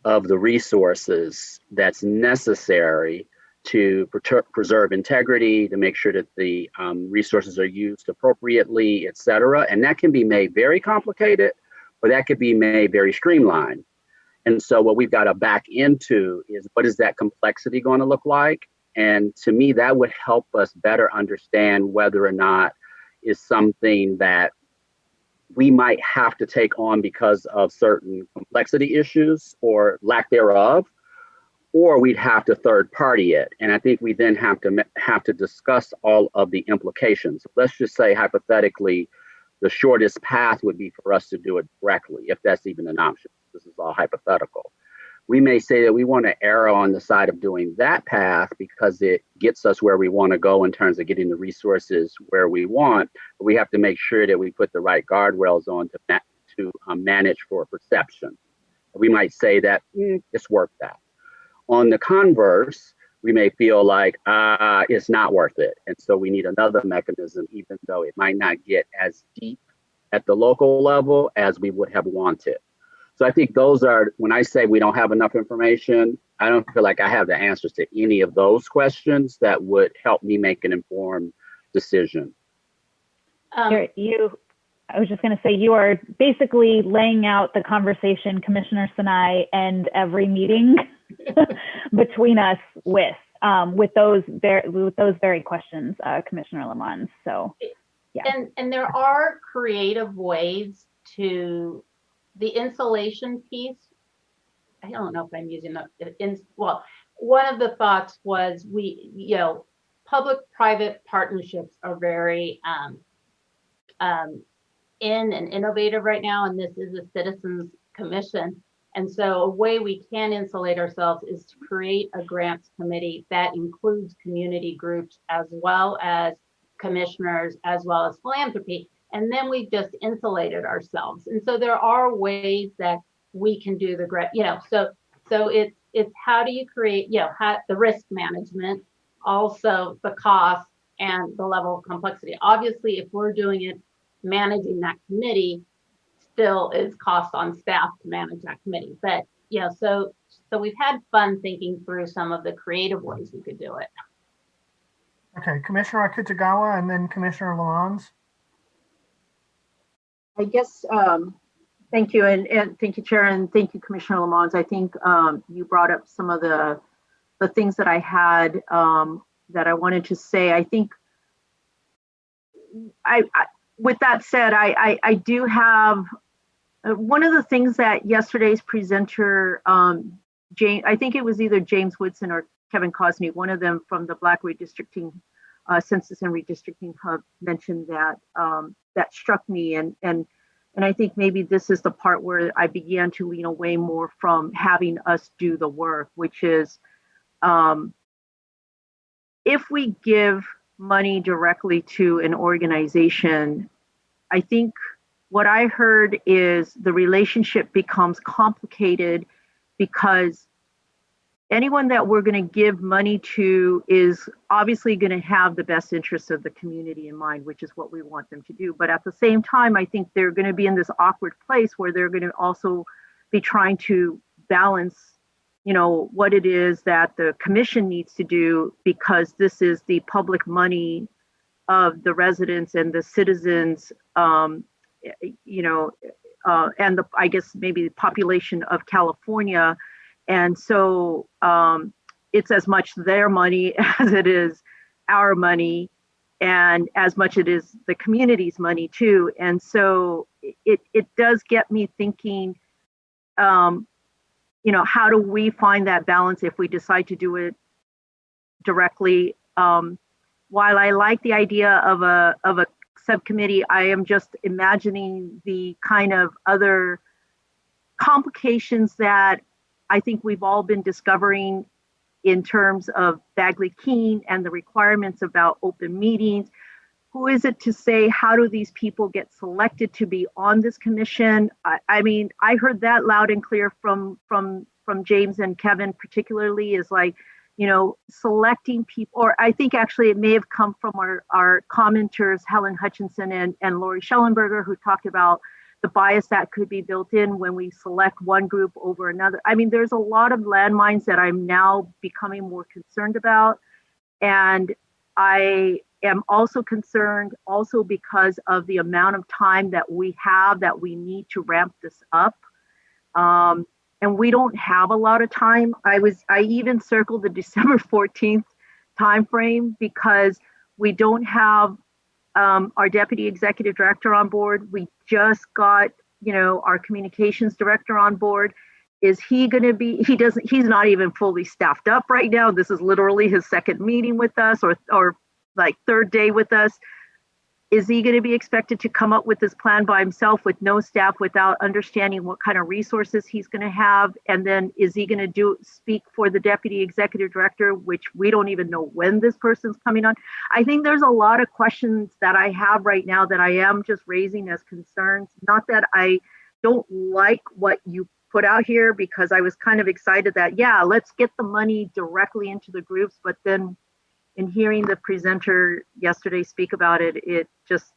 of the resources that's necessary to preserve integrity, to make sure that the resources are used appropriately, et cetera. And that can be made very complicated, or that could be made very streamlined. And so what we've got to back into is, what is that complexity going to look like? And to me, that would help us better understand whether or not is something that we might have to take on because of certain complexity issues or lack thereof, or we'd have to third party it. And I think we then have to discuss all of the implications. Let's just say hypothetically, the shortest path would be for us to do it directly, if that's even an option. This is all hypothetical. We may say that we want to err on the side of doing that path because it gets us where we want to go in terms of getting the resources where we want. But we have to make sure that we put the right guardrails on to manage for perception. We might say that it's worth that. On the converse, we may feel like it's not worth it. And so we need another mechanism, even though it might not get as deep at the local level as we would have wanted. So I think those are, when I say we don't have enough information, I don't feel like I have the answers to any of those questions that would help me make an informed decision. I was just going to say, you are basically laying out the conversation Commissioner Sinai and every meeting between us with those very questions, Commissioner Lamont. So, yeah. And there are creative ways to the insulation piece. I don't know if I'm using well, one of the thoughts was public-private partnerships are very in and innovative right now, and this is a citizens commission. And so a way we can insulate ourselves is to create a grants committee that includes community groups as well as commissioners, as well as philanthropy. And then we've just insulated ourselves. And so there are ways that we can do the grant, so it's how do you create, the risk management, also the cost and the level of complexity. Obviously, if we're doing it, managing that committee still is cost on staff to manage that committee. But so we've had fun thinking through some of the creative ways we could do it. Okay, Commissioner Akutagawa and then Commissioner Lamont. I guess, thank you, and thank you, Chair, and thank you, Commissioner Lamont. I think you brought up some of the things that I had that I wanted to say. I think, with that said, I do have one of the things that yesterday's presenter, I think it was either James Woodson or Kevin Cosney, one of them from the Black Redistricting Census and Redistricting Hub, mentioned that that struck me, and I think maybe this is the part where I began to lean away more from having us do the work, which is if we give money directly to an organization, I think what I heard is the relationship becomes complicated because anyone that we're going to give money to is obviously going to have the best interests of the community in mind, which is what we want them to do. But at the same time, I think they're going to be in this awkward place where they're going to also be trying to balance what it is that the commission needs to do, because this is the public money of the residents and the citizens, and I guess maybe the population of California. And so it's as much their money as it is our money, and as much it is the community's money too. And so it does get me thinking, how do we find that balance if we decide to do it directly? While I like the idea of a subcommittee, I am just imagining the kind of other complications that I think we've all been discovering in terms of Bagley-Keene and the requirements about open meetings. Who is it to say, how do these people get selected to be on this commission? I mean, I heard that loud and clear from James and Kevin particularly, is like, selecting people, or I think actually it may have come from our commenters, Helen Hutchinson and Lori Schellenberger, who talked about the bias that could be built in when we select one group over another. I mean, there's a lot of landmines that I'm now becoming more concerned about. And I am also concerned also because of the amount of time that we have that we need to ramp this up. And we don't have a lot of time. I even circled the December 14th timeframe because we don't have our deputy executive director on board. We just got, our communications director on board. Is he going to be, he's not even fully staffed up right now. This is literally his second meeting with us, or like third day with us. Is he going to be expected to come up with this plan by himself with no staff, without understanding what kind of resources he's going to have? And then is he going to speak for the deputy executive director, which we don't even know when this person's coming on? I think there's a lot of questions that I have right now that I am just raising as concerns. Not that I don't like what you put out here, because I was kind of excited that, yeah, let's get the money directly into the groups. But then in hearing the presenter yesterday speak about it, it just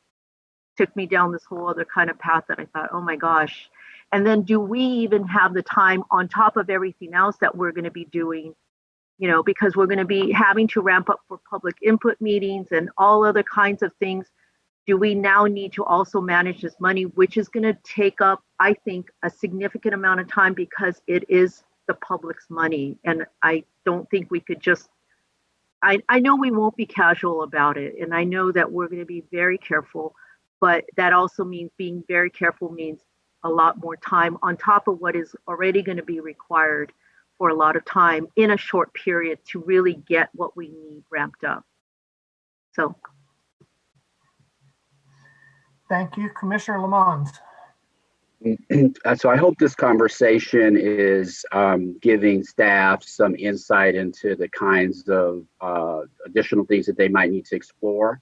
took me down this whole other kind of path that I thought, oh my gosh. And then do we even have the time on top of everything else that we're going to be doing, because we're going to be having to ramp up for public input meetings and all other kinds of things. Do we now need to also manage this money, which is going to take up, I think, a significant amount of time, because it is the public's money. And I don't think we could just, I know we won't be casual about it, and I know that we're going to be very careful, but that also means being very careful means a lot more time on top of what is already going to be required for a lot of time in a short period to really get what we need ramped up. So. Thank you, Commissioner Lamont. So I hope this conversation is giving staff some insight into the kinds of additional things that they might need to explore.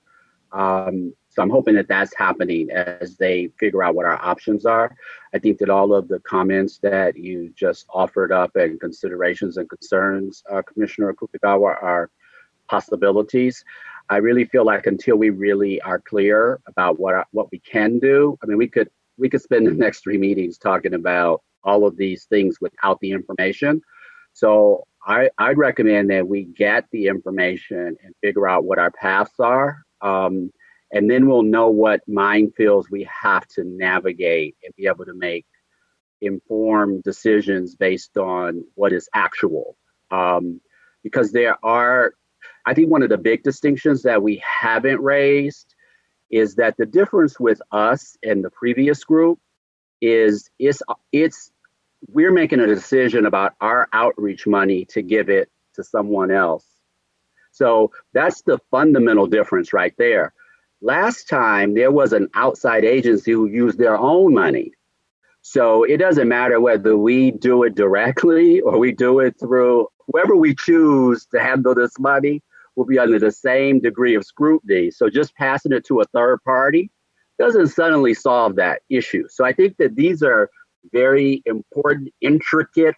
So I'm hoping that that's happening as they figure out what our options are. I think that all of the comments that you just offered up and considerations and concerns, Commissioner Kutagawa, are possibilities. I really feel like until we really are clear about what we can do, I mean, we could spend the next 3 meetings talking about all of these things without the information. So I'd recommend that we get the information and figure out what our paths are. And then we'll know what minefields we have to navigate and be able to make informed decisions based on what is actual. Because I think one of the big distinctions that we haven't raised is that the difference with us and the previous group is we're making a decision about our outreach money to give it to someone else. So that's the fundamental difference right there. Last time there was an outside agency who used their own money. So it doesn't matter whether we do it directly or we do it through whoever we choose to handle this money will be under the same degree of scrutiny. So just passing it to a third party doesn't suddenly solve that issue. So I think that these are very important, intricate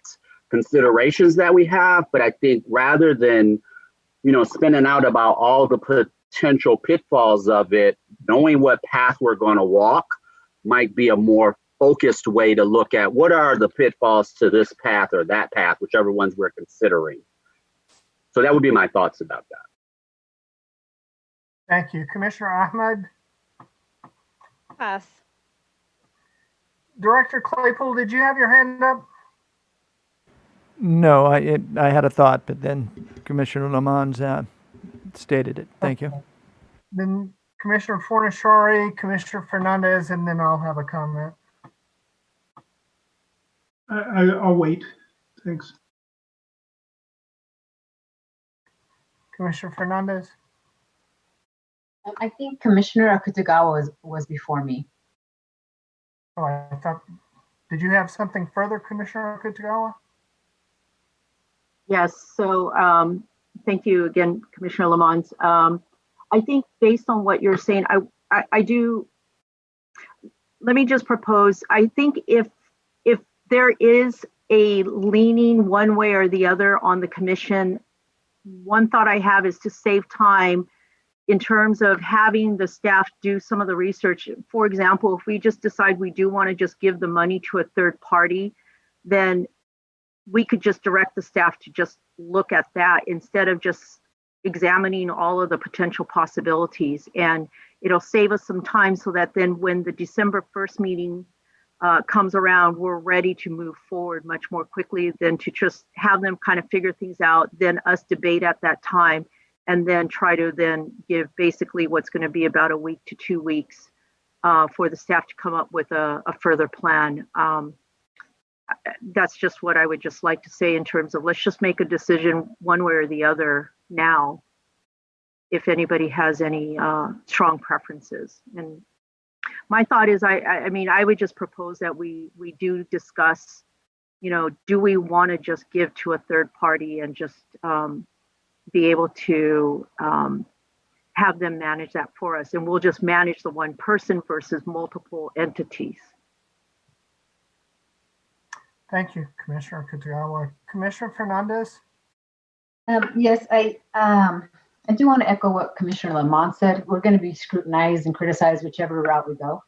considerations that we have. But I think rather than, spinning out about all the potential pitfalls of it, knowing what path we're going to walk might be a more focused way to look at what are the pitfalls to this path or that path, whichever ones we're considering. So that would be my thoughts about that. Thank you. Commissioner Ahmed? Pass. Director Claypool, did you have your hand up? No, I had a thought, but then Commissioner Lamont stated it. Thank you. Then Commissioner Fornashari, Commissioner Fernandez, and then I'll have a comment. I'll wait. Thanks. Commissioner Fernandez? I think Commissioner Akutagawa was before me. Oh, I thought, did you have something further, Commissioner Akutagawa? Yes, so thank you again, Commissioner Lamont. I think based on what you're saying, I do, let me just propose, I think if there is a leaning one way or the other on the commission, one thought I have is to save time in terms of having the staff do some of the research. For example, if we just decide we do want to just give the money to a third party, then we could just direct the staff to just look at that instead of just examining all of the potential possibilities. And it'll save us some time so that then when the December 1st meeting comes around, we're ready to move forward much more quickly than to just have them kind of figure things out, then us debate at that time, and then try to then give basically what's going to be about a week to 2 weeks for the staff to come up with a further plan. That's just what I would just like to say in terms of let's just make a decision one way or the other now, if anybody has any strong preferences. And my thought is, I mean, I would just propose that we do discuss, you know, do we want to just give to a third party and just be able to have them manage that for us, and we'll just manage the one person versus multiple entities. Thank you, Commissioner Akutagawa. Commissioner Fernandez? Yes, I do want to echo what Commissioner Lamont said. We're going to be scrutinized and criticized whichever route we go.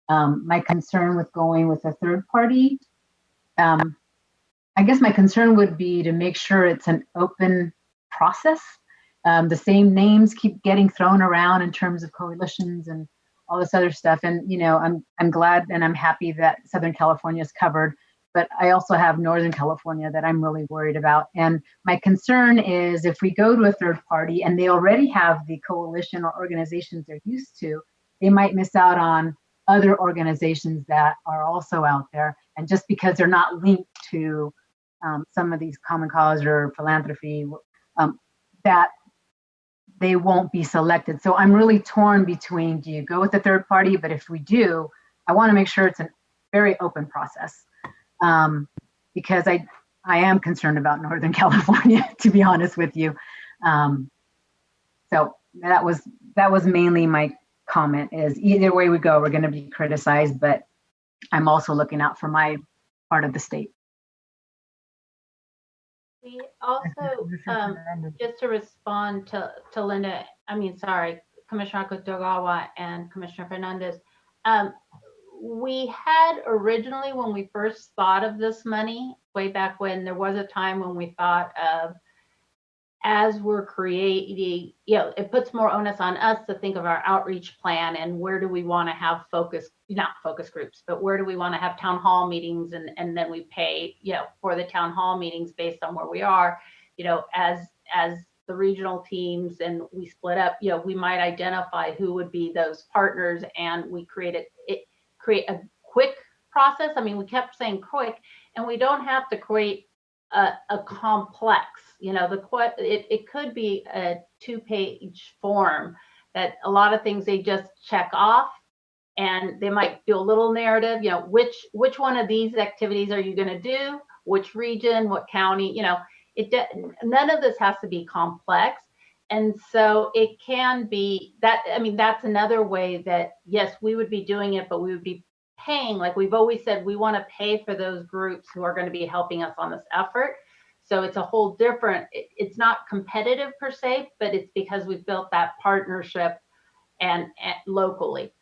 My concern with going with a third party, I guess my concern would be to make sure it's an open process. The same names keep getting thrown around in terms of coalitions and all this other stuff. And, you know, I'm glad and I'm happy that Southern California is covered, but I also have Northern California that I'm really worried about. And my concern is if we go to a third party and they already have the coalition or organizations they're used to, they might miss out on other organizations that are also out there. And just because they're not linked to some of these common cause or philanthropy, that they won't be selected. So I'm really torn between, do you go with the third party? But if we do, I want to make sure it's a very open process. Because I am concerned about Northern California, to be honest with you. So that was mainly my comment, is either way we go, we're going to be criticized, but I'm also looking out for my part of the state. We also, just to respond to Linda, Commissioner Akutagawa and Commissioner Fernandez, we had originally, when we first thought of this money, way back when, there was a time when we thought of, as we're creating, you know, it puts more onus on us to think of our outreach plan and where do we want to have not focus groups, but where do we want to have town hall meetings, and then we pay, you know, for the town hall meetings based on where we are, you know, as the regional teams, and we split up, you know, we might identify who would be those partners, and we create a quick process. I mean, we kept saying quick, and we don't have to create a complex, you know, it could be a 2-page form that a lot of things they just check off, and they might do a little narrative, you know, which one of these activities are you going to do, which region, what county, you know, none of this has to be complex. And so it can be that, I mean, that's another way that, yes, we would be doing it, but we would be paying, like we've always said, we want to pay for those groups who are going to be helping us on this effort. So it's a whole different, it's not competitive per se, but it's because we've built that partnership and locally.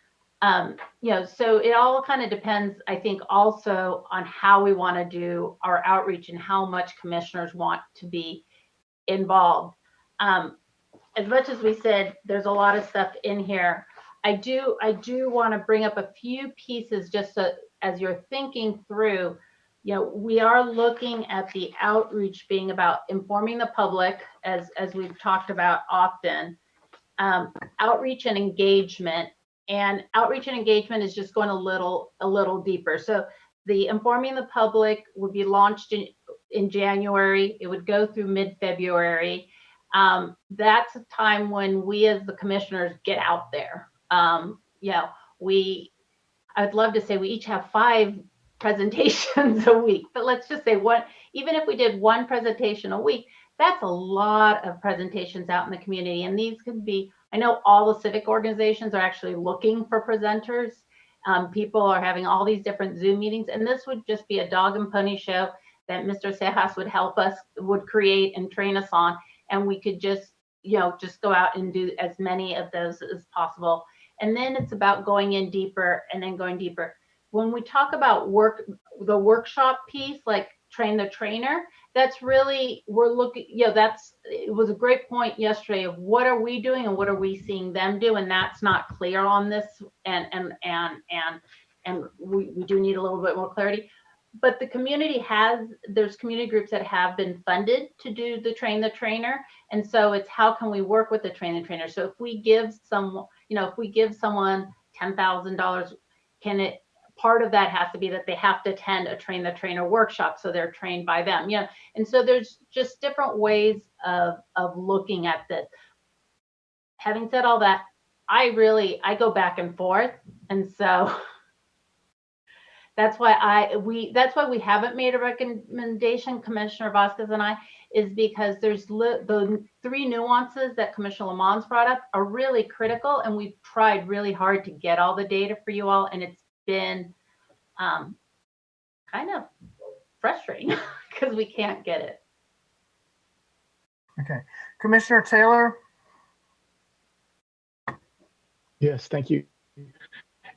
So it all kind of depends, I think, also on how we want to do our outreach and how much commissioners want to be involved. As much as we said, there's a lot of stuff in here. I do want to bring up a few pieces just so, as you're thinking through, we are looking at the outreach being about informing the public, as we've talked about often, outreach and engagement. And outreach and engagement is just going a little deeper. So the informing the public would be launched in January. It would go through mid-February. That's a time when we as the commissioners get out there. I'd love to say we each have 5 presentations a week, but let's just say one, even if we did 1 presentation a week, that's a lot of presentations out in the community. And these could be, I know all the civic organizations are actually looking for presenters. People are having all these different Zoom meetings, and this would just be a dog and pony show that Mr. Cejas would help us, would create and train us on. And we could just go out and do as many of those as possible. And then it's about going in deeper and then going deeper. When we talk about the workshop piece, like train the trainer, that's really, we're looking, it was a great point yesterday of what are we doing and what are we seeing them do? And that's not clear on this. And we do need a little bit more clarity. But the community there's community groups that have been funded to do the train the trainer. And so it's how can we work with the train the trainer? So if we give someone $10,000, part of that has to be that they have to attend a train the trainer workshop. So they're trained by them, And so there's just different ways of looking at this. Having said all that, I go back and forth. And so that's why we haven't made a recommendation, Commissioner Vasquez and I, is because there's the 3 nuances that Commissioner Lamons brought up are really critical, and we've tried really hard to get all the data for you all, and it's been kind of frustrating because we can't get it. Okay, Commissioner Taylor. Yes, thank you.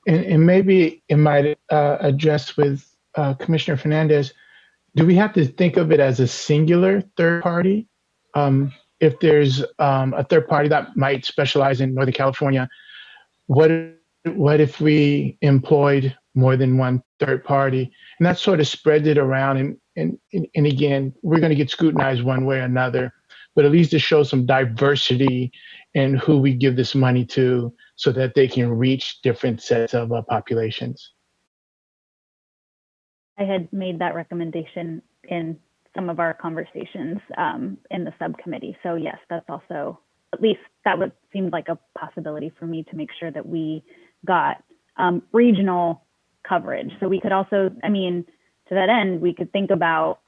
And maybe it might address with Commissioner Fernandez. Do we have to think of it as a singular third party? If there's a third party that might specialize in Northern California, what if we employed more than one third party? And that sort of spreads it around. And again, we're going to get scrutinized one way or another, but at least it shows some diversity in who we give this money to so that they can reach different sets of populations. I had made that recommendation in some of our conversations in the subcommittee. So yes, that's also, at least that would seem like a possibility for me to make sure that we got regional coverage. So we could also, to that end, we could think about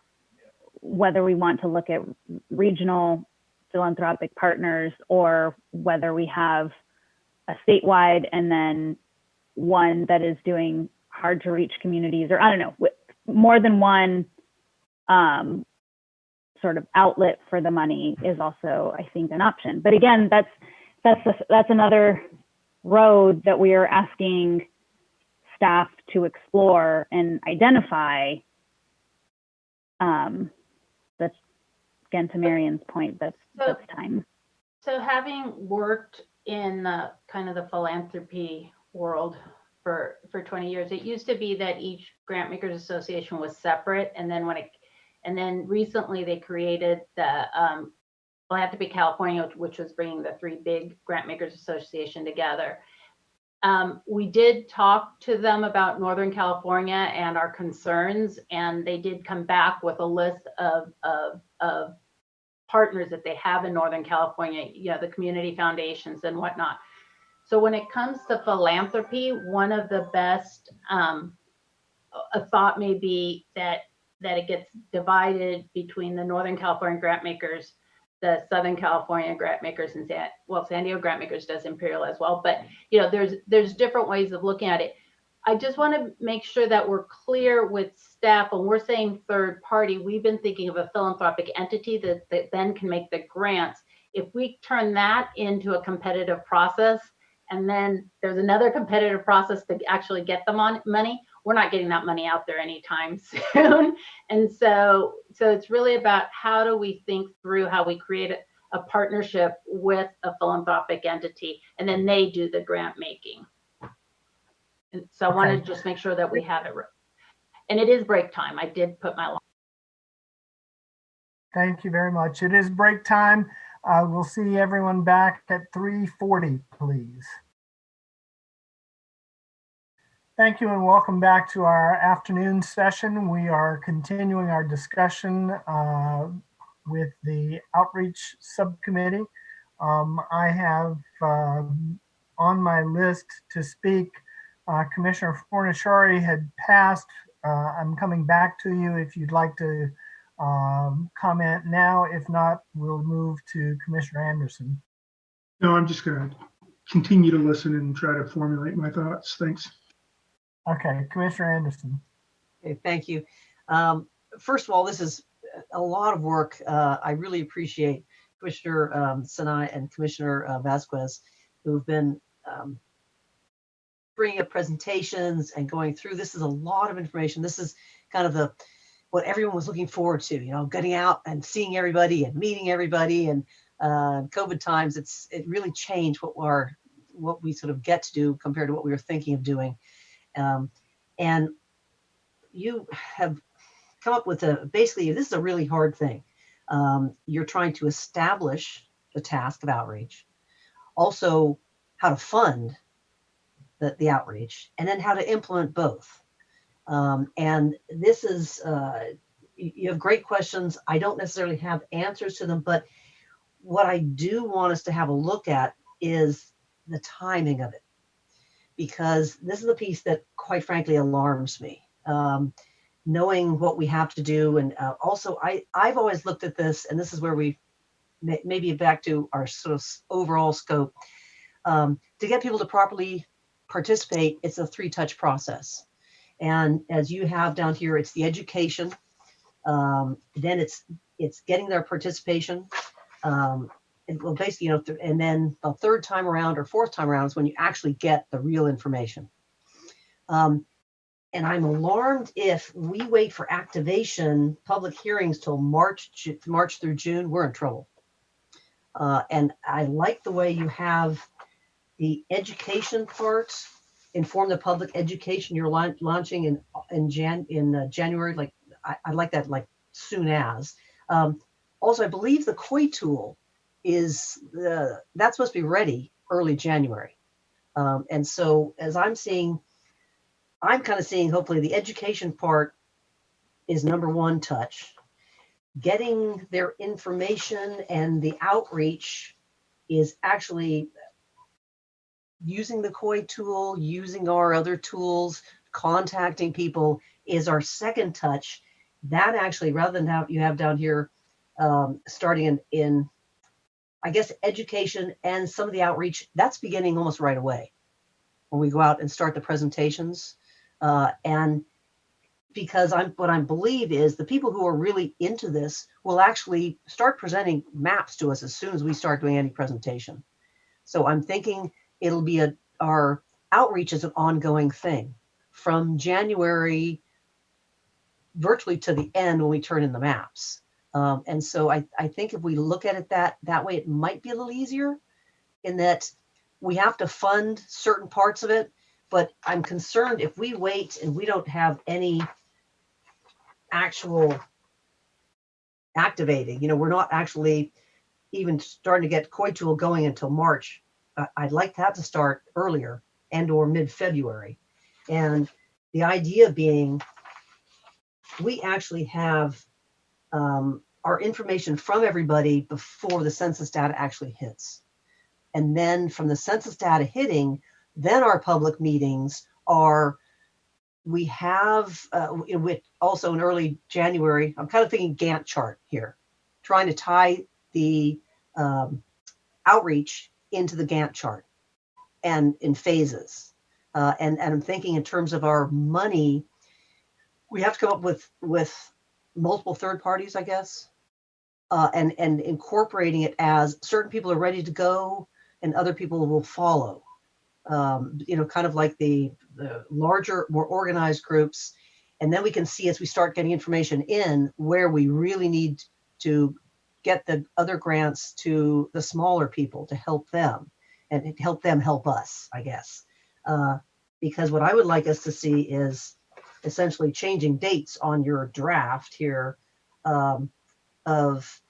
whether we want to look at regional philanthropic partners or whether we have a statewide and then one that is doing hard to reach communities, or I don't know, more than one sort of outlet for the money is also, I think, an option. But again, that's another road that we are asking staff to explore and identify. That's, again, to Marion's point, that's time. So having worked in the kind of the philanthropy world for 20 years, it used to be that each grant makers association was separate, and then recently they created the Philanthropy California, which was bringing the 3 big grant makers association together. We did talk to them about Northern California and our concerns, and they did come back with a list of partners that they have in Northern California, the community foundations and whatnot. So when it comes to philanthropy, one of the best, a thought may be that it gets divided between the Northern California grant makers, the Southern California grant makers, and San Diego grant makers does Imperial as well. But there's different ways of looking at it. I just want to make sure that we're clear with staff. When we're saying third party, we've been thinking of a philanthropic entity that then can make the grants. If we turn that into a competitive process and then there's another competitive process to actually get the money. We're not getting that money out there anytime soon. And so it's really about how do we think through how we create a partnership with a philanthropic entity, and then they do the grant making. And so I wanted to just make sure that we have it. And it is break time. I did put my. Thank you very much. It is break time. We'll see everyone back at 3:40, please. Thank you and welcome back to our afternoon session. We are continuing our discussion with the Outreach Subcommittee. I have on my list to speak, Commissioner Fornashari had passed. I'm coming back to you if you'd like to comment now. If not, we'll move to Commissioner Anderson. No, I'm just going to continue to listen and try to formulate my thoughts. Thanks. Okay, Commissioner Anderson. Okay, thank you. First of all, this is a lot of work. I really appreciate Commissioner Sinai and Commissioner Vasquez, who've been bringing up presentations and going through. This is a lot of information. This is kind of what everyone was looking forward to, you know, getting out and seeing everybody and meeting everybody. And COVID times, it really changed what we sort of get to do compared to what we were thinking of doing. And you have come up with basically, this is a really hard thing. You're trying to establish the task of outreach, also how to fund the outreach, and then how to implement both. And this is, you have great questions. I don't necessarily have answers to them, but what I do want us to have a look at is the timing of it, because this is the piece that quite frankly alarms me. Knowing what we have to do. And also I've always looked at this, and this is where we maybe back to our sort of overall scope. To get people to properly participate, it's a 3-touch process. And as you have down here, it's the education, then it's getting their participation. And well, basically, you know, and then the third time around or fourth time around is when you actually get the real information. And I'm alarmed if we wait for activation, public hearings till March through June, we're in trouble. And I like the way you have the education part, inform the public education you're launching in January. Like I like that, like soon as. Also, I believe the COI tool is that's supposed to be ready early January. And so as I'm kind of seeing hopefully the education part is number 1 touch. Getting their information and the outreach is actually using the COI tool, using our other tools, contacting people is our second touch. That actually, rather than you have down here, starting in, I guess, education and some of the outreach, that's beginning almost right away when we go out and start the presentations. And because what I believe is the people who are really into this will actually start presenting maps to us as soon as we start doing any presentation. So I'm thinking it'll be our outreach is an ongoing thing from January virtually to the end when we turn in the maps. And so I think if we look at it that way, it might be a little easier in that we have to fund certain parts of it. But I'm concerned if we wait and we don't have any actual activating, you know, we're not actually even starting to get COI tool going until March. I'd like that to start earlier and or mid-February. And the idea being we actually have our information from everybody before the census data actually hits. And then from the census data hitting, then our public meetings are, we have, with also in early January, I'm kind of thinking Gantt chart here, trying to tie the outreach into the Gantt chart and in phases. And I'm thinking in terms of our money, we have to come up with multiple third parties, I guess, and incorporating it as certain people are ready to go and other people will follow. kind of like the larger, more organized groups. And then we can see as we start getting information in where we really need to get the other grants to the smaller people to help them and help them help us, I guess. Because what I would like us to see is essentially changing dates on your draft here of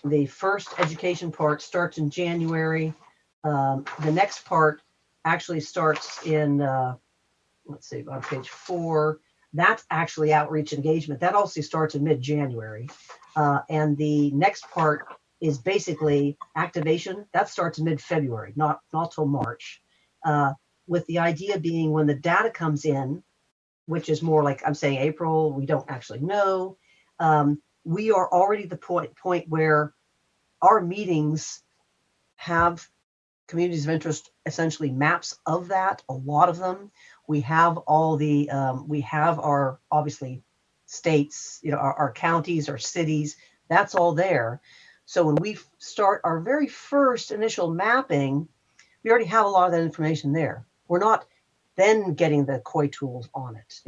the first education part starts in January. The next part actually starts in, let's see, on page 4. That's actually outreach engagement. That also starts in mid-January. And the next part is basically activation. That starts in mid-February, not till March. With the idea being when the data comes in, which is more like I'm saying April, we don't actually know. We are already at the point where our meetings have communities of interest, essentially maps of that, a lot of them. We have all the, we have our, obviously, states, our counties, our cities, that's all there. So when we start our very first initial mapping, we already have a lot of that information there. We're not then getting the COI tools on it,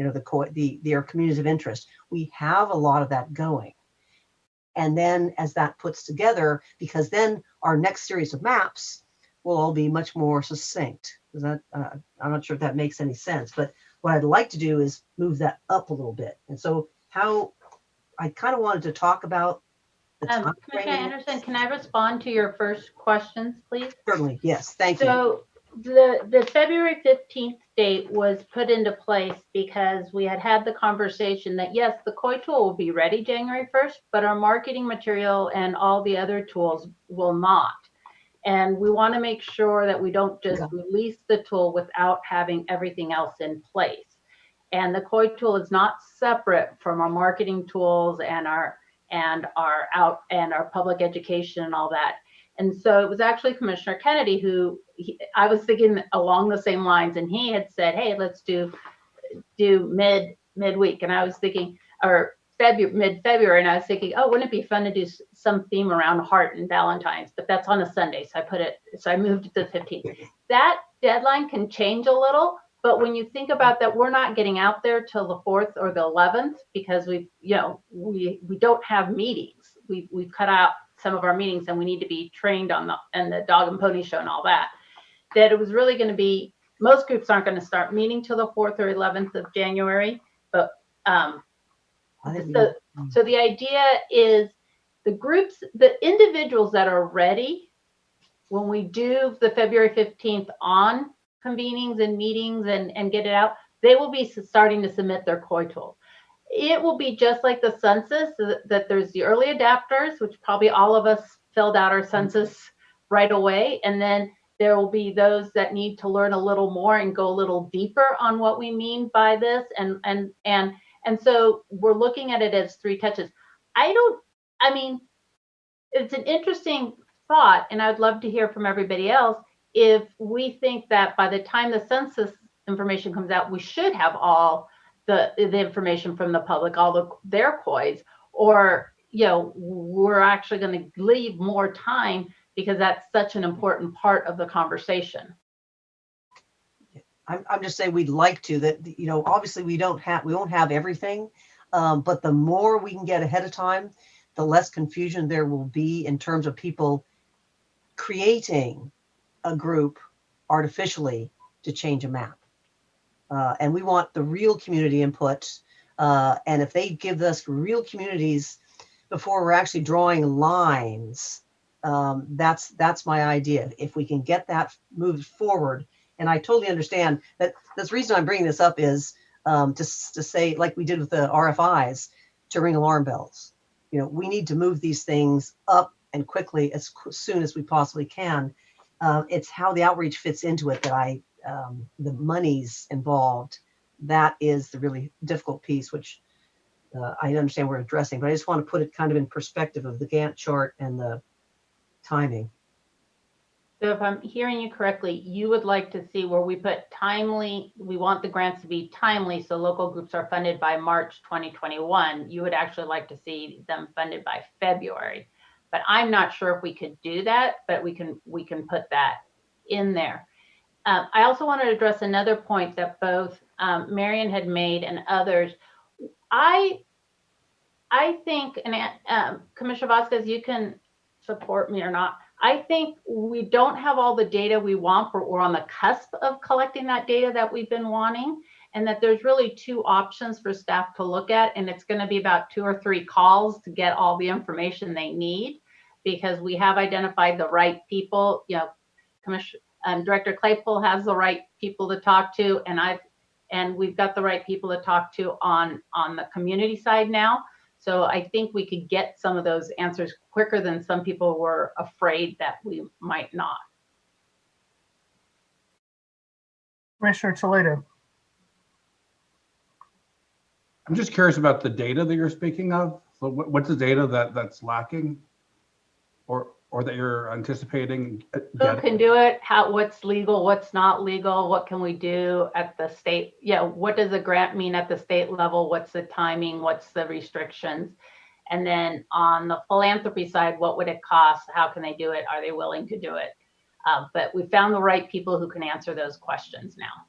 our communities of interest. We have a lot of that going. And then as that puts together, because then our next series of maps will all be much more succinct. I'm not sure if that makes any sense, but what I'd like to do is move that up a little bit. And so how I kind of wanted to talk about the time Commissioner Anderson, can I respond to your first questions, please? Certainly, yes, thank you. So the February 15th date was put into place because we had the conversation that yes, the COI tool will be ready January 1st, but our marketing material and all the other tools will not. And we want to make sure that we don't just release the tool without having everything else in place. And the COI tool is not separate from our marketing tools and our public education and all that. And so it was actually Commissioner Kennedy who I was thinking along the same lines, and he had said, "Hey, let's do midweek," and I was thinking, or mid-February, and I was thinking, oh, wouldn't it be fun to do some theme around heart and Valentine's? But that's on a Sunday, so I moved it to the 15th. That deadline can change a little, but when you think about that, we're not getting out there till the 4th or the 11th because we don't have meetings. We've cut out some of our meetings, and we need to be trained on the dog and pony show and all that. That it was really going to be, most groups aren't going to start meeting till the 4th or 11th of January, but so the idea is the individuals that are ready when we do the February 15th on convenings and meetings and get it out, they will be starting to submit their COI tool. It will be just like the census, that there's the early adapters, which probably all of us filled out our census right away. And then there will be those that need to learn a little more and go a little deeper on what we mean by this. And so we're looking at it as 3 touches. It's an interesting thought, and I'd love to hear from everybody else if we think that by the time the census information comes out, we should have all the information from the public, all their COIs, or we're actually going to leave more time because that's such an important part of the conversation. I'm just saying we'd like to, that, obviously we won't have everything, but the more we can get ahead of time, the less confusion there will be in terms of people creating a group artificially to change a map. And we want the real community input. And if they give us real communities before we're actually drawing lines, that's my idea. If we can get that moved forward, and I totally understand that the reason I'm bringing this up is to say, like we did with the RFIs, to ring alarm bells. We need to move these things up and quickly as soon as we possibly can. It's how the outreach fits into it that the money's involved. That is the really difficult piece, which I understand we're addressing, but I just want to put it kind of in perspective of the Gantt chart and the timing. So if I'm hearing you correctly, you would like to see where we put timely, we want the grants to be timely, so local groups are funded by March 2021. You would actually like to see them funded by February. But I'm not sure if we could do that, but we can put that in there. I also wanted to address another point that both Marion had made and others. I think, and Commissioner Vasquez, you can support me or not. I think we don't have all the data we want, but we're on the cusp of collecting that data that we've been wanting, and that there's really two options for staff to look at, and it's going to be about 2 or 3 calls to get all the information they need, because we have identified the right people. You know, Director Claypool has the right people to talk to, and we've got the right people to talk to on the community side now. So I think we could get some of those answers quicker than some people were afraid that we might not. Commissioner Toledo. I'm just curious about the data that you're speaking of. So what's the data that's lacking or that you're anticipating? Who can do it? What's legal? What's not legal? What can we do at the state? Yeah, what does a grant mean at the state level? What's the timing? What's the restrictions? And then on the philanthropy side, what would it cost? How can they do it? Are they willing to do it? But we found the right people who can answer those questions now.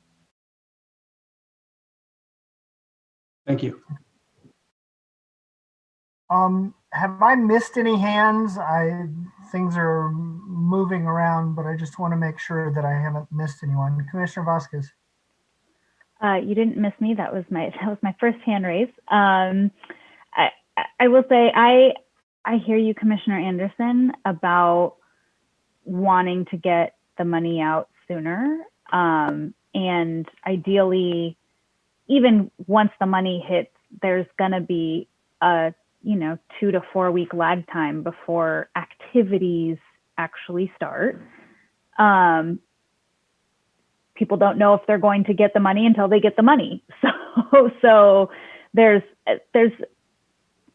Thank you. Have I missed any hands? Things are moving around, but I just want to make sure that I haven't missed anyone. Commissioner Vasquez. You didn't miss me. That was my first hand raise. I will say I hear you, Commissioner Anderson, about wanting to get the money out sooner, and ideally, even once the money hits, there's going to be a 2 to 4 week lag time before activities actually start. People don't know if they're going to get the money until they get the money. So there's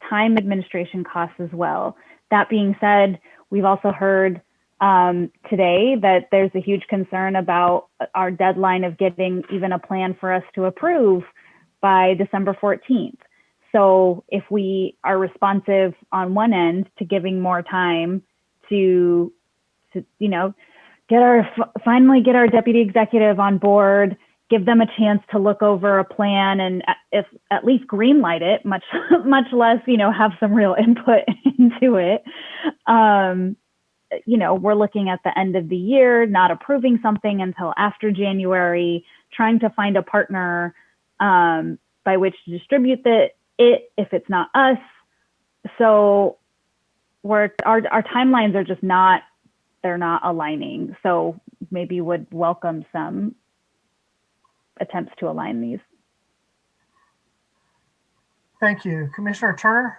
time administration costs as well. That being said, we've also heard today that there's a huge concern about our deadline of getting even a plan for us to approve by December 14th. So if we are responsive on one end to giving more time to finally get our deputy executive on board, give them a chance to look over a plan and if at least green light it, much less, have some real input into it. We're looking at the end of the year, not approving something until after January, trying to find a partner by which to distribute it if it's not us. So our timelines are just they're not aligning. So maybe would welcome some attempts to align these. Thank you. Commissioner Turner?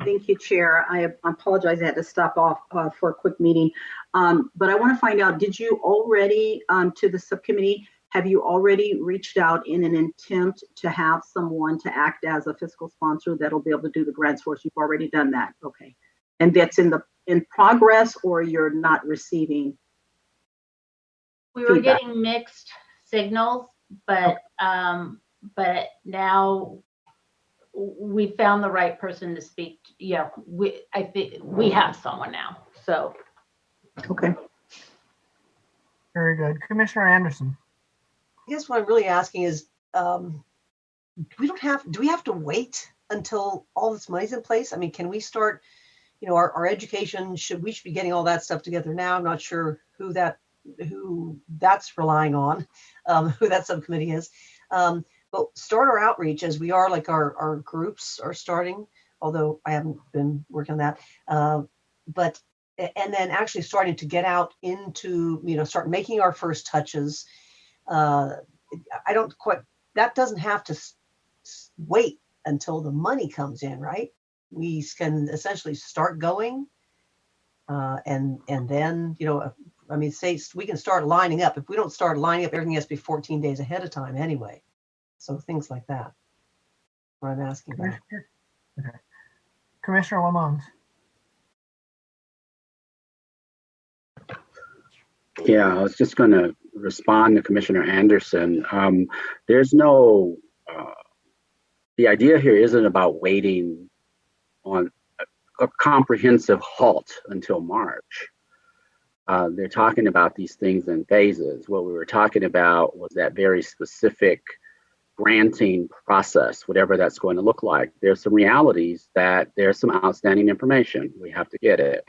Thank you, Chair. I apologize, I had to stop off for a quick meeting. But I want to find out, did you already, to the subcommittee, have you already reached out in an attempt to have someone to act as a fiscal sponsor that'll be able to do the grants for us? You've already done that, okay. And that's in progress, or you're not receiving? We were getting mixed signals, but now we found the right person to speak to. Yeah, I think we have someone now. So okay. Very good. Commissioner Anderson. I guess what I'm really asking is, do we have to wait until all this money's in place? I mean, can we start, our education, we should be getting all that stuff together now. I'm not sure who that's relying on, who that subcommittee is. But start our outreach as we are, like our groups are starting, although I haven't been working on that. And then actually starting to get out into, start making our first touches. That doesn't have to wait until the money comes in, right? We can essentially start going and then, say we can start lining up. If we don't start lining up, everything has to be 14 days ahead of time anyway. So things like that, what I'm asking about. Okay. Commissioner Lamont. Yeah, I was just going to respond to Commissioner Anderson. The idea here isn't about waiting on a comprehensive halt until March. they're talking about these things in phases. What we were talking about was that very specific granting process, whatever that's going to look like. There's some realities that there's some outstanding information. We have to get it.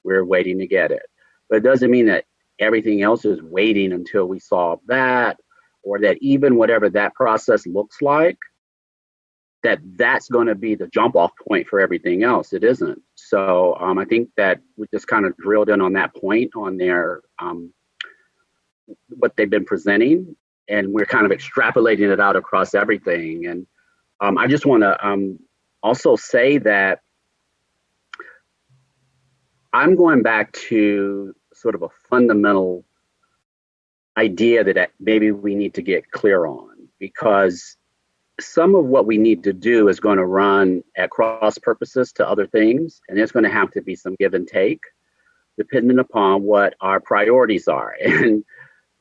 We're waiting to get it. But it doesn't mean that everything else is waiting until we solve that, or that even whatever that process looks like, that's going to be the jump off point for everything else. It isn't. So I think that we just kind of drilled in on that point on their what they've been presenting, and we're kind of extrapolating it out across everything. And I just want to also say that I'm going back to sort of a fundamental idea that maybe we need to get clear on, because some of what we need to do is going to run at cross purposes to other things, and there's going to have to be some give and take depending upon what our priorities are. And,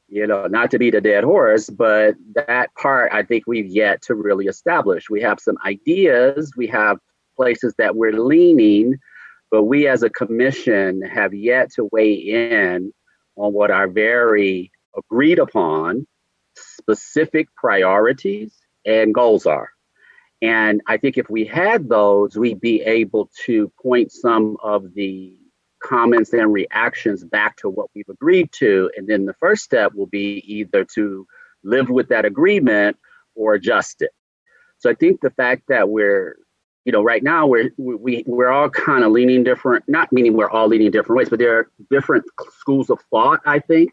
you know, not to beat a dead horse, but that part I think we've yet to really establish. We have some ideas, we have places that we're leaning, but we as a commission have yet to weigh in on what our very agreed upon specific priorities and goals are. And I think if we had those, we'd be able to point some of the comments and reactions back to what we've agreed to. And then the first step will be either to live with that agreement or adjust it. So I think the fact that we're, you know, right now we're all kind of leaning different, not meaning we're all leaning different ways, but there are different schools of thought, I think,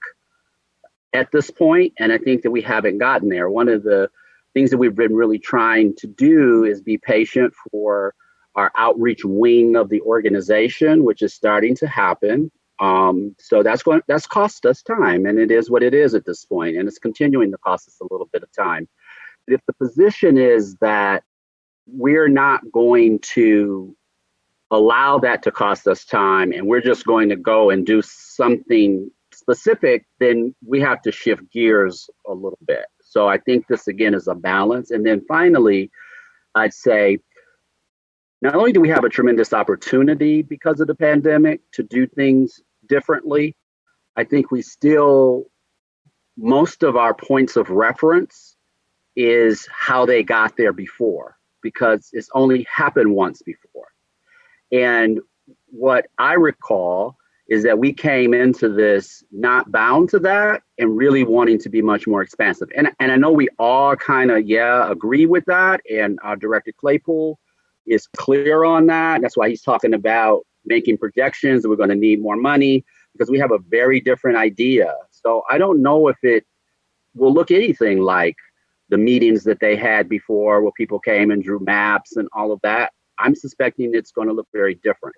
at this point. And I think that we haven't gotten there. One of the things that we've been really trying to do is be patient for our outreach wing of the organization, which is starting to happen. So that's cost us time, and it is what it is at this point, and it's continuing to cost us a little bit of time. But if the position is that we're not going to allow that to cost us time, and we're just going to go and do something specific, then we have to shift gears a little bit. So I think this again is a balance. And then finally, I'd say, not only do we have a tremendous opportunity because of the pandemic to do things differently, I think we still, most of our points of reference is how they got there before, because it's only happened once before. And what I recall is that we came into this not bound to that and really wanting to be much more expansive. And I know we all kind of, agree with that. And our Director Claypool is clear on that. That's why he's talking about making projections. We're going to need more money because we have a very different idea. So I don't know if it will look anything like the meetings that they had before where people came and drew maps and all of that. I'm suspecting it's going to look very different.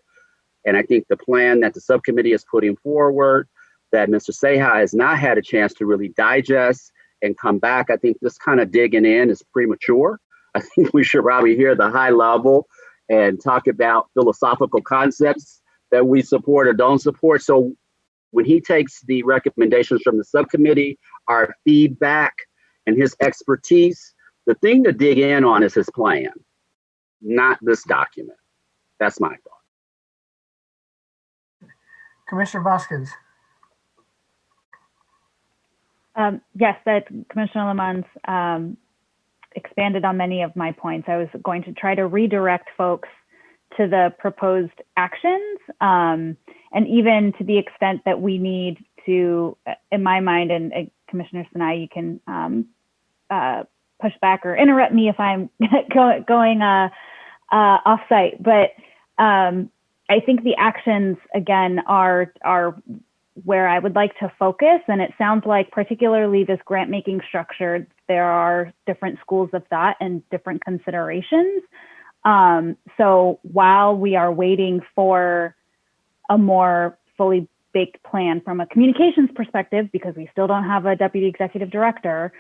And I think the plan that the subcommittee is putting forward, that Mr. Seha has not had a chance to really digest and come back, I think this kind of digging in is premature. I think we should probably hear the high level and talk about philosophical concepts that we support or don't support. So when he takes the recommendations from the subcommittee, our feedback and his expertise, the thing to dig in on is his plan, not this document. That's my thought. Commissioner Vasquez. Yes, that Commissioner Lamont expanded on many of my points. I was going to try to redirect folks to the proposed actions, and even to the extent that we need to, in my mind, and Commissioner Sinai, you can push back or interrupt me if I'm going off site. But I think the actions, again, are where I would like to focus. And it sounds like particularly this grant making structure, there are different schools of thought and different considerations. So while we are waiting for a more fully baked plan from a communications perspective, because we still don't have a deputy executive director,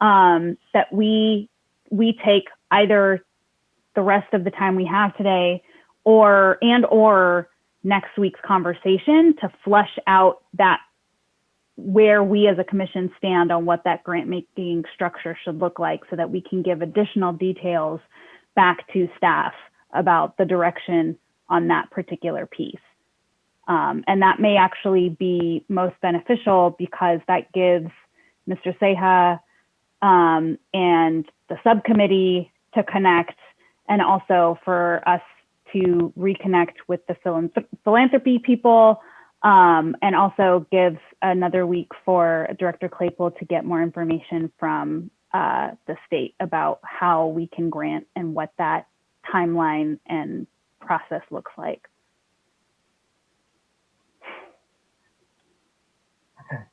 that we take either the rest of the time we have today or next week's conversation to flesh out that where we as a commission stand on what that grant making structure should look like, so that we can give additional details back to staff about the direction on that particular piece. And that may actually be most beneficial because that gives Mr. Seha and the subcommittee to connect, and also for us to reconnect with the philanthropy people, and also gives another week for Director Claypool to get more information from the state about how we can grant and what that timeline and process looks like. Okay.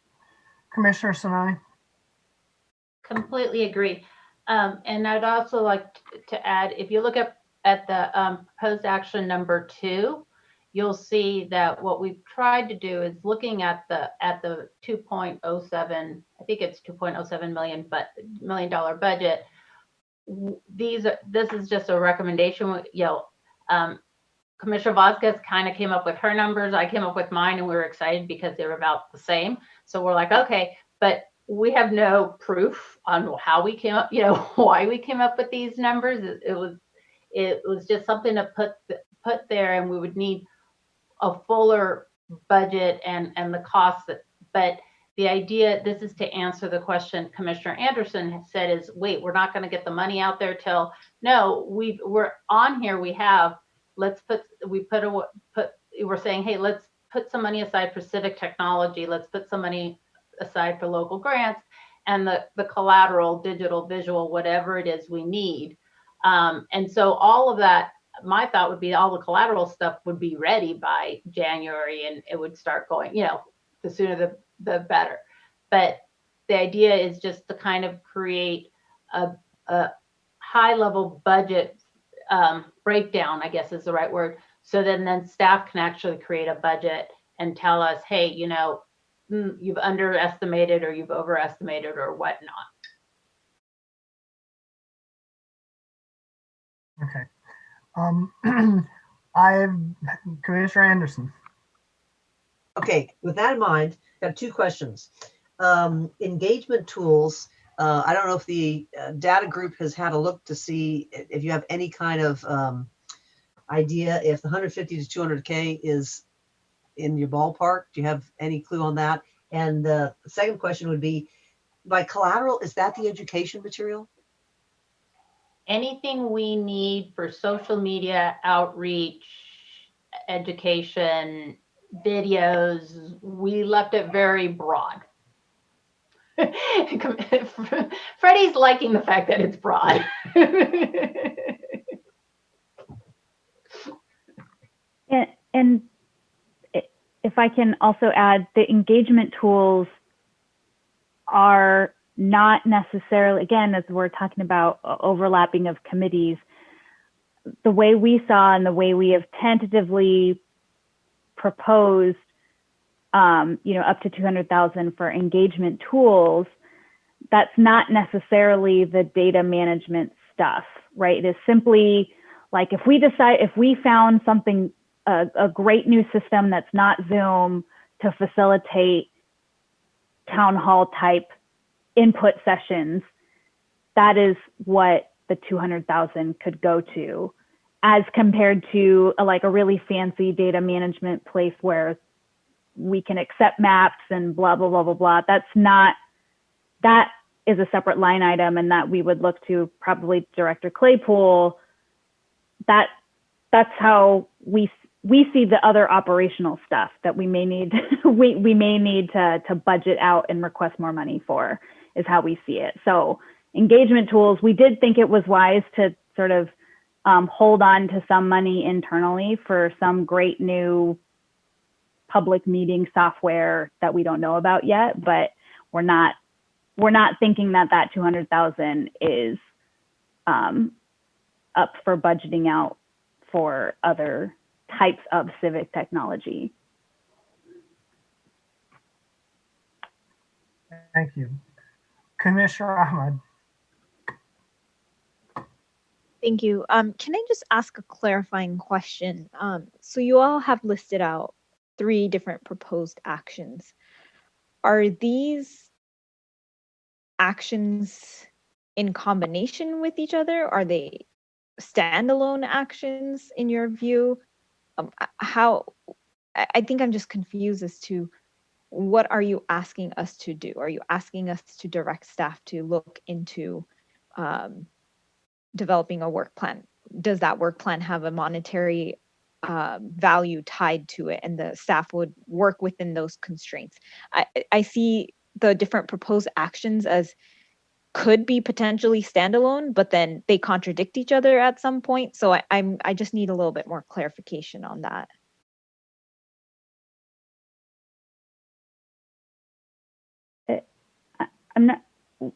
Commissioner Sinani? Completely agree. And I'd also like to add, if you look at the proposed action number 2, you'll see that what we've tried to do is looking at the 2.07, I think it's $2.07 million budget. This is just a recommendation. Commissioner Vasquez kind of came up with her numbers. I came up with mine, and we were excited because they were about the same. So we're like, okay, but we have no proof on how we came up, why we came up with these numbers. It was just something to put there, and we would need a fuller budget and the costs. But the idea, this is to answer the question Commissioner Anderson has said is, wait, we're not going to get the money out there till, no, we're on here. We have, we're saying, hey, let's put some money aside for civic technology. Let's put some money aside for local grants and the collateral, digital, visual, whatever it is we need. And so all of that, my thought would be all the collateral stuff would be ready by January, and it would start going, the sooner the better. But the idea is just to kind of create a high level budget breakdown, I guess is the right word. So then staff can actually create a budget and tell us, hey, you've underestimated or you've overestimated or whatnot. Okay. Commissioner Anderson. Okay, with that in mind, I have 2 questions. Engagement tools, I don't know if the data group has had a look to see if you have any kind of idea if the 150 to 200K is in your ballpark. Do you have any clue on that? And the second question would be, by collateral, is that the education material? Anything we need for social media outreach, education, videos, we left it very broad. Freddie's liking the fact that it's broad. And if I can also add, the engagement tools are not necessarily, again, as we're talking about overlapping of committees, the way we saw and the way we have tentatively proposed, up to 200,000 for engagement tools, that's not necessarily the data management stuff, right? It is simply like if we found something, a great new system that's not Zoom to facilitate town hall type input sessions, that is what the 200,000 could go to, as compared to a really fancy data management place where we can accept maps and blah, blah, blah, blah, blah. That is a separate line item, and that we would look to probably Director Claypool. That's how we see the other operational stuff that we may need we may need to budget out and request more money for, is how we see it. So engagement tools, we did think it was wise to sort of hold on to some money internally for some great new public meeting software that we don't know about yet, but we're not thinking that 200,000 is up for budgeting out for other types of civic technology. Thank you. Commissioner Ahmad. Thank you. Can I just ask a clarifying question? So you all have listed out 3 different proposed actions. Are these actions in combination with each other? Are they standalone actions in your view? How I think I'm just confused as to what are you asking us to do? Are you asking us to direct staff to look into developing a work plan? Does that work plan have a monetary value tied to it, and the staff would work within those constraints? I see the different proposed actions as could be potentially standalone, but then they contradict each other at some point. So I just need a little bit more clarification on that.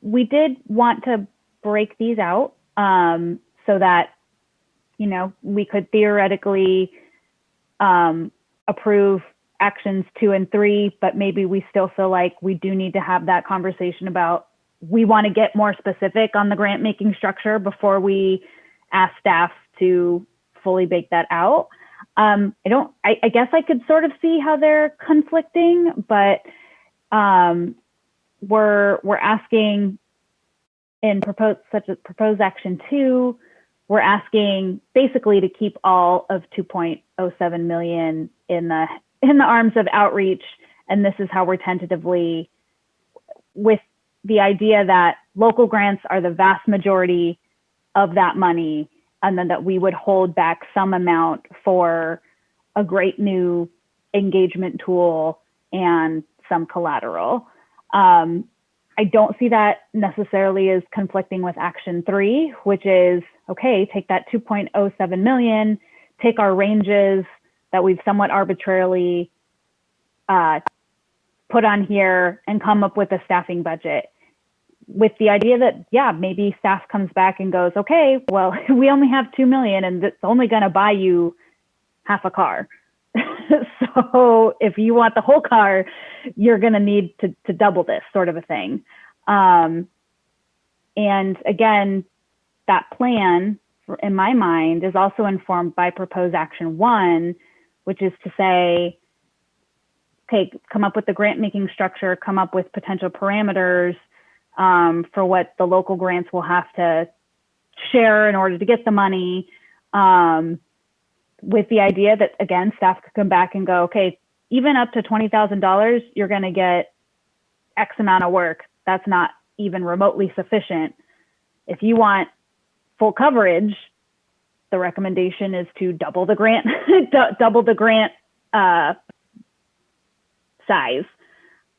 We did want to break these out so that, you know, we could theoretically approve actions 2 and 3, but maybe we still feel like we do need to have that conversation about, we want to get more specific on the grant making structure before we ask staff to fully bake that out. I guess I could sort of see how they're conflicting, but we're asking in proposed action 2, we're asking basically to keep all of 2.07 million in the arms of outreach, and this is how we're tentatively, with the idea that local grants are the vast majority of that money, and then that we would hold back some amount for a great new engagement tool and some collateral. I don't see that necessarily as conflicting with action 3, which is, okay, take that 2.07 million, take our ranges that we've somewhat arbitrarily put on here, and come up with a staffing budget, with the idea that, yeah, maybe staff comes back and goes, okay, well, we only have 2 million and it's only going to buy you half a car. So if you want the whole car, you're going to need to double this, sort of a thing. And again, that plan, in my mind, is also informed by proposed action 1, which is to say, okay, come up with the grant making structure, come up with potential parameters for what the local grants will have to share in order to get the money. With the idea that, again, staff could come back and go, okay, even up to $20,000, you're going to get X amount of work. That's not even remotely sufficient. If you want full coverage, the recommendation is to double the grant, double the grant size.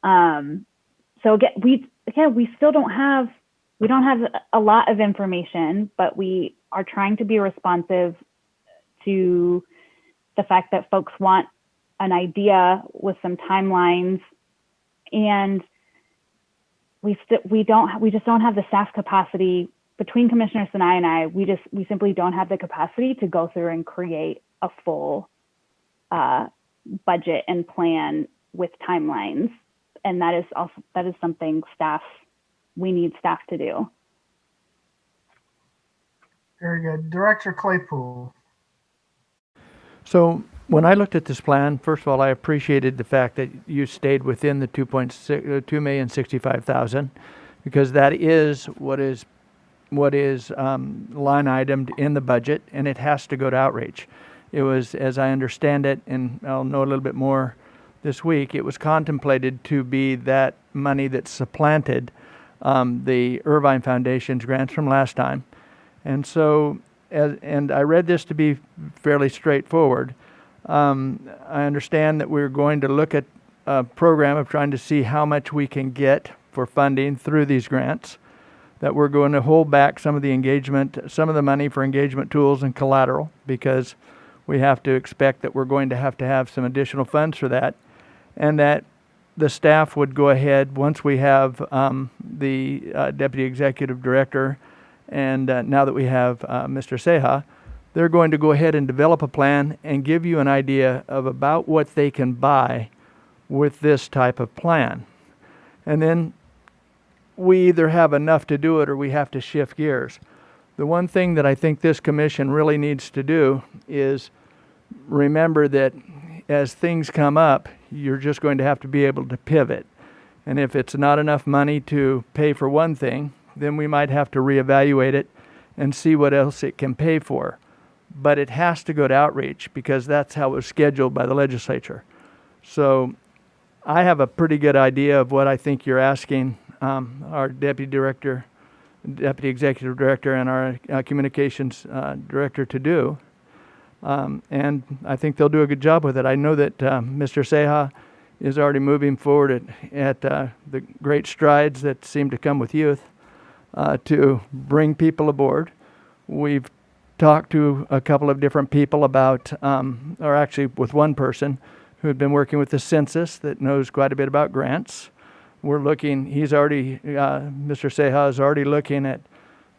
So again, we still don't have a lot of information, but we are trying to be responsive to the fact that folks want an idea with some timelines, and we just don't have the staff capacity between Commissioner Sinai and I. We simply don't have the capacity to go through and create a full budget and plan with timelines, and that is something we need staff to do. Very good. Director Claypool. So when I looked at this plan, first of all, I appreciated the fact that you stayed within the 2,065,000, because that is what is line itemed in the budget, and it has to go to outreach. It was, as I understand it, and I'll know a little bit more this week, it was contemplated to be that money that supplanted the Irvine Foundation's grants from last time. And so, and I read this to be fairly straightforward. I understand that we're going to look at a program of trying to see how much we can get for funding through these grants, that we're going to hold back some of the money for engagement tools and collateral, because we have to expect that we're going to have some additional funds for that, and that the staff would go ahead, once we have the Deputy Executive Director, and now that we have Mr. Seha, they're going to go ahead and develop a plan and give you an idea of about what they can buy with this type of plan. And then we either have enough to do it or we have to shift gears. The one thing that I think this commission really needs to do is remember that as things come up, you're just going to have to be able to pivot. And if it's not enough money to pay for one thing, then we might have to reevaluate it and see what else it can pay for. But it has to go to outreach, because that's how it was scheduled by the legislature. So I have a pretty good idea of what I think you're asking our deputy executive director, and our communications director to do. And I think they'll do a good job with it. I know that Mr. Seha is already moving forward at the great strides that seem to come with youth to bring people aboard. We've talked to a couple of different people about, or actually with one person who had been working with the census that knows quite a bit about grants. We're looking, Mr. Seha is already looking at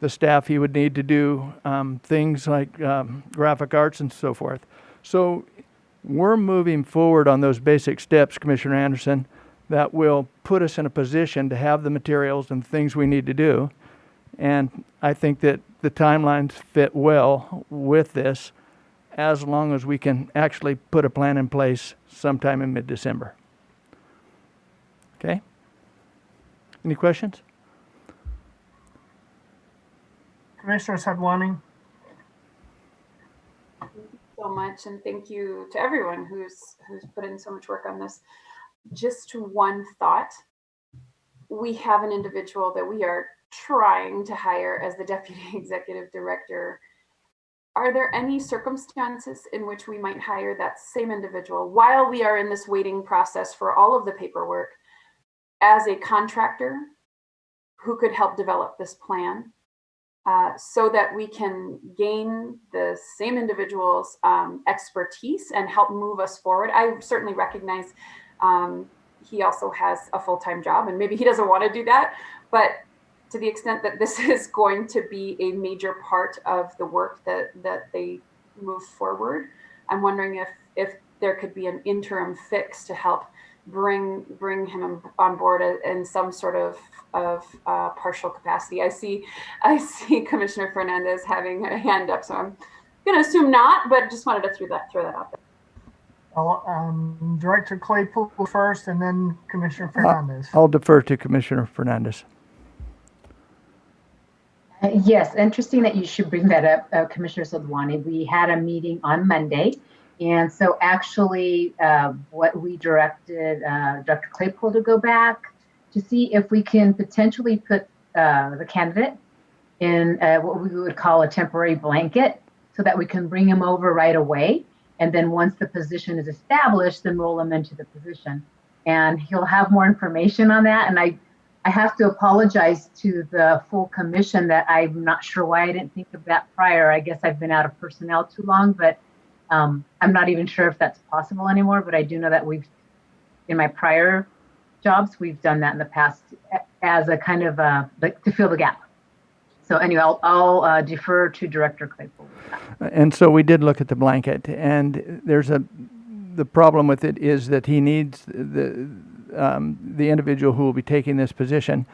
the staff he would need to do things like graphic arts and so forth. So we're moving forward on those basic steps, Commissioner Anderson, that will put us in a position to have the materials and things we need to do. And I think that the timelines fit well with this, as long as we can actually put a plan in place sometime in mid-December. Okay? Any questions? Commissioner Sadwani. Thank you so much, and thank you to everyone who's put in so much work on this. Just one thought. We have an individual that we are trying to hire as the deputy executive director. Are there any circumstances in which we might hire that same individual while we are in this waiting process for all of the paperwork as a contractor who could help develop this plan so that we can gain the same individual's expertise and help move us forward? I certainly recognize he also has a full-time job and maybe he doesn't want to do that, but to the extent that this is going to be a major part of the work that they move forward, I'm wondering if there could be an interim fix to help bring him on board in some sort of partial capacity. I see Commissioner Fernandez having a hand up, so I'm going to assume not, but just wanted to throw that out there. Director Claypool first, and then Commissioner Fernandez. I'll defer to Commissioner Fernandez. Yes, interesting that you should bring that up, Commissioner Sadwani. We had a meeting on Monday, and so actually what we directed Dr. Claypool to go back to see if we can potentially put the candidate in what we would call a temporary blanket so that we can bring him over right away. And then once the position is established, then roll him into the position. And he'll have more information on that. And I have to apologize to the full commission that I'm not sure why I didn't think of that prior. I guess I've been out of personnel too long, but I'm not even sure if that's possible anymore. But I do know that in my prior jobs, we've done that in the past as a kind of to fill the gap. So anyway, I'll defer to Director Claypool. And so we did look at the blanket, and the problem with it is that he needs the individual who will be taking this position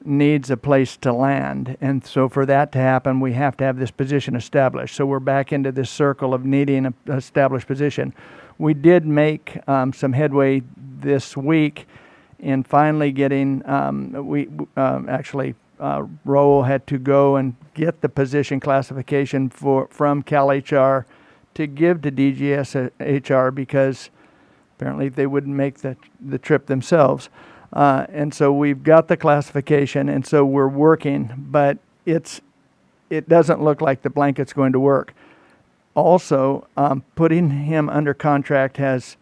needs a place to land. And so for that to happen, we have to have this position established. So we're back into this circle of needing an established position. We did make some headway this week in finally getting, Raul had to go and get the position classification from Cal HR to give to DGS HR because apparently they wouldn't make the trip themselves. And so we've got the classification, and so we're working, but it doesn't look like the blanket's going to work. Also, putting him under contract is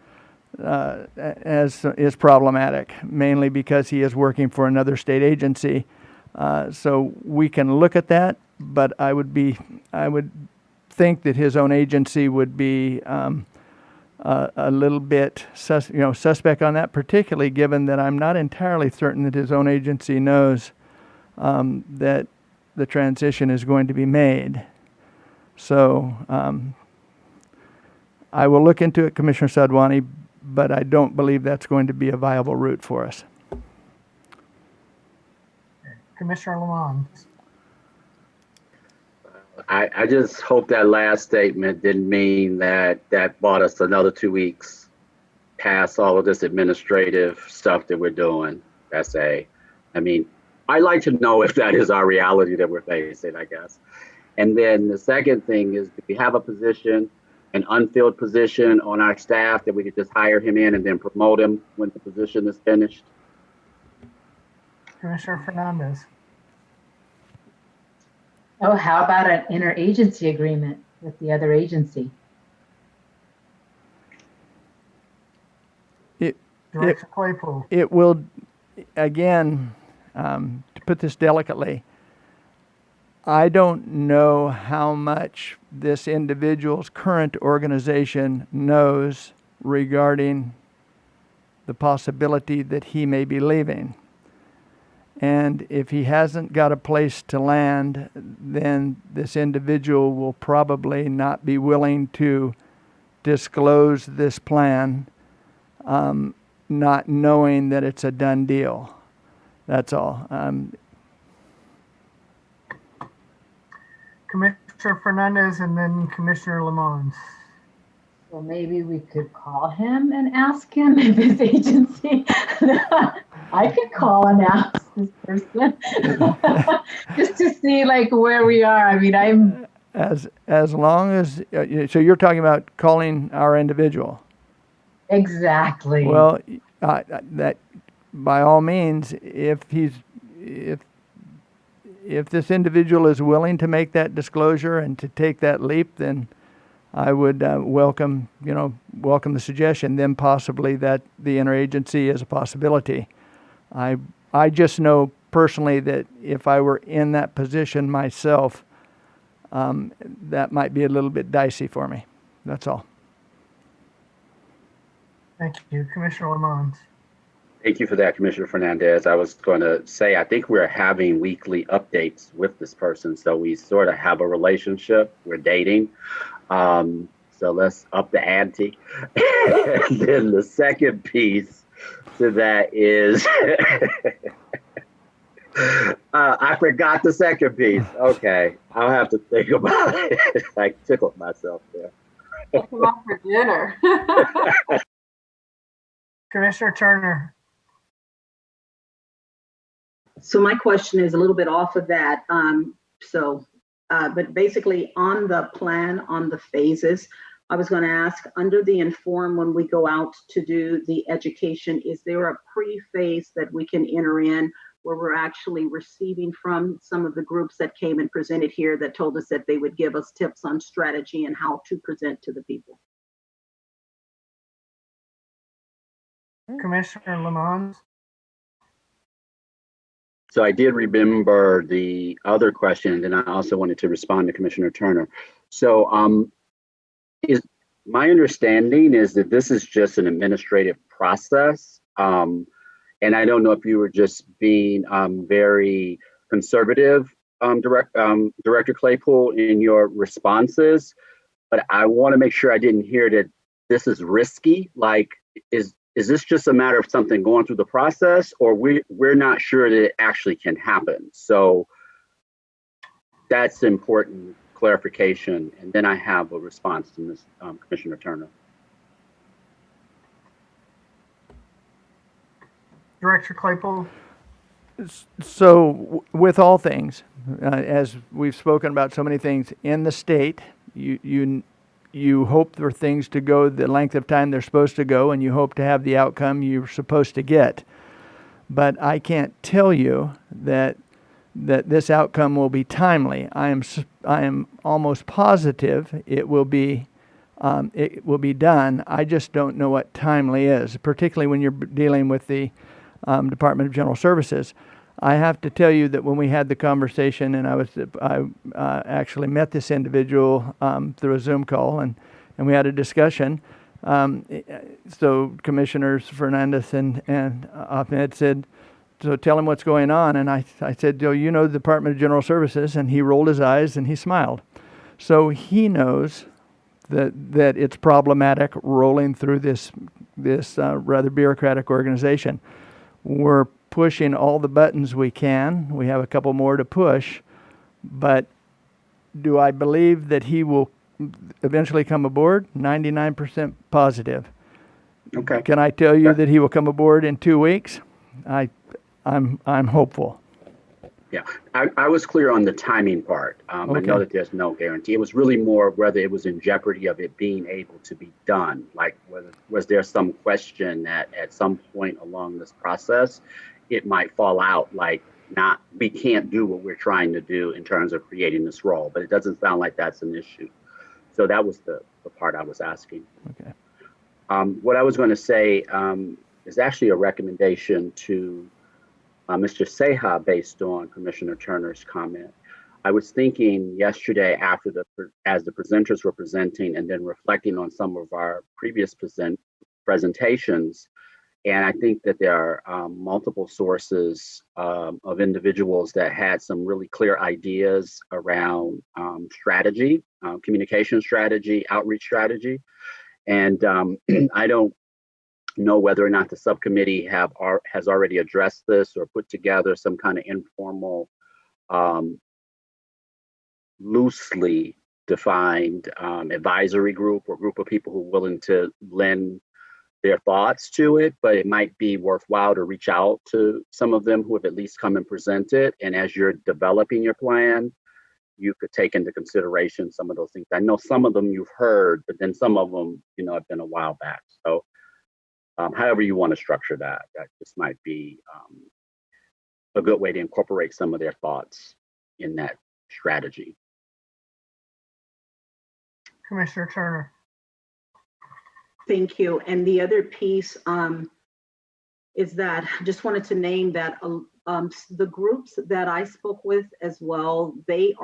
problematic, mainly because he is working for another state agency. So we can look at that, but I would think that his own agency would be a little bit suspect on that, particularly given that I'm not entirely certain that his own agency knows that the transition is going to be made. So I will look into it, Commissioner Sadwani, but I don't believe that's going to be a viable route for us. Commissioner Lamont. I just hope that last statement didn't mean that bought us another 2 weeks past all of this administrative stuff that we're doing. I mean, I'd like to know if that is our reality that we're facing, I guess. And then the second thing is, we have a position. an unfilled position on our staff that we could just hire him in and then promote him when the position is finished? Commissioner Fernandez. Oh, how about an interagency agreement with the other agency? Director Claypool. It will, again, to put this delicately, I don't know how much this individual's current organization knows regarding the possibility that he may be leaving. And if he hasn't got a place to land, then this individual will probably not be willing to disclose this plan, not knowing that it's a done deal. That's all. Commissioner Fernandez and then Commissioner Lamont. So maybe we could call him and ask him if his agency. I could call and ask this person just to see like where we are. I mean, I'm as long as so you're talking about calling our individual. Exactly. Well, that by all means, if this individual is willing to make that disclosure and to take that leap, then I would welcome the suggestion. Then possibly that the interagency is a possibility. I just know personally that if I were in that position myself, that might be a little bit dicey for me. That's all. Thank you, Commissioner Lamont. Thank you for that, Commissioner Fernandez. I was going to say, I think we're having weekly updates with this person, so we sort of have a relationship. We're dating. So let's up the ante. And then the second piece to that is, I forgot the second piece. Okay, I'll have to think about it. I tickled myself there. Come out for dinner. Commissioner Turner. So my question is a little bit off of that. But basically on the plan, on the phases, I was going to ask, under the inform, when we go out to do the education, is there a pre-phase that we can enter in where we're actually receiving from some of the groups that came and presented here that told us that they would give us tips on strategy and how to present to the people? Commissioner Lamont. So I did remember the other question, and I also wanted to respond to Commissioner Turner. So is my understanding is that this is just an administrative process. And I don't know if you were just being very conservative, Director Claypool, in your responses, but I want to make sure I didn't hear that this is risky. Like, is this just a matter of something going through the process, or we're not sure that it actually can happen? So that's important clarification. And then I have a response to Ms. Commissioner Turner. Director Claypool. So with all things, as we've spoken about so many things in the state, you hope for things to go the length of time they're supposed to go, and you hope to have the outcome you're supposed to get. But I can't tell you that this outcome will be timely. I am almost positive it will be done. I just don't know what timely is, particularly when you're dealing with the Department of General Services. I have to tell you that when we had the conversation, and I actually met this individual through a Zoom call, and we had a discussion. So Commissioners Fernandez and Ahmed said, so tell him what's going on. And I said, you know the Department of General Services, and he rolled his eyes and he smiled. So he knows that it's problematic rolling through this rather bureaucratic organization. We're pushing all the buttons we can. We have a couple more to push, but do I believe that he will eventually come aboard? 99% positive. Okay. Can I tell you that he will come aboard in 2 weeks? I'm hopeful. Yeah, I was clear on the timing part. I know that there's no guarantee. It was really more whether it was in jeopardy of it being able to be done. Like, was there some question that at some point along this process, it might fall out like we can't do what we're trying to do in terms of creating this role, but it doesn't sound like that's an issue. So that was the part I was asking. Okay. What I was going to say is actually a recommendation to Mr. Seha, based on Commissioner Turner's comment. I was thinking yesterday as the presenters were presenting and then reflecting on some of our previous presentations, and I think that there are multiple sources of individuals that had some really clear ideas around strategy, communication strategy, outreach strategy. And I don't know whether or not the subcommittee has already addressed this or put together some kind of informal, loosely defined advisory group or group of people who are willing to lend their thoughts to it, but it might be worthwhile to reach out to some of them who have at least come and presented. And as you're developing your plan, you could take into consideration some of those things. I know some of them you've heard, but then some of them, have been a while back. So however you want to structure that just might be a good way to incorporate some of their thoughts in that strategy. Commissioner Turner. Thank you. And the other piece is that I just wanted to name that the groups that I spoke with as well, they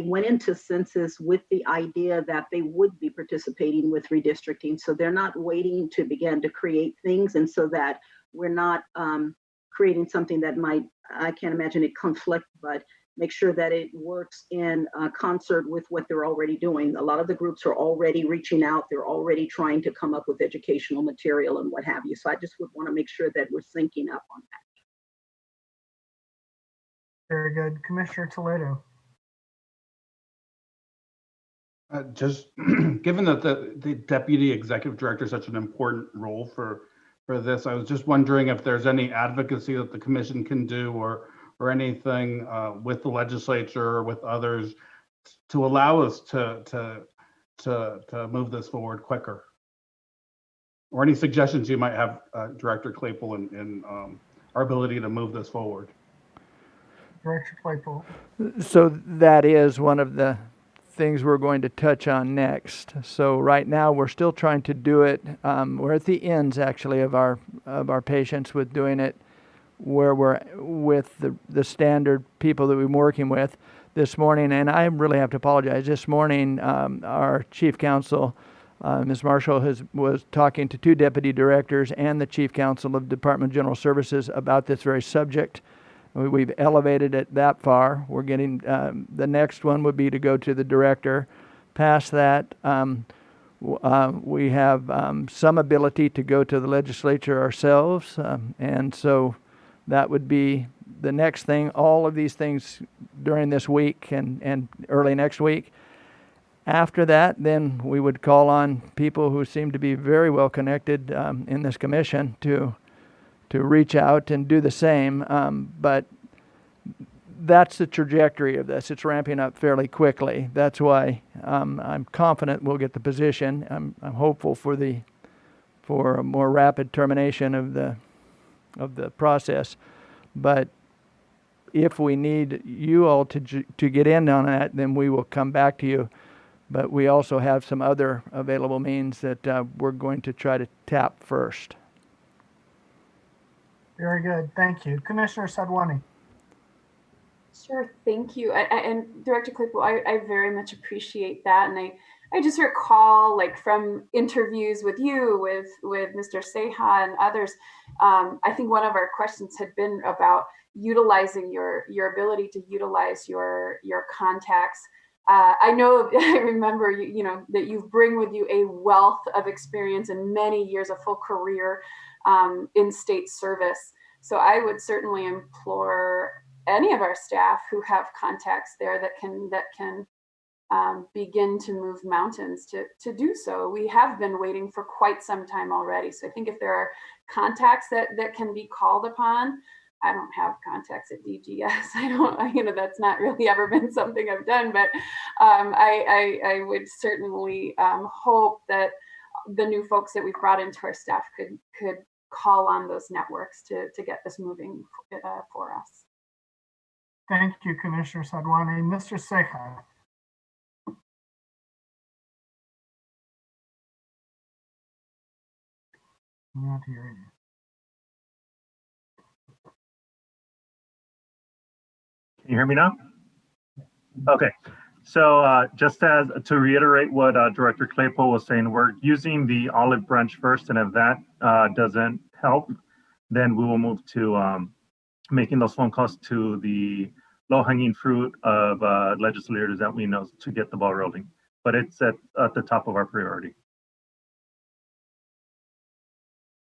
went into census with the idea that they would be participating with redistricting. So they're not waiting to begin to create things, and so that we're not creating something that might, I can't imagine it conflict, but make sure that it works in concert with what they're already doing. A lot of the groups are already reaching out. They're already trying to come up with educational material and what have you. So I just would want to make sure that we're syncing up on that. Very good. Commissioner Toledo. Just given that the deputy executive director is such an important role for this, I was just wondering if there's any advocacy that the commission can do or anything with the legislature or with others to allow us to move this forward quicker, or any suggestions you might have, Director Claypool, in our ability to move this forward. Director Claypool. So that is one of the things we're going to touch on next. So right now we're still trying to do it. We're at the ends actually of our patience with doing it, where we're with the standard people that we've been working with this morning. And I really have to apologize. This morning, our chief counsel, Ms. Marshall, was talking to 2 deputy directors and the chief counsel of Department of General Services about this very subject. We've elevated it that far. We're getting, the next one would be to go to the director. Past that, we have some ability to go to the legislature ourselves. And so that would be the next thing. All of these things during this week and early next week. After that, then we would call on people who seem to be very well connected in this commission to reach out and do the same. But that's the trajectory of this. It's ramping up fairly quickly. That's why I'm confident we'll get the position. I'm hopeful for a more rapid termination of the process. But if we need you all to get in on that, then we will come back to you. But we also have some other available means that we're going to try to tap first. Very good. Thank you. Commissioner Sadwani. Sure. Thank you. And Director Claypool, I very much appreciate that. And I just recall, like, from interviews with you, with Mr. Seha and others, I think one of our questions had been about utilizing your ability to utilize your contacts. I remember that you bring with you a wealth of experience and many years of full career in state service. So I would certainly implore any of our staff who have contacts there that can begin to move mountains to do so. We have been waiting for quite some time already. So I think if there are contacts that can be called upon, don't have contacts at DGS. I don't, you know, that's not really ever been something I've done, but I would certainly hope that the new folks that we've brought into our staff could call on those networks to get this moving for us. Thank you, Commissioner Sadwani. Mr. Seha. I'm not hearing you. Can you hear me now? Okay. So just as to reiterate what Director Claypool was saying, we're using the olive branch first, and if that doesn't help, then we will move to making those phone calls to the low-hanging fruit of legislators that we know to get the ball rolling. But it's at the top of our priority.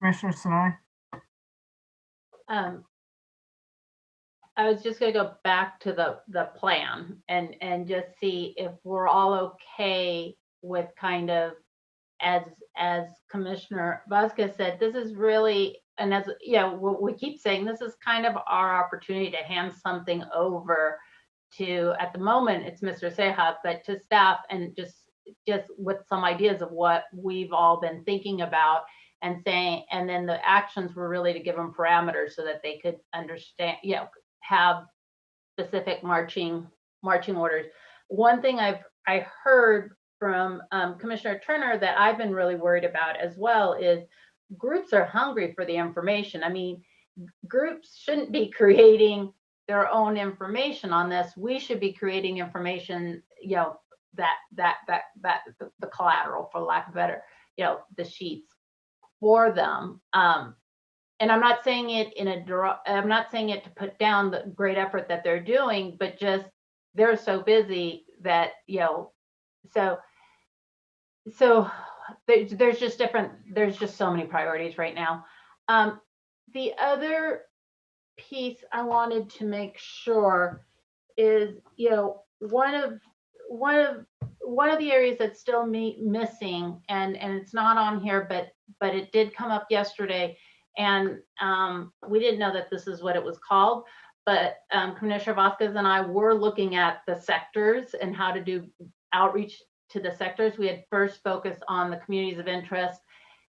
Commissioner Sinai? I was just going to go back to the plan and just see if we're all okay with kind of, as Commissioner Vasquez said, this is really, and as you know, we keep saying, this is kind of our opportunity to hand something over to, at the moment it's Mr. Seha, but to staff, and just with some ideas of what we've all been thinking about and saying, and then the actions were really to give them parameters so that they could understand, you know, have specific marching orders. One thing I heard from Commissioner Turner that I've been really worried about as well is groups are hungry for the information. I mean, groups shouldn't be creating their own information on this. We should be creating information, you know, that the collateral, for lack of better, you know, the sheets for them. And I'm not saying it I'm not saying it to put down the great effort that they're doing, but just they're so busy that, you know, so there's just so many priorities right now. The other piece I wanted to make sure is, you know, one of the areas that's still missing, and it's not on here, but it did come up yesterday, and we didn't know that this is what it was called, but Commissioner Vasquez and I were looking at the sectors and how to do outreach to the sectors. We had first focused on the communities of interest,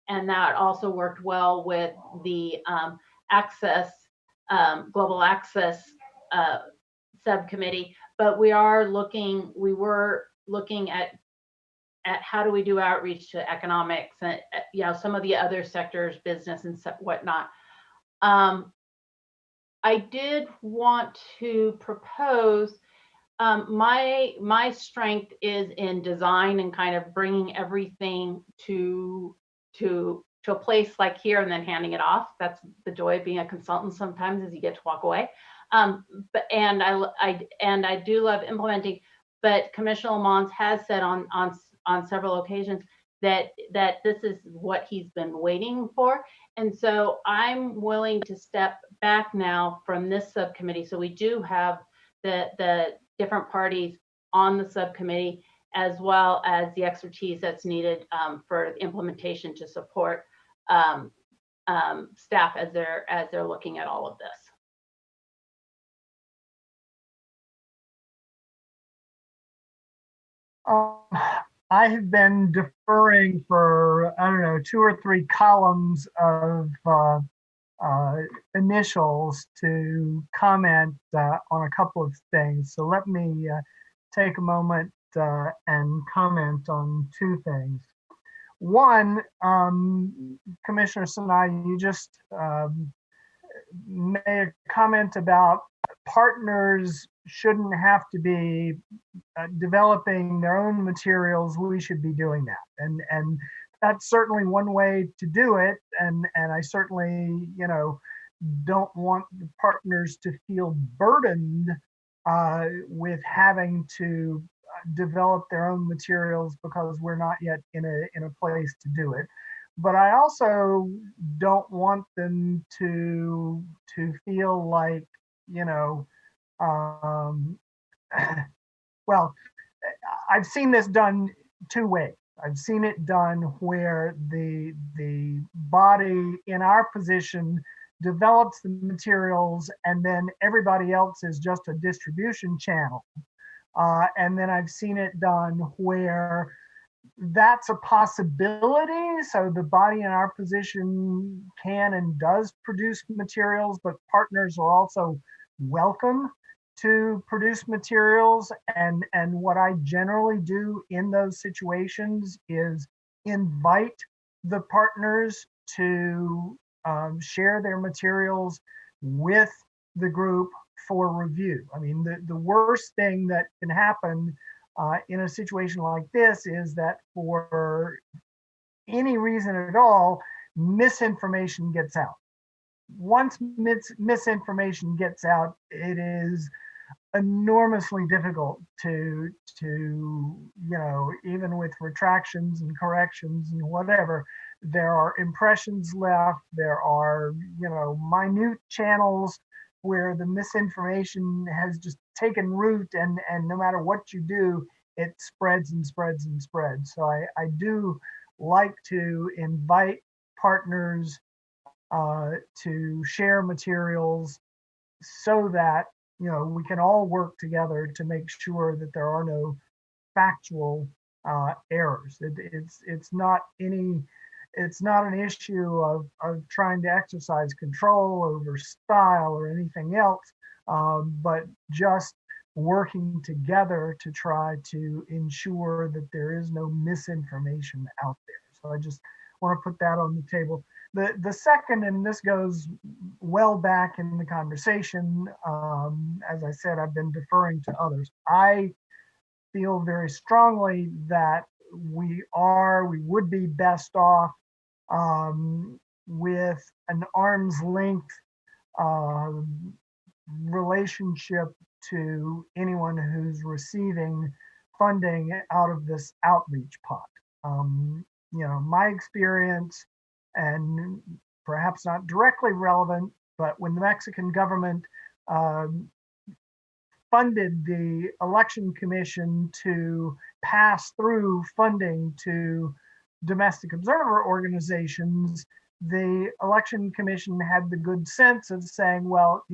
and that also worked well with the global access subcommittee. But we were looking at how do we do outreach to economics and, you know, some of the other sectors, business and whatnot. I did want to propose, my strength is in design and kind of bringing everything to a place like here and then handing it off. That's the joy of being a consultant sometimes, is you get to walk away. But I do love implementing, but Commissioner Lamont has said on several occasions that this is what he's been waiting for. And so I'm willing to step back now from this subcommittee. So we do have the different parties on the subcommittee, as well as the expertise that's needed for implementation to support staff as they're looking at all of this. I have been deferring for, I don't know, 2 or 3 columns of initials to comment on a couple of things. So let me take a moment and comment on 2 things. One, Commissioner Sinai, you just made a comment about partners shouldn't have to be developing their own materials. We should be doing that, and that's certainly one way to do it. And I certainly, you know, don't want the partners to feel burdened with having to develop their own materials because we're not yet in a place to do it. But I also don't want them to feel like, you know, well, I've seen this done 2 ways. I've seen it done where the body in our position develops the materials, and then everybody else is just a distribution channel. And then I've seen it done where that's a possibility. So the body in our position can and does produce materials, but partners are also welcome to produce materials. And what I generally do in those situations is invite the partners to share their materials with the group for review. I mean, the worst thing that can happen in a situation like this is that for any reason at all, misinformation gets out. Once misinformation gets out, it is enormously difficult to even with retractions and corrections and whatever, there are impressions left, there are minute channels where the misinformation has just taken root, and no matter what you do, it spreads and spreads and spreads. So I do like to invite partners to share materials so that we can all work together to make sure that there are no factual errors. It's not an issue of trying to exercise control over style or anything else, but just working together to try to ensure that there is no misinformation out there. So I just want to put that on the table. The second, and this goes well back in the conversation, as I said, I've been deferring to others. I feel very strongly that we would be best off with an arm's length relationship to anyone who's receiving funding out of this outreach pot. My experience, and perhaps not directly relevant, but when the Mexican government funded the election commission to pass through funding to domestic observer organizations, the election commission had the good sense of saying, well,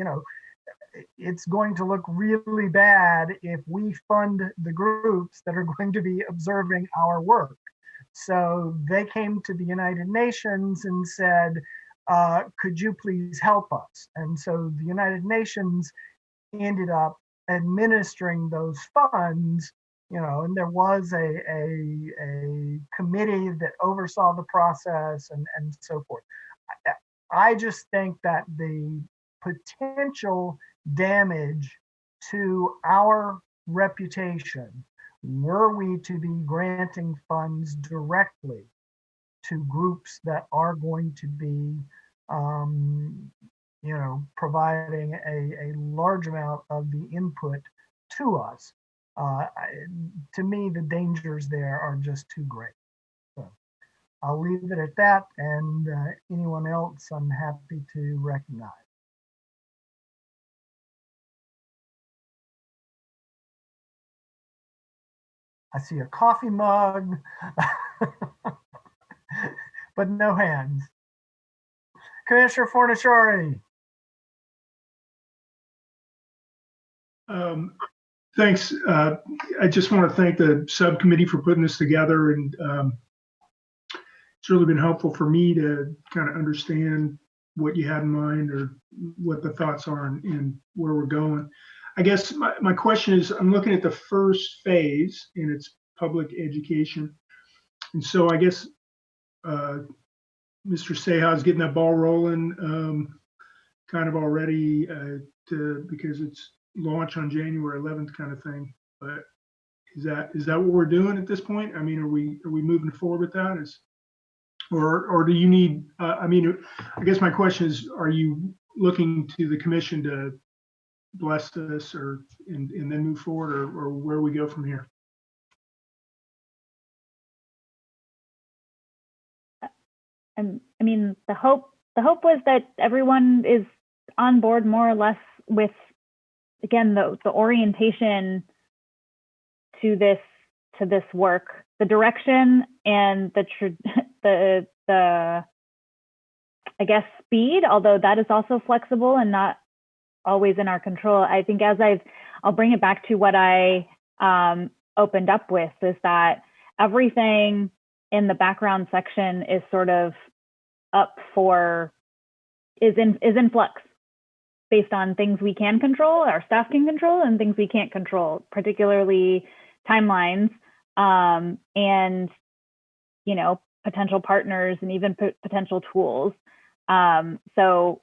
it's going to look really bad if we fund the groups that are going to be observing our work. So they came to the United Nations and said, could you please help us? And so the United Nations ended up administering those funds, and there was a committee that oversaw the process and so forth. I just think that the potential damage to our reputation, were we to be granting funds directly to groups that are going to be providing a large amount of the input to us, to me, the dangers there are just too great. So I'll leave it at that, and anyone else I'm happy to recognize. I see a coffee mug, but no hands. Commissioner Fornaciari. Thanks. I just want to thank the subcommittee for putting this together, and it's really been helpful for me to kind of understand what you had in mind or what the thoughts are and where we're going. I guess my question is, I'm looking at the first phase, and it's public education. And so I guess Mr. Seha is getting that ball rolling kind of already because it's launch on January 11th kind of thing. But is that what we're doing at this point? I mean, are we moving forward with that? Or do you need, I guess my question is, are you looking to the commission to bless this and then move forward, or where we go from here? And I mean, the hope was that everyone is on board more or less with, again, the orientation to this work, the direction and the I guess, speed, although that is also flexible and not always in our control. I think I'll bring it back to what I opened up with, is that everything in the background section is sort of is in flux based on things we can control, our staff can control, and things we can't control, particularly timelines, and, you know, potential partners and even potential tools. So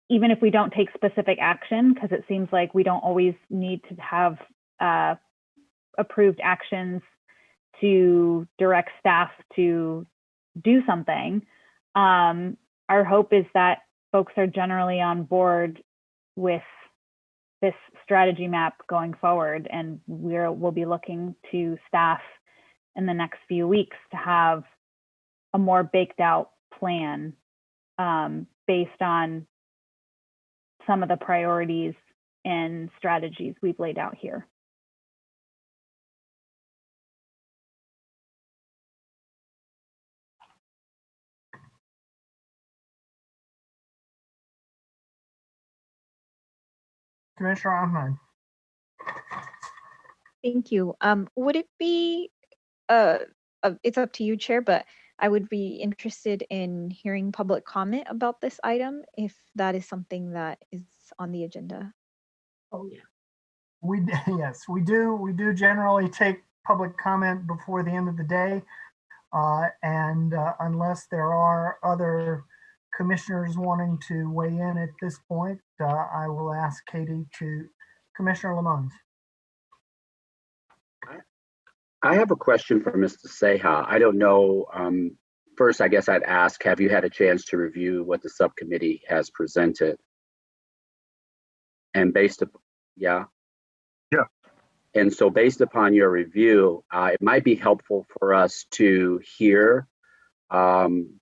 even if we don't take specific action, because it seems like we don't always need to have approved actions to direct staff to do something, our hope is that folks are generally on board with this strategy map going forward, and we'll be looking to staff in the next few weeks to have a more baked out plan based on some of the priorities and strategies we've laid out here. Commissioner Ahmed. Thank you. Would it be, it's up to you, Chair, but I would be interested in hearing public comment about this item if that is something that is on the agenda. Oh, yeah. Yes, we do. We do generally take public comment before the end of the day. And unless there are other commissioners wanting to weigh in at this point, I will ask Katie to, Commissioner Lamont. I have a question for Mr. Seha. I don't know. First, I guess I'd ask, have you had a chance to review what the subcommittee has presented? And based upon, yeah. And so based upon your review, it might be helpful for us to hear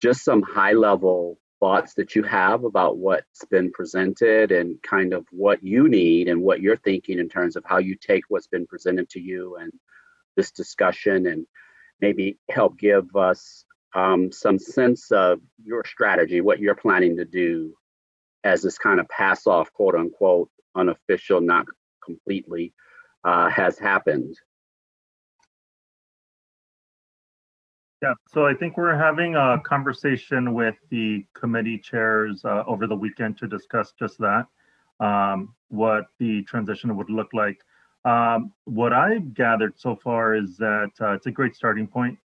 just some high level thoughts that you have about what's been presented and kind of what you need and what you're thinking in terms of how you take what's been presented to you and this discussion, and maybe help give us some sense of your strategy, what you're planning to do as this kind of pass off, quote unquote, unofficial, not completely, has happened. Yeah, so I think we're having a conversation with the committee chairs over the weekend to discuss just that, what the transition would look like. What I've gathered so far is that it's a great starting point.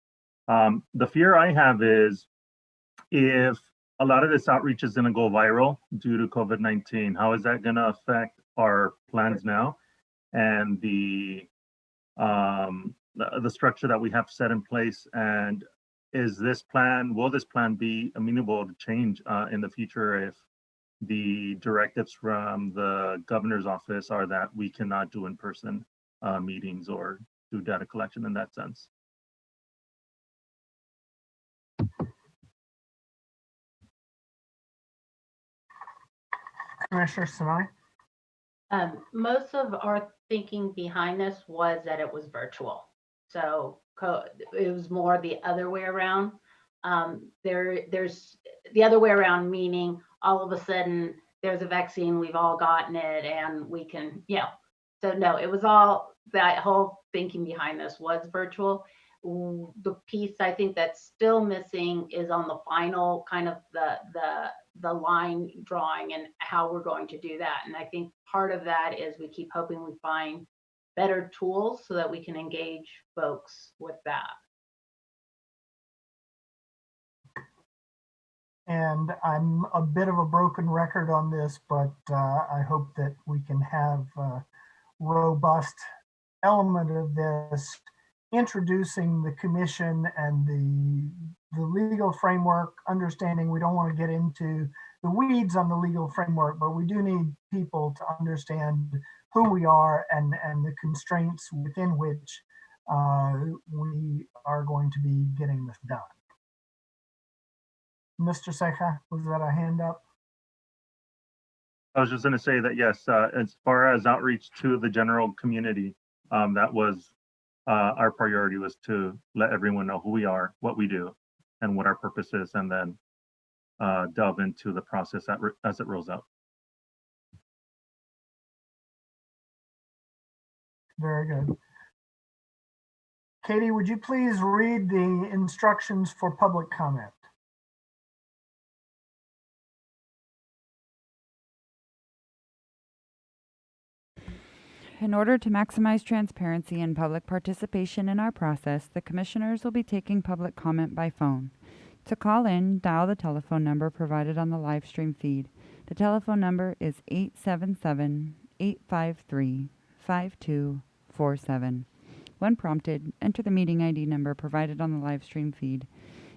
The fear I have is if a lot of this outreach is going to go viral due to COVID-19, how is that going to affect our plans now and the structure that we have set in place? And will this plan be amenable to change in the future if the directives from the governor's office are that we cannot do in-person meetings or do data collection in that sense? Commissioner Sinai. Most of our thinking behind this was that it was virtual. So it was more the other way around. There's the other way around, meaning all of a sudden there's a vaccine, we've all gotten it, and we can, so no, it was all, that whole thinking behind this was virtual. The piece I think that's still missing is on the final kind of the line drawing and how we're going to do that. And I think part of that is we keep hoping we find better tools so that we can engage folks with that. And I'm a bit of a broken record on this, but I hope that we can have a robust element of this, introducing the commission and the legal framework, understanding we don't want to get into the weeds on the legal framework, but we do need people to understand who we are and the constraints within which we are going to be getting this done. Mr. Seha, was that a hand up? I was just going to say that, yes, as far as outreach to the general community, that was our priority, was to let everyone know who we are, what we do, and what our purpose is, and then delve into the process as it rolls out. Very good. Katie, would you please read the instructions for public comment? In order to maximize transparency and public participation in our process, the commissioners will be taking public comment by phone. To call in, dial the telephone number provided on the live stream feed. The telephone number is 877-853-5247. When prompted, enter the meeting ID number provided on the live stream feed.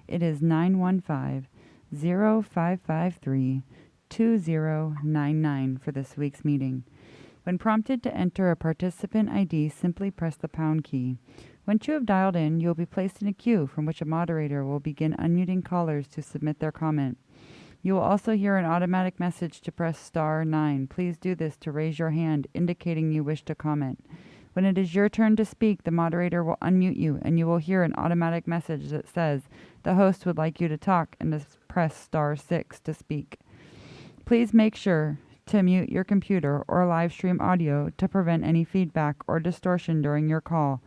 It is 915-0553-2099 for this week's meeting. When prompted to enter a participant ID, simply press the pound key. Once you have dialed in, you will be placed in a queue from which a moderator will begin unmuting callers to submit their comment. You will also hear an automatic message to press star 9. Please do this to raise your hand, indicating you wish to comment. When it is your turn to speak, the moderator will unmute you, and you will hear an automatic message that says the host would like you to talk, and to press star 6 to speak. Please make sure to mute your computer or live stream audio to prevent any feedback or distortion during your call.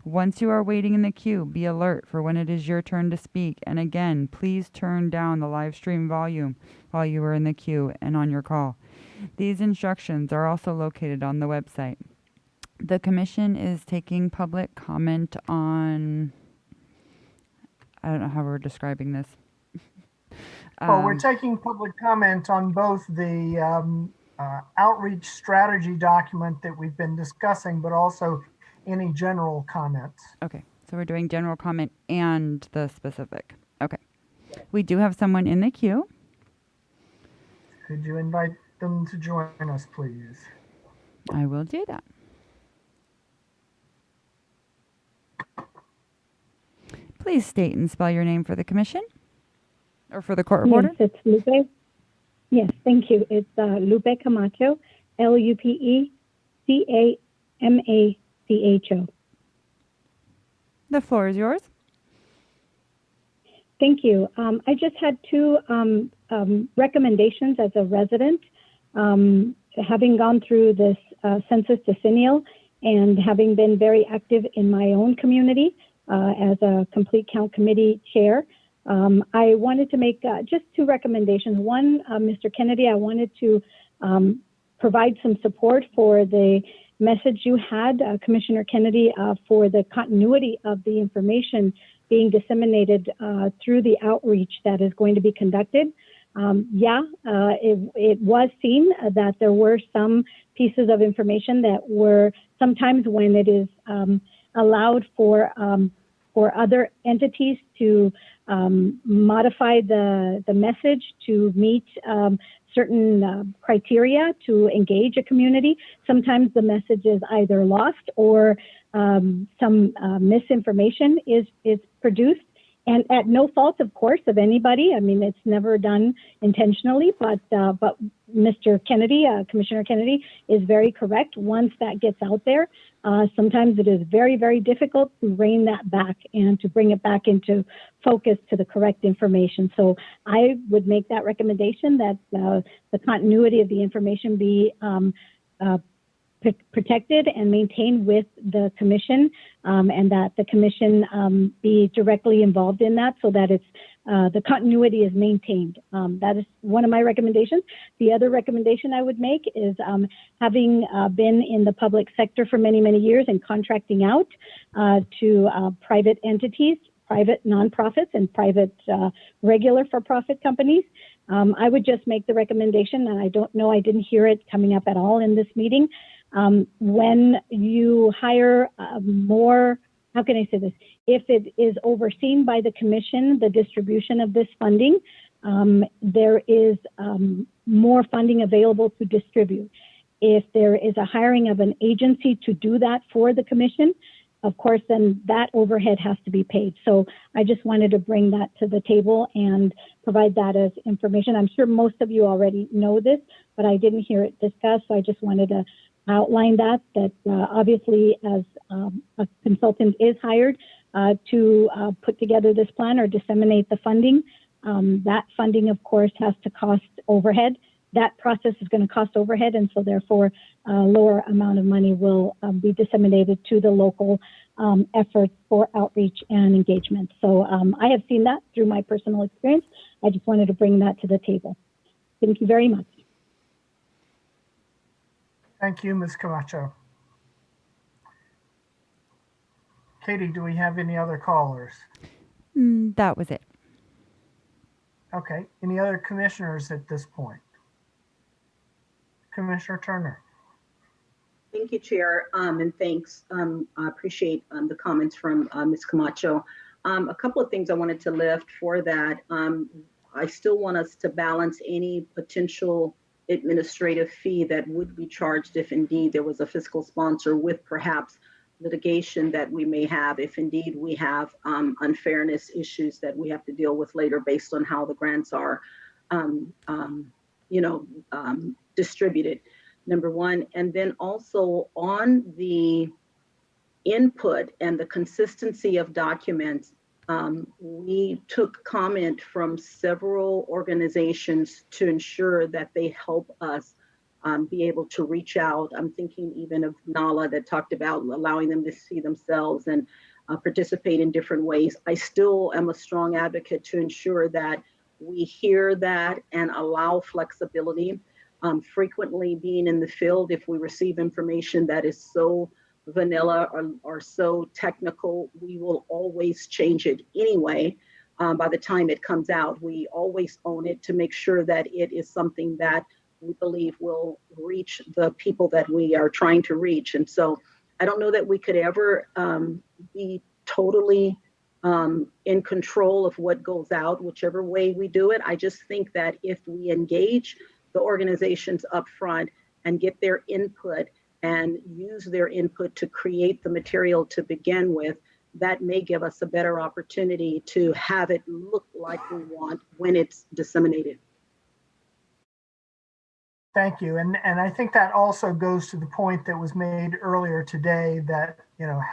Once you are waiting in the queue, be alert for when it is your turn to speak, and again, please turn down the live stream volume while you are in the queue and on your call. These instructions are also located on the website. The commission is taking public comment on, I don't know how we're describing this. Well, we're taking public comment on both the outreach strategy document that we've been discussing, but also any general comments. Okay, so we're doing general comment and the specific. Okay. We do have someone in the queue. Could you invite them to join us, please? I will do that. Please state and spell your name for the commission or for the court reporter. Yes, it's Lupe. Yes, thank you. It's Lupe Camacho, Lupecamacho. The floor is yours. Thank you. I just had two recommendations as a resident. Having gone through this census decennial and having been very active in my own community as a complete count committee chair, I wanted to make just two recommendations. One, Mr. Kennedy, I wanted to provide some support for the message you had, Commissioner Kennedy, for the continuity of the information being disseminated through the outreach that is going to be conducted. It was seen that there were some pieces of information that were sometimes when it is allowed for other entities to modify the message to meet certain criteria to engage a community. Sometimes the message is either lost or some misinformation is produced. And at no fault, of course, of anybody. I mean, it's never done intentionally, but Mr. Kennedy, Commissioner Kennedy, is very correct. Once that gets out there, sometimes it is very, very difficult to rein that back and to bring it back into focus to the correct information. So I would make that recommendation that the continuity of the information be protected and maintained with the commission, and that the commission be directly involved in that so that it's the continuity is maintained. That is one of my recommendations. The other recommendation I would make is having been in the public sector for many, many years and contracting out to private entities, private nonprofits, and private regular for-profit companies. I would just make the recommendation, and I don't know, I didn't hear it coming up at all in this meeting. When you hire more, how can I say this? If it is overseen by the commission, the distribution of this funding, there is more funding available to distribute. If there is a hiring of an agency to do that for the commission, of course, then that overhead has to be paid. So I just wanted to bring that to the table and provide that as information. I'm sure most of you already know this, but I didn't hear it discussed. So I just wanted to outline that obviously as a consultant is hired to put together this plan or disseminate the funding, That funding, of course, has to cost overhead. That process is going to cost overhead, and so therefore a lower amount of money will be disseminated to the local efforts for outreach and engagement. So I have seen that through my personal experience. I just wanted to bring that to the table. Thank you very much. Thank you, Ms. Camacho. Katie, do we have any other callers? That was it. Okay, any other commissioners at this point? Commissioner Turner. Thank you, Chair, and thanks. I appreciate the comments from Ms. Camacho. A couple of things I wanted to lift for that. I still want us to balance any potential administrative fee that would be charged if indeed there was a fiscal sponsor with perhaps litigation that we may have if indeed we have unfairness issues that we have to deal with later based on how the grants are distributed, number one. And then also on the input and the consistency of documents, we took comment from several organizations to ensure that they help us be able to reach out. I'm thinking even of NALA that talked about allowing them to see themselves and participate in different ways. I still am a strong advocate to ensure that we hear that and allow flexibility. Frequently being in the field, if we receive information that is so vanilla or so technical, we will always change it anyway. By the time it comes out, we always own it to make sure that it is something that we believe will reach the people that we are trying to reach. And so I don't know that we could ever be totally in control of what goes out, whichever way we do it. I just think that if we engage the organizations up front and get their input and use their input to create the material to begin with, that may give us a better opportunity to have it look like we want when it's disseminated. Thank you. And I think that also goes to the point that was made earlier today that,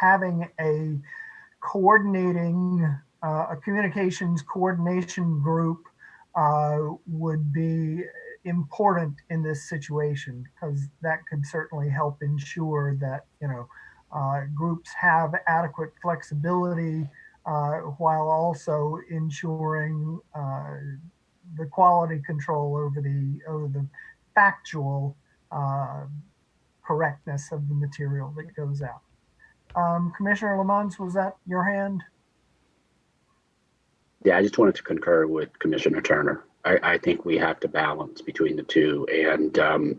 having a coordinating, a communications coordination group would be important in this situation, because that could certainly help ensure that, groups have adequate flexibility while also ensuring the quality control over the factual correctness of the material that goes out. Commissioner Lamont, was that your hand? Yeah, I just wanted to concur with Commissioner Turner. I think we have to balance between the two and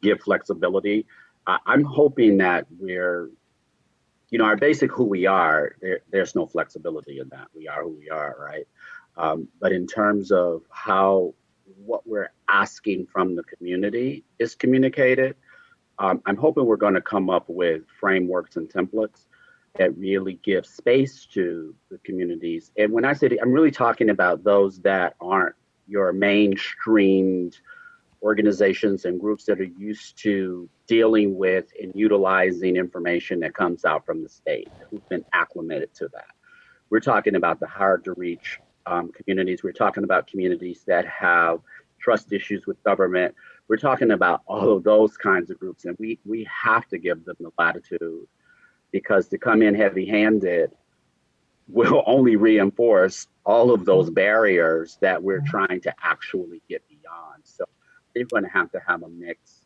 give flexibility. I'm hoping that we're, our basic who we are, there's no flexibility in that. We are who we are, right? But in terms of how what we're asking from the community is communicated, I'm hoping we're going to come up with frameworks and templates that really give space to the communities. And when I say I'm really talking about those that aren't your mainstreamed organizations and groups that are used to dealing with and utilizing information that comes out from the state, who've been acclimated to that. We're talking about the hard to reach communities. We're talking about communities that have trust issues with government. We're talking about all of those kinds of groups, and we have to give them the latitude, because to come in heavy-handed will only reinforce all of those barriers that we're trying to actually get beyond. So they're going to have a mix.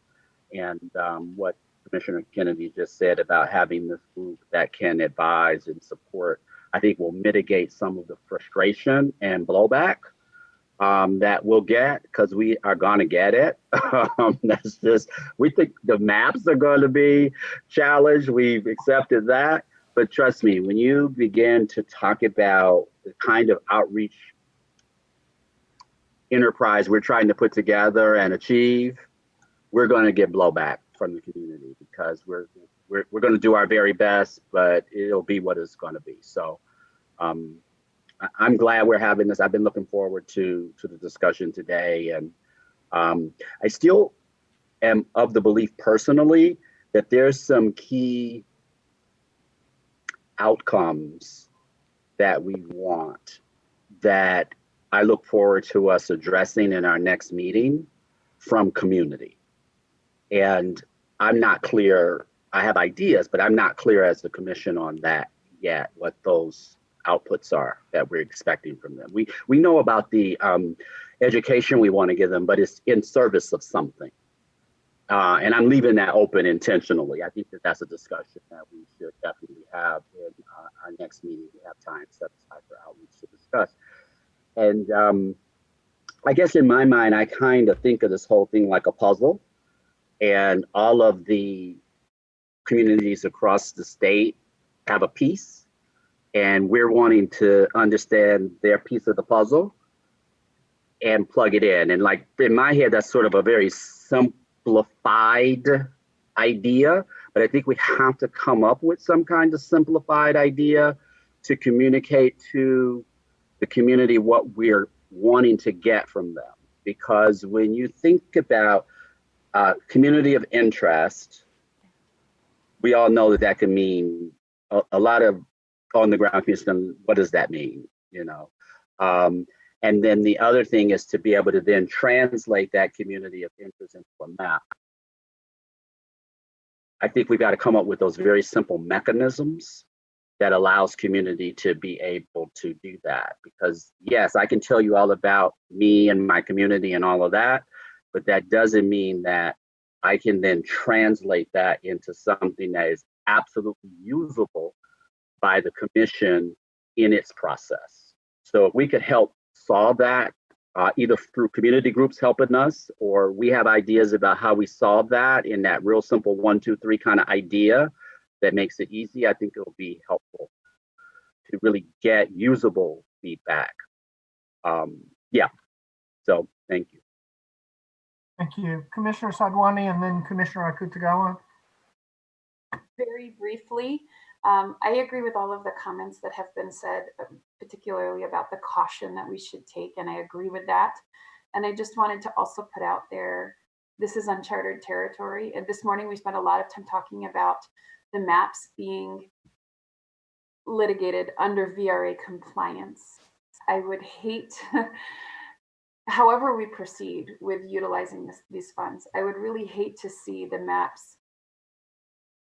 And what Commissioner Kennedy just said about having this group that can advise and support, I think will mitigate some of the frustration and blowback that we'll get, because we are going to get it. That's just, we think the maps are going to be challenged. We've accepted that. But trust me, when you begin to talk about the kind of outreach enterprise we're trying to put together and achieve, we're going to get blowback from the community, because we're going to do our very best, but it'll be what it's going to be. So I'm glad we're having this. I've been looking forward to the discussion today. And I still am of the belief personally that there's some key outcomes that we want that I look forward to us addressing in our next meeting from community. And I'm not clear, I have ideas, but I'm not clear as the commission on that yet, what those outputs are that we're expecting from them. We know about the education we want to give them, but it's in service of something. And I'm leaving that open intentionally. I think that that's a discussion that we should definitely have in our next meeting. We have time set aside for outreach to discuss. And I guess in my mind, I kind of think of this whole thing like a puzzle, and all of the communities across the state have a piece, and we're wanting to understand their piece of the puzzle and plug it in. And like in my head, that's sort of a very simplified idea, but I think we have to come up with some kind of simplified idea to communicate to the community what we're wanting to get from them. Because when you think about community of interest, we all know that that can mean a lot of on the ground community. What does that mean? You know, and then the other thing is to be able to then translate that community of interest into a map. I think we've got to come up with those very simple mechanisms that allows community to be able to do that. Because yes, I can tell you all about me and my community and all of that, but that doesn't mean that I can then translate that into something that is absolutely usable by the commission in its process. So if we could help solve that, either through community groups helping us, or we have ideas about how we solve that in that real simple 1, 2, 3 kind of idea that makes it easy, I think it'll be helpful to really get usable feedback. Yeah, so thank you. Thank you. Commissioner Sadwani and then Commissioner Akutagawa. Very briefly, I agree with all of the comments that have been said, particularly about the caution that we should take, and I agree with that. And I just wanted to also put out there, this is uncharted territory. And this morning we spent a lot of time talking about the maps being litigated under VRA compliance. I would hate, however we proceed with utilizing these funds, I would really hate to see the maps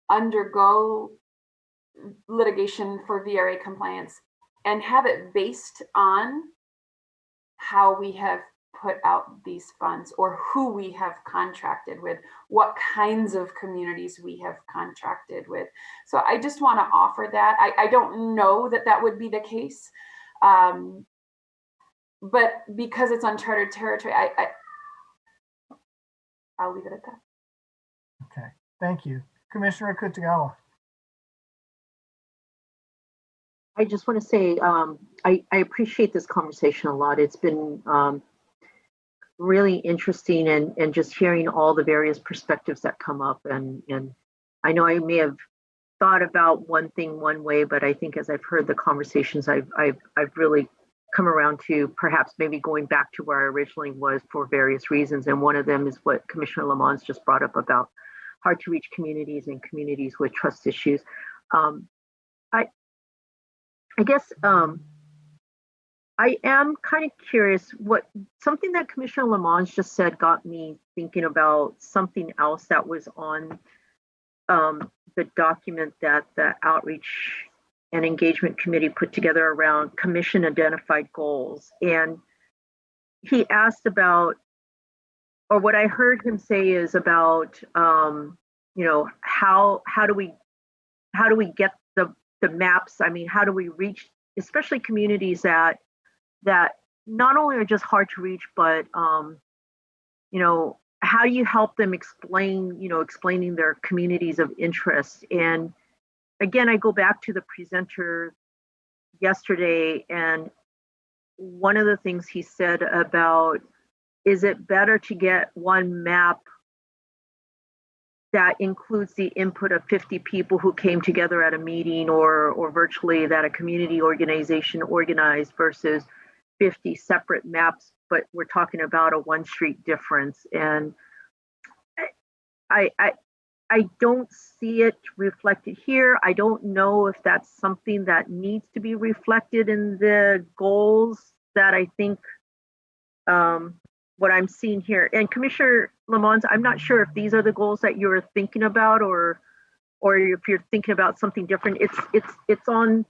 undergo litigation for VRA compliance and have it based on how we have put out these funds or who we have contracted with, what kinds of communities we have contracted with. So I just want to offer that. I don't know that that would be the case, but because it's uncharted territory, I'll leave it at that. Okay, thank you. Commissioner Akutagawa. I just want to say I appreciate this conversation a lot. It's been really interesting and just hearing all the various perspectives that come up. And I know I may have thought about one thing one way, but I think as I've heard the conversations, I've really come around to perhaps maybe going back to where I originally was for various reasons. And one of them is what Commissioner Lamont just brought up about hard to reach communities and communities with trust issues. I guess I am kind of curious what something that Commissioner Lamont just said got me thinking about something else that was on the document that the Outreach and Engagement Committee put together around commission identified goals. And he asked about, or what I heard him say is about, you know, how do we get the maps? I mean, how do we reach, especially communities that not only are just hard to reach, but you know, how do you help them explaining their communities of interest? And again, I go back to the presenter yesterday, and one of the things he said about, is it better to get one map that includes the input of 50 people who came together at a meeting or virtually that a community organization organized versus 50 separate maps, but we're talking about a one street difference. And I don't see it reflected here. I don't know if that's something that needs to be reflected in the goals that I think what I'm seeing here. And Commissioner Lamont, I'm not sure if these are the goals that you're thinking about, or if you're thinking about something different. It's on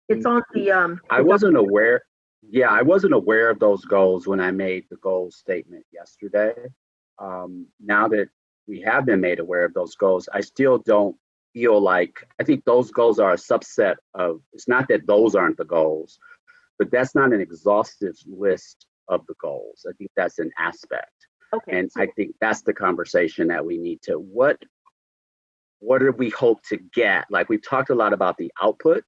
the. I wasn't aware. Yeah, I wasn't aware of those goals when I made the goal statement yesterday. Now that we have been made aware of those goals, I still don't feel like, I think those goals are a subset of, it's not that those aren't the goals, but that's not an exhaustive list of the goals. I think that's an aspect. Okay. And I think that's the conversation that we need to, what do we hope to get? Like, we've talked a lot about the output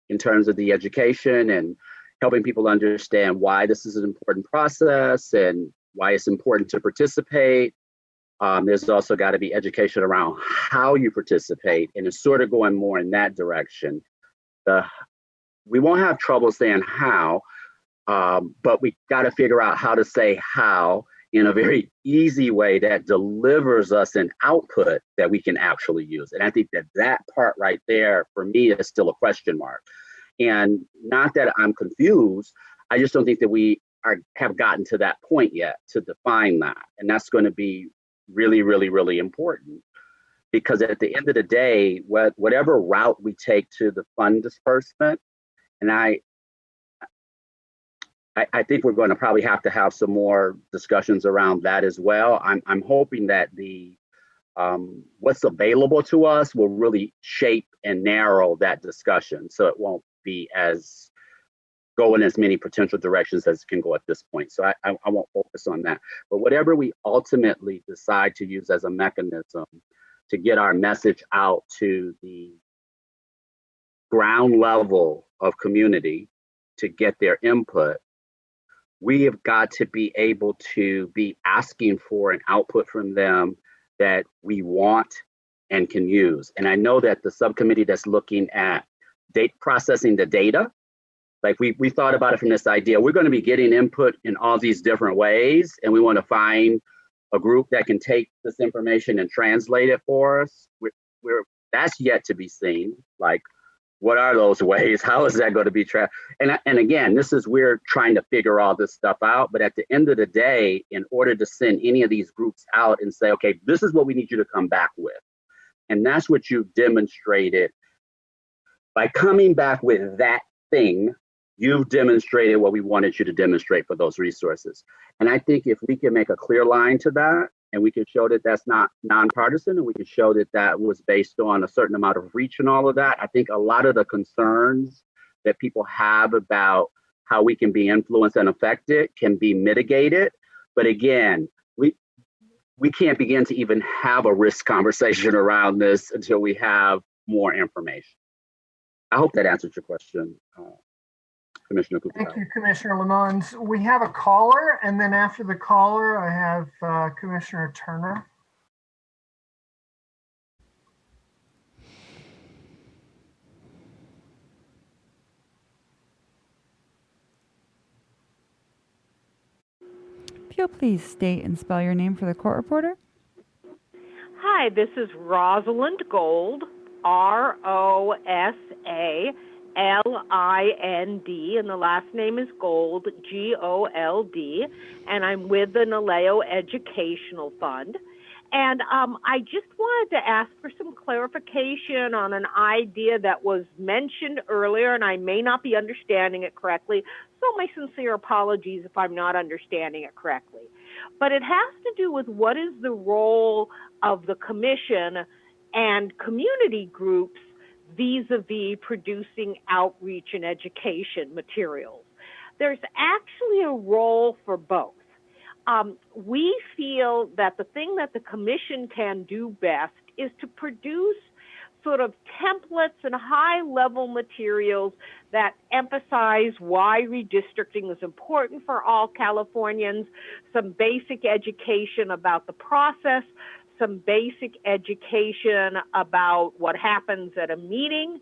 in terms of the education and helping people understand why this is an important process and why it's important to participate. There's also got to be education around how you participate, and it's sort of going more in that direction. We won't have trouble saying how, but we got to figure out how to say how in a very easy way that delivers us an output that we can actually use. And I think that part right there, for me, is still a question mark. And not that I'm confused, I just don't think that we have gotten to that point yet to define that. And that's going to be really, really, really important, because at the end of the day, whatever route we take to the fund disbursement, and I think we're going to probably have to have some more discussions around that as well. I'm hoping that what's available to us will really shape and narrow that discussion, so it won't be as go in as many potential directions as it can go at this point. So I won't focus on that. But whatever we ultimately decide to use as a mechanism to get our message out to the ground level of community to get their input, we have got to be able to be asking for an output from them that we want and can use. And I know that the subcommittee that's looking at processing the data, like we thought about it from this idea, we're going to be getting input in all these different ways, and we want to find a group that can take this information and translate it for us. That's yet to be seen. Like, what are those ways? How is that going to be and again, we're trying to figure all this stuff out. But at the end of the day, in order to send any of these groups out and say, okay, this is what we need you to come back with, and that's what you've demonstrated by coming back with that thing. You've demonstrated what we wanted you to demonstrate for those resources. And I think if we can make a clear line to that, and we can show that that's not nonpartisan, and we can show that that was based on a certain amount of reach and all of that, I think a lot of the concerns that people have about how we can be influenced and affected can be mitigated. But again, we can't begin to even have a risk conversation around this until we have more information. I hope that answered your question, Commissioner Cooper. Thank you, Commissioner Lamont. We have a caller, and then after the caller, I have Commissioner Turner. If you'll please state and spell your name for the court reporter. Hi, this is Rosalind Gold, ROSALIND, and the last name is Gold, GOLD, and I'm with the Naleo Educational Fund. And I just wanted to ask for some clarification on an idea that was mentioned earlier, and I may not be understanding it correctly, so my sincere apologies if I'm not understanding it correctly. But it has to do with what is the role of the commission and community groups vis-a-vis producing outreach and education materials. There's actually a role for both. We feel that the thing that the commission can do best is to produce sort of templates and high-level materials that emphasize why redistricting is important for all Californians, some basic education about the process, some basic education about what happens at a meeting,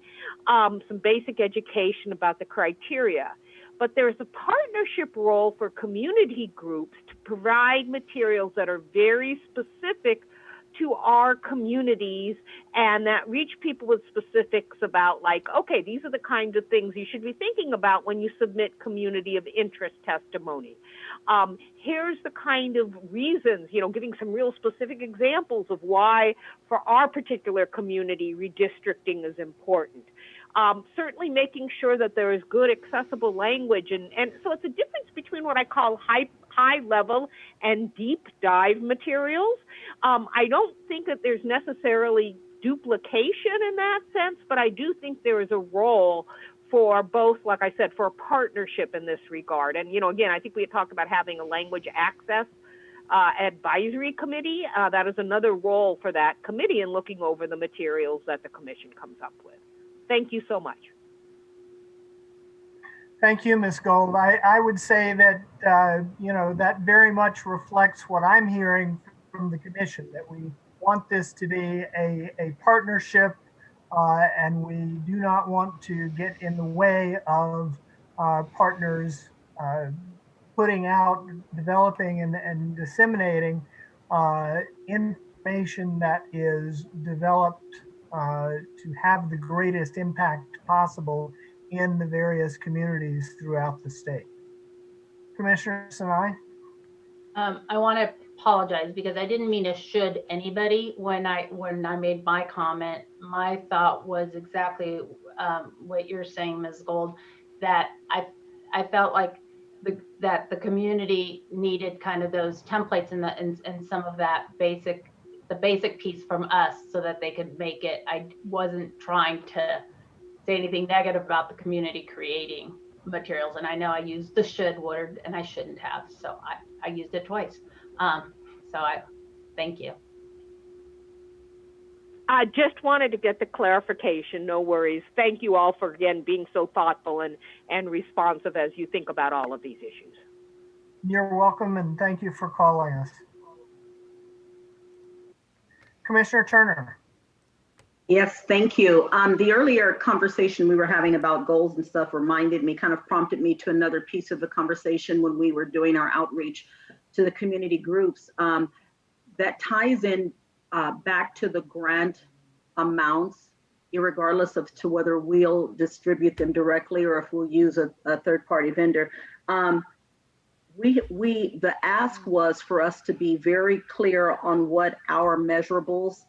some basic education about the criteria. But there's a partnership role for community groups to provide materials that are very specific to our communities and that reach people with specifics about, like, okay, these are the kinds of things you should be thinking about when you submit community of interest testimony. Here's the kind of reasons, giving some real specific examples of why for our particular community redistricting is important. Certainly making sure that there is good accessible language, and so it's a difference between what I call high level and deep dive materials. I don't think that there's necessarily duplication in that sense, but I do think there is a role for both, like I said, for a partnership in this regard. And, again, I think we had talked about having a language access advisory committee. That is another role for that committee in looking over the materials that the commission comes up with. Thank you so much. Thank you, Ms. Gold. I would say that, that very much reflects what I'm hearing from the commission, that we want this to be a partnership, and we do not want to get in the way of partners putting out, developing, and disseminating information that is developed to have the greatest impact possible in the various communities throughout the state. Commissioner Sinai? I want to apologize because I didn't mean to should anybody when I made my comment. My thought was exactly what you're saying, Ms. Gold, that I felt like that the community needed kind of those templates and some of that the basic piece from us so that they could make it. I wasn't trying to say anything negative about the community creating materials, and I know I used the should word and I shouldn't have, so I used it twice. So I thank you. I just wanted to get the clarification. No worries. Thank you all for, again, being so thoughtful and responsive as you think about all of these issues. You're welcome, and thank you for calling us. Commissioner Turner. Yes, thank you. The earlier conversation we were having about goals and stuff reminded me, kind of prompted me to another piece of the conversation when we were doing our outreach to the community groups. That ties in back to the grant amounts, irregardless of to whether we'll distribute them directly or if we'll use a third-party vendor. The ask was for us to be very clear on what our measurables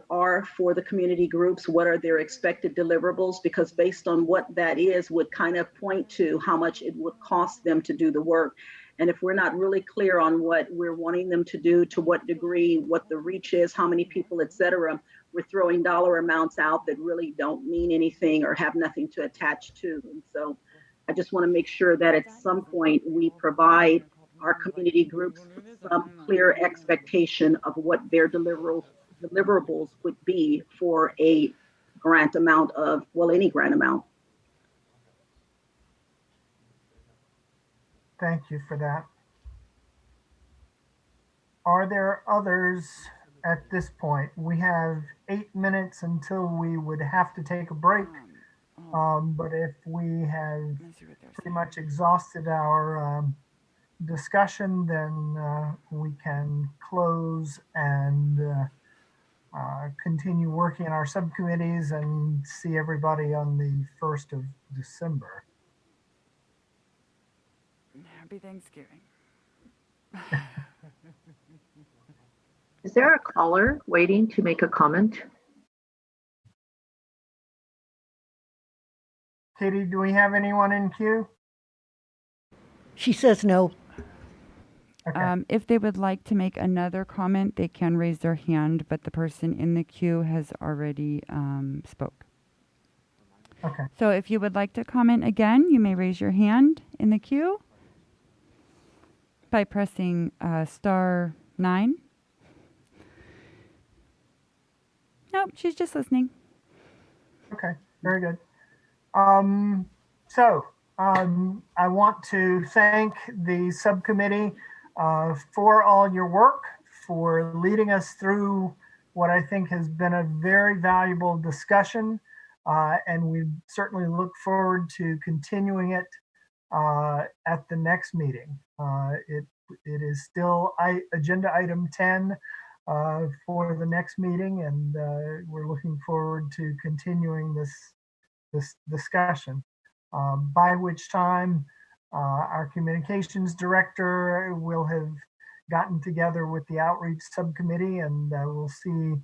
are for the community groups, what are their expected deliverables, because based on what that is would kind of point to how much it would cost them to do the work. And if we're not really clear on what we're wanting them to do, to what degree, what the reach is, how many people, et cetera, we're throwing dollar amounts out that really don't mean anything or have nothing to attach to. And so I just want to make sure that at some point we provide our community groups some clear expectation of what their deliverables would be for a grant amount of, well, any grant amount. Thank you for that. Are there others at this point? We have 8 minutes until we would have to take a break. But if we have pretty much exhausted our discussion, then we can close and continue working in our subcommittees and see everybody on the 1st of December. Happy Thanksgiving. Is there a caller waiting to make a comment? Katie, do we have anyone in queue? She says no. Okay. If they would like to make another comment, they can raise their hand, but the person in the queue has already spoke. Okay. So if you would like to comment again, you may raise your hand in the queue by pressing *9. Nope, she's just listening. Okay, very good. I want to thank the subcommittee for all your work, for leading us through what I think has been a very valuable discussion, and we certainly look forward to continuing it at the next meeting. It is still agenda item 10, for the next meeting, and we're looking forward to continuing this discussion. By which time our communications director will have gotten together with the outreach subcommittee, and we'll see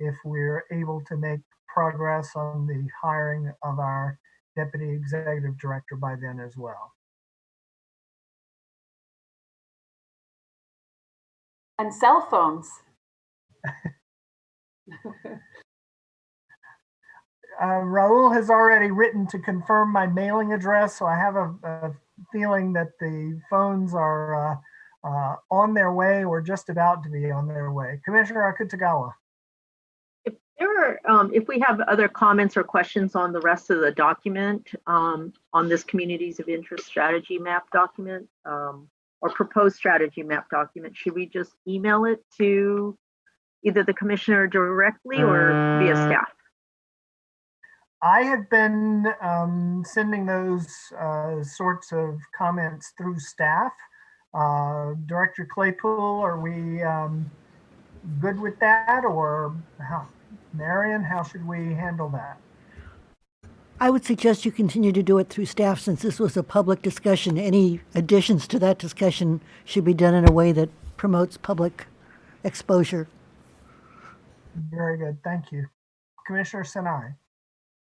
if we're able to make progress on the hiring of our deputy executive director by then as well. And cell phones. Raul has already written to confirm my mailing address, so I have a feeling that the phones are on their way or just about to be on their way. Commissioner Akutagawa. If we have other comments or questions on the rest of the document, on this communities of interest strategy map document, or proposed strategy map document, should we just email it to either the commissioner directly or via staff? I have been sending those sorts of comments through staff. Director Claypool, are we good with that, or how? Marion, how should we handle that? I would suggest you continue to do it through staff since this was a public discussion. Any additions to that discussion should be done in a way that promotes public exposure. Very good, thank you. Commissioner Sinai.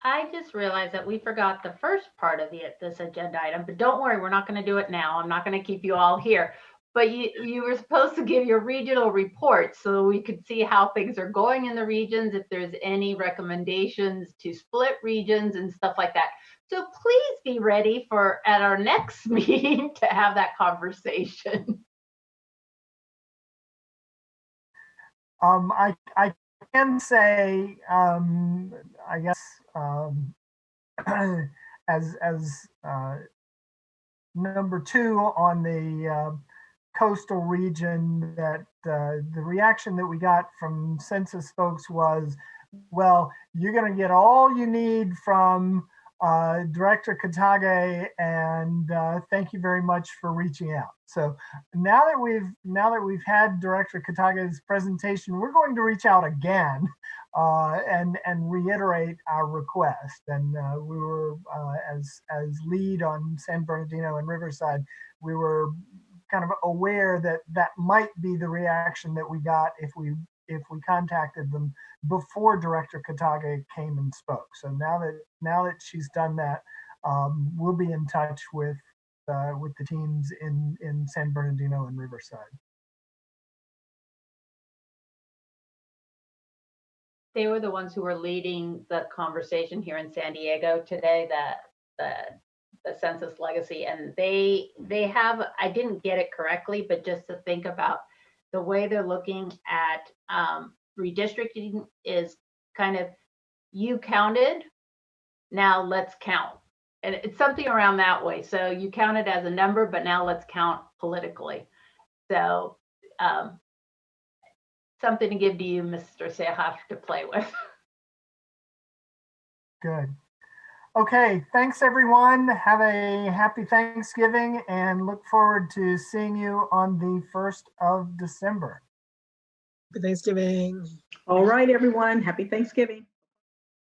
I just realized that we forgot the first part of this agenda item, but don't worry, we're not going to do it now. I'm not going to keep you all here. But you were supposed to give your regional reports so we could see how things are going in the regions, if there's any recommendations to split regions and stuff like that. So please be ready for at our next meeting to have that conversation. I can say, I guess, as number 2 on the coastal region, that the reaction that we got from census folks was, well, you're going to get all you need from Director Katage, and thank you very much for reaching out. So now that we've had Director Katage's presentation, we're going to reach out again and reiterate our request. And we were as lead on San Bernardino and Riverside, we were kind of aware that that might be the reaction that we got if we contacted them before Director Katage came and spoke. So now that she's done that, we'll be in touch with the teams in San Bernardino and Riverside. They were the ones who were leading the conversation here in San Diego today, the census legacy, and they have, I didn't get it correctly, but just to think about the way they're looking at redistricting is kind of, you counted, now let's count. And it's something around that way. So you counted as a number, but now let's count politically. So something to give to you, Mr. Seraf, to play with. Good. Okay, thanks everyone. Have a happy Thanksgiving and look forward to seeing you on the 1st of December. Happy Thanksgiving. All right, everyone. Happy Thanksgiving.